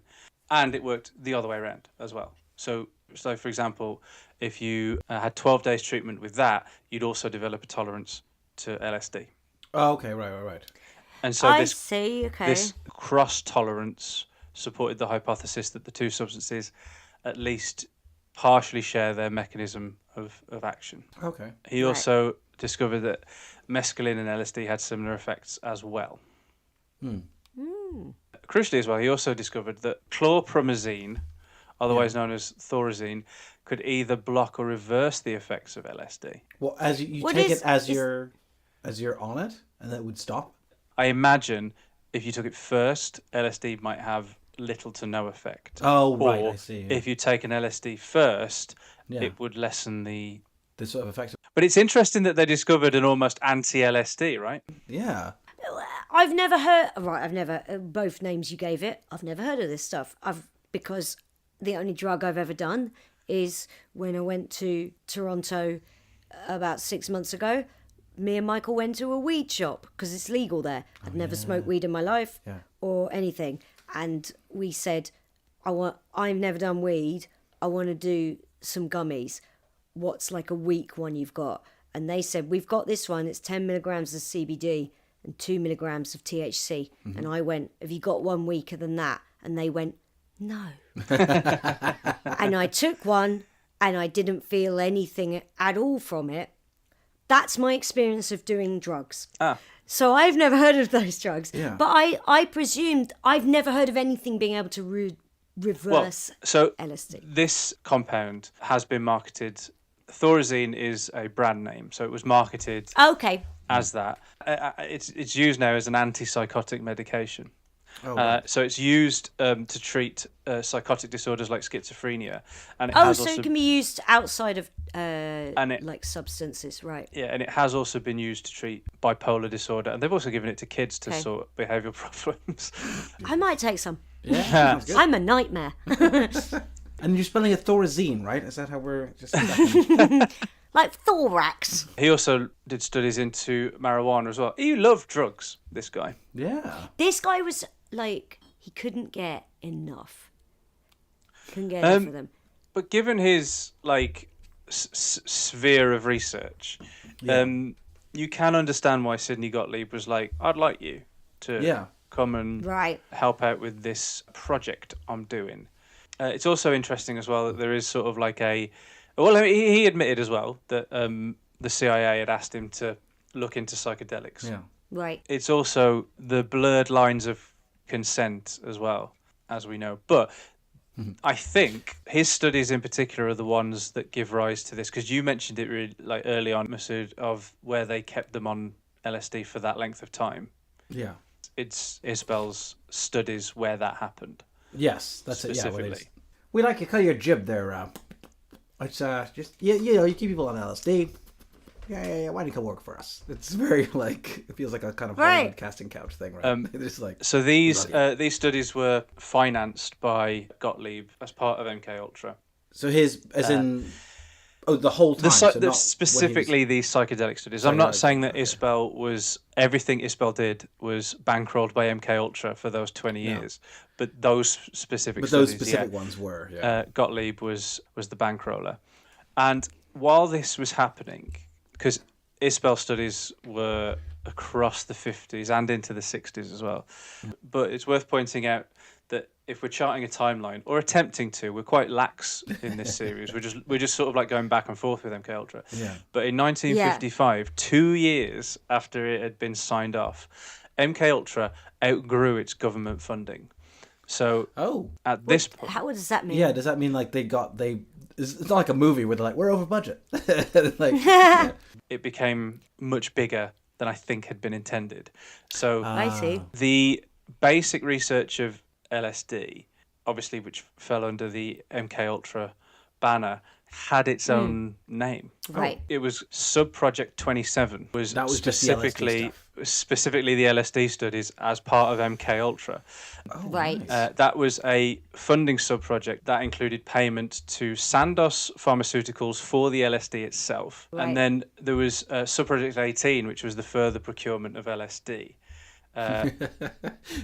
and it worked the other way around as well. So for example, if you had 12 days treatment with that, you'd also develop a tolerance to LSD. Oh, okay, right. And so this cross-tolerance supported the hypothesis that the two substances at least partially share their mechanism of action. Okay. He also discovered that mescaline and LSD had similar effects as well. Crucially as well, he also discovered that chlorpromazine, otherwise known as thorazine, could either block or reverse the effects of LSD. Well, as you take it as you're on it, and that would stop. I imagine if you took it first, LSD might have little to no effect. Oh, right, I see. If you take an LSD first, it would lessen the sort of effects. But it's interesting that they discovered an almost anti-LSD, right? Yeah. I've never heard. Right, I've never. Both names you gave it, I've never heard of this stuff. Because the only drug I've ever done is when I went to Toronto about 6 months ago. Me and Michael went to a weed shop because it's legal there. I'd never smoked weed in my life or anything, and we said, I've never done weed. I want to do some gummies. What's like a weak one you've got? And they said, we've got this one. It's 10 milligrams of CBD and 2 milligrams of THC. Mm-hmm. And I went, have you got one weaker than that? And they went, no. And I took one and I didn't feel anything at all from it. That's my experience of doing drugs. So I've never heard of those drugs. Yeah. But I presumed, I've never heard of anything being able to reverse LSD. This compound has been marketed. Thorazine is a brand name, so it was marketed as that. It's used now as an antipsychotic medication. Oh, right. So it's used to treat psychotic disorders like schizophrenia, and it can be used outside of like substances, right? Yeah, and it has also been used to treat bipolar disorder, and they've also given it to kids to sort behavioural problems. I might take some. Yeah, I'm a nightmare. And you're spelling it Thorazine, right? Is that how we're just... Like thorax. He also did studies into marijuana as well. He loved drugs, this guy. Yeah. This guy was like, he couldn't get enough. Couldn't get enough of them. But given his, like, sphere of research, you can understand why Sidney Gottlieb was like, I'd like you to come and help out with this project I'm doing. It's also interesting as well that there is sort of like he admitted as well that the CIA had asked him to look into psychedelics. Yeah. Right. It's also the blurred lines of consent as well, as we know. But I think his studies in particular are the ones that give rise to this, because you mentioned it really, like early on, Masood, of where they kept them on LSD for that length of time. Yeah. It's Isbell's studies where that happened. Yes, that's specifically. It. Yeah, we like to call your jib there. It's just you keep people on LSD. Yeah. Why don't you come work for us? It's very like it feels like a kind of Hollywood casting couch thing, right? It's like so these studies were financed by Gottlieb as part of MKUltra. So his the whole time. Specifically these psychedelic studies. I'm not saying that Isbell was everything Isbell did was bankrolled by MKUltra for those 20 years, but those specific ones were. Gottlieb was the bankroller, and while this was happening, because Isbell studies were across the 50s and into the 60s as well, but it's worth pointing out that if we're charting a timeline or attempting to, we're quite lax in this series. We're just sort of like going back and forth with MKUltra. Yeah. But in 1955, 2 years after it had been signed off, MKUltra outgrew its government funding. So at this point, what does that mean? Yeah, does that mean like it's not like a movie where they're like, we're over budget. It became much bigger than I think had been intended. So I see. The basic research of LSD, obviously, which fell under the MKUltra banner, had its own name. Right. It was Subproject 27. That was specifically the LSD studies as part of MKUltra. Right. That was a funding subproject that included payment to Sandoz Pharmaceuticals for the LSD itself. Right. And then there was Subproject 18, which was the further procurement of LSD.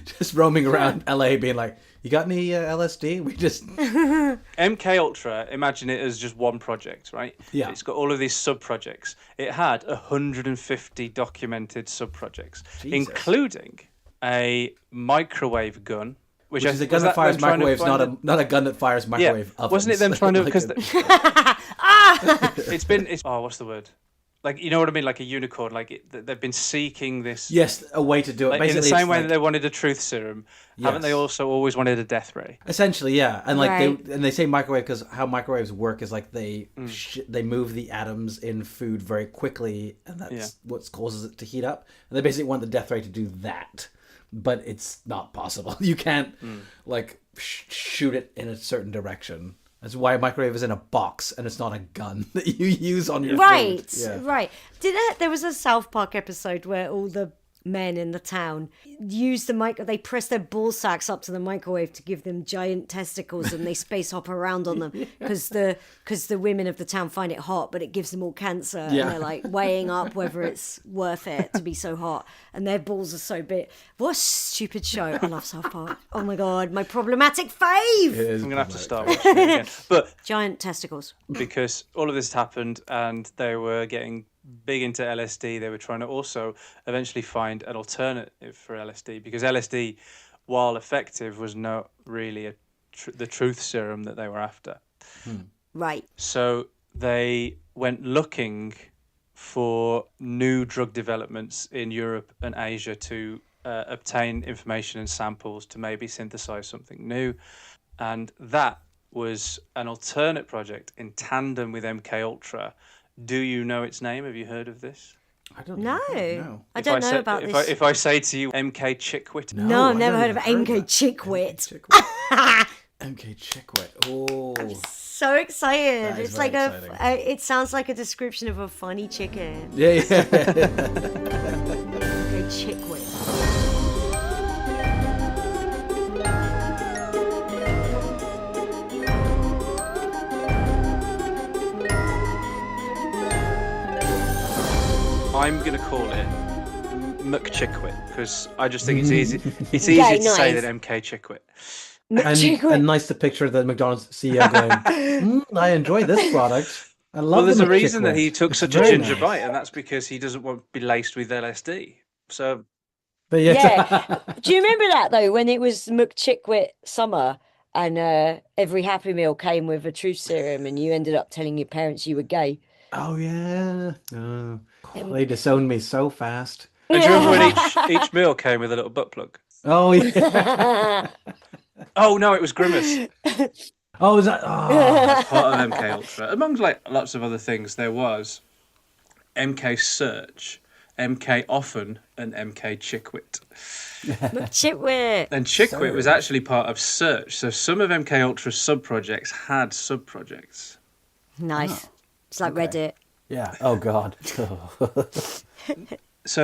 Just roaming around LA being like, you got any LSD? We just MKUltra, imagine it as just one project, right? Yeah. It's got all of these sub-projects. It had 150 documented sub-projects, including a microwave gun, which is a gun that fires microwaves, not a gun that fires microwave ovens. Wasn't it them trying to... Because what's the word? like, you know what I mean, like a unicorn. Like they've been seeking this. Yes, a way to do it. Like, basically, in the same way that they wanted a truth serum, haven't they also always wanted a death ray? Essentially, yeah. And like right. they say microwave because how microwaves work is like they move the atoms in food very quickly, and that's what causes it to heat up. And they basically want the death ray to do that, but it's not possible. You can't like shoot it in a certain direction. That's why a microwave is in a box and it's not a gun that you use on your food. Yeah. Right. There was a South Park episode where all the men in the town use they press their ball sacks up to the microwave to give them giant testicles, and they space hop around on them because the women of the town find it hot, but it gives them all cancer, and they're like weighing up whether it's worth it to be so hot, and their balls are so big. What a stupid show. I love South Park. Oh my god, my problematic fave. I'm gonna have to start watching it again. But giant testicles, because all of this happened and they were getting big into LSD. They were trying to also eventually find an alternative for LSD, because LSD, while effective, was not really the truth serum that they were after. Right. So they went looking for new drug developments in Europe and Asia to obtain information and samples to maybe synthesize something new. And that was an alternate project in tandem with MKUltra. Do you know its name? Have you heard of this? I don't know. No. I don't know about this. If I say to you MKChickwit. No, I've never heard of MKChickwit. MKChickwit. Oh. I'm so excited. It's like exciting. It sounds like a description of a funny chicken. Yeah. MKChickwit. I'm going to call it MKChickwit because I just think it's easy. It's easy to say that MKChickwit. And nice to picture the McDonald's CEO going, I enjoy this product. I love. Well, there's a reason McChickwit. that he took such a ginger bite, and that's because he doesn't want to be laced with LSD. So, but yeah. Do you remember that though, when it was MKChickwit summer and every Happy Meal came with a truth serum, and you ended up telling your parents you were gay? Oh yeah. They disowned me so fast. And do you remember when each meal came with a little butt plug? Oh yeah. Oh no, it was Grimace. Oh, was that? Oh. Part of MKUltra. Amongst like lots of other things, there was MK Search, MK Often, and MKChickwit. Chickwit. And Chickwit was actually part of Search. So some of MKUltra's subprojects had subprojects. Nice. Oh, it's like Reddit. Yeah. Oh God. So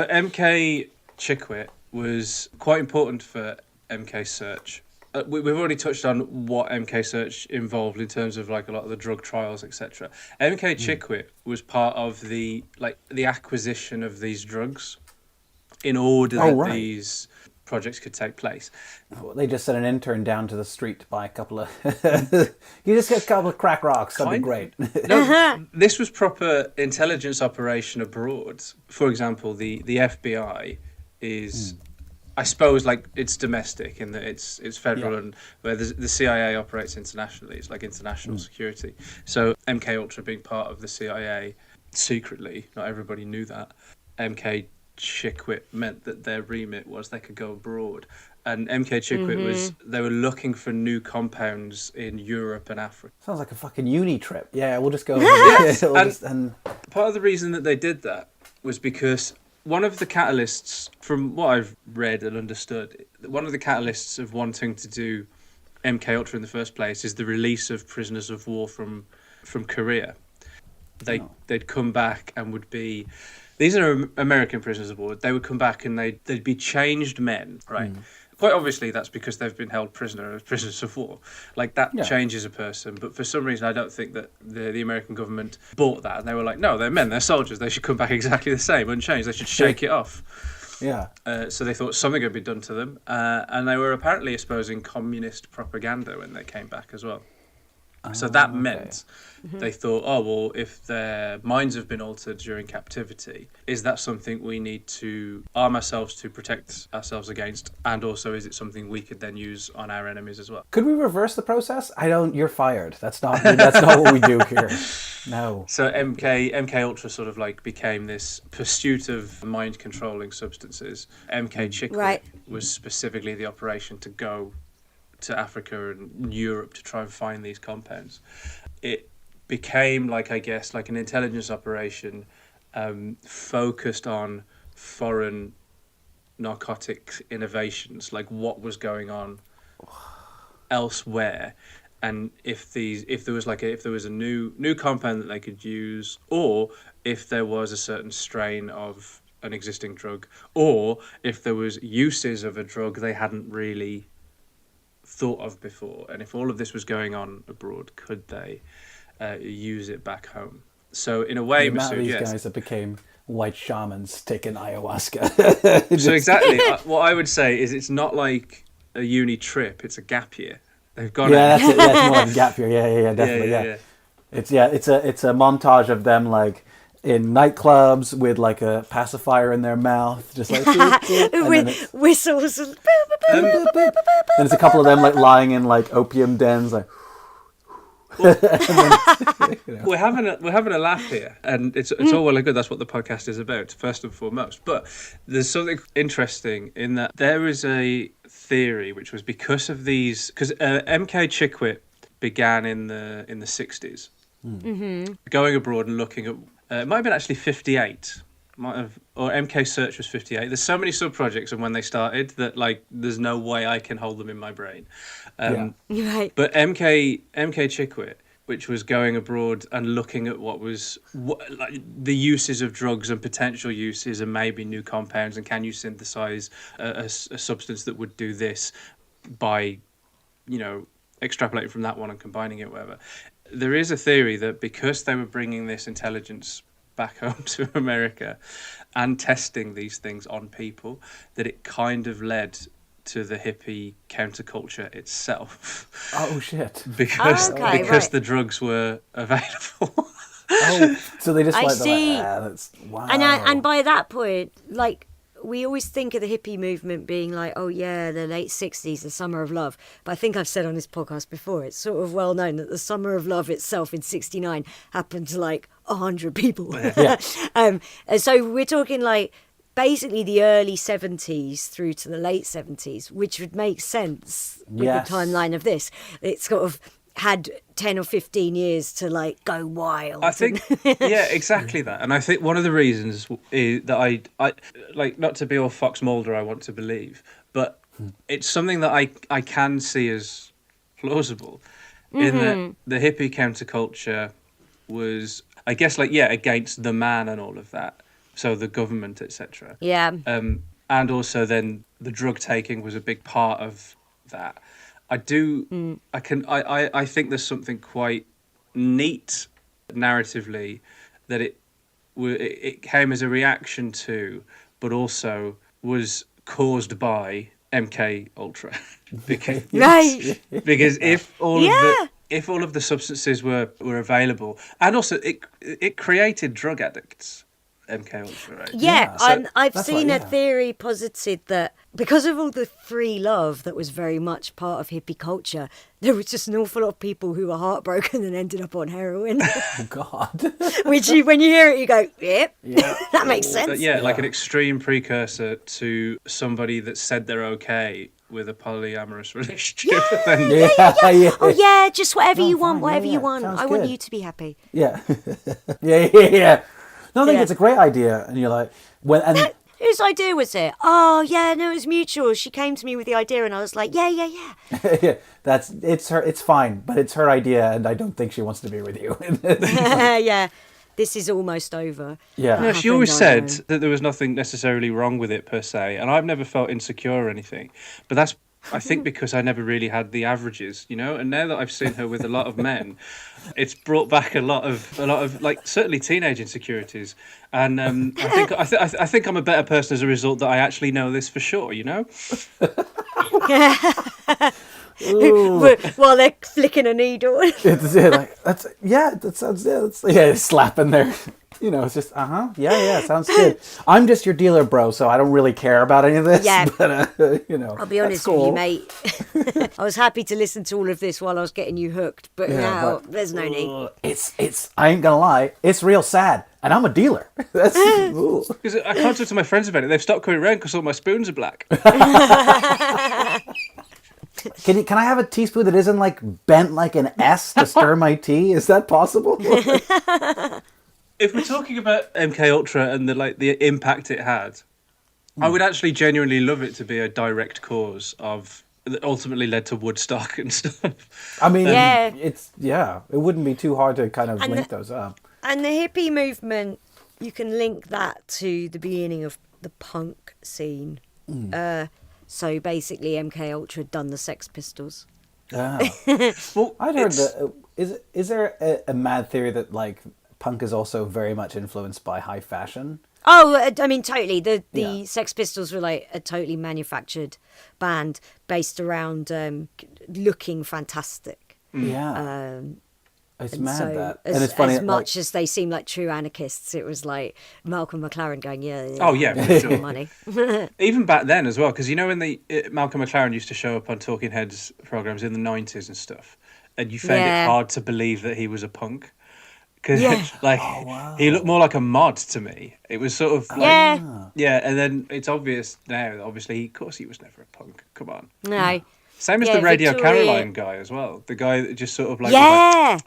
MKChickwit was quite important for MK Search. We've already touched on what MK Search involved in terms of like a lot of the drug trials, etc. MKChickwit was part of the acquisition of these drugs in order that these projects could take place. They just sent an intern down to the street to buy a couple of. You just get a couple of crack rocks. That'd be great. No, this was proper intelligence operation abroad. For example, the FBI is. I suppose like it's domestic in that it's federal, and where the CIA operates internationally. It's like international security. So MKUltra being part of the CIA secretly, not everybody knew that. MKChickwit meant that their remit was they could go abroad, and MKChickwit was they were looking for new compounds in Europe and Africa. Sounds like a fucking uni trip. Yeah, we'll just go. And part of the reason that they did that was because one of the catalysts, from what I've read and understood, one of the catalysts of wanting to do MKUltra in the first place is the release of prisoners of war from Korea. They'd come back and would be... These are American prisoners of war. They would come back and they'd be changed men, right? Quite obviously, that's because they've been held prisoner as prisoners of war. Like, that changes a person. But for some reason, I don't think that the American government bought that. And they were like, no, they're men, they're soldiers. They should come back exactly the same, unchanged. They should shake it off. Yeah. So they thought something had been done to them. And they were apparently espousing communist propaganda when they came back as well. So that meant they thought, oh, well, if their minds have been altered during captivity, is that something we need to arm ourselves to protect ourselves against? And also, is it something we could then use on our enemies as well? Could we reverse the process? You're fired. That's not what we do here. No. So MK Ultra sort of like became this pursuit of mind controlling substances. MKChickwit was specifically the operation to go to Africa and Europe to try and find these compounds. It became like an intelligence operation focused on foreign narcotic innovations, like what was going on elsewhere, and if there was a new compound that they could use, or if there was a certain strain of an existing drug, or if there was uses of a drug they hadn't really thought of before, and if all of this was going on abroad, could they use it back home? So in a way, Masood, these guys that became white shamans taking ayahuasca. So exactly, what I would say is it's not like a uni trip; it's a gap year. They've gone. Yeah, that's it. Yeah, it's more like a gap year. Yeah, definitely. Yeah. It's a montage of them like in nightclubs with like a pacifier in their mouth, just like with whistles. And it's a couple of them like lying in like opium dens, like. Well, we're having a laugh here, and it's all well and good. That's what the podcast is about, first and foremost. But there's something interesting in that there is a theory which was because of these, because MKChickwit began in the 60s, going abroad and looking at. It might have been actually 58. Or MK Search was 58. There's so many subprojects of when they started that like there's no way I can hold them in my brain. Right. But MKChickwit, which was going abroad and looking at like the uses of drugs and potential uses and maybe new compounds, and can you synthesize a substance that would do this by, extrapolating from that one and combining it, whatever. There is a theory that because they were bringing this intelligence back home to America and testing these things on people, that it kind of led to the hippie counterculture itself. Oh shit! Because the drugs were available. So they just I see. That's wow. And by that point, like, we always think of the hippie movement being like, oh yeah, the late 60s, the summer of love. But I think I've said on this podcast before, it's sort of well known that the summer of love itself in 69 happened to like 100 people. Yeah. And so we're talking like basically the early 70s through to the late 70s, which would make sense with the timeline of this. It's sort of had 10 or 15 years to like go wild. I think exactly that. And I think one of the reasons is that I like, not to be all Fox Mulder, I want to believe, but it's something that I can see as plausible in that the hippie counterculture was, I guess, like, against the man and all of that, so the government, etc. And also then the drug taking was a big part of that. I think there's something quite neat narratively that it came as a reaction to, but also was caused by MK Ultra. because if all of the substances were available, and also it created drug addicts. MK Ultra, right? And I've seen a theory posited that because of all the free love that was very much part of hippie culture, there was just an awful lot of people who were heartbroken and ended up on heroin. Oh God! Which when you hear it, you go, "Yep, that makes sense." Like an extreme precursor to somebody that said they're okay with a polyamorous relationship. Oh yeah, just whatever you want, whatever you want. I want you to be happy. Yeah. Yeah. No, I think it's a great idea, and you're like, whose idea was it? Oh yeah, no, it was mutual. She came to me with the idea, and I was like, yeah. Yeah, it's her. It's fine, but it's her idea, and I don't think she wants to be with you. Yeah, this is almost over. Yeah, no, she always said that there was nothing necessarily wrong with it per se, and I've never felt insecure or anything. But that's, I think, because I never really had the averages, and now that I've seen her with a lot of men, it's brought back a lot of like, certainly teenage insecurities, and I think I'm a better person as a result that I actually know this for sure, while they're flicking a needle. That sounds slapping their. It's just sounds good. I'm just your dealer, bro, so I don't really care about any of this. Yeah, but I'll be honest with you, mate. I was happy to listen to all of this while I was getting you hooked, but now there's no need. It's. I ain't gonna lie. It's real sad, and I'm a dealer. That's because I can't talk to my friends about it. They've stopped coming around because all my spoons are black. Can I have a teaspoon that isn't like bent like an S to stir my tea? Is that possible? If we're talking about MK Ultra and the impact it had, I would actually genuinely love it to be a direct cause of that ultimately led to Woodstock and stuff. I mean, it wouldn't be too hard to kind of link those up. And the hippie movement, you can link that to the beginning of the punk scene. So basically, MK Ultra had done the Sex Pistols. Well, I'd heard that. Is there a mad theory that like punk is also very much influenced by high fashion? Oh, I mean, totally. The Sex Pistols were like a totally manufactured band based around looking fantastic. Yeah. It's mad so, that. And it's funny. As much as they seem like true anarchists, it was like Malcolm McLaren going, for sure. money. Even back then as well, because when Malcolm McLaren used to show up on Talking Heads programs in the 90s and stuff, and you found it hard to believe that he was a punk. Because he looked more like a mod to me. It was sort of like, and then it's obvious now, obviously, of course he was never a punk. Come on. No. Same as the Radio Caroline guy as well. The guy that just sort of like... Yeah!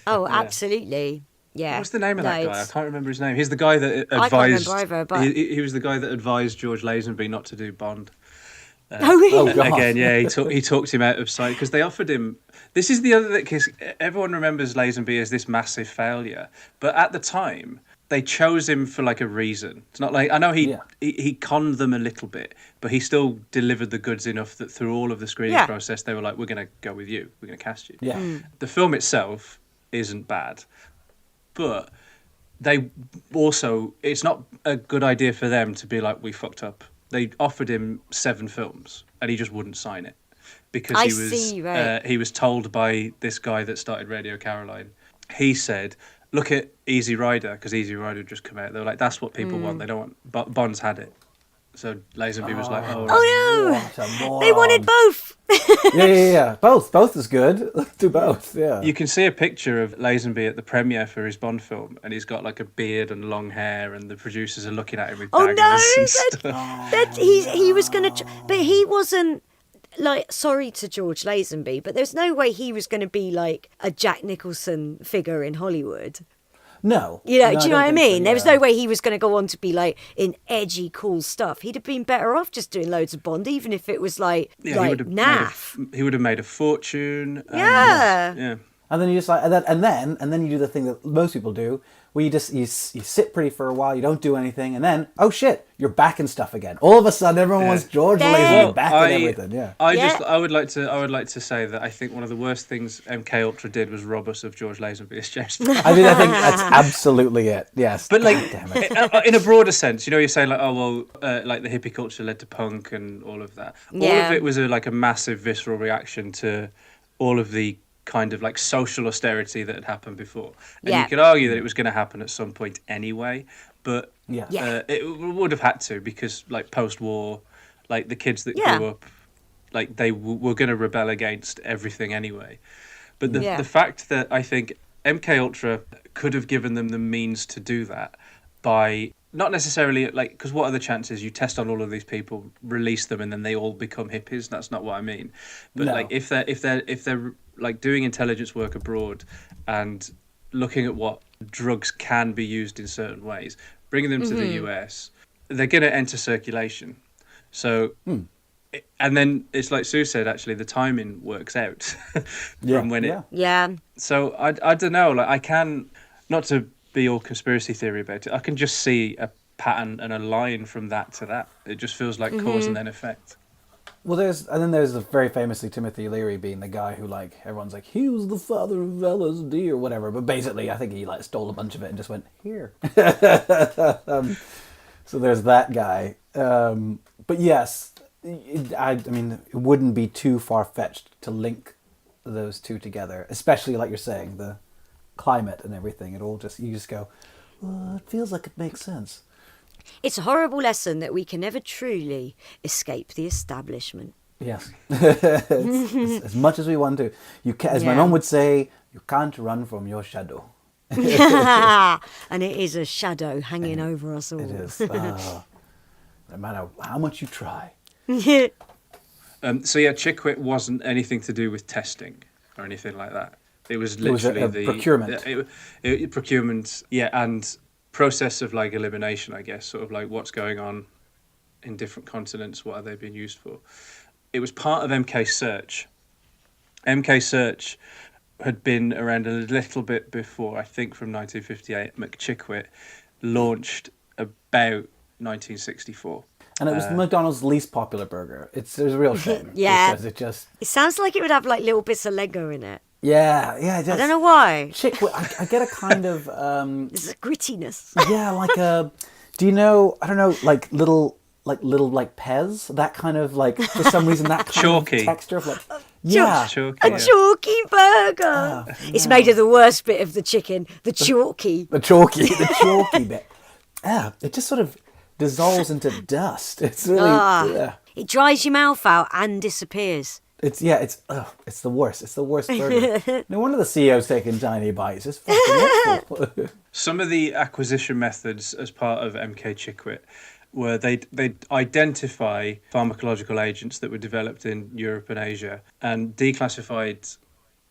Absolutely. Yeah. What's the name of that guy? I can't remember his name. He's the guy that advised... I can't remember either, but... He was the guy that advised George Lazenby not to do Bond. Really? Again, he talked him out of sight because they offered him. This is the other thing, because everyone remembers Lazenby as this massive failure, but at the time they chose him for like a reason. It's not like I know he conned them a little bit, but he still delivered the goods enough that through all of the screening process they were like, "We're going to go with you. We're going to cast you." Yeah. The film itself isn't bad, but they also it's not a good idea for them to be like, "We fucked up." They offered him 7 films, and he just wouldn't sign it because he was told by this guy that started Radio Caroline. He said, "Look at Easy Rider," because Easy Rider had just come out. They were like, "That's what people want. They don't want." But Bond's had it, so Lazenby was like, "Oh no, they wanted both." yeah. Both is good. Let's do both. Yeah. You can see a picture of Lazenby at the premiere for his Bond film, and he's got like a beard and long hair, and the producers are looking at him with daggers and stuff. He was gonna, but he wasn't. Like, sorry to George Lazenby, but there's no way he was going to be like a Jack Nicholson figure in Hollywood. No. Do you know what I mean? There was no way he was going to go on to be like in edgy, cool stuff. He'd have been better off just doing loads of Bond, even if it was like naff. He would have made a fortune. Yeah. And then you just and then you do the thing that most people do, where you sit pretty for a while, you don't do anything, and then oh shit, you're back in stuff again. All of a sudden, everyone wants George Lazenby back in everything. Yeah. I would like to say that I think one of the worst things MK Ultra did was rob us of George Lazenby as James Bond. I mean, I think that's absolutely it. Yes. But like, in a broader sense, you're saying like, like the hippie culture led to punk and all of that. All of it was a massive visceral reaction to all of the kind of like social austerity that had happened before, and you could argue that it was going to happen at some point anyway, but it would have had to, because like post-war, like the kids that grew up, like they were going to rebel against everything anyway. But the fact that I think MK Ultra could have given them the means to do that by not necessarily like, because what are the chances you test on all of these people, release them, and then they all become hippies? That's not what I mean. But like if they're like doing intelligence work abroad and looking at what drugs can be used in certain ways, bringing them to the US, they're going to enter circulation. So, and then it's like Sue said, actually, the timing works out from when it. Yeah. So I don't know. Like I can, not to be all conspiracy theory about it, I can just see a pattern and a line from that to that. It just feels like cause and then effect. Well, there's very famously Timothy Leary being the guy who, like, everyone's like, he was the father of LSD or whatever, but basically I think he like stole a bunch of it and just went here. So there's that guy. But yes, I mean, it wouldn't be too far-fetched to link those two together, especially like you're saying, the climate and everything. You just go, well, it feels like it makes sense. It's a horrible lesson that we can never truly escape the establishment. Yes. As much as we want to. You can, as my mum would say, you can't run from your shadow. And it is a shadow hanging over us all. It is. No matter how much you try. Chickwit wasn't anything to do with testing or anything like that. It was literally the procurement. Procurement, and process of like elimination, I guess, sort of like what's going on in different continents, what are they being used for. It was part of MK Search. MK Search had been around a little bit before, I think from 1958. MKChickwit launched about 1964. And it was McDonald's least popular burger. It was a real shame. Yeah. Because it sounds like it would have like little bits of Lego in it. Yeah. I don't know why. Chickwit, I get a kind of... There's a grittiness. Yeah, like a... Do you know, I don't know, like little Pez? That kind of like, for some reason, that kind chalky of texture of like... Yeah. Chalky burger. It's made of the worst bit of the chicken, the chalky. The chalky bit. Yeah, it just sort of dissolves into dust. It's really... It dries your mouth out and disappears. It's the worst. It's the worst burger. No wonder the CEO's taking tiny bites. It's fucking awful. Some of the acquisition methods as part of MKChickwit were they'd identify pharmacological agents that were developed in Europe and Asia and declassified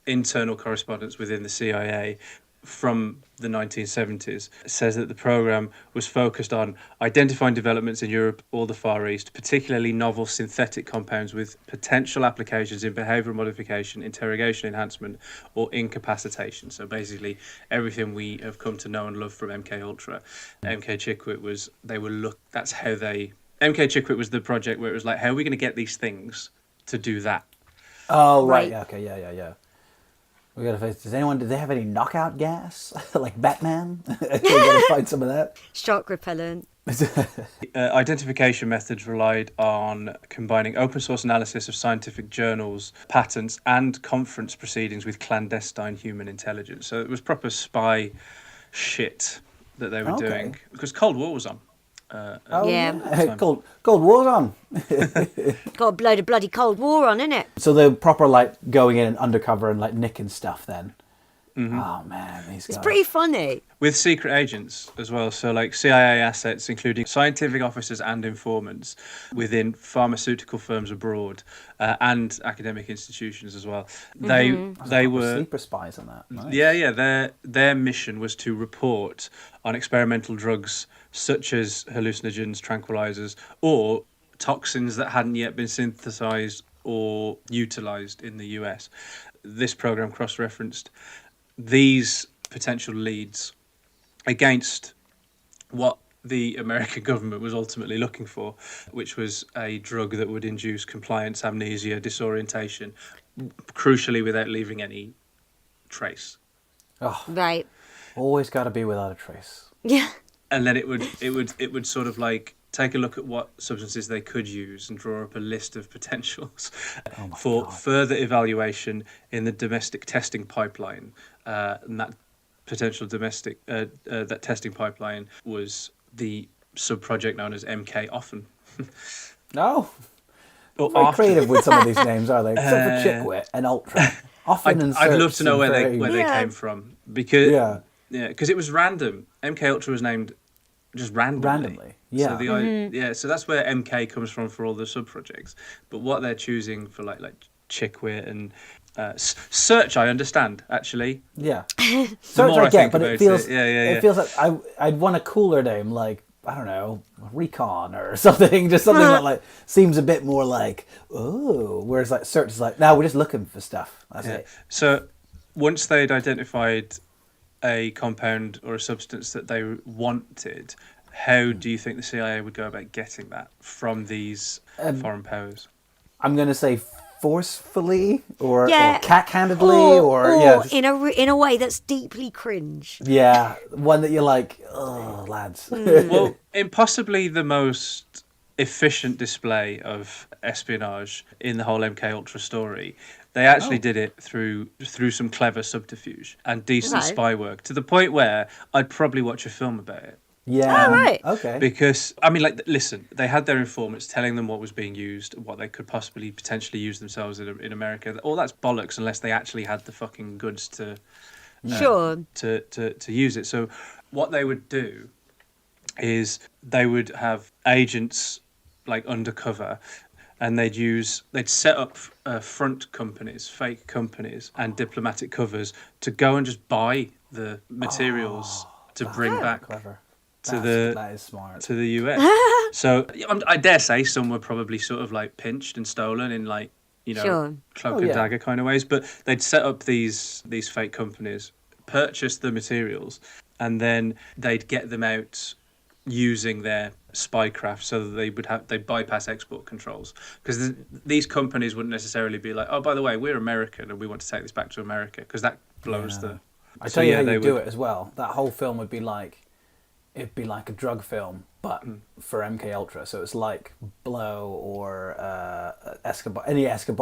internal correspondence within the CIA from the 1970s. It says that the program was focused on identifying developments in Europe or the Far East, particularly novel synthetic compounds with potential applications in behavioural modification, interrogation enhancement, or incapacitation. So basically everything we have come to know and love from MK Ultra. MKChickwit was, MKChickwit was the project where it was like, how are we going to get these things to do that? Oh, right. Yeah, okay, yeah. We gotta face. Did they have any knockout gas? Like Batman? We gotta find some of that. Shark repellent. Identification methods relied on combining open source analysis of scientific journals, patents, and conference proceedings with clandestine human intelligence. So it was proper spy shit that they were doing. Because Cold War was on. Cold War's on. Got a load of bloody Cold War on, innit? So they're proper like going in and undercover and like nicking stuff then. Mm-hmm. Oh man, these guys. It's pretty funny. With secret agents as well, so like CIA assets, including scientific officers and informants within pharmaceutical firms abroad and academic institutions as well. They were sleeper spies on that. Nice. Yeah. Their mission was to report on experimental drugs such as hallucinogens, tranquilizers, or toxins that hadn't yet been synthesized or utilized in the US. This program cross-referenced these potential leads against what the American government was ultimately looking for, which was a drug that would induce compliance, amnesia, disorientation, crucially without leaving any trace. Oh, right. Always got to be without a trace. Yeah. And then it would sort of like take a look at what substances they could use and draw up a list of potentials for further evaluation in the domestic testing pipeline. And that potential domestic that testing pipeline was the subproject known as MK Often. No. Very creative with some of these names, are they? Except for Chickwit and Ultra. Often I'd love to know where they came from because because it was random. MK Ultra was named just randomly. Yeah. So so that's where MK comes from for all the subprojects. But what they're choosing for like Chickwit and Search, I understand actually. Yeah. Search I get, but it feels it feels like I'd want a cooler name like, I don't know, Recon or something, just something that like seems a bit more like, oh, whereas like Search is like, no, we're just looking for stuff. That's it. So once they'd identified a compound or a substance that they wanted, how do you think the CIA would go about getting that from these foreign powers? I'm going to say forcefully or cack-handedly or in a way that's deeply cringe. Yeah, one that you're like, oh, lads. Well, in possibly the most efficient display of espionage in the whole MK Ultra story. They actually did it through some clever subterfuge and decent spy work, to the point where I'd probably watch a film about it. Yeah. Oh, right. Okay. Because, I mean, like, listen, they had their informants telling them what was being used, what they could potentially use themselves in America. All that's bollocks unless they actually had the fucking goods to use it. So what they would do is they would have agents like undercover, and they'd set up front companies, fake companies, and diplomatic covers to go and just buy the materials to bring back clever. that is smart. to the US. So I dare say some were probably sort of like pinched and stolen in like, cloak and dagger kind of ways. But they'd set up these fake companies, purchase the materials, and then they'd get them out using their spycraft so that they'd bypass export controls, because these companies wouldn't necessarily be like, oh, by the way, we're American and we want to take this back to America, because that blows the. I tell you how you do it as well. That whole film would be like. It'd be like a drug film, but for MK Ultra. So it's like Blow or Escobar,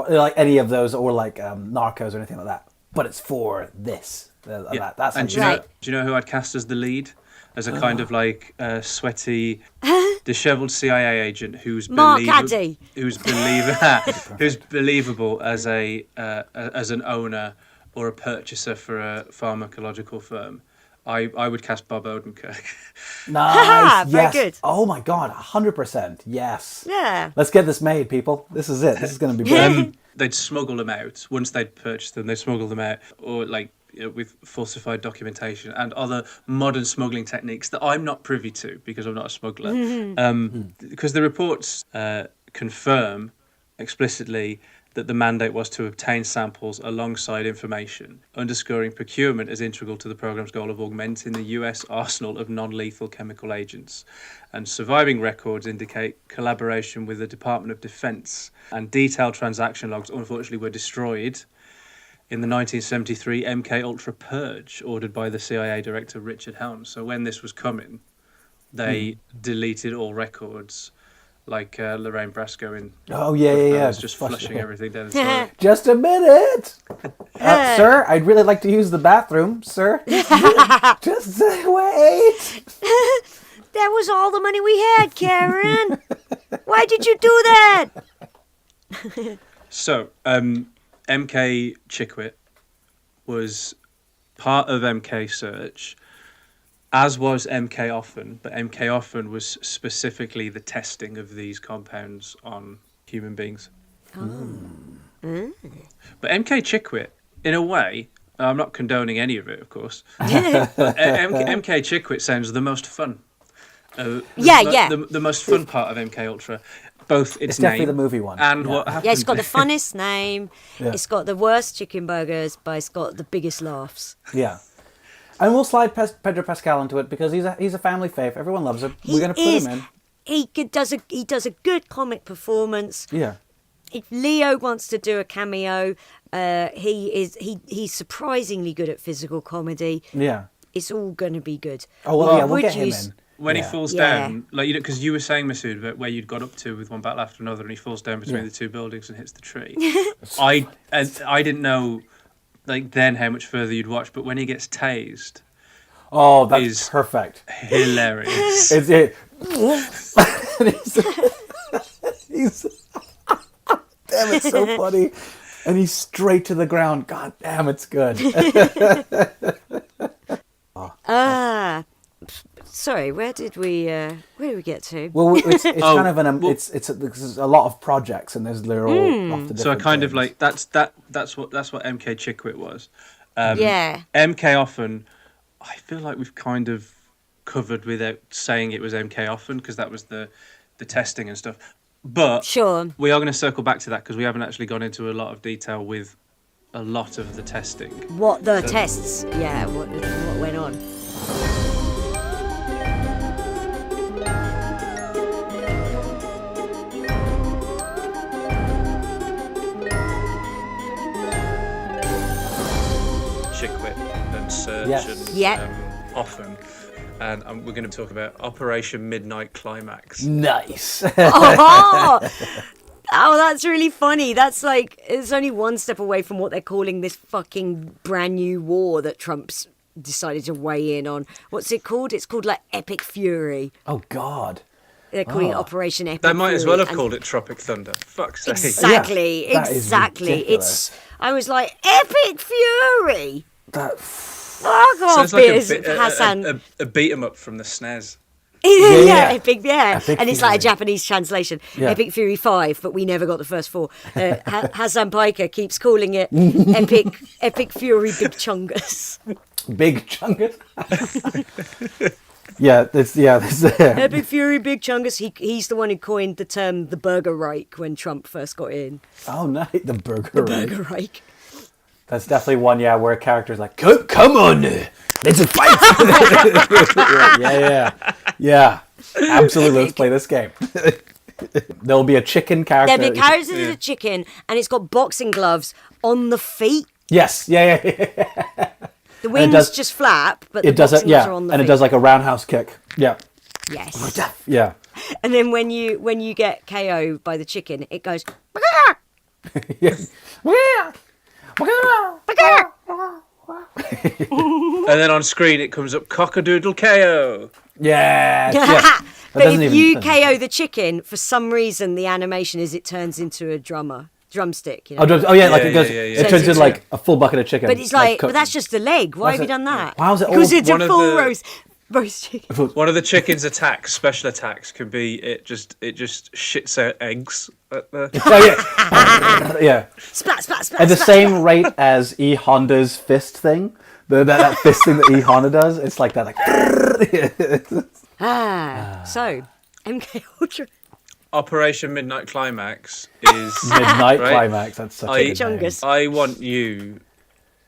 like any of those, or like Narcos or anything like that. But it's for this. That's and do you know who I'd cast as the lead? As a kind of like sweaty, dishevelled CIA agent who's believable as an owner or a purchaser for a pharmacological firm. I would cast Bob Odenkirk. Nice. Very yes. good. Oh my God, 100%. Yes. Yeah. Let's get this made, people. This is it. This is going to be brilliant. They'd smuggle them out. Once they'd purchased them, they'd smuggle them out, or like with falsified documentation and other modern smuggling techniques that I'm not privy to because I'm not a smuggler. Because the reports confirm explicitly that the mandate was to obtain samples alongside information, underscoring procurement as integral to the programme's goal of augmenting the US arsenal of non-lethal chemical agents. And surviving records indicate collaboration with the Department of Defense, and detailed transaction logs, unfortunately, were destroyed in the 1973 MK Ultra purge ordered by the CIA director Richard Helms. So when this was coming, they deleted all records, like Lorraine Brasco in. Oh yeah. Just flushing everything down the toilet. Just a minute, sir. I'd really like to use the bathroom, sir. Just wait. That was all the money we had, Karen. Why did you do that? So, MKChickwit was part of MK Search, as was MK Often, but MK Often was specifically the testing of these compounds on human beings. But MKChickwit, in a way, I'm not condoning any of it, of course. MKChickwit sounds the most fun. The most fun part of MK Ultra. Both its name, definitely the movie one, and what happened. Yeah, it's got the funnest name. Yeah. It's got the worst chicken burgers, but it's got the biggest laughs. Yeah. And we'll slide Pedro Pascal into it because he's a family fave. Everyone loves him. We're going to put him in. He does a good comic performance. Yeah. If Leo wants to do a cameo, he's surprisingly good at physical comedy. Yeah. It's all going to be good. Oh well, yeah, we'll get him in. When he falls down, like because you were saying, Masood, where you'd got up to with one battle after another, and he falls down between the two buildings and hits the tree. I didn't know. Like then how much further you'd watch, but when he gets tased, that's perfect, hilarious. he's damn, it's so funny, and he's straight to the ground. God damn, it's good. Sorry, where did we get to? Well, it's kind of it's a lot of projects, and they're all off the different. So I kind things. of like that's what MKChickwit was. MK Often, I feel like we've kind of covered without saying it was MK Often because that was the testing and stuff. But sure, we are going to circle back to that because we haven't actually gone into a lot of detail with a lot of the testing. What the tests? Yeah, what went on? Chickwit and Search and Often. and we're going to talk about Operation Midnight Climax. Nice. Oh, that's really funny. That's like, it's only one step away from what they're calling this fucking brand new war that Trump's decided to weigh in on. What's it called? It's called like Epic Fury. Oh, God. They're calling it Operation Epic They might Fury, as well have called it Tropic Thunder. Fuck's sake. Exactly, Yeah, exactly. I was like, Epic Fury! Fuck off, Sounds like Hassan. a beat 'em up from the SNES. Epic it's like a Fury. Japanese translation. Epic Fury 5, but we never got the first 4. Hassan Piker keeps calling it Epic Fury Big Chungus. Big Chungus? Epic Fury Big Chungus. He's the one who coined the term the Burger Reich when Trump first got in. Oh, nice. The Burger Reich. Burger Reich. That's definitely one, where a character's like, come on, let's fight. Yeah. Absolutely, let's play this game. There'll be a chicken character. There'll be characters as a chicken, and it's got boxing gloves on the feet. Yes, yeah. The wings just flap, but the boxing gloves are on the feet. And it does like a roundhouse kick. Yeah. Yes. Yeah. And then when you get KO'd by the chicken, it goes. And then on screen it comes up cockadoodle KO. Yeah. But if you KO the chicken, for some reason the animation is it turns into a drumstick. You know? It goes. It turns into like a full bucket of chicken. But it's like but that's just the leg. Why have you done that? Why was it all? Because it's a full roast chicken. One of the chicken's attacks, special attacks, can be it just shits out eggs. Yeah. Splat, splat, splat. At the splat, same splat. rate as E Honda's fist thing. That fist thing that E Honda does. It's like that. Like. So MK Ultra. Operation Midnight Climax is Midnight right? Climax. That's such a good name. Chungus. I want you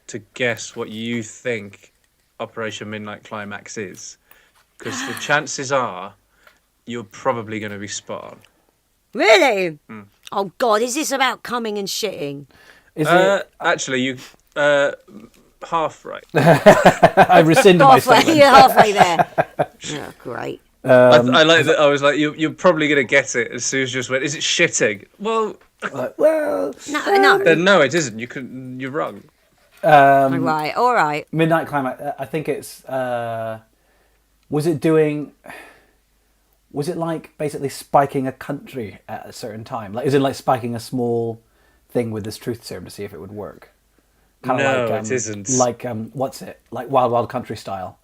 to guess what you think Operation Midnight Climax is, because the chances are you're probably going to be spot on. Really? Oh God, is this about coming and shitting? Is it? Actually, you half right. I rescind my statement. You're halfway there. Oh, great. I like that. I was like, you're probably going to get it as soon as you just went. Is it shitting? Well, No. then no, it isn't. You're wrong. Right. All right. Midnight Climax. I think it's. Was it like basically spiking a country at a certain time? Like, is it like spiking a small thing with this truth serum to see if it would work? No, it isn't. Like what's it? Like Wild Wild Country style,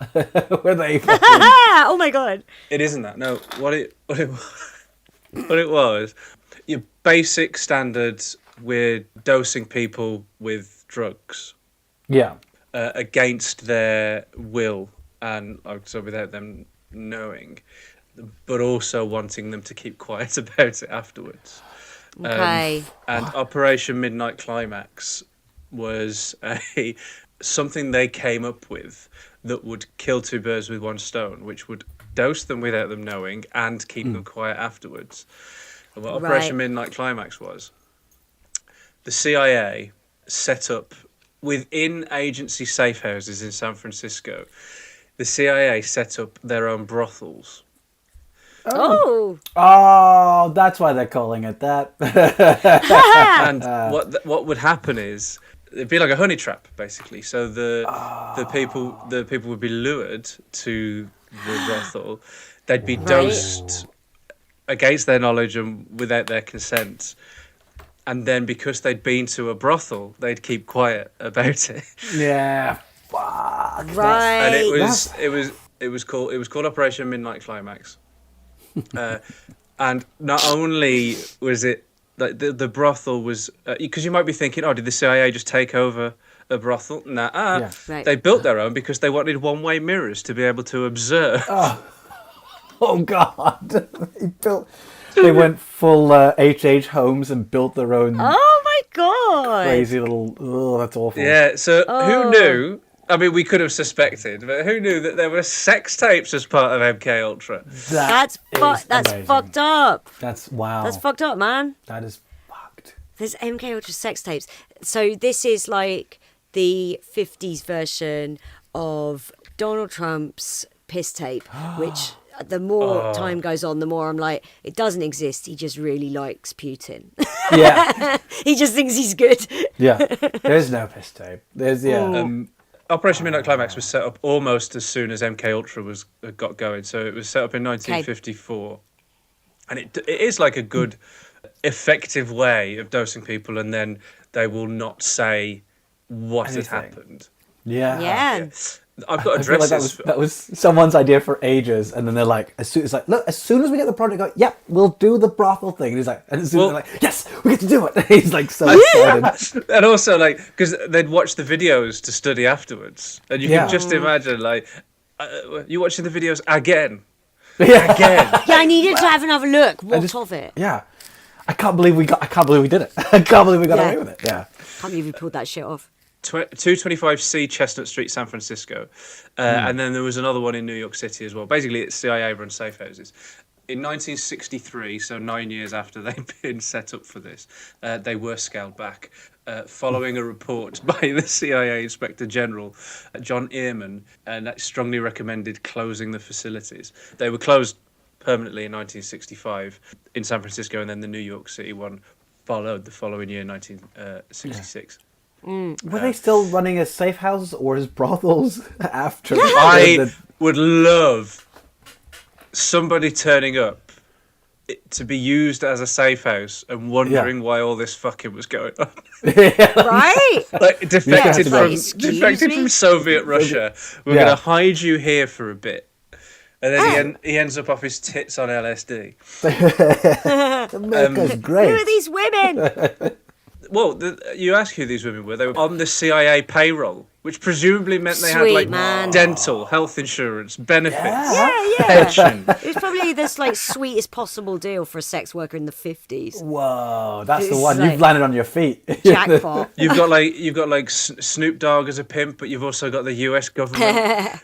where they. Oh my God. It isn't that. No, what it was, your basic standards with dosing people with drugs. Yeah. Against their will and so without them knowing, but also wanting them to keep quiet about it afterwards. Okay. And Operation Midnight Climax was something they came up with that would kill two birds with one stone, which would dose them without them knowing and keep them quiet afterwards. And what Operation Midnight Climax was, the CIA set up within agency safe houses in San Francisco. The CIA set up their own brothels. Oh, that's why they're calling it that. And what would happen is it'd be like a honey trap, basically. So the people would be lured to the brothel. They'd be dosed against their knowledge and without their consent. And then because they'd been to a brothel, they'd keep quiet about it. Yeah. Fuck. right. And it was called Operation Midnight Climax. And not only was it like the brothel was, because you might be thinking, oh, did the CIA just take over a brothel? Nah, they built their own because they wanted one-way mirrors to be able to observe. Oh God! They went full H.H. Holmes and built their own. Oh my God! Crazy little. Oh, that's awful. Yeah. So who knew? I mean, we could have suspected, but who knew that there were sex tapes as part of MK Ultra? That's fucked up. That's fucked up, man. That is fucked. There's MK Ultra sex tapes. So this is like the 50s version of Donald Trump's piss tape, which the more time goes on, the more I'm like, it doesn't exist. He just really likes Putin. Yeah. He just thinks he's good. Yeah. There's no piss tape. There's, Operation Midnight Climax was set up almost as soon as MK Ultra got going. So it was set up in 1954. And it is like a good, effective way of dosing people, and then they will not say what had happened. Yeah. I've got I feel like that was someone's idea for ages, and then they're like, as soon as we get the project, we'll do the brothel thing. And he's like, and as soon as they're like, yes, we get to do it. He's like so excited. And also, like, because they'd watch the videos to study afterwards, and you can just imagine, like, you watching the videos again. Yeah. Again. Yeah, I needed to have another look. What of it? Yeah. I can't believe we did it. I can't believe we got away with it. Yeah. Can't believe we pulled that shit off. 225C Chestnut Street, San Francisco. And then there was another one in New York City as well. Basically, it's CIA-run safe houses. In 1963, so 9 years after they'd been set up for this, they were scaled back. Following a report by the CIA Inspector General, John Ewen, and that strongly recommended closing the facilities. They were closed permanently in 1965 in San Francisco, and then the New York City one followed the following year, 1966. Were they still running as safe houses or as brothels after? I would love somebody turning up to be used as a safe house and wondering why all this fucking was going on. Right? Like defected from Soviet Russia. We're going to hide you here for a bit. And then he ends up off his tits on LSD. America's great. Who are these women? Well, you ask who these women were. They were on the CIA payroll, which presumably meant they had like dental, health insurance, benefits, pension. It's probably this like sweetest possible deal for a sex worker in the 50s. Whoa, that's the one. You've landed on your feet. Jackpot. You've got like Snoop Dogg as a pimp, but you've also got the US government.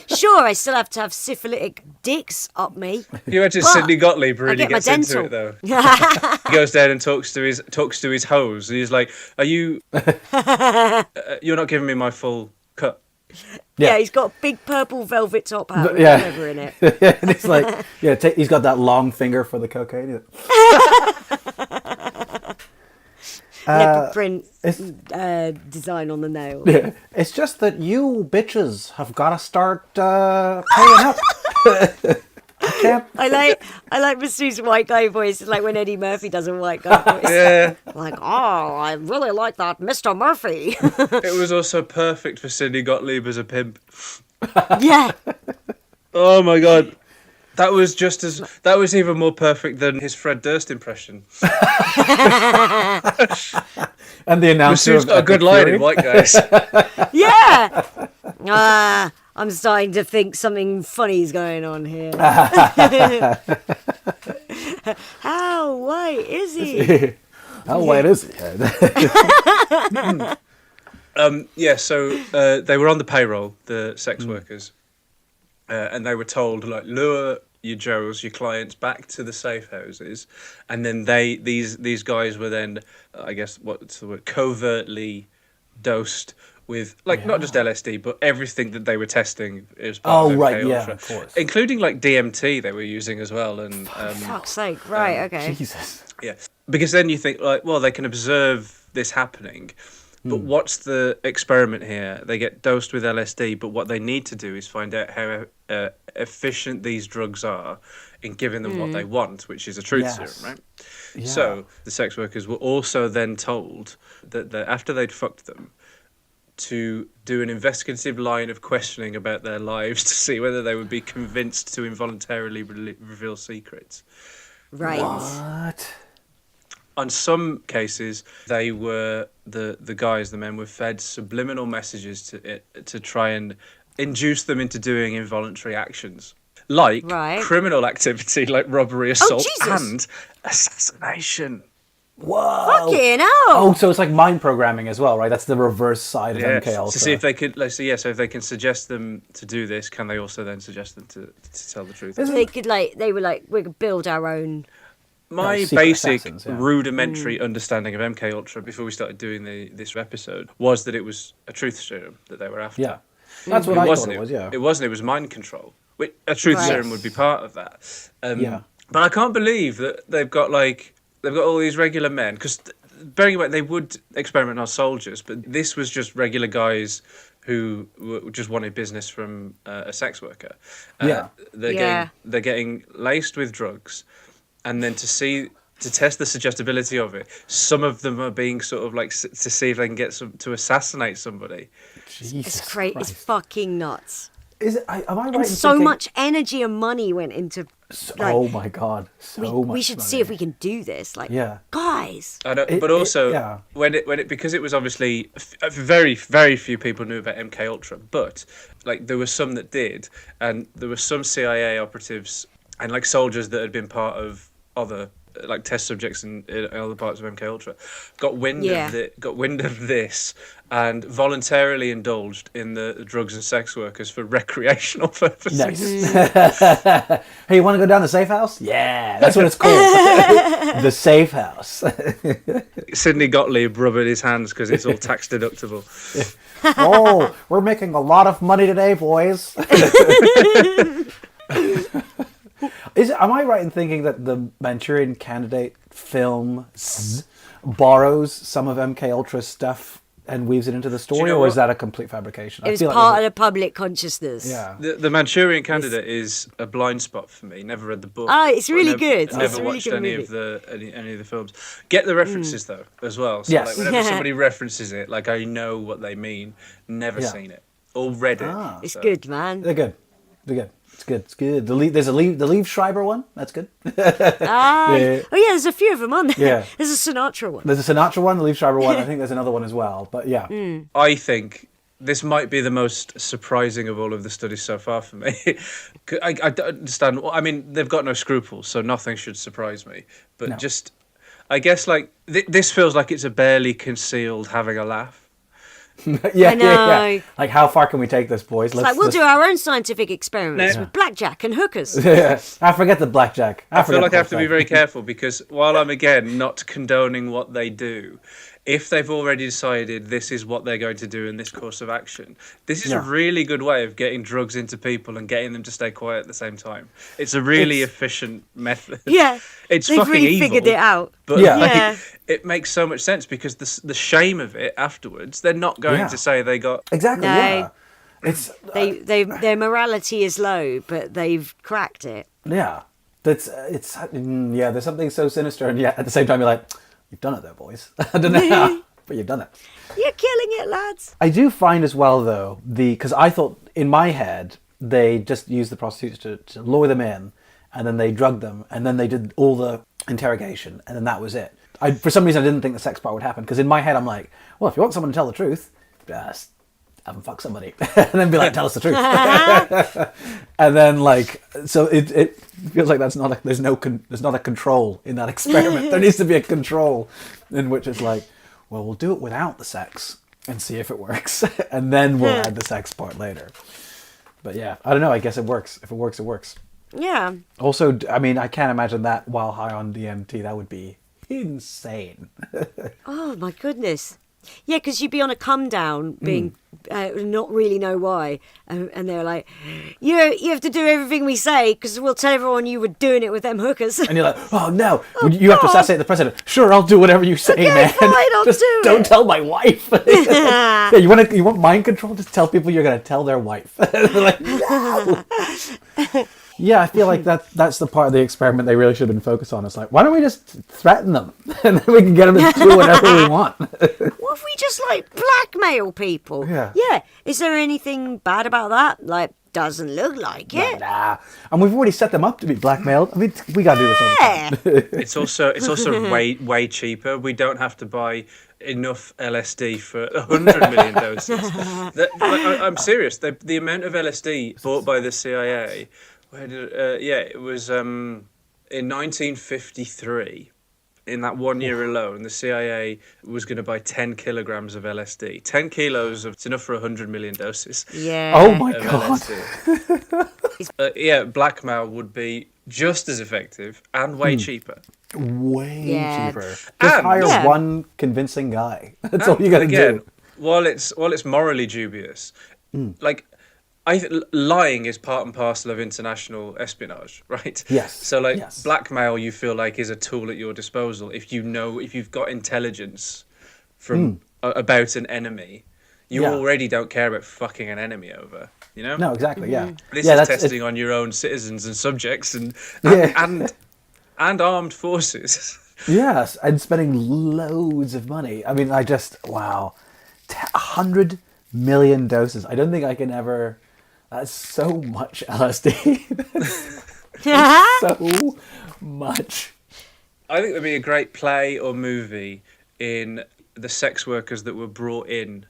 Sure, I still have to have syphilitic dicks up me. You imagine Sidney Gottlieb really gets into it though. He goes down and talks to his hose, and he's like, "Are you? You're not giving me my full cut." Yeah, he's got a big purple velvet top hat with whatever in it. And it's like, he's got that long finger for the cocaine. Leopard print design on the nail. Yeah. It's just that you bitches have got to start paying up. I like Masood's white guy voice. It's like when Eddie Murphy does a white guy voice. Yeah. Like, I really like that Mr. Murphy. It was also perfect for Sidney Gottlieb as a pimp. Yeah. Oh my god. That was even more perfect than his Fred Durst impression. And the announcer got a good line in White Guys. Yeah. I'm starting to think something funny's going on here. How white is he? How white is he? So they were on the payroll, the sex workers, and they were told, like, lure your Joes, your clients, back to the safe houses, and then these guys were then, I guess, what's the word, covertly dosed with, like, not just LSD, but everything that they were testing is part of MK Ultra, of course, including like DMT they were using as well. And fuck's sake, right? Okay. Jesus. Yeah, because then you think, like, well, they can observe this happening. But what's the experiment here? They get dosed with LSD, but what they need to do is find out how efficient these drugs are in giving them what they want, which is a truth serum, right? Yeah. So the sex workers were also then told that after they'd fucked them, to do an investigative line of questioning about their lives to see whether they would be convinced to involuntarily reveal secrets. Right. What? On some cases, they were the men were fed subliminal messages to try and induce them into doing involuntary actions, like criminal activity, like robbery, assault, and assassination. Whoa! Fucking hell! Oh, so it's like mind programming as well, right? That's the reverse side of MK Ultra. To see if they could, so if they can suggest them to do this, can they also then suggest them to tell the truth? They could we could build our own. My basic rudimentary understanding of MK Ultra before we started doing this episode was that it was a truth serum that they were after. Yeah. That's what I thought it was, yeah. It wasn't. It was mind control. Which, a truth serum would be part of that. But I can't believe that they've got all these regular men, because bearing in mind they would experiment on soldiers, but this was just regular guys who just wanted business from a sex worker. They're getting laced with drugs, and then to test the suggestibility of it, some of them are being sort of like to see if they can get to assassinate somebody. It's crazy. It's fucking nuts. Is it? Am I right? And so much energy and money went into. Oh my god! We should see if we can do this. Guys. I know, but also when it because it was obviously very very few people knew about MK Ultra, but like there were some that did, and there were some CIA operatives and like soldiers that had been part of other like test subjects in other parts of MK Ultra got wind of this and voluntarily indulged in the drugs and sex workers for recreational purposes. Nice. Hey, you want to go down the safe house? Yeah, that's what it's called. The safe house. Sidney Gottlieb rubbing his hands because it's all tax deductible. Oh, we're making a lot of money today, boys. Am I right in thinking that the Manchurian Candidate film borrows some of MK Ultra's stuff and weaves it into the story, or is that a complete fabrication? It was part of the public consciousness. Yeah, the Manchurian Candidate is a blind spot for me. Never read the book. Oh, it's really good. Never watched any of the films. Get the references though as well. So like whenever somebody references it, like I know what they mean. Never seen it or read it. It's good, man. They're good. It's good. There's the Liev Schreiber one. That's good. There's a few of them on there. Yeah. There's a Sinatra one. There's a Sinatra one, the Liev Schreiber one. I think there's another one as well. But yeah. I think this might be the most surprising of all of the studies so far for me. I don't understand. I mean, they've got no scruples, so nothing should surprise me. But just, I guess, like, this feels like it's a barely concealed having a laugh. Yeah. Like, how far can we take this, boys? We'll do our own scientific experiments with blackjack and hookers. I forget the blackjack. I feel like I have to be very careful because while I'm, again, not condoning what they do, if they've already decided this is what they're going to do in this course of action, this is a really good way of getting drugs into people and getting them to stay quiet at the same time. It's a really efficient method. Yeah. It's they've fucking really evil, figured it out. But it makes so much sense because the shame of it afterwards, they're not going to say they got... Exactly, no. It's their morality is low, but they've cracked it. Yeah. There's something so sinister, and yet at the same time you're like... You've done it though, boys. I don't know how, but you've done it. You're killing it, lads. I do find as well, though, because I thought in my head they just used the prostitutes to lure them in, and then they drugged them, and then they did all the interrogation, and then that was it. For some reason, I didn't think the sex part would happen, because in my head I'm like, well, if you want someone to tell the truth, just have them fuck somebody, and then be like, tell us the truth. And then so it feels like there's not a control in that experiment. There needs to be a control in which it's like, well, we'll do it without the sex and see if it works, and then we'll add the sex part later. But yeah, I don't know. I guess it works. If it works, it works. Yeah. Also, I mean, I can't imagine that while high on DMT. That would be insane. Oh my goodness. Yeah, because you'd be on a come down, being not really know why, and they're like, you have to do everything we say because we'll tell everyone you were doing it with them hookers. And you're like, oh no, you have to assassinate the president. Sure, I'll do whatever you say, man. Fine, I'll just do don't tell my wife. Yeah, you want mind control? Just tell people you're going to tell their wife. They're like, no. Yeah, I feel like that's the part of the experiment they really should have been focused on. It's like, why don't we just threaten them? And then we can get them to do whatever we want. What if we just, blackmail people? Yeah. Yeah. Is there anything bad about that? Doesn't look like it. Nah. And we've already set them up to be blackmailed. I mean, we got to do this all the time. It's also way cheaper. We don't have to buy enough LSD for 100 million doses. I'm serious. The amount of LSD bought by the CIA... it was in 1953. In that 1 year alone, the CIA was going to buy 10 kilograms of LSD. 10 kilos it's enough for 100 million doses. Yeah. Oh my god. Blackmail would be just as effective and way cheaper. Way cheaper. Just hire one convincing guy. That's all you got to do. While it's morally dubious, lying is part and parcel of international espionage, right? Yes. So blackmail, you feel like, is a tool at your disposal. If you've got intelligence from about an enemy, you already don't care about fucking an enemy over. No, exactly. Yeah. This is testing on your own citizens and subjects and armed forces. Yes, and spending loads of money. I mean, wow, 100 million doses. I don't think I can ever. That's so much LSD. That's so much. I think there'd be a great play or movie in the sex workers that were brought in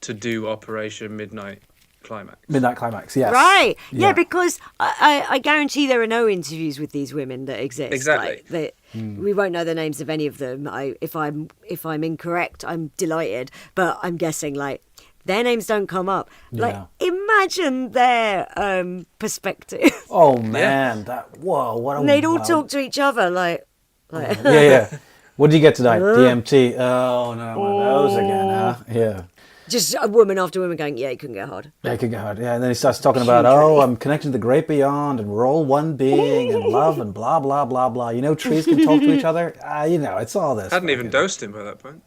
to do Operation Midnight Climax. Midnight Climax, yes. Right. Yeah, because I guarantee there are no interviews with these women that exist. Exactly. We won't know the names of any of them. If I'm incorrect, I'm delighted. But I'm guessing their names don't come up. Imagine their perspective. Oh man, what a. And they'd all talk to each other yeah. What did you get tonight? DMT. Oh no, one of those again, huh? Yeah. Just a woman after woman going, yeah, he couldn't get hard. Yeah, he couldn't get hard. Yeah, and then he starts talking about, I'm connected to the great beyond, and we're all one being, and love, and blah, blah, blah, blah. Trees can talk to each other. It's all this. Hadn't even dosed him by that point.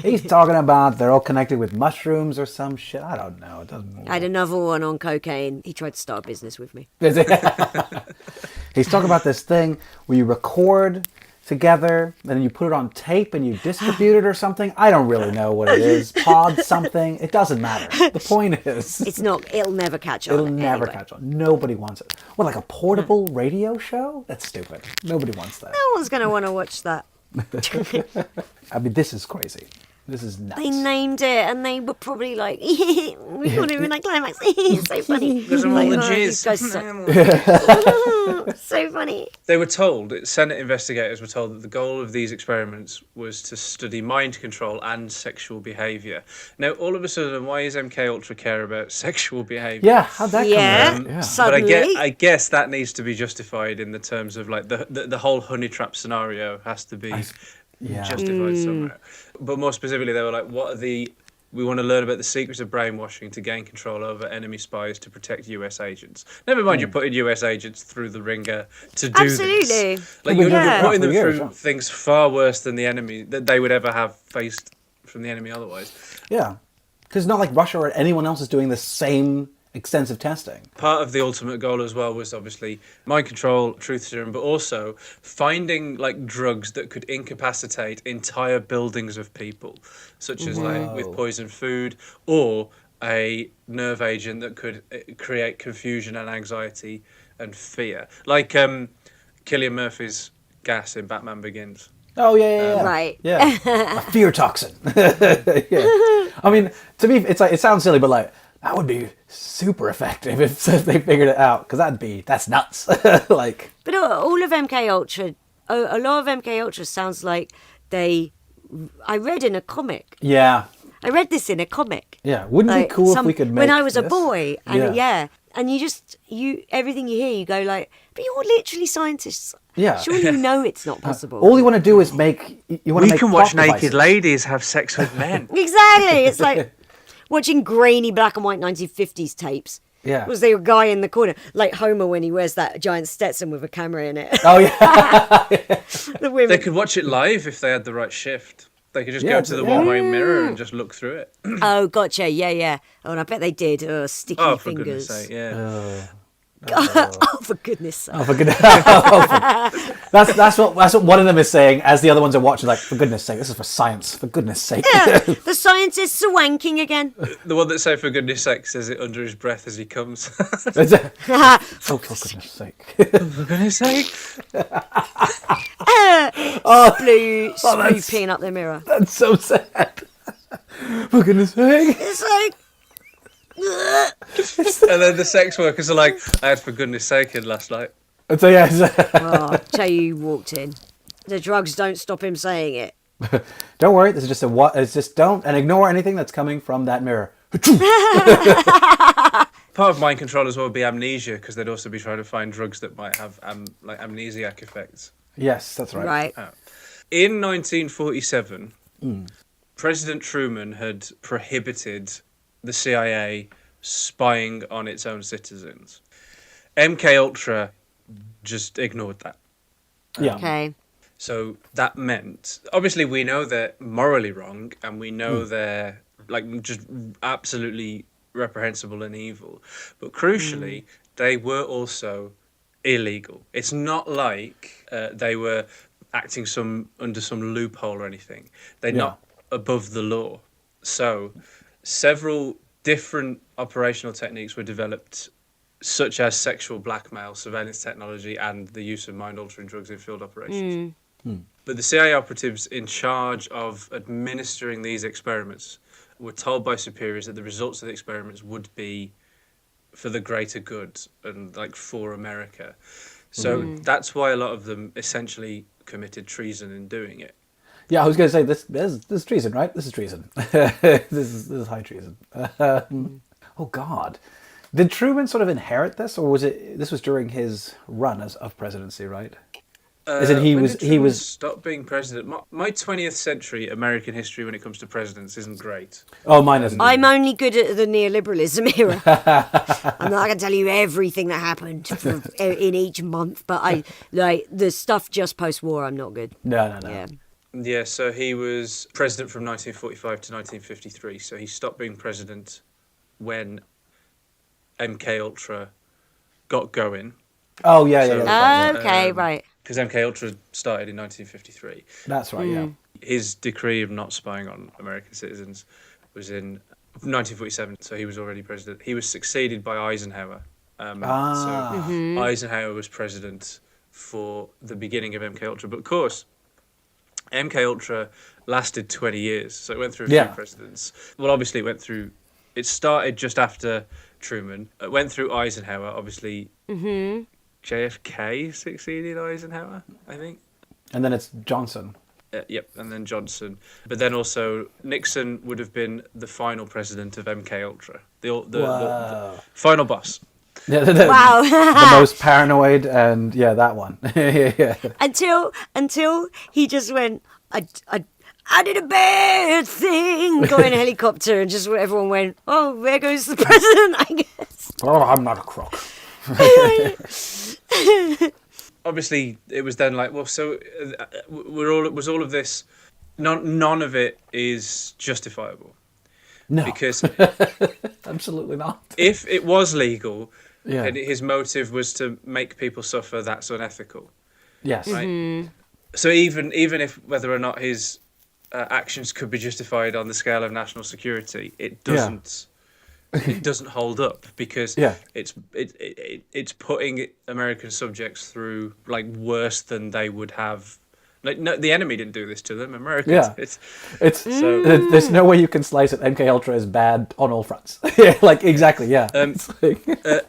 He's talking about they're all connected with mushrooms or some shit. I don't know. It doesn't. I had another one on cocaine. He tried to start a business with me. He's talking about this thing where you record together, and then you put it on tape and you distribute it or something. I don't really know what it is. Pod something. It doesn't matter. The point is, it'll never catch on. It'll never catch on. Nobody wants it. What, like a portable radio show? That's stupid. Nobody wants that. No one's going to want to watch that. I mean, this is crazy. This is nuts. They named it, and they were probably like, we called it Midnight Climax. It's so funny. Because of all the jizz. So funny. They were told, Senate investigators were told that the goal of these experiments was to study mind control and sexual behaviour. Now, all of a sudden, why is MKUltra care about sexual behaviour? Yeah, how'd that come about? Suddenly. But I guess that needs to be justified in the terms of the whole honey trap scenario has to be justified somehow. But more specifically, they were like, we want to learn about the secrets of brainwashing to gain control over enemy spies to protect US agents. Never mind you're putting US agents through the ringer to do this. Absolutely. You're putting them through things far worse than the enemy, that they would ever have faced from the enemy otherwise. Yeah. Because it's not like Russia or anyone else is doing the same extensive testing. Part of the ultimate goal as well was obviously mind control, truth serum, but also finding drugs that could incapacitate entire buildings of people, such as with poisoned food, or a nerve agent that could create confusion and anxiety and fear, like Cillian Murphy's gas in Batman Begins. Oh yeah. Right. Yeah, a fear toxin. Yeah. I mean, to me, it sounds silly, but that would be super effective if they figured it out, because that's nuts. But all of MKUltra, a lot of MKUltra sounds like I read in a comic. Yeah. I read this in a comic. Yeah, wouldn't it be cool if we could make when I was this? A boy, and and you everything you hear, you go but you're literally scientists. Yeah. Surely you know it's not possible. All you want to do is make. We can watch naked ladies have sex with men. Exactly. It's like watching grainy black and white 1950s tapes. Yeah. Was there a guy in the corner, like Homer when he wears that giant Stetson with a camera in it? Oh yeah. The women. They could watch it live if they had the right shift. They could just go to the one-way mirror and just look through it. Oh, gotcha. Yeah. Oh, and I bet they did. Sticky for fingers. Goodness sake, yeah. Oh, for goodness sake. Oh, for goodness. That's what one of them is saying as the other ones are watching, for goodness sake, this is for science, for goodness sake. Yeah, the scientists are wanking again. The one that say for goodness sake says it under his breath as he comes. For goodness sake. For goodness sake. Blue swooping up the mirror. That's so sad. For goodness sake. It's like... And then the sex workers are like, I had for goodness sake in last night. So yeah. Jay walked in. The drugs don't stop him saying it. Don't worry, this is just it's just don't and ignore anything that's coming from that mirror. Part of mind control as well would be amnesia, because they'd also be trying to find drugs that might have amnesiac effects. Yes, that's right. Right. In 1947, President Truman had prohibited the CIA spying on its own citizens. MKUltra just ignored that. Yeah. Okay. So that meant, obviously, we know they're morally wrong, and we know they're like just absolutely reprehensible and evil. But crucially, they were also illegal. It's not like they were acting under some loophole or anything. They're not above the law. So several different operational techniques were developed, such as sexual blackmail, surveillance technology, and the use of mind-altering drugs in field operations. But the CIA operatives in charge of administering these experiments were told by superiors that the results of the experiments would be for the greater good and like for America. So that's why a lot of them essentially committed treason in doing it. Yeah, I was going to say this is treason, right? This is treason. this is high treason. Oh God, did Truman sort of inherit this, or was this was during his run of presidency, right? As in he was stopped being president. My 20th century American history when it comes to presidents isn't great. Oh, mine isn't. I'm only good at the neoliberalism era. I'm not going to tell you everything that happened in each month, but I like the stuff just post-war. I'm not good. No. Yeah, so he was president from 1945 to 1953. So he stopped being president when MKUltra got going. Oh yeah. Okay, right. Because MKUltra started in 1953. That's right. Yeah. His decree of not spying on American citizens was in 1947, so he was already president. He was succeeded by Eisenhower. So Eisenhower was president for the beginning of MKUltra. But of course, MKUltra lasted 20 years, so it went through a few presidents. Well, obviously, it started just after Truman. It went through Eisenhower, obviously. JFK succeeded Eisenhower, I think. And then it's Johnson. Yep, and then Johnson. But then also Nixon would have been the final president of MKUltra, the final boss. Yeah, Wow. The most paranoid, and that one. Yeah. Until he just went, I did a bad thing, got in a helicopter, and just everyone went, oh, there goes the president, I guess. Oh, I'm not a crook. Obviously, it was then like, well, so was all of this? None of it is justifiable. No, because absolutely not. If it was legal, and his motive was to make people suffer, that's unethical. Yes. Right. So even if whether or not his actions could be justified on the scale of national security, it doesn't. It doesn't hold up because it's putting American subjects through like worse than they would have. Like no, the enemy didn't do this to them. America did. So there's no way you can slice it. MKUltra is bad on all fronts. Like exactly. Yeah.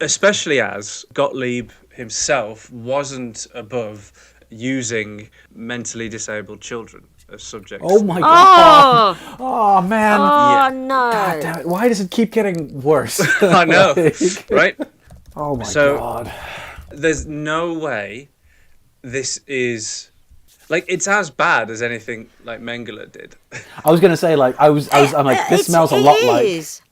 Especially as Gottlieb himself wasn't above using mentally disabled children as subjects. Oh my god! Oh man! Oh no! God damn it! Why does it keep getting worse? I know, right? Oh my god! There's no way this is like it's as bad as anything like Mengele did. I was gonna say I'm like this smells a lot like. It's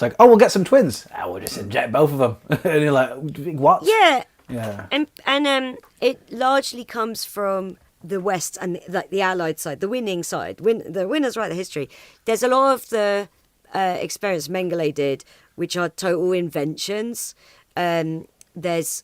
like, oh, we'll get some twins. We'll just inject both of them, and you're like, what? Yeah. Yeah. And it largely comes from the West and like the Allied side, the winning side. The winners write the history. There's a lot of the experiments Mengele did, which are total inventions. There's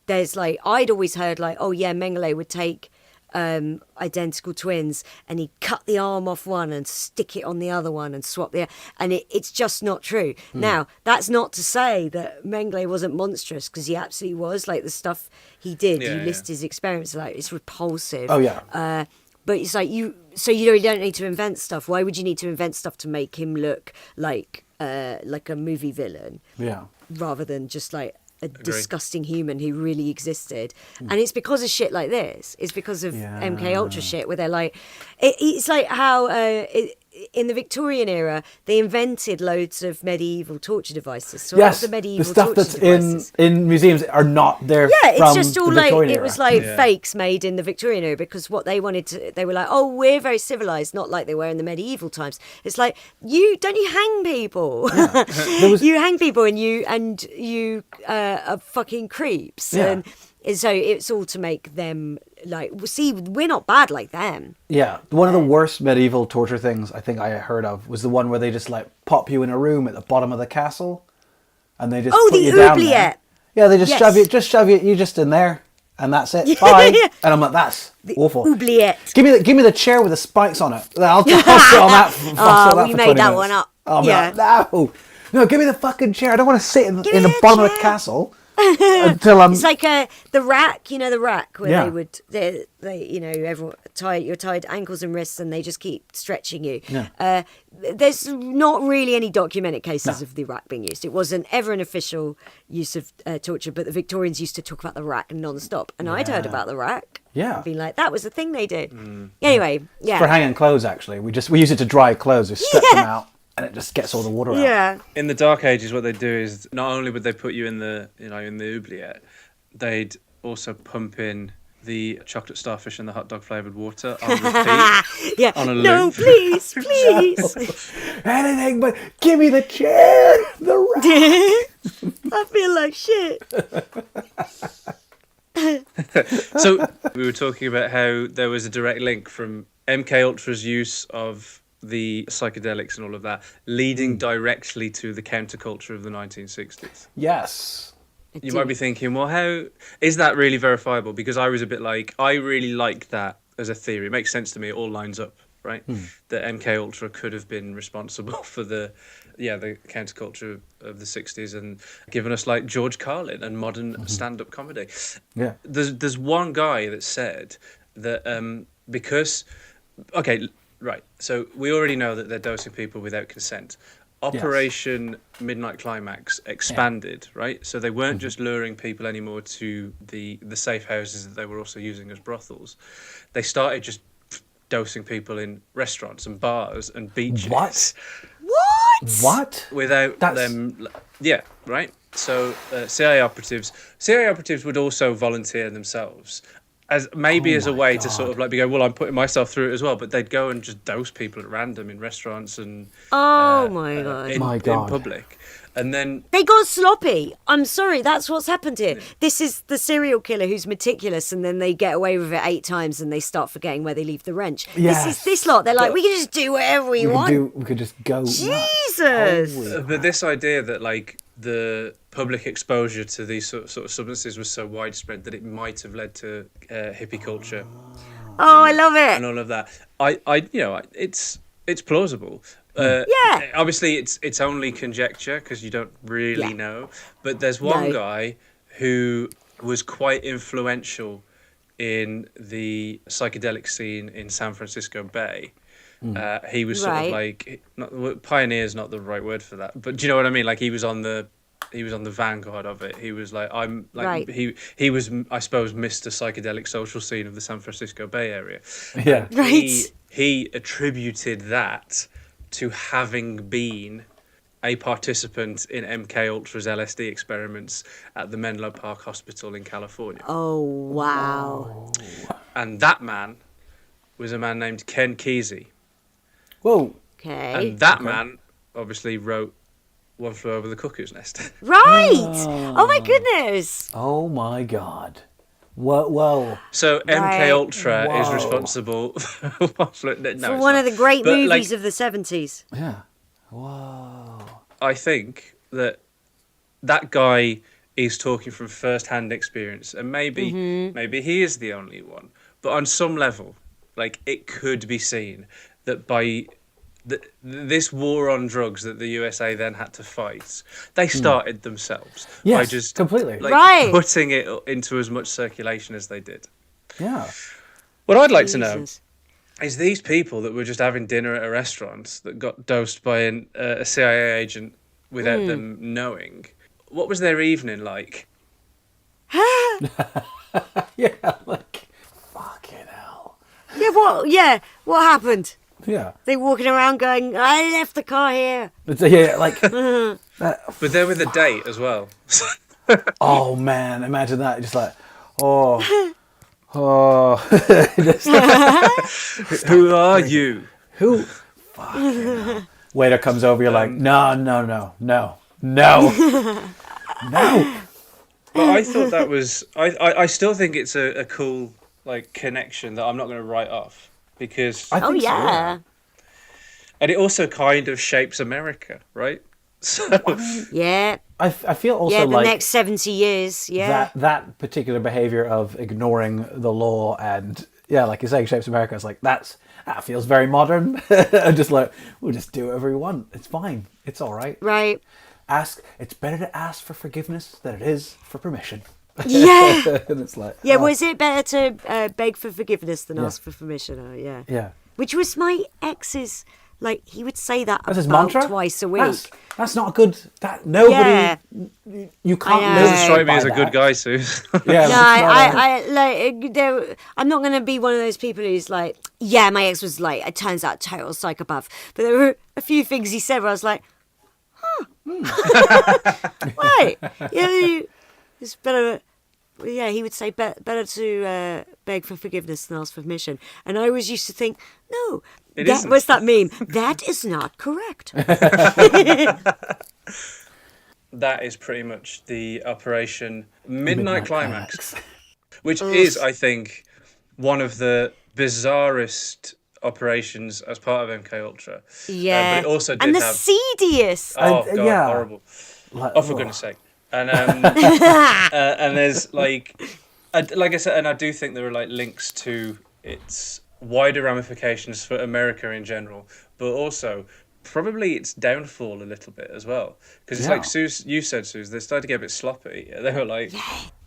like I'd always heard like, oh yeah, Mengele would take identical twins and he'd cut the arm off one and stick it on the other one and swap and it's just not true. Now that's not to say that Mengele wasn't monstrous, because he absolutely was. Like the stuff he did, you list his experiments, like it's repulsive. Oh yeah. But it's like you don't need to invent stuff. Why would you need to invent stuff to make him look like a movie villain? Yeah. Rather than just like a disgusting human who really existed. And it's because of shit like this. It's because of MKUltra shit where they're like, it's like how in the Victorian era, they invented loads of medieval torture devices. So yes, the medieval stuff torture that's devices. in museums are not there. Yeah, it's from just all the like Victorian it era. was like fakes made in the Victorian era, because what they wanted to, they were like, oh, we're very civilized, not like they were in the medieval times. It's like, you hang people. Yeah. You hang people, and you are fucking creeps. Yeah. And so it's all to make them like, see, we're not bad like them. Yeah, one of the worst medieval torture things I think I heard of was the one where they just like pop you in a room at the bottom of the castle, and they just put you down there. Yeah, they just shove you, you just in there, and that's it. Bye. And I'm like, that's awful. Oubliette. Give me the chair with the spikes on it. I'll sit on that. We made that one up. Like, no, give me the fucking chair. I don't want to sit in the bottom of the castle. Until it's like the rack, the rack where they everyone you're tied ankles and wrists, and they just keep stretching you. Yeah. There's not really any documented cases of the rack being used. It wasn't ever an official use of torture, but the Victorians used to talk about the rack non-stop, and I'd heard about the rack. Yeah, and been like, that was the thing they did. Anyway, for hanging clothes. Actually, we use it to dry clothes. We stretch them out. And it just gets all the water out. Yeah. In the Dark Ages, what they'd do is not only would they put you in the oubliette, they'd also pump in the chocolate starfish and the hot dog flavoured water on repeat. On a loop. No, please. Anything but give me the chair, the rack. I feel like shit. So we were talking about how there was a direct link from MK Ultra's use of the psychedelics and all of that, leading directly to the counterculture of the 1960s. Yes. You might be thinking, well, how is that really verifiable? Because I was a bit like, I really like that as a theory. It makes sense to me. It all lines up, right? That MK Ultra could have been responsible for the counterculture of the 60s and given us like George Carlin and modern stand-up comedy. Yeah. There's one guy that said that because, okay, right, so we already know that they're dosing people without consent. Operation Midnight Climax expanded, right? So they weren't just luring people anymore to the safe houses that they were also using as brothels. They started just dosing people in restaurants and bars and beaches. What? Without them... Yeah, right? So CIA operatives would also volunteer themselves. As a way to sort of like go, well, I'm putting myself through it as well, but they'd go and just dose people at random in restaurants and in public, and then they got sloppy. I'm sorry, that's what's happened here. This is the serial killer who's meticulous, and then they get away with it 8 times, and they start forgetting where they leave the wrench. Yes. This is this lot. They're like, we can just do whatever we want. We could just go. Jesus. But this idea that like the public exposure to these sort of substances was so widespread that it might have led to hippie culture. Oh, I love it. And all of that. It's plausible. Obviously, it's only conjecture because you don't really know. But there's one guy who was quite influential in the psychedelic scene in San Francisco Bay. He was sort of like pioneer's not the right word for that, but do you know what I mean? Like he was on the vanguard of it. He was like he was, I suppose, Mr. Psychedelic social scene of the San Francisco Bay Area. Yeah, He attributed that to having been a participant in MK Ultra's LSD experiments at the Menlo Park Hospital in California. Oh wow! And that man was a man named Ken Kesey. Whoa. Okay. And that man obviously wrote One Flew Over the Cuckoo's Nest. Right. Oh my goodness. Oh my God. Whoa. So MK Ultra is responsible for one of the great movies of the 70s. Yeah. Whoa. I think that guy is talking from first-hand experience, and maybe he is the only one. But on some level, like it could be seen that by this war on drugs that the USA then had to fight, they started themselves by just completely putting it into as much circulation as they did. Yeah. What I'd like to know is these people that were just having dinner at a restaurant that got dosed by a CIA agent without them knowing, what was their evening like? Yeah, like fucking hell. What happened? Yeah. They're walking around going, I left the car here. Yeah, like... But they're with a date as well. Oh, man, imagine that. Just like, oh... Who are you? Who? Fuck. Waiter comes over, you're like, no. But I thought that was... I still think it's a cool like connection that I'm not going to write off. Because... Oh, yeah. And it also kind of shapes America, right? So... Yeah. I feel also the like... next 70 years, That particular behavior of ignoring the law and, like you're saying, shapes America, it's like, that feels very modern. Just like, we'll just do whatever we want. It's fine. It's all right. Right. It's better to ask for forgiveness than it is for permission. Yeah. And it's like... Yeah, was it better to beg for forgiveness than ask for permission? Yeah. Yeah. Which was my ex's... Like, he would say that That's his about mantra? twice a week. That's not good. Nobody... Yeah. You can't live doesn't strike me by as a that. good guy, Suze. Yeah. I'm not going to be one of those people who's like, yeah, my ex was like, it turns out total psychopath. But there were a few things he said where I was like, right. It's better... Yeah, he would say better to beg for forgiveness than ask for permission. And I always used to think, no, what's that mean? That is not correct. That is pretty much the Operation Midnight Climax. Which is, I think, one of the bizarrest operations as part of MK Ultra. Yeah. But it also did and the have... seediest. Oh, God, yeah. horrible. For goodness sake. And and there's like I said, and I do think there are like links to its wider ramifications for America in general, but also probably its downfall a little bit as well. Because it's like you said, Suze, they started to get a bit sloppy. They were like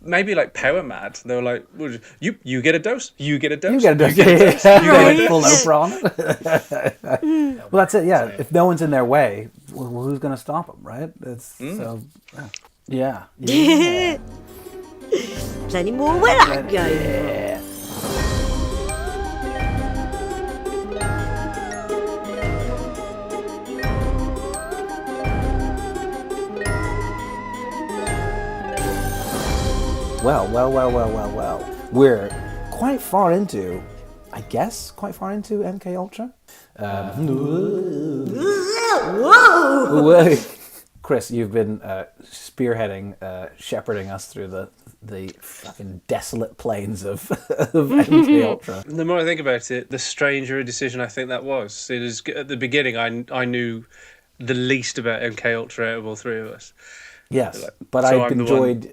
maybe like power mad. They were like, well, you get a dose, you get a dose, you get a dose, you get a dose. You get full Oprah on it. Well, that's it. Yeah, if no one's in their way, well, who's going to stop them, right? So. Yeah. Plenty more where I go. Yeah. Well. We're quite far into MK Ultra. Whoa! Chris, you've been spearheading, shepherding us through the fucking desolate plains of MK Ultra. The more I think about it, the stranger a decision I think that was. It is at the beginning. I knew the least about MK Ultra out of all three of us. Yes, but I've enjoyed.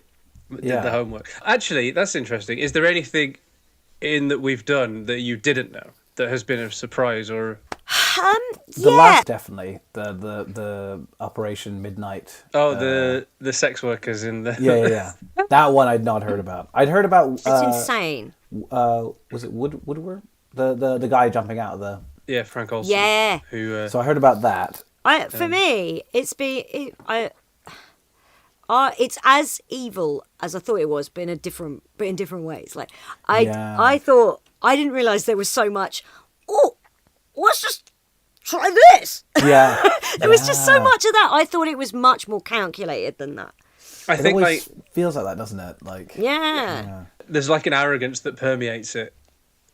Did the homework. Actually, that's interesting. Is there anything in that we've done that you didn't know that has been a surprise or? The last, definitely the Operation Midnight. Oh, the sex workers in the. Yeah. That one I'd not heard about. I'd heard about. It's insane. Was it Woodward? The guy jumping out of the. Yeah, Frank Olson. Yeah. Who? So I heard about that. For me, it's it's as evil as I thought it was, but in different ways. Like I thought I didn't realize there was so much. Oh, let's just try this. Yeah, there was just so much of that. I thought it was much more calculated than that. I think always feels like that, doesn't it? Like there's like an arrogance that permeates it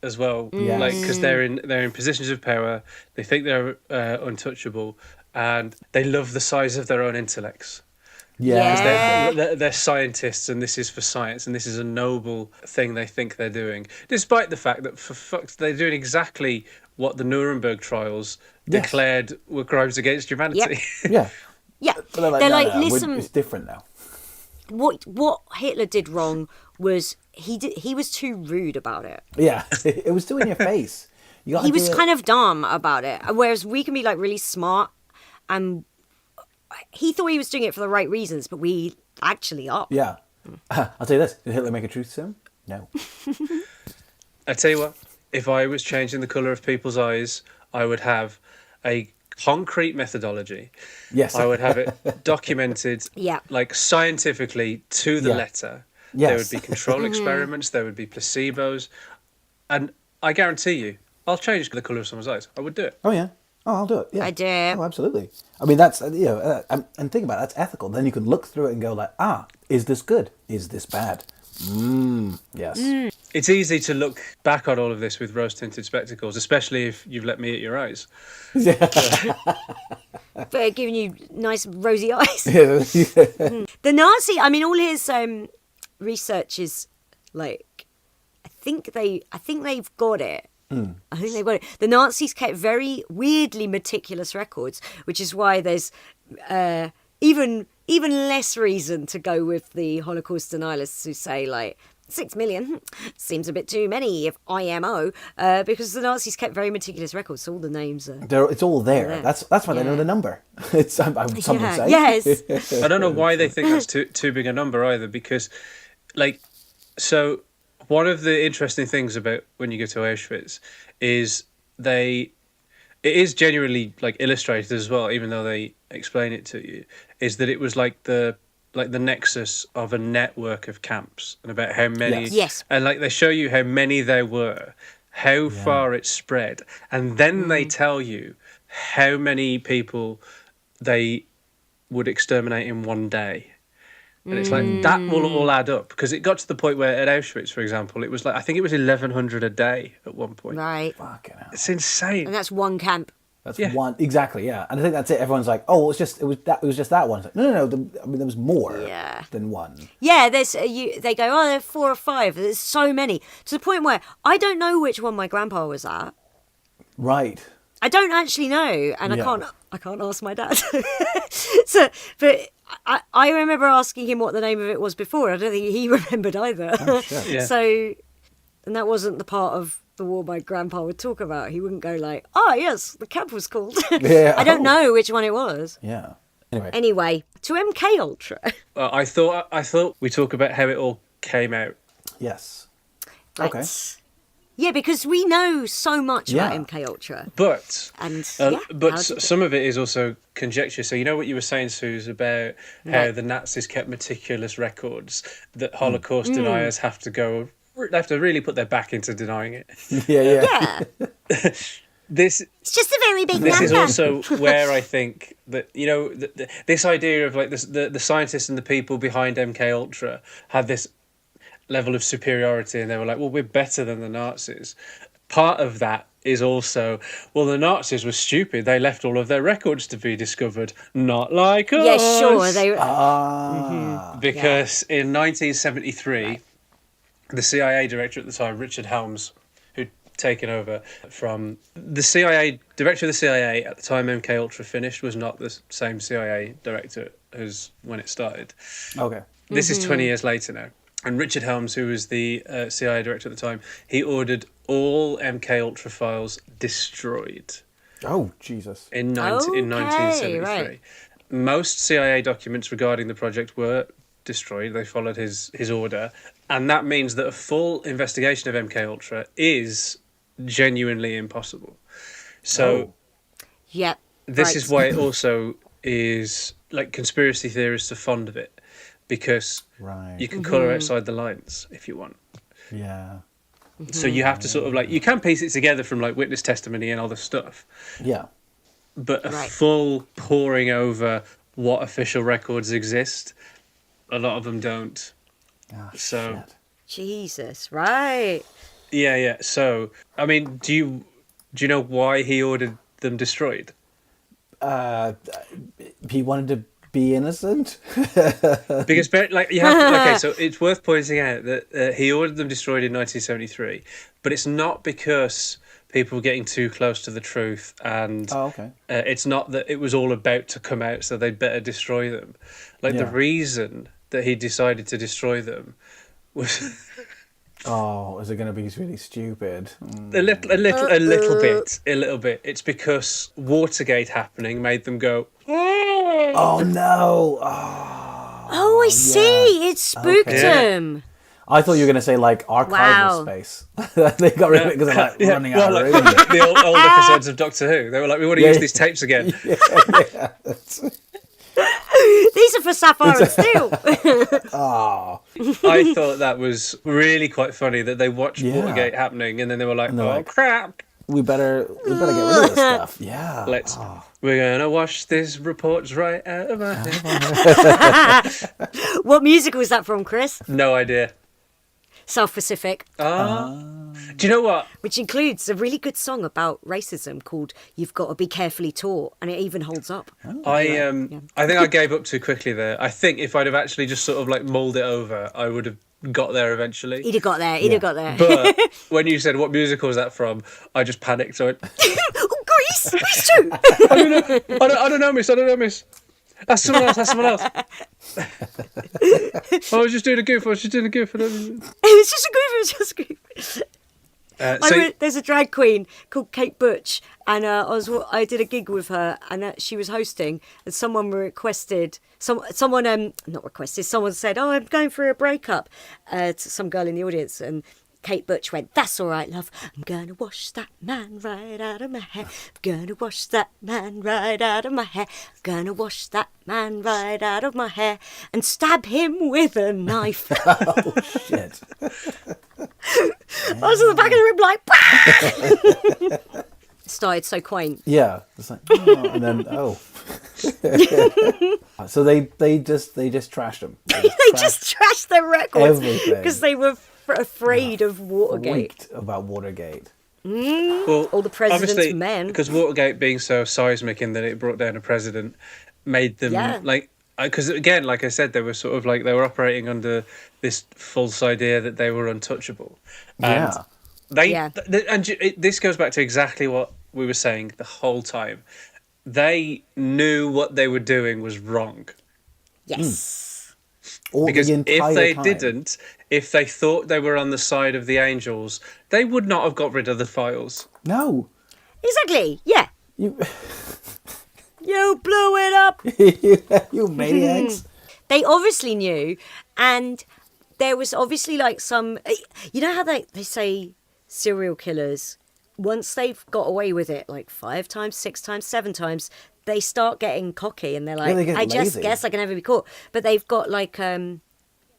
as well. Yes. Like because they're in positions of power, they think they're untouchable, and they love the size of their own intellects. Yeah. They're scientists, and this is for science, and this is a noble thing they think they're doing, despite the fact that they're doing exactly what the Nuremberg trials declared were crimes against humanity. Yep. Yeah. But they're like, listen, it's different now. What Hitler did wrong was he was too rude about it. Yeah, it was too in your face. He was kind of dumb about it, whereas we can be like really smart and. He thought he was doing it for the right reasons, but we actually are. Yeah. I'll tell you this. Did Hitler make a truth serum? No. I tell you what, if I was changing the colour of people's eyes, I would have a concrete methodology. Yes. I would have it documented like scientifically to the letter. Yes. There would be control experiments, there would be placebos. And I guarantee you, I'll change the colour of someone's eyes. I would do it. Oh, yeah. Oh, I'll do it. Yeah. I do. Oh, absolutely. I mean, that's, and think about it, that's ethical. Then you can look through it and go like, is this good? Is this bad? Yes. It's easy to look back on all of this with rose-tinted spectacles, especially if you've let me at your eyes. But giving you nice rosy eyes. The Nazi, I mean, all his research is like, I think they've got it. I think they've got it. The Nazis kept very weirdly meticulous records, which is why there's even less reason to go with the Holocaust denialists who say like 6 million seems a bit too many if IMO, because the Nazis kept very meticulous records, so all the names are... It's all there. That's why they know the number. Some would say. Yes. I don't know why they think that's too big a number either, because, like, so one of the interesting things about when you go to Auschwitz is it is genuinely like illustrated as well, even though they explain it to you, is that it was like the nexus of a network of camps, and about how many, yes. And like they show you how many there were, how far it spread, and then they tell you how many people they would exterminate in one day. And it's like, that will all add up, because it got to the point where at Auschwitz, for example, it was like, I think it was 1,100 a day at one point. Right. Fucking hell. It's insane. And that's one camp. That's one, exactly, yeah. And I think that's it. Everyone's like, oh, it was just that one. It's like, no. There was more than one. Yeah, there's they go, oh, there are 4 or 5. There's so many, to the point where I don't know which one my grandpa was at. Right. I don't actually know, and I can't ask my dad. So, but I remember asking him what the name of it was before. I don't think he remembered either. Oh, shit. Yeah. So, and that wasn't the part of the war my grandpa would talk about. He wouldn't go like, oh yes, the camp was called. Yeah. I don't know which one it was. Yeah. Anyway, to MK Ultra. I thought we talk about how it all came out. Yes. Okay. Yeah, because we know so much about MK Ultra. But some of it is also conjecture. So you know what you were saying, Suze, about how the Nazis kept meticulous records, that Holocaust deniers have to really put their back into denying it. Yeah. It's just a very big This number. is also where I think that, you know, this idea of like the scientists and the people behind MK Ultra had this level of superiority, and they were like, well, we're better than the Nazis. Part of that is also, well, the Nazis were stupid. They left all of their records to be discovered, not like us. Yeah, sure. Because in 1973, the CIA director at the time, Richard Helms, who'd taken over from the CIA, director of the CIA at the time MK Ultra finished, was not the same CIA director as when it started. Okay. This is 20 years later now. And Richard Helms, who was the CIA director at the time, he ordered all MK Ultra files destroyed. Oh, Jesus. In 1973. Right. Most CIA documents regarding the project were destroyed. They followed his order. And that means that a full investigation of MK Ultra is genuinely impossible. So this is why it also is, like, conspiracy theorists are fond of it. Because you can colour outside the lines if you want. Yeah. So you have to sort of like, you can piece it together from like witness testimony and other stuff. Yeah. But a full poring over what official records exist, a lot of them don't. Oh, so shit. Jesus, right. Yeah. So, I mean, do you know why he ordered them destroyed? He wanted to be innocent. Because like you have okay, so it's worth pointing out that he ordered them destroyed in 1973, but it's not because people were getting too close to the truth, and it's not that it was all about to come out, so they'd better destroy them. Like the reason that he decided to destroy them was is it going to be really stupid? A little bit. It's because Watergate happening made them go, oh no! Oh, I see. It spooked him. I thought you were going to say like archival space. They got rid of it because they're like running out of room. The old episodes of Doctor Who. They were like, we want to use these tapes again. These are for Sapphire and Steel. I thought that was really quite funny that they watched Watergate happening and then they were like, oh crap. we better get rid of this stuff. Yeah. We're gonna wash these reports right out of my head. What musical is that from, Chris? No idea. South Pacific. Do you know what? Which includes a really good song about racism called "You've Got to Be Carefully Taught," and it even holds up. I think I gave up too quickly there. I think if I'd have actually just sort of like mulled it over, I would have got there eventually. He'd have got there. He'd have got there. But when you said what musical is that from, I just panicked. So Oh, Grease! Grease too! I don't know, miss. That's someone else. I was just doing a goof. It was just a goof. There's a drag queen called Kate Butch, and I did a gig with her, and she was hosting, and someone said, "Oh, I'm going through a breakup," to some girl in the audience, and Kate Butch went, "That's all right, love. I'm gonna wash that man right out of my hair. I'm gonna wash that man right out of my hair. I'm gonna wash that man right out of my hair and stab him with a knife." Oh, shit. I was in the back of the room like, bah! Started so quaint. Yeah. It's like, and then, So they just trashed them. They just trashed their records. Everything. Because they were afraid of Watergate. About Watergate. Well, all the president's men. Because Watergate being so seismic in that it brought down a president made them because again, like I said, they were sort of like they were operating under this false idea that they were untouchable. And this goes back to exactly what we were saying the whole time. They knew what they were doing was wrong. Yes. Because if they thought they were on the side of the angels, they would not have got rid of the files. No. Exactly. Yeah. You blew it up. You maniacs. They obviously knew, and there was obviously like some... You know how they say serial killers, once they've got away with it like 5 times, 6 times, 7 times, they start getting cocky and they're like, I just guess I can never be caught. But they've got like... they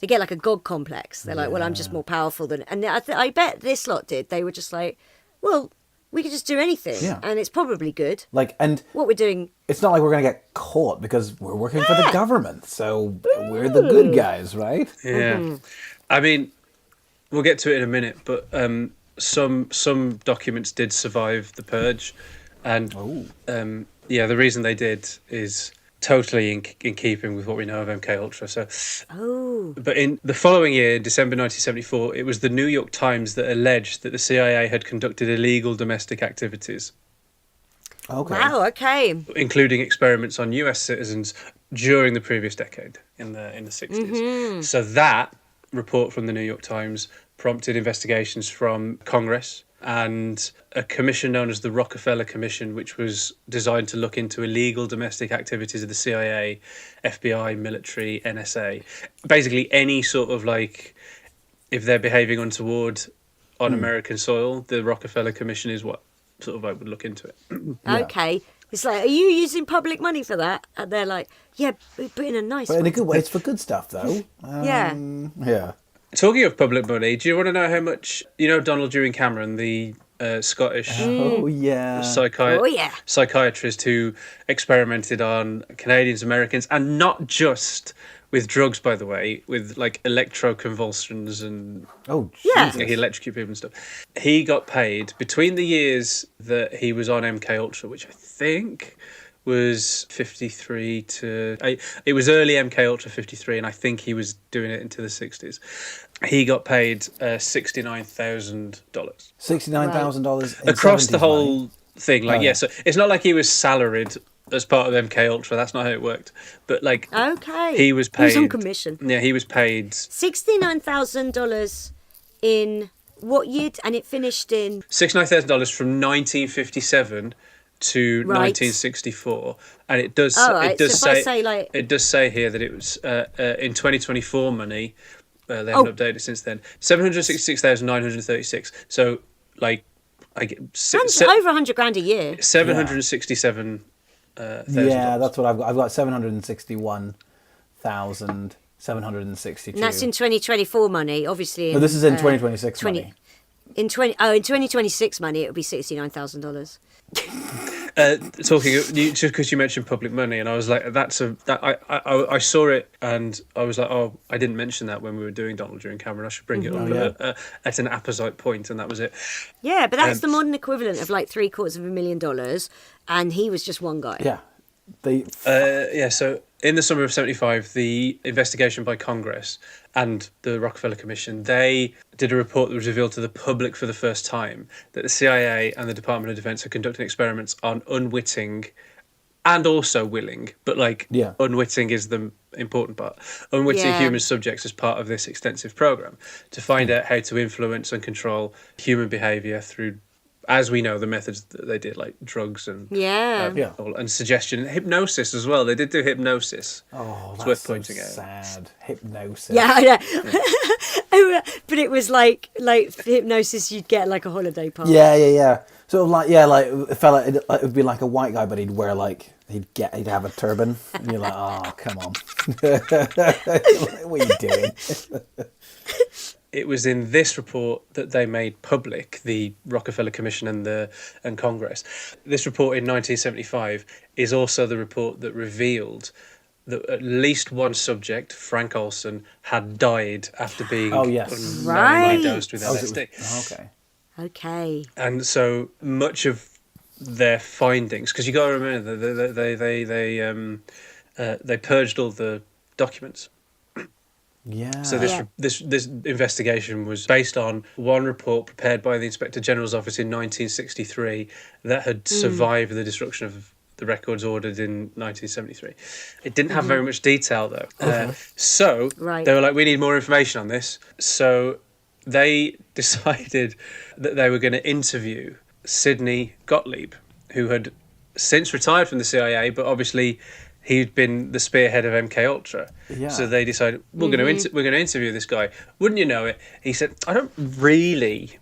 get like a god complex. They're like, well, I'm just more powerful than... And I bet this lot did. They were just like, well... We could just do anything, and it's probably good. And what we're doing... It's not like we're going to get caught because we're working for the government, so we're the good guys, right? Yeah. Mm-hmm. I mean, we'll get to it in a minute, but some documents did survive the purge, and the reason they did is totally in keeping with what we know of MKUltra. But in the following year, December 1974, it was the New York Times that alleged that the CIA had conducted illegal domestic activities. Okay. Wow. Okay. Including experiments on U.S. citizens during the previous decade in the 60s. Mm-hmm. So that report from the New York Times prompted investigations from Congress and a commission known as the Rockefeller Commission, which was designed to look into illegal domestic activities of the CIA, FBI, military, NSA. Basically any sort of like, if they're behaving untoward on American soil, the Rockefeller Commission is what sort of would look into it. Okay. It's like, are you using public money for that? And they're like, yeah, but in a nice way. But in a good way. It's for good stuff, though. Yeah. Talking of public money, do you want to know how much, Donald Dewey Cameron, the Scottish psychiatrist who experimented on Canadians, Americans, and not just with drugs, by the way, with like electroconvulsions and he electrocuted people and stuff. He got paid between the years that he was on MKUltra, which I think was 53 to... it was early MKUltra 53, and I think he was doing it into the 60s. He got paid $69,000. $69,000 across the whole thing. So it's not like he was salaried as part of MKUltra. That's not how it worked. But he was paid... He was on commission. Yeah, he was paid... $69,000 in what year? And it finished in... $69,000 from 1957 to 1964, and it does say here that it was in 2024 money. They haven't updated since then. 766,936. So I get over $100,000 a year. 767. Yeah, that's what I've got. I've got 761,762. And that's in 2024 money, obviously. No, this is in 2026 money. In 2026 money, it would be $69,000. Talking just because you mentioned public money, and I was like, I saw it, and I was like, oh, I didn't mention that when we were doing Donald during Cameron. I should bring it up at an apposite point, and that was it. Yeah, but that's the modern equivalent of like $750,000, and he was just one guy. Yeah, So in the summer of 1975, the investigation by Congress and the Rockefeller Commission, they did a report that was revealed to the public for the first time that the CIA and the Department of Defense are conducting experiments on unwitting and also willing, but unwitting is the important part, unwitting human subjects as part of this extensive program to find out how to influence and control human behavior through, as we know, the methods that they did, like drugs and and suggestion and hypnosis as well. They did do hypnosis. Oh, it's that's worth pointing out. Sad hypnosis. Yeah, I know. But it was like hypnosis. You'd get like a holiday pass. Yeah. Sort of like it felt like it would be like a white guy, but he'd wear he'd have a turban, and you're like, oh, come on, what are you doing? It was in this report that they made public, the Rockefeller Commission and Congress. This report in 1975 is also the report that revealed that at least one subject, Frank Olson, had died after being unknowingly dosed with LSD. Okay. And so much of their findings, because you got to remember they purged all the documents. Yeah. So this investigation was based on one report prepared by the Inspector General's office in 1963 that had survived the destruction of the records ordered in 1973. It didn't have very much detail though. So they were like, we need more information on this. So they decided that they were going to interview Sidney Gottlieb, who had since retired from the CIA, but obviously he'd been the spearhead of MKUltra. Yeah. So they decided we're going to interview this guy. Wouldn't you know it? He said, I don't really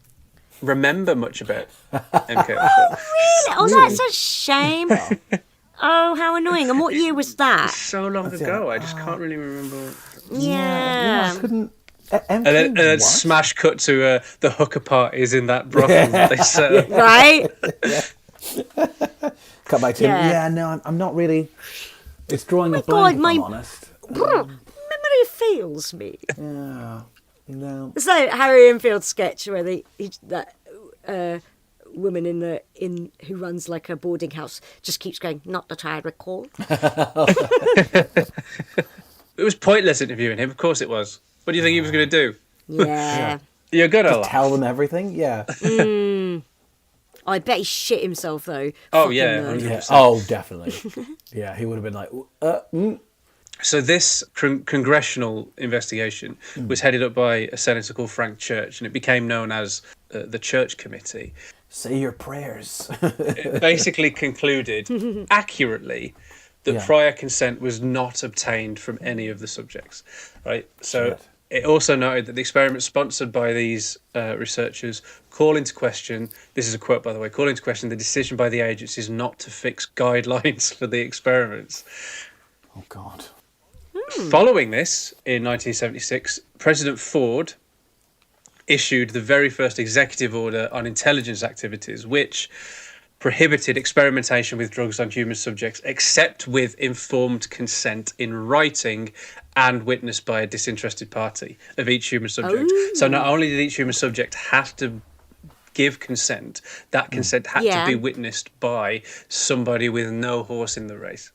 remember much about MKUltra. Oh, really? Oh, that's a shame. Oh, how annoying. And what year was that? So long ago, I just can't really remember. Yeah. I couldn't. And then smash cut to the hooker parties in that brothel they set up. Right? Cut back to him. Yeah, no, I'm not really. It's drawing a blank, if I'm honest. Memory fails me. Yeah. No. It's like Harry Enfield sketch where that woman who runs like a boarding house just keeps going, not that I recall. It was pointless interviewing him. Of course it was. What do you think he was going to do? Yeah. You're going to tell them everything? Yeah. I bet he shit himself though. Oh, yeah. Oh, definitely. Yeah, he would have been like, So this congressional investigation was headed up by a senator called Frank Church, and it became known as the Church Committee. Say your prayers. It basically concluded accurately that prior consent was not obtained from any of the subjects. Right. So it also noted that the experiment sponsored by these researchers call into question, this is a quote by the way, call into question the decision by the agencies not to fix guidelines for the experiments. Oh, God. Following this, in 1976, President Ford issued the very first executive order on intelligence activities, which prohibited experimentation with drugs on human subjects except with informed consent in writing and witnessed by a disinterested party of each human subject. Ooh. So not only did each human subject have to give consent, that consent had to be witnessed by somebody with no horse in the race.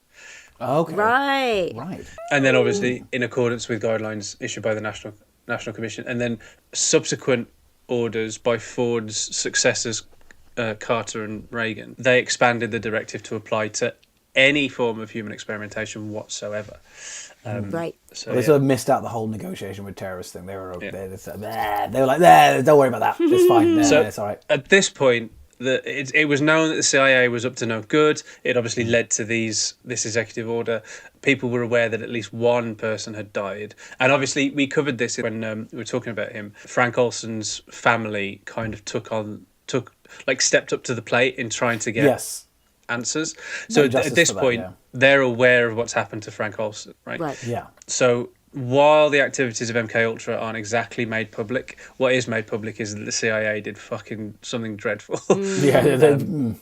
Okay. Right. And then obviously in accordance with guidelines issued by the National Commission, and then subsequent orders by Ford's successors, Carter and Reagan, they expanded the directive to apply to any form of human experimentation whatsoever. Right. So they sort of missed out the whole negotiation with terrorists thing. They were they were like, don't worry about that. It's fine. It's all right. At this point, it was known that the CIA was up to no good. It obviously led to this executive order. People were aware that at least one person had died. And obviously we covered this when we were talking about him. Frank Olson's family kind of stepped up to the plate in trying to get answers. So at this point, they're aware of what's happened to Frank Olson, right? Right. Yeah. So while the activities of MKUltra aren't exactly made public, what is made public is that the CIA did fucking something dreadful. It's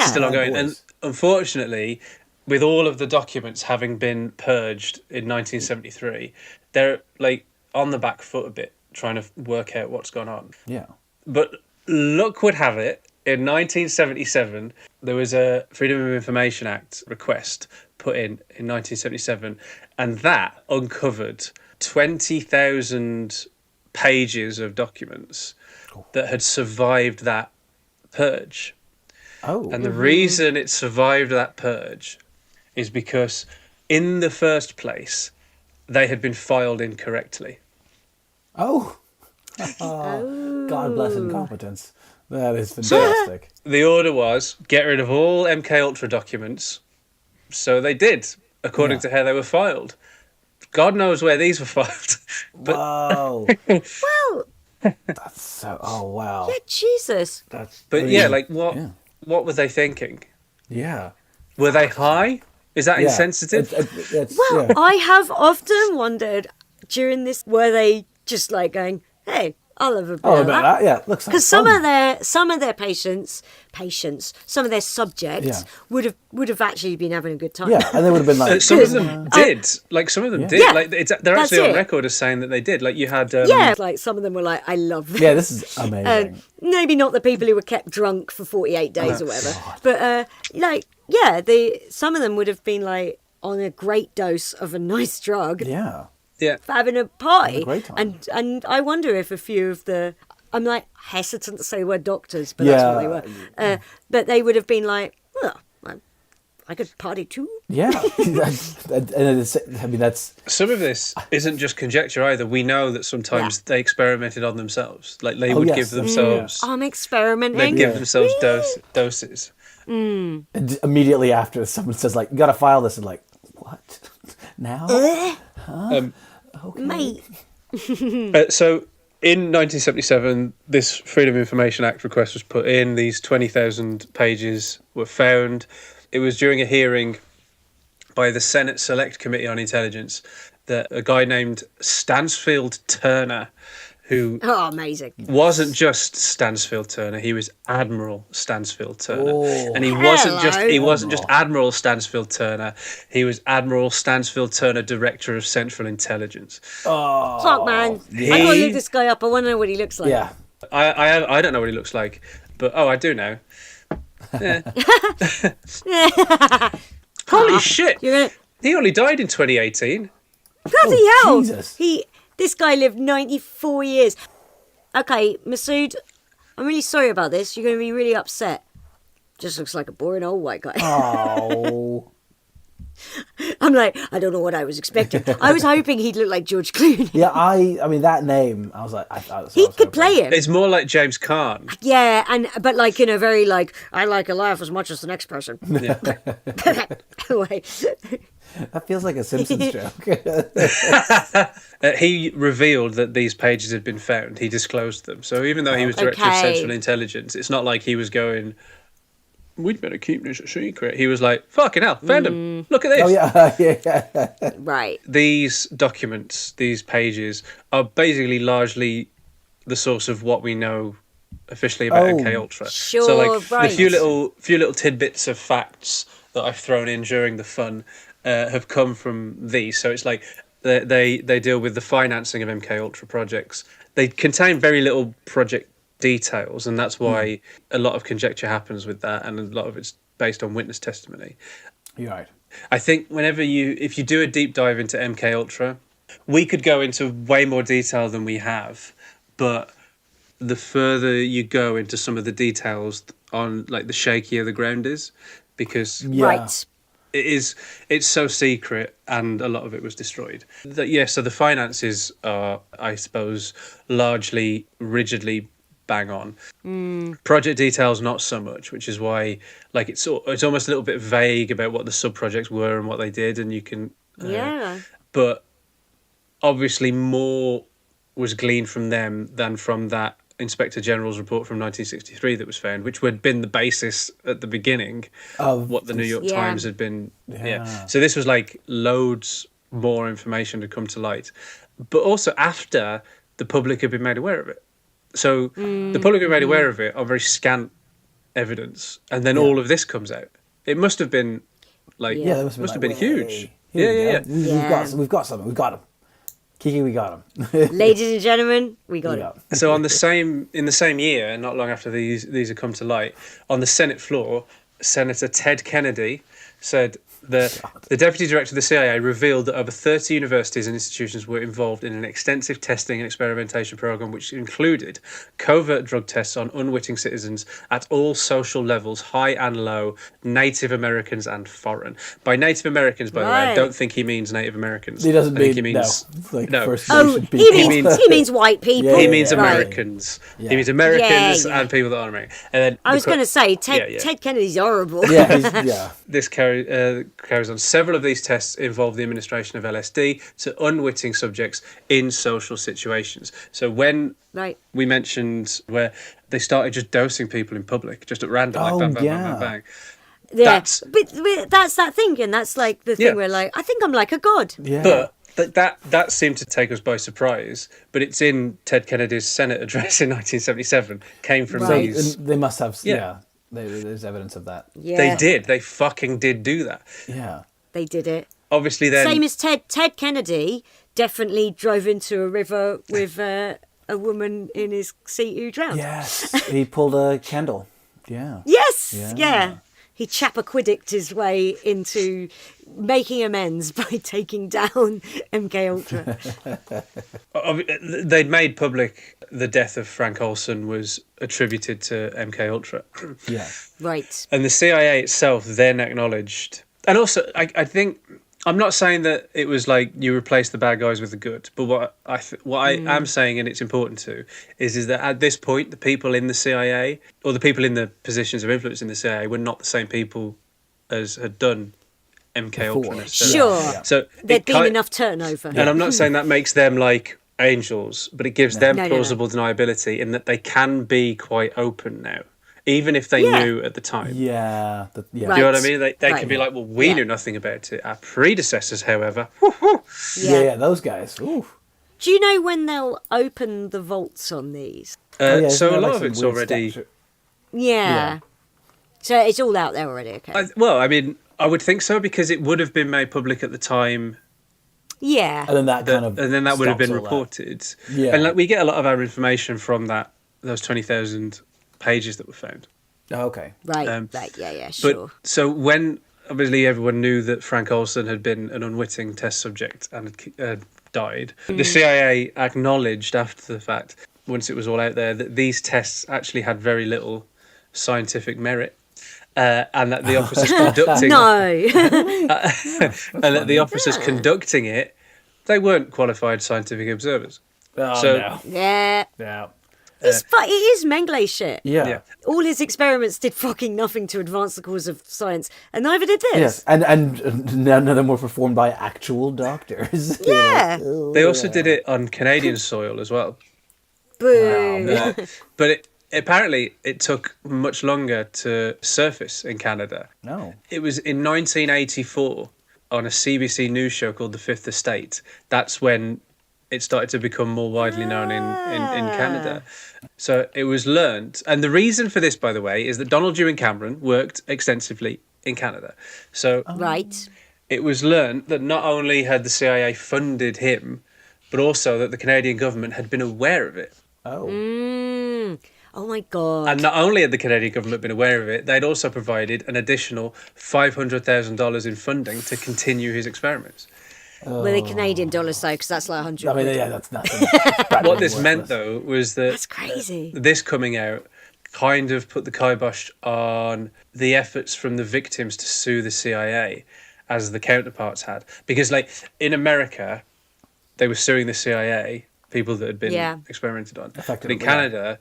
still ongoing. And unfortunately, with all of the documents having been purged in 1973, they're like on the back foot a bit, trying to work out what's gone on. Yeah. But luck would have it, in 1977, there was a Freedom of Information Act request put in 1977, and that uncovered 20,000 pages of documents that had survived that purge. Oh. And the reason it survived that purge is because, in the first place, they had been filed incorrectly. Oh. God bless incompetence. That is fantastic. The order was, get rid of all MKUltra documents. So they did, according to how they were filed. God knows where these were filed. But... Whoa. Well... That's so... Oh, wow. Yeah, Jesus. But yeah, like, what were they thinking? Yeah. Were they high? Is that insensitive? I have often wondered during this, were they just like going, hey... I'll have a bit of that. Yeah, looks like because some of their patients, some of their subjects would have actually been having a good time. Yeah, and they would have been like some of them did. Like some of them did. Like they're actually on record as saying that they did. Like you had like some of them were like, I love this. Yeah, this is amazing. Maybe not the people who were kept drunk for 48 days or whatever, but some of them would have been like on a great dose of a nice drug. Yeah. Yeah, for having a party. Great time. And I wonder if a few of the, I'm like hesitant to say the word doctors, but that's what they were. But they would have been like, well, I could party too. Yeah, that's some of this isn't just conjecture either. We know that sometimes they experimented on themselves. Like they would give themselves. I'm experimenting. They'd give themselves doses. And immediately after, someone says like, "You got to file this," and like, what now? Okay. Mate. So in 1977, this Freedom of Information Act request was put in. These 20,000 pages were found. It was during a hearing by the Senate Select Committee on Intelligence that a guy named Stansfield Turner, who amazing, wasn't just Stansfield Turner, he was Admiral Stansfield Turner. And he wasn't just Admiral Stansfield Turner, he was Admiral Stansfield Turner, Director of Central Intelligence. Fuck, man. I gotta look this guy up. I wanna know what he looks like. Yeah. I don't know what he looks like, but I do know. Yeah. Holy shit! He only died in 2018. Bloody hell! Jesus. This guy lived 94 years. Okay, Masood, I'm really sorry about this. You're going to be really upset. Just looks like a boring old white guy. Oh. I'm like, I don't know what I was expecting. I was hoping he'd look like George Clooney. Yeah, I mean, that name, I was like... he could play him. It's more like James Caan. Yeah, but like in a very like, I like a laugh as much as the next person. Yeah. Anyway. That feels like a Simpsons joke. He revealed that these pages had been found. He disclosed them. So even though he was Director of Central Intelligence, it's not like he was going, we'd better keep this a secret. He was like, fucking hell, found them. Look at this. Oh, yeah. Right. These documents, these pages, are basically largely the source of what we know officially about MKUltra. Sure, so like right. the few little tidbits of facts that I've thrown in during the fun have come from these. So it's like they deal with the financing of MKUltra projects. They contain very little project details, and that's why a lot of conjecture happens with that, and a lot of it's based on witness testimony. You're right. I think if you do a deep dive into MKUltra, we could go into way more detail than we have, but the further you go into some of the details on like the shakier the ground is, because Right. It's so secret, and a lot of it was destroyed. So the finances are, I suppose, largely rigidly bang on. Project details not so much, which is why like it's almost a little bit vague about what the subprojects were and what they did, and you can but obviously more was gleaned from them than from that Inspector General's report from 1963 that was found, which had been the basis at the beginning of what the New York Times had been. So this was like loads more information had come to light, but also after the public had been made aware of it. So the public were made aware of it on very scant evidence, and then all of this comes out. It must have been like that must have been huge. Yeah. We've got something. We've got him. Kiki, we got him. Ladies and gentlemen, we got him. So in the same year, not long after these had come to light, on the Senate floor, Senator Ted Kennedy said that the deputy director of the CIA revealed that over 30 universities and institutions were involved in an extensive testing and experimentation program, which included covert drug tests on unwitting citizens at all social levels, high and low, Native Americans and foreign. By Native Americans, by the way, I don't think he means Native Americans. He doesn't mean, he means, no. He means white people. He means Americans. Yeah. He means Americans and people that aren't American. And then I was going to say, Ted Kennedy's horrible. This carries on. Several of these tests involve the administration of LSD to unwitting subjects in social situations. So when we mentioned where they started just dosing people in public, just at random, like bang, bang, bang, bang, bang. Yeah, but that's that thing, and that's like the thing where like, I think I'm like a god. Yeah. But that seemed to take us by surprise. But it's in Ted Kennedy's Senate address in 1977. Came from these. They must have. There's evidence of that. Yeah. They did. They fucking did do that. Yeah. They did it. Obviously, then. Same as Ted Kennedy definitely drove into a river with a woman in his seat who drowned. Yes. He pulled a candle. Yeah. Yes. Yeah. He Chappaquiddicked his way into making amends by taking down MKUltra. They'd made public the death of Frank Olson was attributed to MKUltra. Yeah. Right. And the CIA itself then acknowledged. And also, I think, I'm not saying that it was like you replace the bad guys with the good, but what I am saying, and it's important to, is that at this point, the people in the CIA, or the people in the positions of influence in the CIA, were not the same people as had done MKUltra necessarily. Sure. So there'd been enough turnover. And I'm not saying that makes them like angels, but it gives them plausible deniability in that they can be quite open now. Even if they knew at the time. Yeah. You know what I mean? They can be like, well, we knew nothing about it. Our predecessors, however. Those guys. Ooh. Do you know when they'll open the vaults on these? So a lot of it's already... Yeah. So it's all out there already, okay. I would think so, because it would have been made public at the time. Yeah. And then that would have been reported. Yeah. And we get a lot of our information from those 20,000... pages that were found. Oh, okay. Right. Sure. But so when obviously everyone knew that Frank Olson had been an unwitting test subject and had died, the CIA acknowledged after the fact, once it was all out there, that these tests actually had very little scientific merit. And that the officers conducting and that the officers conducting it, they weren't qualified scientific observers. It is Mengele shit. Yeah. All his experiments did fucking nothing to advance the cause of science, and neither did this. Yes, and none of them were performed by actual doctors. Yeah. They also did it on Canadian soil as well. Boo. But apparently it took much longer to surface in Canada. No. It was in 1984 on a CBC news show called The Fifth Estate. That's when it started to become more widely known in Canada. So it was learned. And the reason for this, by the way, is that Donald Ewen Cameron worked extensively in Canada. So it was learned that not only had the CIA funded him, but also that the Canadian government had been aware of it. Oh. Oh, my God. And not only had the Canadian government been aware of it, they'd also provided an additional $500,000 in funding to continue his experiments. Well, the Canadian dollars, though, because that's like 100. I mean, that's nothing. What this meant, though, was that that's crazy. This coming out kind of put the kibosh on the efforts from the victims to sue the CIA, as the counterparts had. Because, like, in America, they were suing the CIA, people that had been experimented on. But in Canada,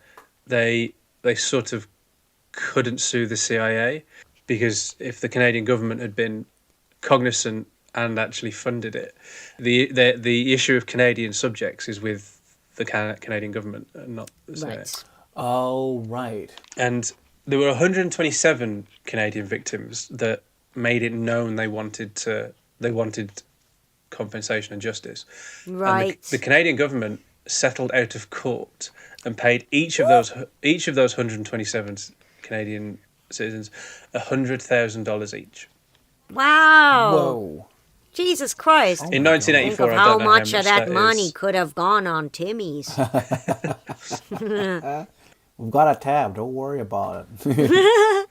they sort of couldn't sue the CIA, because if the Canadian government had been cognizant and actually funded it, the issue of Canadian subjects is with the Canadian government and not the CIA. Right. Oh, right. And there were 127 Canadian victims that made it known they wanted compensation and justice. Right. And the Canadian government settled out of court and paid each of those 127 Canadian citizens $100,000 each. Wow. Whoa. Jesus Christ. In 1984, Think of how much of that money could have gone on Timmy's. We've got a tab. Don't worry about it.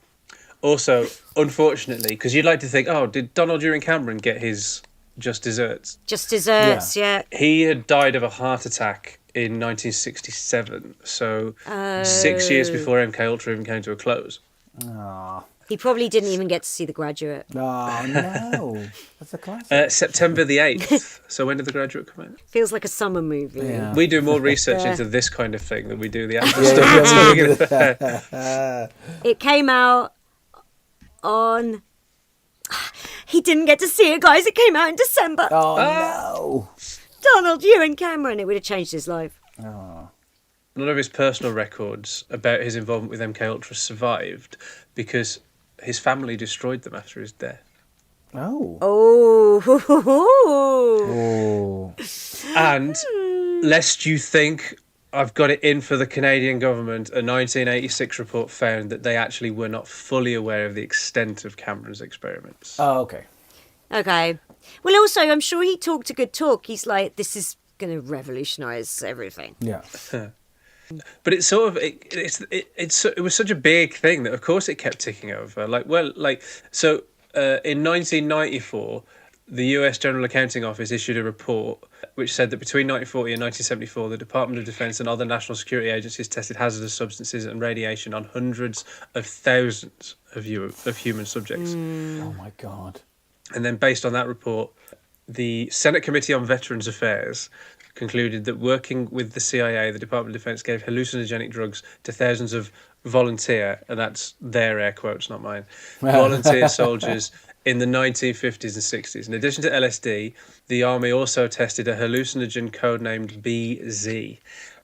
Also, unfortunately, because you'd like to think, oh, did Donald Ewan Cameron get his just desserts? Just desserts, yeah. He had died of a heart attack in 1967, so 6 years before MKUltra even came to a close. Aww. He probably didn't even get to see The Graduate. Oh, no. That's a classic. September the 8th. So when did The Graduate come out? Feels like a summer movie. Yeah. We do more research into this kind of thing than we do the actual stuff. It came out on... He didn't get to see it, guys. It came out in December. Oh, no. Donald Ewan Cameron. It would have changed his life. Oh. None of his personal records about his involvement with MKUltra survived because his family destroyed them after his death. Oh. Oh. And lest you think I've got it in for the Canadian government, a 1986 report found that they actually were not fully aware of the extent of Cameron's experiments. Oh, okay. Okay. Well, also, I'm sure he talked a good talk. He's like, this is going to revolutionise everything. Yeah. But it's sort of it was such a big thing that of course it kept ticking over. In 1994, the U.S. General Accounting Office issued a report which said that between 1940 and 1974, the Department of Defense and other national security agencies tested hazardous substances and radiation on hundreds of thousands of human subjects. Oh my God. And then based on that report, the Senate Committee on Veterans Affairs concluded that working with the CIA, the Department of Defense gave hallucinogenic drugs to thousands of volunteer, and that's their air quotes, not mine, volunteer soldiers in the 1950s and 60s. In addition to LSD, the Army also tested a hallucinogen codenamed BZ.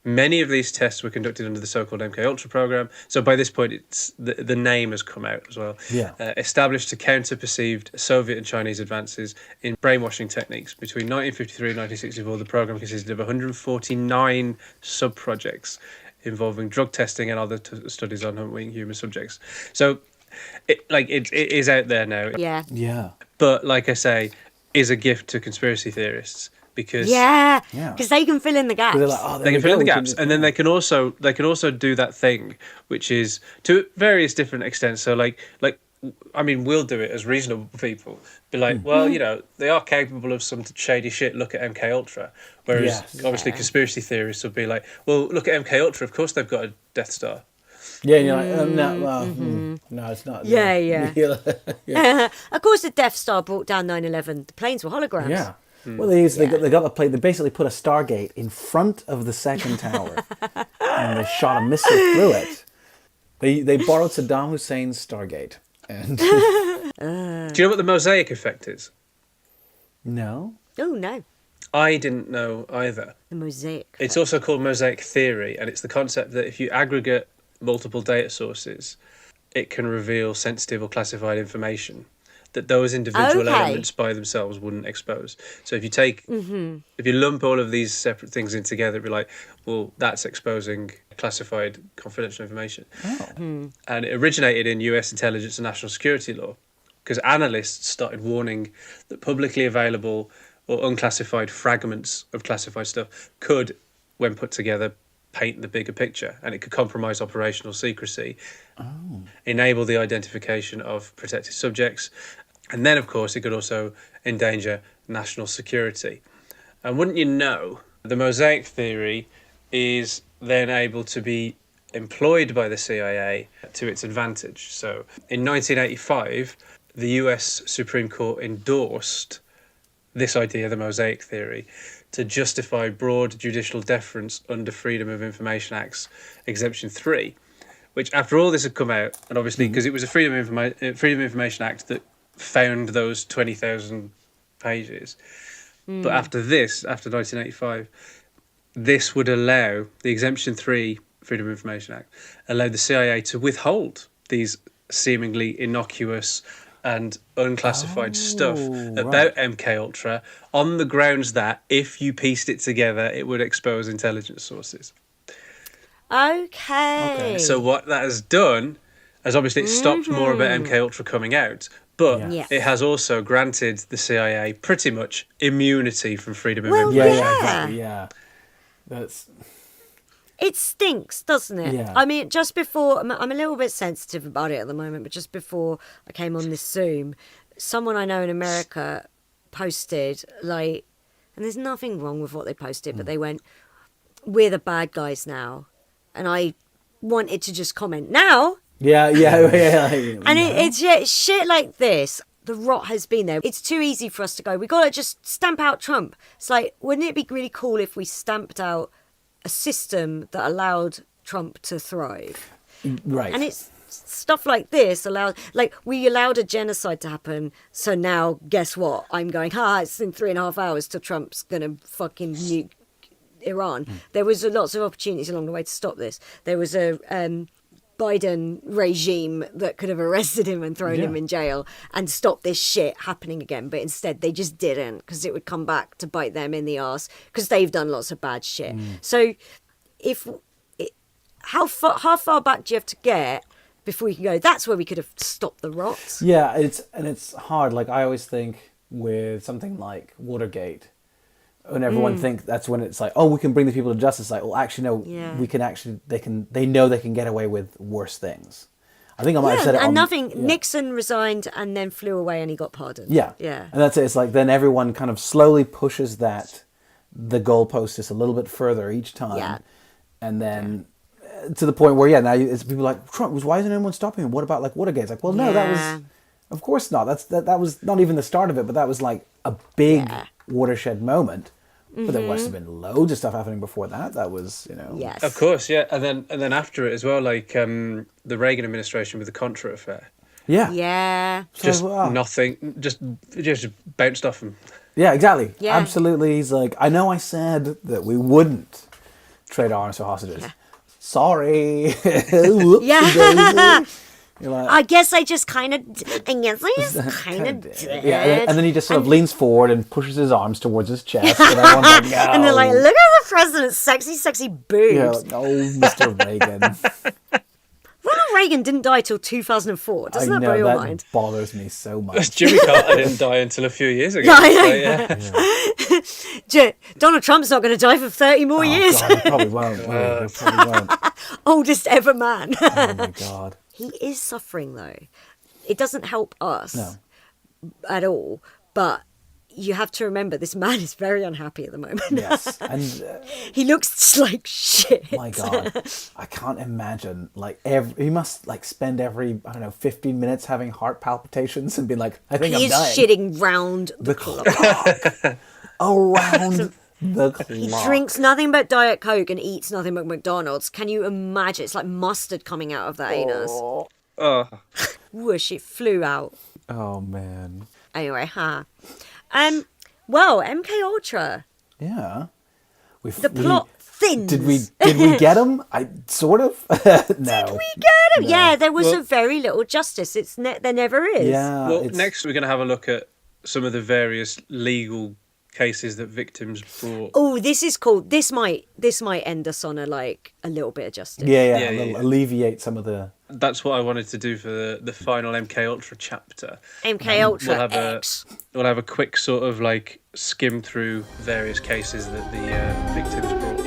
Many of these tests were conducted under the so-called MKUltra program. So by this point, it's the name has come out as well. Yeah. Established to counter perceived Soviet and Chinese advances in brainwashing techniques. Between 1953 and 1964, the program consisted of 149 subprojects involving drug testing and other studies on human subjects. So it is out there now. Yeah. Yeah. But like I say, is a gift to conspiracy theorists. Because because they can fill in the gaps. Like, they can fill in the gaps, and then they can also do that thing, which is to various different extents. So I mean, we'll do it as reasonable people. Be like, well, they are capable of some shady shit. Look at MKUltra. Whereas obviously conspiracy theorists will be like, well, look at MKUltra. Of course they've got a Death Star. Yeah, you're like, no, it's not. Yeah. Of course, the Death Star brought down 9/11. The planes were holograms. Yeah. Well, they got the plane. They basically put a Stargate in front of the second tower, and they shot a missile through it. They borrowed Saddam Hussein's Stargate. And do you know what the Mosaic Effect is? No. Oh no. I didn't know either. The Mosaic Effect. It's also called Mosaic Theory, and it's the concept that if you aggregate multiple data sources, it can reveal sensitive or classified information that those individual elements by themselves wouldn't expose. So if you take, if you lump all of these separate things in together, it'd be like, well, that's exposing classified confidential information. And it originated in US intelligence and national security law, because analysts started warning that publicly available or unclassified fragments of classified stuff could, when put together, paint the bigger picture, and it could compromise operational secrecy, enable the identification of protected subjects, and then of course it could also endanger national security. And wouldn't you know, the Mosaic Theory is then able to be employed by the CIA to its advantage. So in 1985, the US Supreme Court endorsed this idea, the Mosaic Theory, to justify broad judicial deference under Freedom of Information Act's Exemption 3, which after all this had come out, and obviously because it was a Freedom of Information Act that found those 20,000 pages, but after 1985, this would allow, the Exemption 3 Freedom of Information Act, allowed the CIA to withhold these seemingly innocuous and unclassified stuff about MKUltra on the grounds that if you pieced it together, it would expose intelligence sources. Okay. So what that has done is obviously it stopped more about MKUltra coming out, but it has also granted the CIA pretty much immunity from freedom of information. That's... It stinks, doesn't it? Yeah. I mean, just before, I'm a little bit sensitive about it at the moment, but just before I came on this Zoom, someone I know in America posted, like, and there's nothing wrong with what they posted, but they went, "We're the bad guys now." And I wanted to just comment, now? Yeah. And it's shit like this. The rot has been there. It's too easy for us to go, we got to just stamp out Trump. It's like, wouldn't it be really cool if we stamped out a system that allowed Trump to thrive? Right. And it's stuff like this we allowed a genocide to happen. So now, guess what? I'm going, it's in 3.5 hours till Trump's going to fucking nuke Iran. There was lots of opportunities along the way to stop this. There was a Biden regime that could have arrested him and thrown him in jail and stopped this shit happening again, but instead they just didn't, because it would come back to bite them in the arse, because they've done lots of bad shit. So how far back do you have to get before you can go, that's where we could have stopped the rot? Yeah, it's hard. Like, I always think with something like Watergate, when everyone think that's when it's like, we can bring the people to justice. Like, well, actually, no, we can actually, they know they can get away with worse things. I think I might have said it. And Nixon resigned and then flew away and he got pardoned. Yeah. And that's it. It's like, then everyone kind of slowly pushes the goalpost just a little bit further each time. Yeah. And then to the point where, now it's people like, Trump, why isn't anyone stopping him? What about like Watergate? It's like, well, no, that was, of course not. That was not even the start of it, but that was like a big watershed moment. But there must have been loads of stuff happening before that. That was, Yes. Of course, yeah. And then after it as well, like the Reagan administration with the Contra affair. Yeah. Yeah. Just nothing. Just bounced off him. Yeah, exactly. Yeah. Absolutely. He's like, I know I said that we wouldn't trade arms for hostages. Yeah. Sorry. Yeah. You're like, I guess I just kind of did. Yeah, and then he just sort of leans forward and pushes his arms towards his chest. And everyone's like, no. And they're like, look at the president's sexy boobs. Yeah, like, Mr. Reagan. Ronald Reagan didn't die till 2004. Doesn't that blow your mind? That bothers me so much. Jimmy Carter didn't die until a few years ago. Donald Trump's not going to die for 30 more years. God, he probably won't. He probably won't. Oldest ever man. Oh my God. He is suffering though. It doesn't help us at all. But you have to remember, this man is very unhappy at the moment. Yes, and he looks like shit. My God, I can't imagine. Like he must like spend every 15 minutes having heart palpitations and be like, I think I'm dying. He's shitting round the clock. Around the clock. He drinks nothing but Diet Coke and eats nothing but McDonald's. Can you imagine? It's like mustard coming out of that anus. Whoosh! It flew out. Oh man. Anyway, well, MKUltra. Yeah. The plot thins. Did we get him? I sort of. No. Did we get him? No. Yeah, there was a very little justice. There never is. Yeah. Well, next we're going to have a look at some of the various legal cases that victims brought. Oh, this is cool. This might end us on a little bit of justice. Yeah. Alleviate some of the. That's what I wanted to do for the final MKUltra chapter. MKUltra we'll have a quick sort of skim through various cases that the victims brought.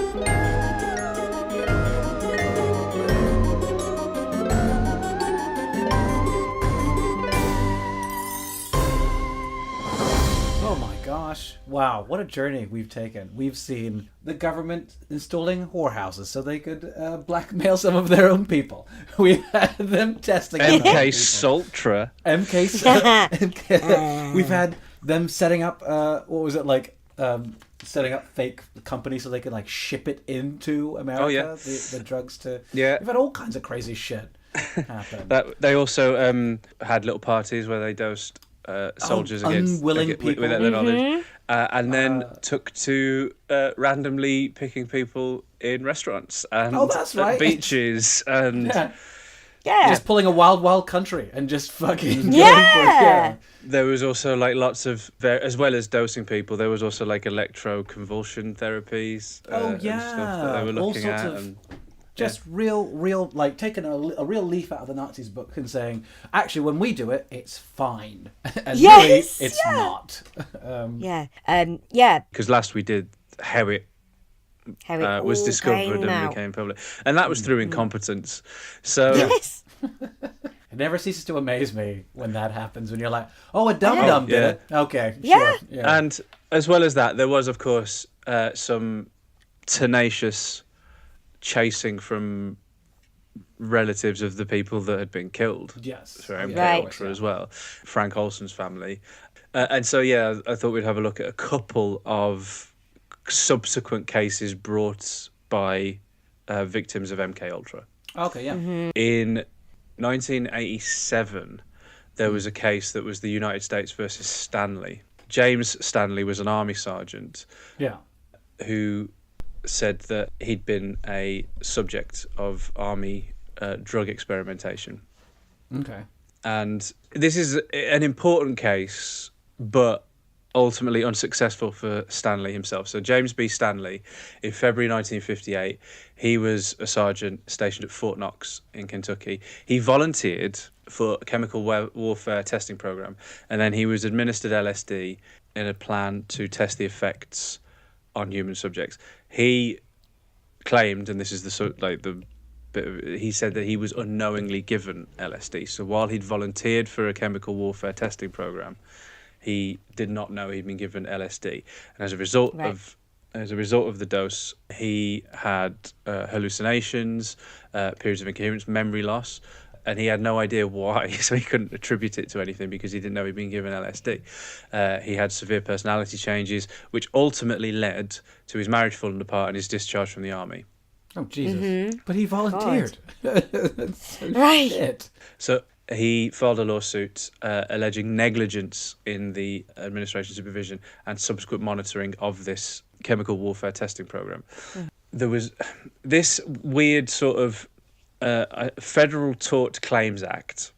Wow, what a journey we've taken. We've seen the government installing whorehouses so they could blackmail some of their own people. We've had them testing MKUltra. We've had them setting up setting up fake companies so they can ship it into America. Oh, yeah. The drugs to. Yeah. We've had all kinds of crazy shit happen. They also had little parties where they dosed soldiers against unwilling people without their knowledge, and then took to randomly picking people in restaurants and that's right. beaches and Just pulling a wild country and just fucking Yeah. There was also like lots of, as well as dosing people, there was also like electroconvulsion therapies. And stuff that they were looking at. And, just real, like taking a real leaf out of the Nazis' book and saying, actually, when we do it, it's fine. And really, it's not. Because last we did how it was discovered and became public, and that was through incompetence. So it never ceases to amaze me when that happens. When you're like, "Oh, a dum-dum did it." Okay, sure. Yeah. And as well as that, there was, of course, some tenacious chasing from relatives of the people that had been killed. Yes, for MK Ultra as well, Frank Olson's family, and so I thought we'd have a look at a couple of subsequent cases brought by victims of MK Ultra. Okay, yeah. In 1987, there was a case that was the United States versus Stanley. James Stanley was an army sergeant. Who said that he'd been a subject of army drug experimentation. Okay. And this is an important case, but ultimately unsuccessful for Stanley himself. So James B. Stanley, in February 1958, he was a sergeant stationed at Fort Knox in Kentucky. He volunteered for a chemical warfare testing program, and then he was administered LSD in a plan to test the effects on human subjects. He claimed, and this is he said that he was unknowingly given LSD. So while he'd volunteered for a chemical warfare testing program, he did not know he'd been given LSD, and as a result of the dose, he had hallucinations, periods of incoherence, memory loss, and he had no idea why, so he couldn't attribute it to anything because he didn't know he'd been given LSD. He had severe personality changes, which ultimately led to his marriage falling apart and his discharge from the army. Oh, Jesus. But he volunteered. Shit. So he filed a lawsuit alleging negligence in the administration supervision and subsequent monitoring of this chemical warfare testing program. There was this weird sort of Federal Tort Claims Act.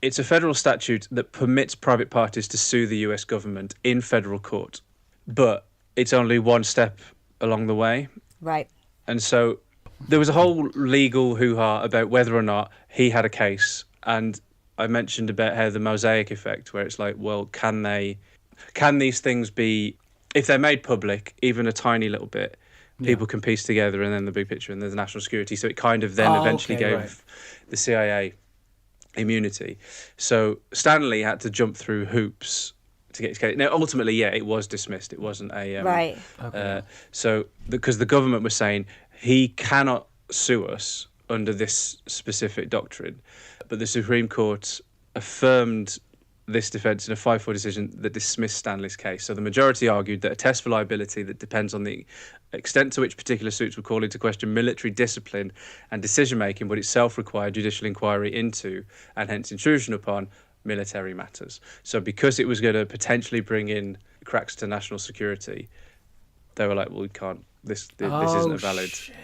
It's a federal statute that permits private parties to sue the US government in federal court, but it's only one step along the way. Right. And so there was a whole legal hoo-ha about whether or not he had a case. And I mentioned about how the Mosaic Effect, where it's like, well, can these things be, if they're made public, even a tiny little bit, people can piece together, and then the big picture, and there's national security. So it kind of then eventually gave the CIA immunity. So Stanley had to jump through hoops to get his case. Now, ultimately, it was dismissed. It wasn't a... So because the government was saying, he cannot sue us under this specific doctrine, but the Supreme Court affirmed this defence in a 5-4 decision that dismissed Stanley's case. So the majority argued that a test for liability that depends on the extent to which particular suits would call into question military discipline and decision-making would itself require judicial inquiry into, and hence intrusion upon, military matters. So because it was going to potentially bring in cracks to national security, they were like, well, we can't, this isn't a valid... Shit.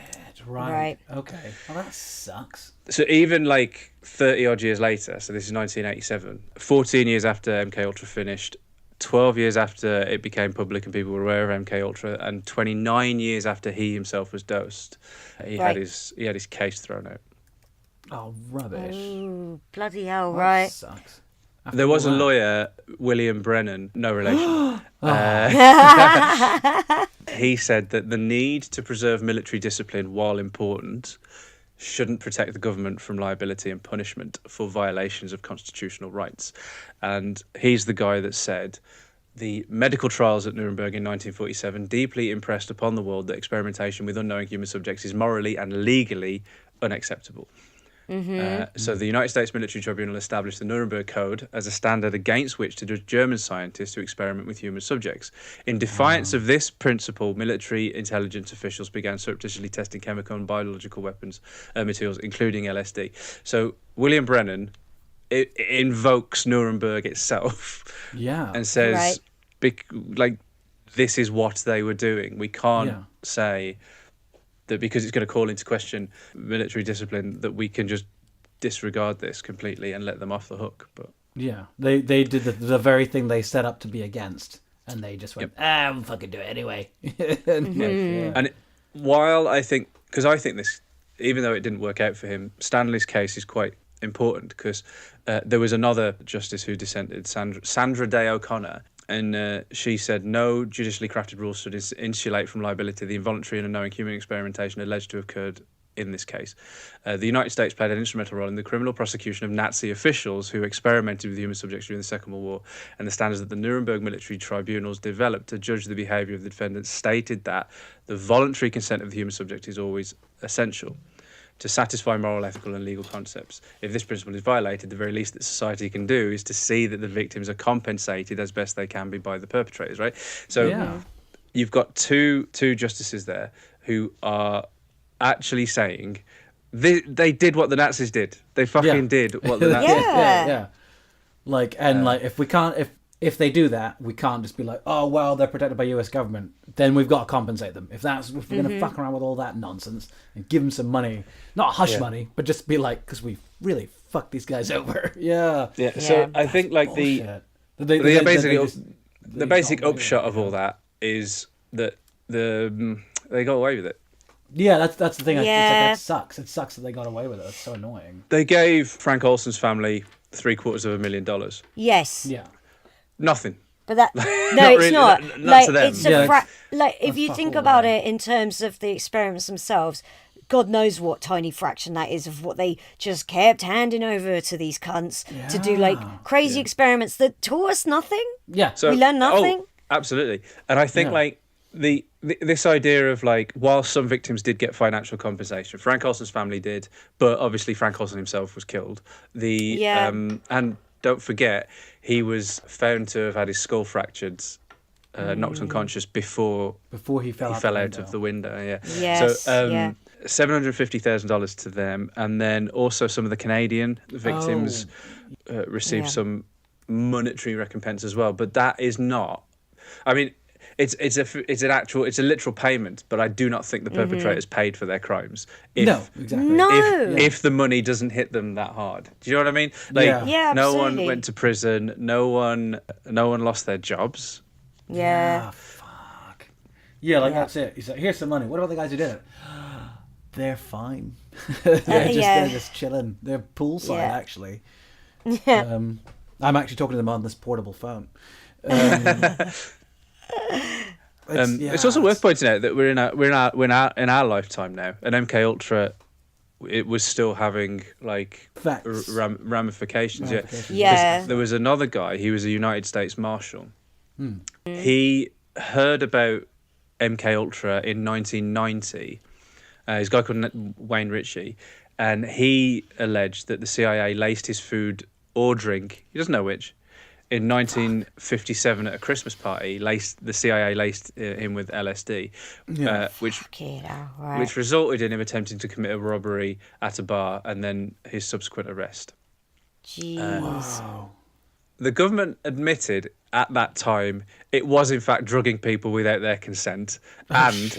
Right. Okay. Well, that sucks. So even like 30 odd years later, so this is 1987, 14 years after MK Ultra finished, 12 years after it became public and people were aware of MK Ultra, and 29 years after he himself was dosed, he had his case thrown out. Oh, rubbish. Oh, bloody hell, That sucks. There was a lawyer, William Brennan, no relation. He said that the need to preserve military discipline, while important, shouldn't protect the government from liability and punishment for violations of constitutional rights. And he's the guy that said the medical trials at Nuremberg in 1947 deeply impressed upon the world that experimentation with unknowing human subjects is morally and legally unacceptable. So the United States Military Tribunal established the Nuremberg Code as a standard against which to judge German scientists to experiment with human subjects. In defiance of this principle, military intelligence officials began surreptitiously testing chemical and biological weapons materials, including LSD. So William Brennan invokes Nuremberg itself and says, this is what they were doing. We can't say that because it's going to call into question military discipline that we can just disregard this completely and let them off the hook. But yeah, they did the very thing they set up to be against, and they just went, we'll fucking do it anyway. And while I think this, even though it didn't work out for him, Stanley's case is quite important because there was another justice who dissented, Sandra Day O'Connor, and she said no judicially crafted rules should insulate from liability the involuntary and unknowing human experimentation alleged to have occurred in this case. The United States played an instrumental role in the criminal prosecution of Nazi officials who experimented with human subjects during the Second World War, and the standards that the Nuremberg military tribunals developed to judge the behaviour of the defendants stated that the voluntary consent of the human subject is always essential to satisfy moral, ethical and legal concepts. If this principle is violated, the very least that society can do is to see that the victims are compensated as best they can be by the perpetrators, right? So you've got two justices there who are actually saying they did what the Nazis did. They fucking did what the Nazis did. Yeah. Like, and like, if they do that, we can't just be like, oh, well, they're protected by US government. Then we've got to compensate them. If we're going to fuck around with all that nonsense and give them some money, not hush money, but just be like, because we really fucked these guys over. Yeah. So I think like the basic upshot of all that is that they got away with it. Yeah, that's the thing. Yeah. It sucks. It sucks that they got away with it. It's so annoying. They gave Frank Olson's family $750,000. Yes. Yeah. Nothing. But that it's not. Not to them. It's like if you think about it in terms of the experiments themselves, God knows what tiny fraction that is of what they just kept handing over to these cunts to do like crazy experiments that taught us nothing. Yeah. So we learned nothing. Oh, absolutely. And I think like this idea of like, while some victims did get financial compensation, Frank Olson's family did, but obviously Frank Olson himself was killed. And don't forget, he was found to have had his skull fractured, knocked unconscious before he fell out of the window. Yeah. Yes, so $750,000 to them, and then also some of the Canadian victims received some monetary recompense as well. But that is not. I mean, it's a literal payment, but I do not think the perpetrators paid for their crimes. If the money doesn't hit them that hard, do you know what I mean? Like, no one went to prison, no one lost their jobs. Yeah. Fuck. Yeah, like that's it. He's like, here's some money. What about the guys who did it? They're fine. They're just chilling. They're poolside actually. Yeah. I'm actually talking to them on this portable phone. It's also worth pointing out that we're in our lifetime now, and MK Ultra, it was still having like ramifications. Yeah. There was another guy. He was a United States Marshal. He heard about MK Ultra in 1990. He's a guy called Wayne Ritchie, and he alleged that the CIA laced his food or drink. He doesn't know which. In 1957, at a Christmas party, the CIA laced him with LSD, which resulted in him attempting to commit a robbery at a bar and then his subsequent arrest. Jeez. The government admitted at that time it was in fact drugging people without their consent, and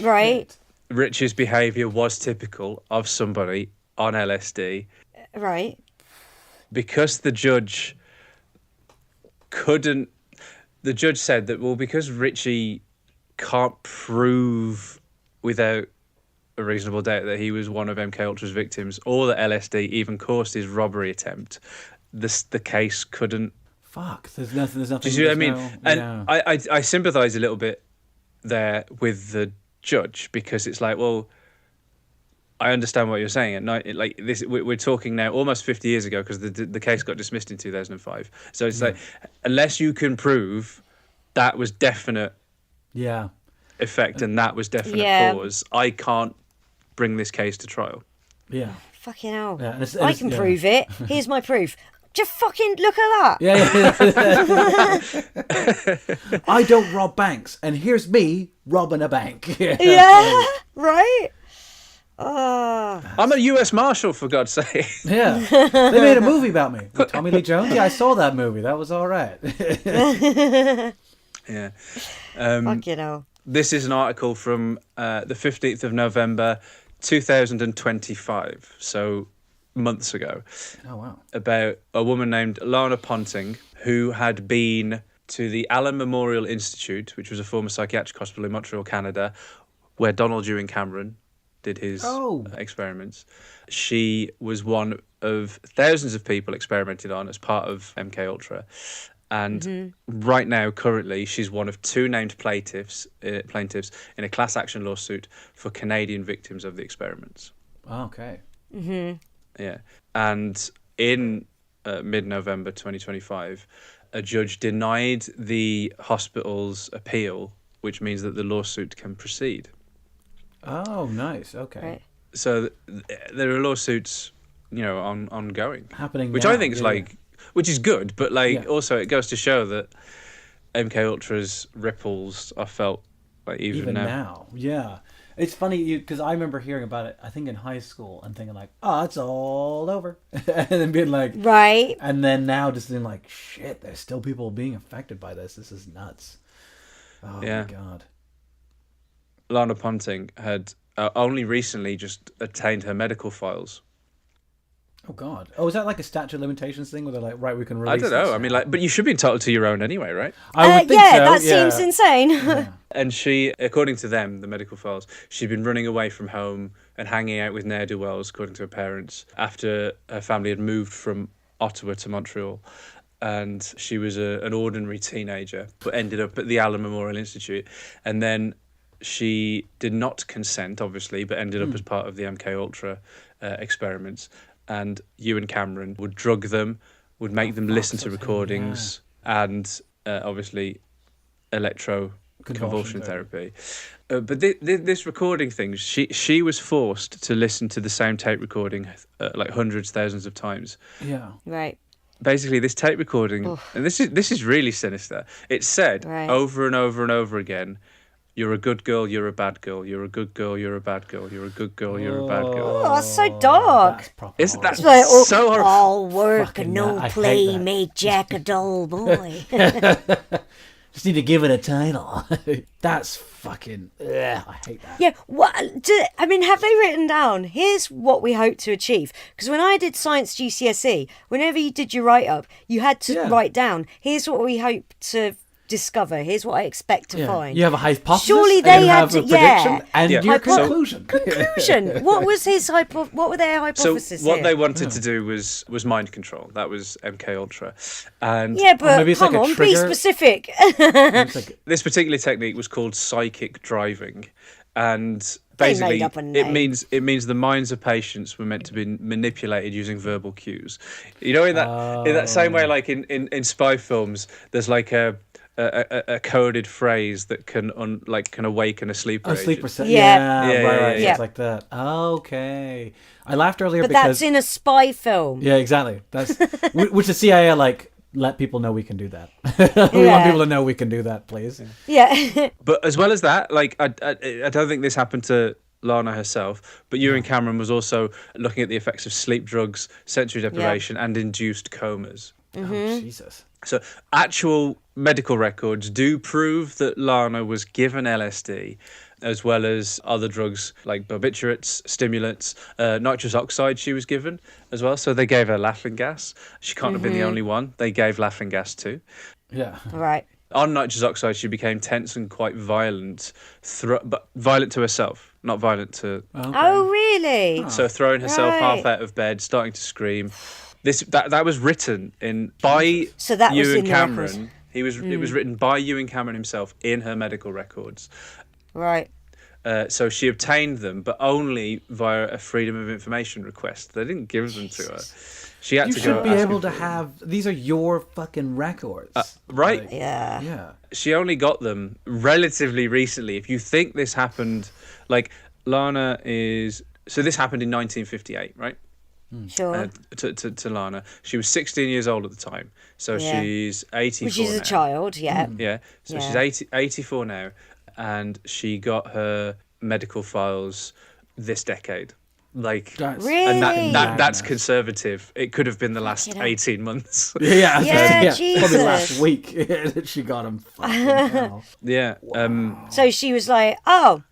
Rich's behaviour was typical of somebody on LSD. Right. Because the judge said that, because Ritchie can't prove without a reasonable doubt that he was one of MK Ultra's victims or that LSD even caused his robbery attempt, the case couldn't. Fuck, there's nothing. Do you see what I mean? And I sympathise a little bit there with the judge, because it's like, well, I understand what you're saying. At night, like this, we're talking now almost 50 years ago, because the case got dismissed in 2005. So it's like, unless you can prove that was definite effect and that was definite cause, I can't bring this case to trial. Yeah. Fucking hell. Yeah, I can prove it. Here's my proof. Just fucking look at that. Yeah. I don't rob banks, and here's me robbing a bank. Yeah, right? I'm a US Marshal, for God's sake. Yeah. They made a movie about me. With Tommy Lee Jones? Yeah, I saw that movie. That was all right. Yeah. Fucking hell. This is an article from the 15th of November, 2025. So months ago. Oh, wow. About a woman named Lana Ponting, who had been to the Allen Memorial Institute, which was a former psychiatric hospital in Montreal, Canada, where Donald Ewen Cameron did his experiments. She was one of thousands of people experimented on as part of MKUltra. And right now, currently, she's one of 2 named plaintiffs in a class action lawsuit for Canadian victims of the experiments. Okay. Yeah. And in mid-November 2025, a judge denied the hospital's appeal, which means that the lawsuit can proceed. Oh, nice. Okay. Right. So there are lawsuits, ongoing. Happening which now, I think is which is good, but also it goes to show that MKUltra's ripples are felt even now. Yeah. It's funny because I remember hearing about it, I think in high school, and thinking like, oh, it's all over. And then being like... Right. And then now just being like, shit, there's still people being affected by this. This is nuts. Oh, my God. Lana Ponting had only recently just attained her medical files. Oh, God. Oh, is that like a statute of limitations thing where they're like, right, we can release I don't know. this? I mean, but you should be entitled to your own anyway, right? I would think so. That seems insane. Yeah. And she, according to them, the medical files, she'd been running away from home and hanging out with ne'er-do-wells, according to her parents, after her family had moved from Ottawa to Montreal. And she was an ordinary teenager, but ended up at the Allen Memorial Institute. And then she did not consent, obviously, but ended up as part of the MKUltra experiments. And Ewen Cameron would drug them, would make them listen to recordings, and obviously electroconvulsion therapy. But this recording thing, she was forced to listen to the same tape recording like hundreds, thousands of times. Yeah. Right. Basically, this tape recording, and this is really sinister. It said over and over and over again, "You're a good girl, you're a bad girl. You're a good girl, you're a bad girl. You're a good girl, you're a bad girl." Oh, that's so dark. Isn't that like, so horrible? All work Fucking and no I hate play that. make Jack a dull boy. Just need to give it a title. That's fucking... I hate that. Yeah, have they written down, here's what we hope to achieve? Because when I did science GCSE, whenever you did your write-up, you had to write down, here's what we hope to discover, here's what I expect to find. You have a hypothesis, Surely and they you had have a to, prediction, and your conclusion. Conclusion. What was what were their hypotheses So what here? they wanted to do was mind control. That was MKUltra. And but maybe it's come like a on, be trigger. specific. this particular technique was called psychic driving. And basically it means the minds of patients were meant to be manipulated using verbal cues. In that same way, like in spy films, there's like a coded phrase that can awaken a sleeper agent. Sleeper set. Yeah. Right. Yeah. It's like that. Okay. I laughed earlier But because that's in a spy film. Yeah, exactly. That's which the CIA let people know we can do that. We want people to know we can do that, please. Yeah. But as well as that, I don't think this happened to Lana herself, but Ewen Cameron was also looking at the effects of sleep drugs, sensory deprivation, and induced comas. Oh, Jesus. So actual medical records do prove that Lana was given LSD, as well as other drugs like barbiturates, stimulants, nitrous oxide she was given as well. So they gave her laughing gas. She can't have been the only one. They gave laughing gas too. Yeah. Right. On nitrous oxide, she became tense and quite violent, but violent to herself, not violent to... Okay. Oh, really? So throwing herself half out of bed, starting to scream. That was written by Ewen Cameron. It was written by Ewen Cameron himself in her medical records. Right. So she obtained them, but only via a Freedom of Information request. They didn't give them to her. She had You to should go be ask able to for them. have... These are your fucking records. Right? Like, Yeah. Yeah. She only got them relatively recently. If you think this happened, like Lana is... So this happened in 1958, right? Sure. To Lana. She was 16 years old at the time. So she's 84 Which is now. a child, yeah. Yeah. So she's 84 now. And she got her medical files this decade. Like, Really? and that's conservative. It could have been the last 18 months. Yeah, Jesus. probably last week that she got him. Fucking hell. Yeah. So she was like, oh,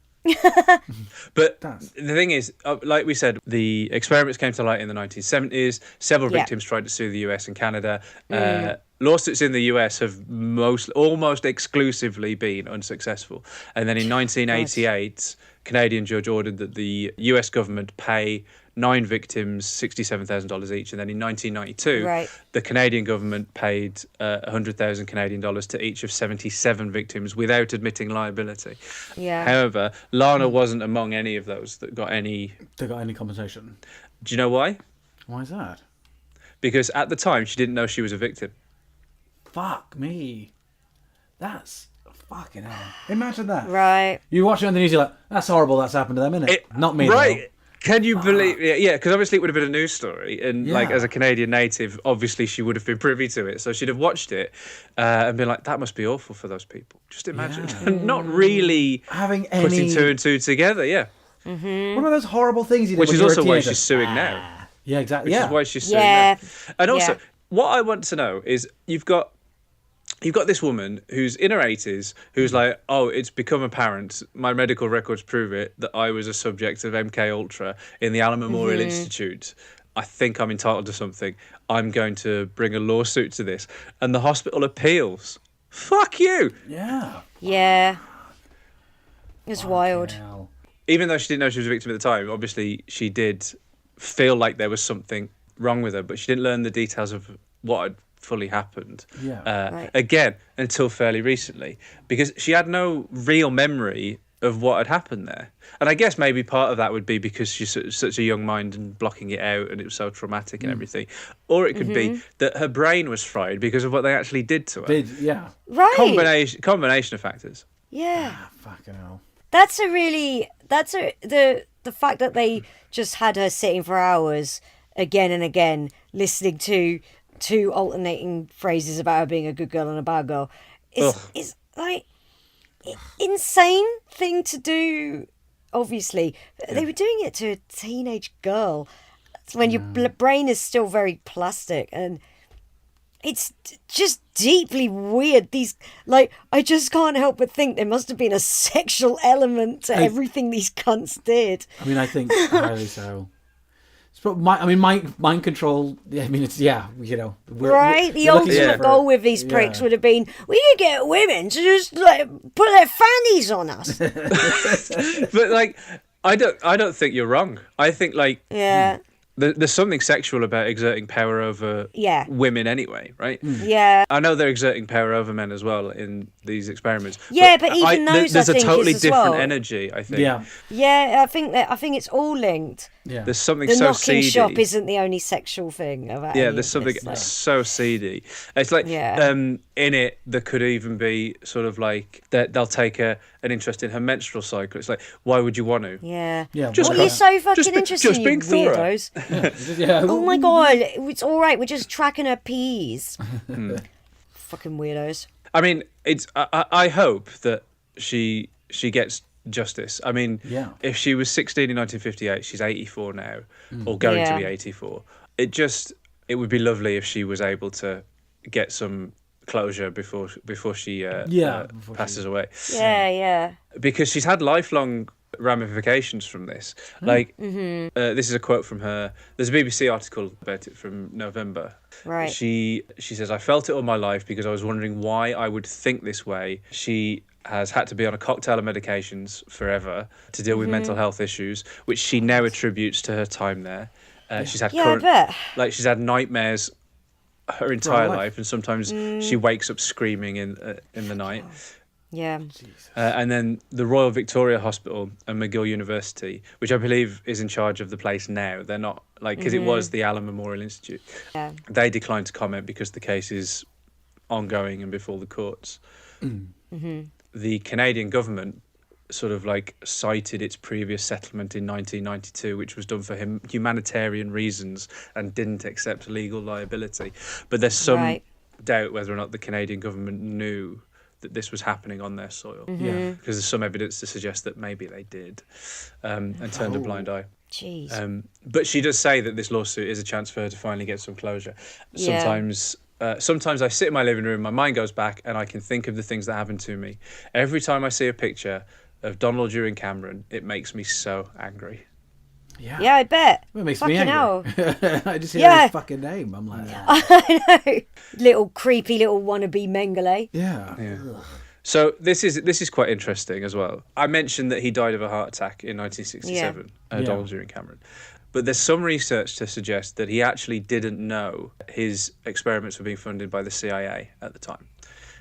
But the thing is, like we said, the experiments came to light in the 1970s. Several victims tried to sue the US and Canada. Lawsuits in the US have almost exclusively been unsuccessful. And then in 1988, Canadian judge ordered that the US government pay 9 victims $67,000 each, and then in 1992, the Canadian government paid 100,000 Canadian dollars to each of 77 victims without admitting liability. Yeah. However, Lana wasn't among any of those that got any. They got any compensation? Do you know why? Why is that? Because at the time she didn't know she was a victim. Fuck me. That's fucking hell. Imagine that. Right. You watch it on the news, you're like, that's horrible. That's happened to them, innit? Not me. Right. Though. Can you believe? Yeah, because obviously it would have been a news story, and like as a Canadian native, obviously she would have been privy to it, so she'd have watched it and been like, "That must be awful for those people." Just imagine, not really having putting 2 and 2 together. Yeah. What about those horrible things you did? Which is also why she's suing now. Yeah, exactly. Which is why she's suing now. And also, what I want to know is, you've got this woman who's in her 80s who's like, oh, it's become apparent, my medical records prove it, that I was a subject of MK Ultra in the Allen Memorial Institute. I think I'm entitled to something. I'm going to bring a lawsuit to this. And the hospital appeals. Fuck you. Yeah. Yeah. It's wild. Hell. Even though she didn't know she was a victim at the time, obviously she did feel like there was something wrong with her, but she didn't learn the details of what had fully happened again until fairly recently, because she had no real memory of what had happened there. And I guess maybe part of that would be because she's such a young mind and blocking it out, and it was so traumatic and everything. Or it could be that her brain was fried because of what they actually did to her. Right. Combination of factors. Yeah. Fucking hell. The fact that they just had her sitting for hours again and again listening to two alternating phrases about her being a good girl and a bad girl is like insane thing to do. Obviously, they were doing it to a teenage girl when your brain is still very plastic, and it's just deeply weird. I just can't help but think there must have been a sexual element to everything these cunts did. I mean, I think highly so. Mind control. I mean, it's the ultimate goal with these pricks would have been, we need to get women to just put their fannies on us. But I don't think you're wrong. I think there's something sexual about exerting power over women anyway, right? Yeah. I know they're exerting power over men as well in these experiments. Yeah, but even there's a totally different energy, I think. Yeah, I think it's all linked. Yeah. There's something the so knocking seedy. shop isn't the only sexual thing about there's something so seedy. It's like in it there could even be sort of like that they'll take an interest in her menstrual cycle. It's like, why would you want to? Yeah. Just you're so fucking interested, you being weirdos. Oh my god, it's all right. We're just tracking her peas. Fucking weirdos. I mean, I hope that she gets justice. I mean, if she was 16 in 1958, she's 84 now, or going to be 84. It would be lovely if she was able to get some closure before she passes away. Yeah. Because she's had lifelong ramifications from this. This is a quote from her. There's a BBC article about it from November. Right. She says, I felt it all my life because I was wondering why I would think this way. She has had to be on a cocktail of medications forever to deal with mental health issues, which she now attributes to her time there. She's had she's had nightmares her entire life, and sometimes she wakes up screaming in the night. Yeah. And then the Royal Victoria Hospital and McGill University, which I believe is in charge of the place now. They're not because it was the Allen Memorial Institute. Yeah. They declined to comment because the case is ongoing and before the courts. The Canadian government sort of cited its previous settlement in 1992, which was done for humanitarian reasons and didn't accept legal liability. But there's some doubt whether or not the Canadian government knew that this was happening on their soil. Because there's some evidence to suggest that maybe they did and turned a blind eye. Jeez. But she does say that this lawsuit is a chance for her to finally get some closure. Sometimes I sit in my living room, my mind goes back, and I can think of the things that happened to me. Every time I see a picture of Donald Dewing Cameron, it makes me so angry. Yeah, I bet. It makes fucking me angry. I just hear his fucking name. I'm like, I know. Little creepy little wannabe Mengele. Yeah. So this is quite interesting as well. I mentioned that he died of a heart attack in 1967, Donald Dewing Cameron. But there's some research to suggest that he actually didn't know his experiments were being funded by the CIA at the time.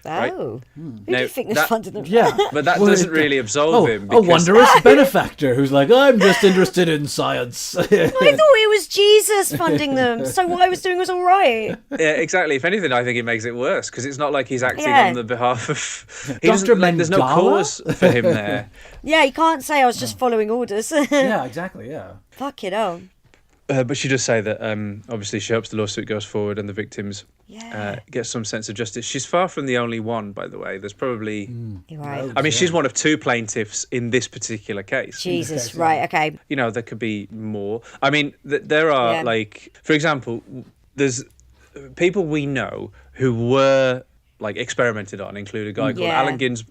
Right? Oh, who do you think was funded them? Yeah, but that doesn't really absolve him. A wondrous benefactor who's like, I'm just interested in science. I thought it was Jesus funding them, so what I was doing was all right. Yeah, exactly. If anything, I think it makes it worse because it's not like he's acting on the behalf of. There's no cause for him there. Yeah, he can't say I was just following orders. Yeah, exactly. Yeah. Fuck it all. But she does say that obviously she hopes the lawsuit goes forward and the victims get some sense of justice. She's far from the only one, by the way. There's probably... Right. I mean, she's one of two plaintiffs in this particular case. Jesus, right, okay. You know, there could be more. I mean, there are, like... For example, there's people we know who were, like, experimented on, include a guy called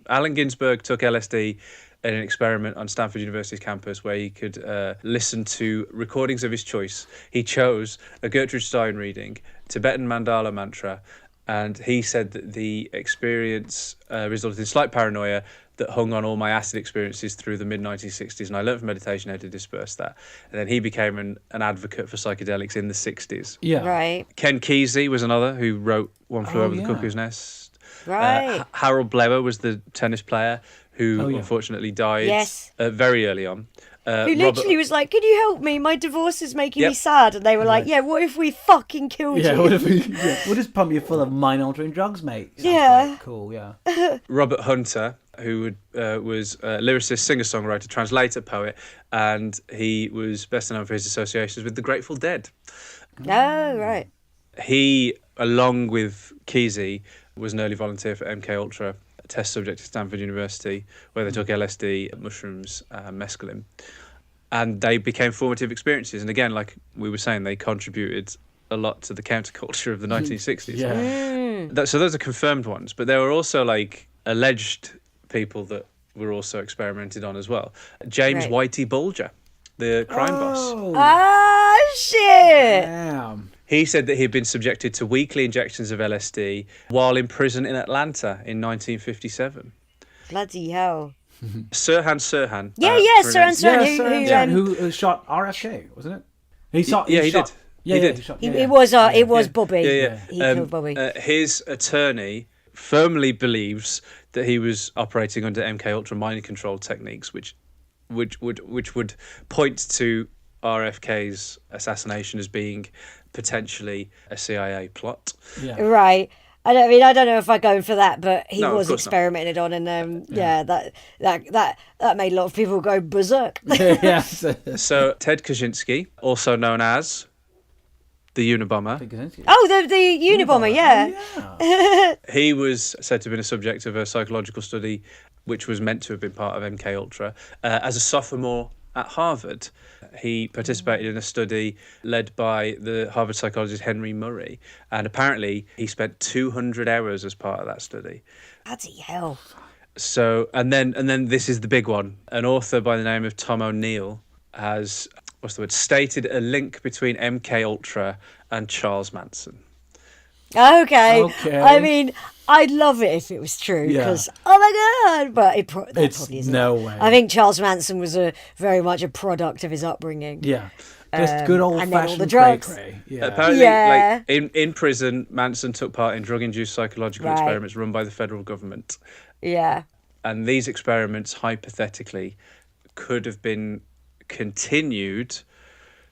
Allen Ginsberg took LSD in an experiment on Stanford University's campus where he could listen to recordings of his choice. He chose a Gertrude Stein reading, Tibetan Mandala mantra, and he said that the experience resulted in slight paranoia that hung on all my acid experiences through the mid-1960s, and I learned from meditation how to disperse that. And then he became an advocate for psychedelics in the 60s. Yeah. Right. Ken Kesey was another who wrote One Flew Over the Cuckoo's Nest. Right. Harold Blauer was the tennis player who unfortunately died very early on. Who literally was like, can you help me? My divorce is making me sad. And they were like, yeah, what if we fucking killed you? What if we'll just pump you full of mind-altering drugs, mate. Sounds cool, yeah. Robert Hunter, who was a lyricist, singer-songwriter, translator, poet, and he was best known for his associations with the Grateful Dead. Oh, right. He, along with Kesey, was an early volunteer for MKUltra, a test subject at Stanford University, where they took LSD, mushrooms, mescaline. And they became formative experiences. And again, like we were saying, they contributed a lot to the counterculture of the 1960s. So those are confirmed ones. But there were also like alleged people that were also experimented on as well. James Whitey Bulger, the crime boss. Ah, shit! Damn. He said that he'd been subjected to weekly injections of LSD while in prison in Atlanta in 1957. Bloody hell. Sirhan Sirhan. Sirhan Sirhan. Who shot RFK, wasn't it? He did. It was Bobby. He killed Bobby. His attorney firmly believes that he was operating under MKUltra mind control techniques, which would point to RFK's assassination as being potentially a CIA plot. Yeah. Right. I don't know if I go for that, but he was experimented on, and that made a lot of people go berserk. So Ted Kaczynski, also known as the Unabomber. Oh, the Unabomber, yeah. He was said to have been a subject of a psychological study, which was meant to have been part of MKUltra. As a sophomore at Harvard, he participated in a study led by the Harvard psychologist Henry Murray, and apparently he spent 200 hours as part of that study. Bloody hell. So, and then this is the big one. An author by the name of Tom O'Neill has, stated a link between MKUltra and Charles Manson. Okay. I mean, I'd love it if it was true, because oh my god! But that probably isn't. No way. I think Charles Manson was very much a product of his upbringing. Yeah, just good old fashioned cray. Yeah. Apparently, like in prison, Manson took part in drug-induced psychological experiments run by the federal government. Yeah. And these experiments, hypothetically, could have been continued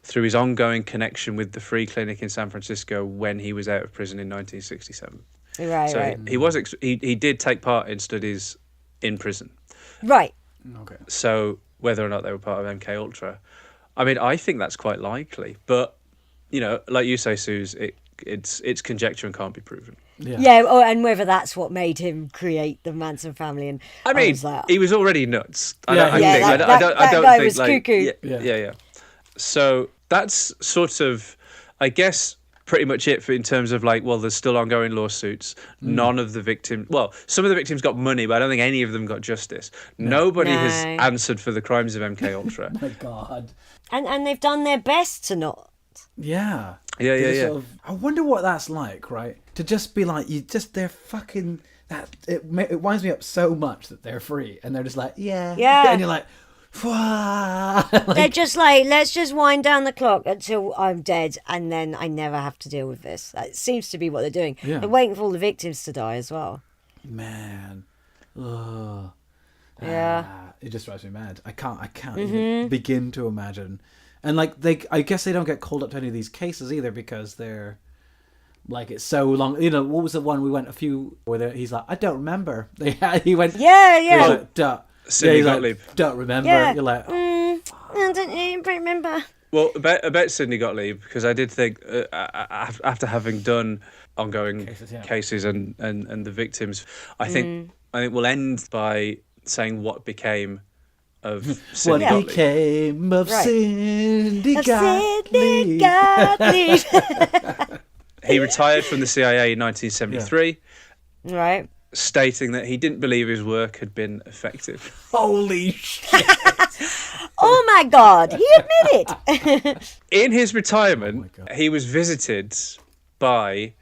through his ongoing connection with the Free Clinic in San Francisco when he was out of prison in 1967. Right. He did take part in studies in prison. Right. Okay. So whether or not they were part of MKUltra, I mean, I think that's quite likely. But you know, like you say, Suze, it's conjecture and can't be proven. Yeah. And whether that's what made him create the Manson family. And I mean, he was already nuts. I don't that think guy was cuckoo. Yeah. So that's sort of, I guess, pretty much it in terms of like, well, there's still ongoing lawsuits. None of the victims, well, some of the victims got money, but I don't think any of them got justice. Nobody has answered for the crimes of MK Ultra. Oh my God. And they've done their best to not. Yeah. Yeah. Sort of, I wonder what that's like, right? To just be like, they're fucking, it winds me up so much that they're free and they're just like, yeah. And you're like, they're just like, let's just wind down the clock until I'm dead and then I never have to deal with this. That seems to be what they're doing. They're waiting for all the victims to die as well. Man. Ugh. Yeah. It just drives me mad. I can't even begin to imagine. And like I guess they don't get called up to any of these cases either because they're like, it's so long. You know, what was the one we went a few where he's like, I don't remember. He went, yeah. Sidney Gottlieb. Don't remember. Yeah. You're like, I don't remember. Well, about Sidney Gottlieb, because I did think after having done ongoing cases and the victims, I think we'll end by saying what became of Sidney Gottlieb. What became of Sidney Gottlieb? He retired from the CIA in 1973. Right. Stating that he didn't believe his work had been effective. Holy shit. Oh my God, he admitted. In his retirement, he was visited by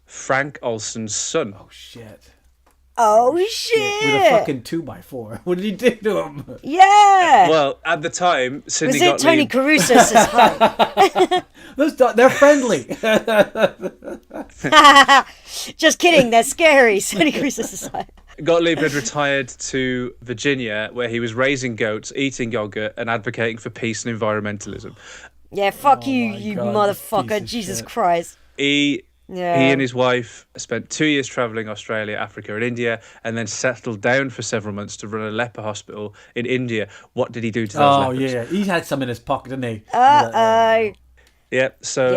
Frank Olson's son. Oh shit. With a fucking 2x4. What did he do to him? Yeah. Well, at the time, Sidney Gottlieb... Was it Tony Caruso's home? They're friendly. Just kidding, they're scary. Tony Caruso's home. Gottlieb had retired to Virginia, where he was raising goats, eating yogurt, and advocating for peace and environmentalism. Yeah, fuck you motherfucker. Jesus Christ. He and his wife spent 2 years travelling Australia, Africa, and India, and then settled down for several months to run a leper hospital in India. What did he do to those lepers? Yeah. He had some in his pocket, didn't he? Yeah, so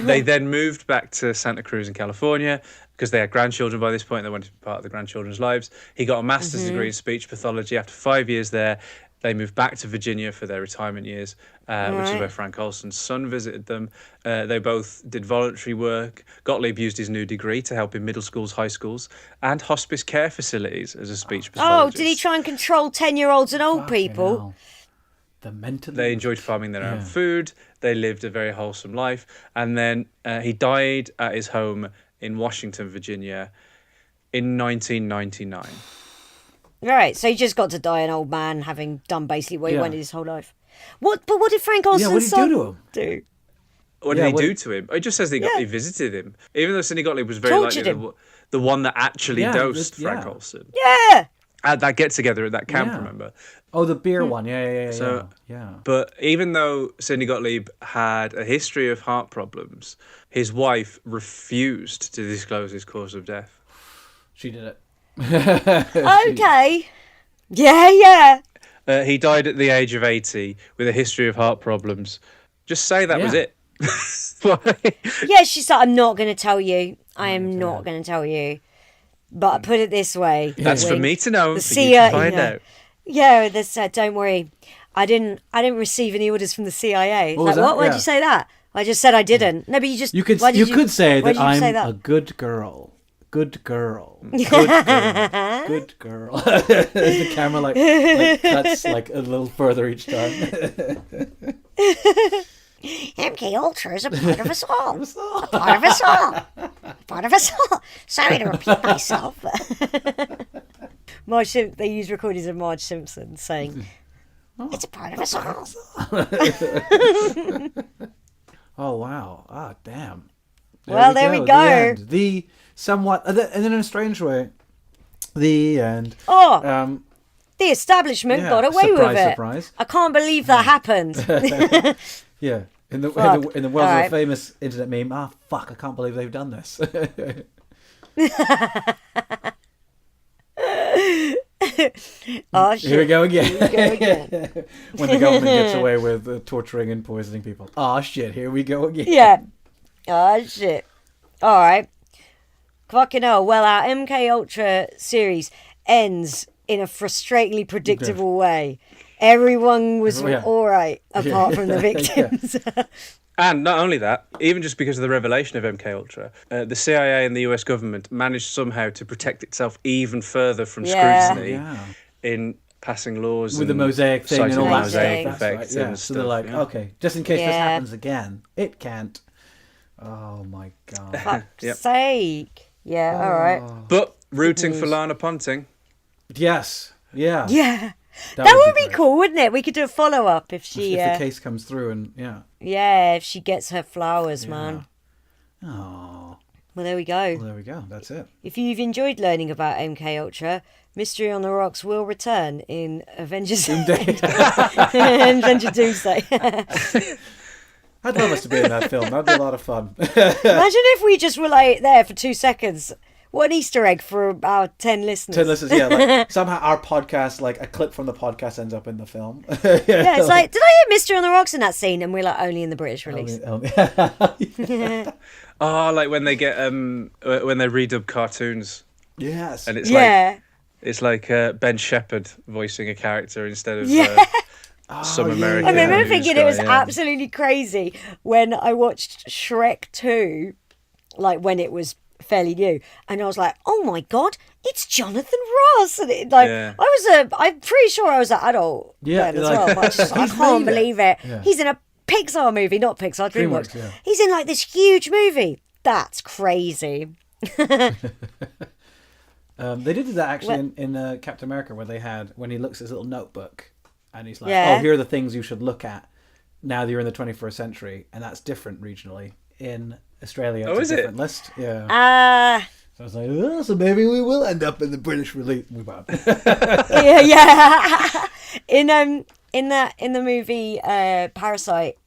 they then moved back to Santa Cruz in California because they had grandchildren by this point. They wanted to be part of the grandchildren's lives. He got a master's degree in speech pathology. After 5 years there, they moved back to Virginia for their retirement years, which is where Frank Olson's son visited them. They both did voluntary work. Gottlieb used his new degree to help in middle schools, high schools, and hospice care facilities as a speech pathologist. Oh, did he try and control 10-year-olds and old people? Hell. They enjoyed farming their own food. They lived a very wholesome life. And then he died at his home in Washington, Virginia in 1999. Right, so he just got to die an old man having done basically what he wanted his whole life. But what did Frank Olson's son do? What did he do to him? It just says that he visited him. Even though Sidney Gottlieb was very likely the one that actually dosed Frank Olson. Yeah. At that get-together at that camp, remember? Oh, the beer one. Yeah. But even though Sidney Gottlieb had a history of heart problems, his wife refused to disclose his cause of death. She did it. Okay. Yeah. He died at the age of 80 with a history of heart problems. Just say that was it. Yeah, she's like, I'm not going to tell you. I am not going to tell you. But put it this way. That's for me to know, for you to find out. Yeah, don't worry. I didn't receive any orders from the CIA. What? Why'd you say that? I just said I didn't. No, but you just... You could say that I'm a good girl. Good girl. Good girl. Good girl. The camera like cuts like a little further each time. MK Ultra is a part of us all. A part of us all. A part of us all. Sorry to repeat myself. They use recordings of Marge Simpson saying, it's a part of us all. Oh, wow. Ah, damn. There we go. The somewhat, and then in a strange way, the end. The establishment got away with it. Surprise. I can't believe that happened. Yeah. In the world of a famous internet meme, fuck, I can't believe they've done this. Oh, shit. Here we go again. When the government gets away with torturing and poisoning people. Oh, shit, here we go again. Yeah. Oh, shit. All right. Fucking hell. Well, our MK Ultra series ends in a frustratingly predictable way. everyone was all right apart from the victims. And not only that, even just because of the revelation of MK Ultra, the CIA and the US government managed somehow to protect itself even further from scrutiny in passing laws with the Mosaic thing and all that Mosaic Effect right. and So stuff. they're like, okay, just in case this happens again, it can't. Oh my god! Fuck's sake! Yeah, all right. But rooting for Lana Ponting. Yes. Yeah. Yeah. That would be cool, wouldn't it? We could do a follow-up if she... If the case comes through and, Yeah, if she gets her flowers, man. Oh. Well, there we go. Well, there we go. That's it. If you've enjoyed learning about MK Ultra, Mystery on the Rocks will return in Avengers... Doomsday. Avengers Doomsday. I'd love us to be in that film. That'd be a lot of fun. Imagine if we just were like there for 2 seconds. What an Easter egg for our 10 listeners. 10 listeners, yeah. Like, somehow our podcast, like a clip from the podcast ends up in the film. Yeah, it's like, did I hear Mystery on the Rocks in that scene? And we're like, only in the British release. Oh, like when they get, when they redub cartoons. Yes. And it's like Ben Shepherd voicing a character instead of some American. I remember thinking it was absolutely crazy when I watched Shrek 2, like when it was fairly new, and I was like, oh my god, it's Jonathan Ross. And it, like I'm pretty sure I was an adult then as well, but I can't believe it. He's in a Pixar movie, not Pixar, DreamWorks. He's in like this huge movie. That's crazy. They did that actually in Captain America, where they had, when he looks at his little notebook and he's like, oh, here are the things you should look at now that you're in the 21st century, and that's different regionally. In Australia, it's a different list. Yeah. So I was like, so maybe we will end up in the British release. Yeah. In the movie Parasite,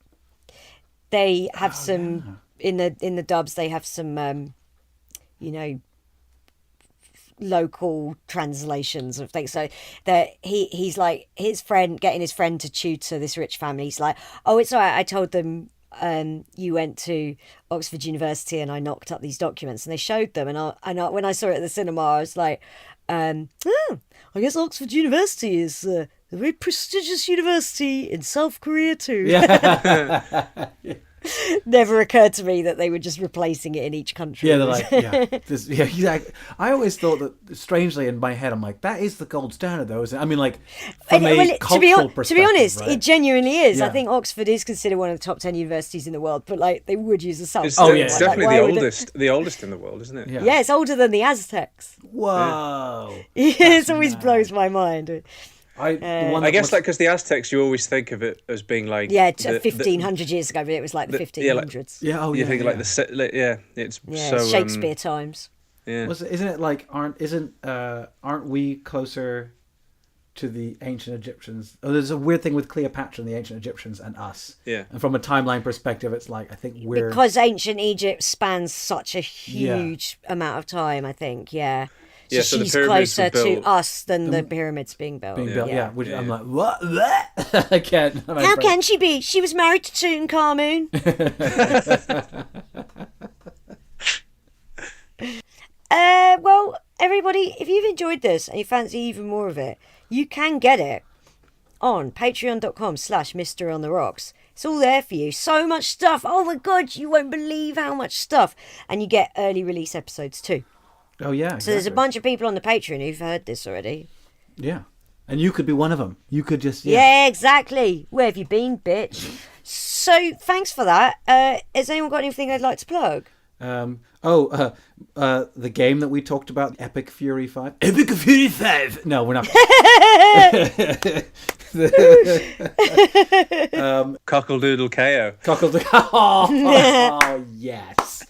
they have in the dubs they have some local translations of things. So that he's like getting his friend to tutor this rich family. He's like, oh, it's all right. I told them you went to Oxford University and I knocked up these documents, and they showed them, and I when I saw it at the cinema I was like, I guess Oxford University is a very prestigious university in South Korea too. Never occurred to me that they were just replacing it in each country. Yeah, they're like, I always thought that, strangely, in my head, I'm like, that is the gold standard, though, isn't it? I mean, like, from a cultural perspective, to be honest, right? it genuinely is. Yeah. I think Oxford is considered one of the top 10 universities in the world, but like, they would use a South. It's definitely the oldest in the world, isn't it? Yeah, it's older than the Aztecs. Whoa! It always blows my mind. I guess because the Aztecs, you always think of it as being like 1500 years ago, but it was like the 1500s. You think like it's so Shakespeare times. Yeah, isn't it like aren't we closer to the ancient Egyptians? Oh, there's a weird thing with Cleopatra and the ancient Egyptians and us. Yeah, and from a timeline perspective, it's like I think we're because ancient Egypt spans such a huge amount of time. I think So she's closer to us than the pyramids being built. Which I'm like, what? I can't. How can she be? She was married to Tutankhamun. Well, everybody, if you've enjoyed this and you fancy even more of it, you can get it on patreon.com/MrOnTheRocks. It's all there for you. So much stuff. Oh my God, you won't believe how much stuff. And you get early release episodes too. Oh, yeah. Exactly. So there's a bunch of people on the Patreon who've heard this already. Yeah. And you could be one of them. You could just... Yeah, exactly. Where have you been, bitch? So, thanks for that. Has anyone got anything they'd like to plug? The game that we talked about, Epic Fury 5. Epic Fury 5! No, we're not. Cockle-doodle KO. Oh, yes.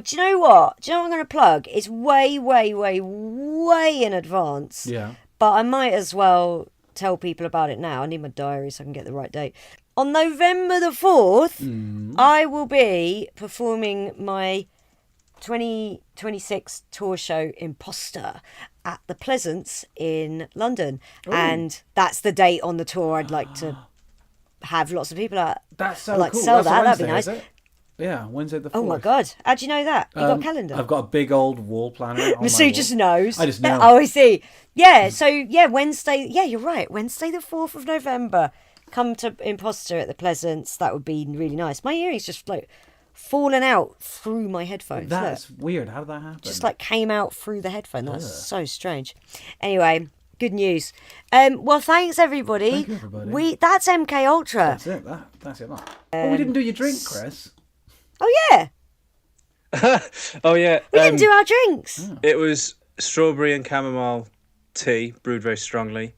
Do you know what? I'm going to plug? It's way, way, way, way in advance. Yeah. But I might as well tell people about it now. I need my diary so I can get the right date. On November the 4th, I will be performing my 2026 tour show Imposter at the Pleasance in London. Ooh. And that's the date on the tour I'd like to have lots of people at. That's so I'd like cool. to sell That's that. That'd be nice. Yeah, Wednesday the 4th. Oh my God. How'd you know that? You got a calendar? I've got a big old wall planner. Masu just knows. I just know. Oh, I see. Yeah, so Wednesday. Yeah, you're right. Wednesday the 4th of November. Come to Imposter at the Pleasance. That would be really nice. My earrings just like fallen out through my headphones. That's weird. How did that happen? Just like came out through the headphone. That's so strange. Anyway, good news. Well, thanks everybody. Thank you, everybody. That's MK Ultra. That's it. That's it. We didn't do your drink, Chris. Oh yeah. Oh yeah. We didn't do our drinks. It was strawberry and chamomile tea brewed very strongly,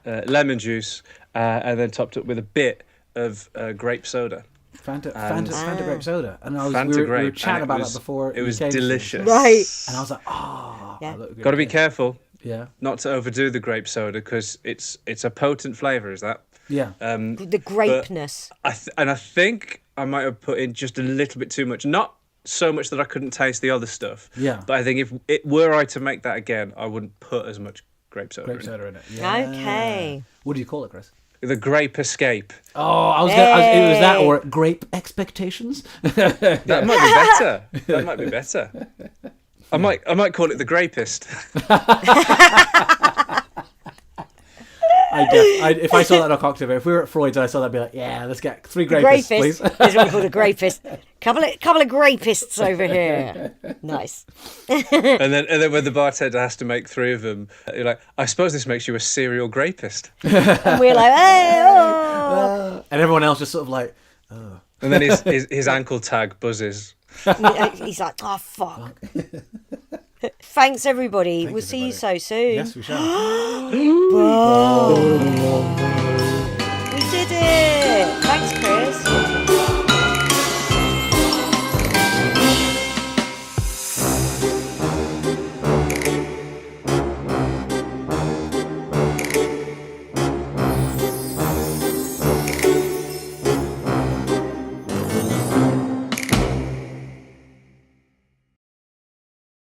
lemon juice, and then topped up with a bit of grape soda. Fanta grape soda, and we were chatting about that before. It was delicious, right? And I was like, yeah. Got to be careful, not to overdo the grape soda because it's a potent flavour. Is that? Yeah. The grapeness. I think I might have put in just a little bit too much. Not so much that I couldn't taste the other stuff. Yeah. But I think if it were I to make that again, I wouldn't put as much grape soda in it. Yeah. Okay. What do you call it, Chris? The grape escape. Oh, it was that or grape expectations. That might be better. That might be better. I might call it the grapist. If I saw that on a cocktail, if we were at Freud's and I saw that, I'd be like, yeah, let's get 3 grapists, please. There's one called a grapist. Couple of grapists over here. Nice. and then when the bartender has to make 3 of them, you're like, I suppose this makes you a serial grapist. And we're like, hey, oh. And everyone else just sort of like, oh. And then his ankle tag buzzes. He's like, oh fuck. Thanks everybody. We'll see you so soon. Yes, we shall. Bye.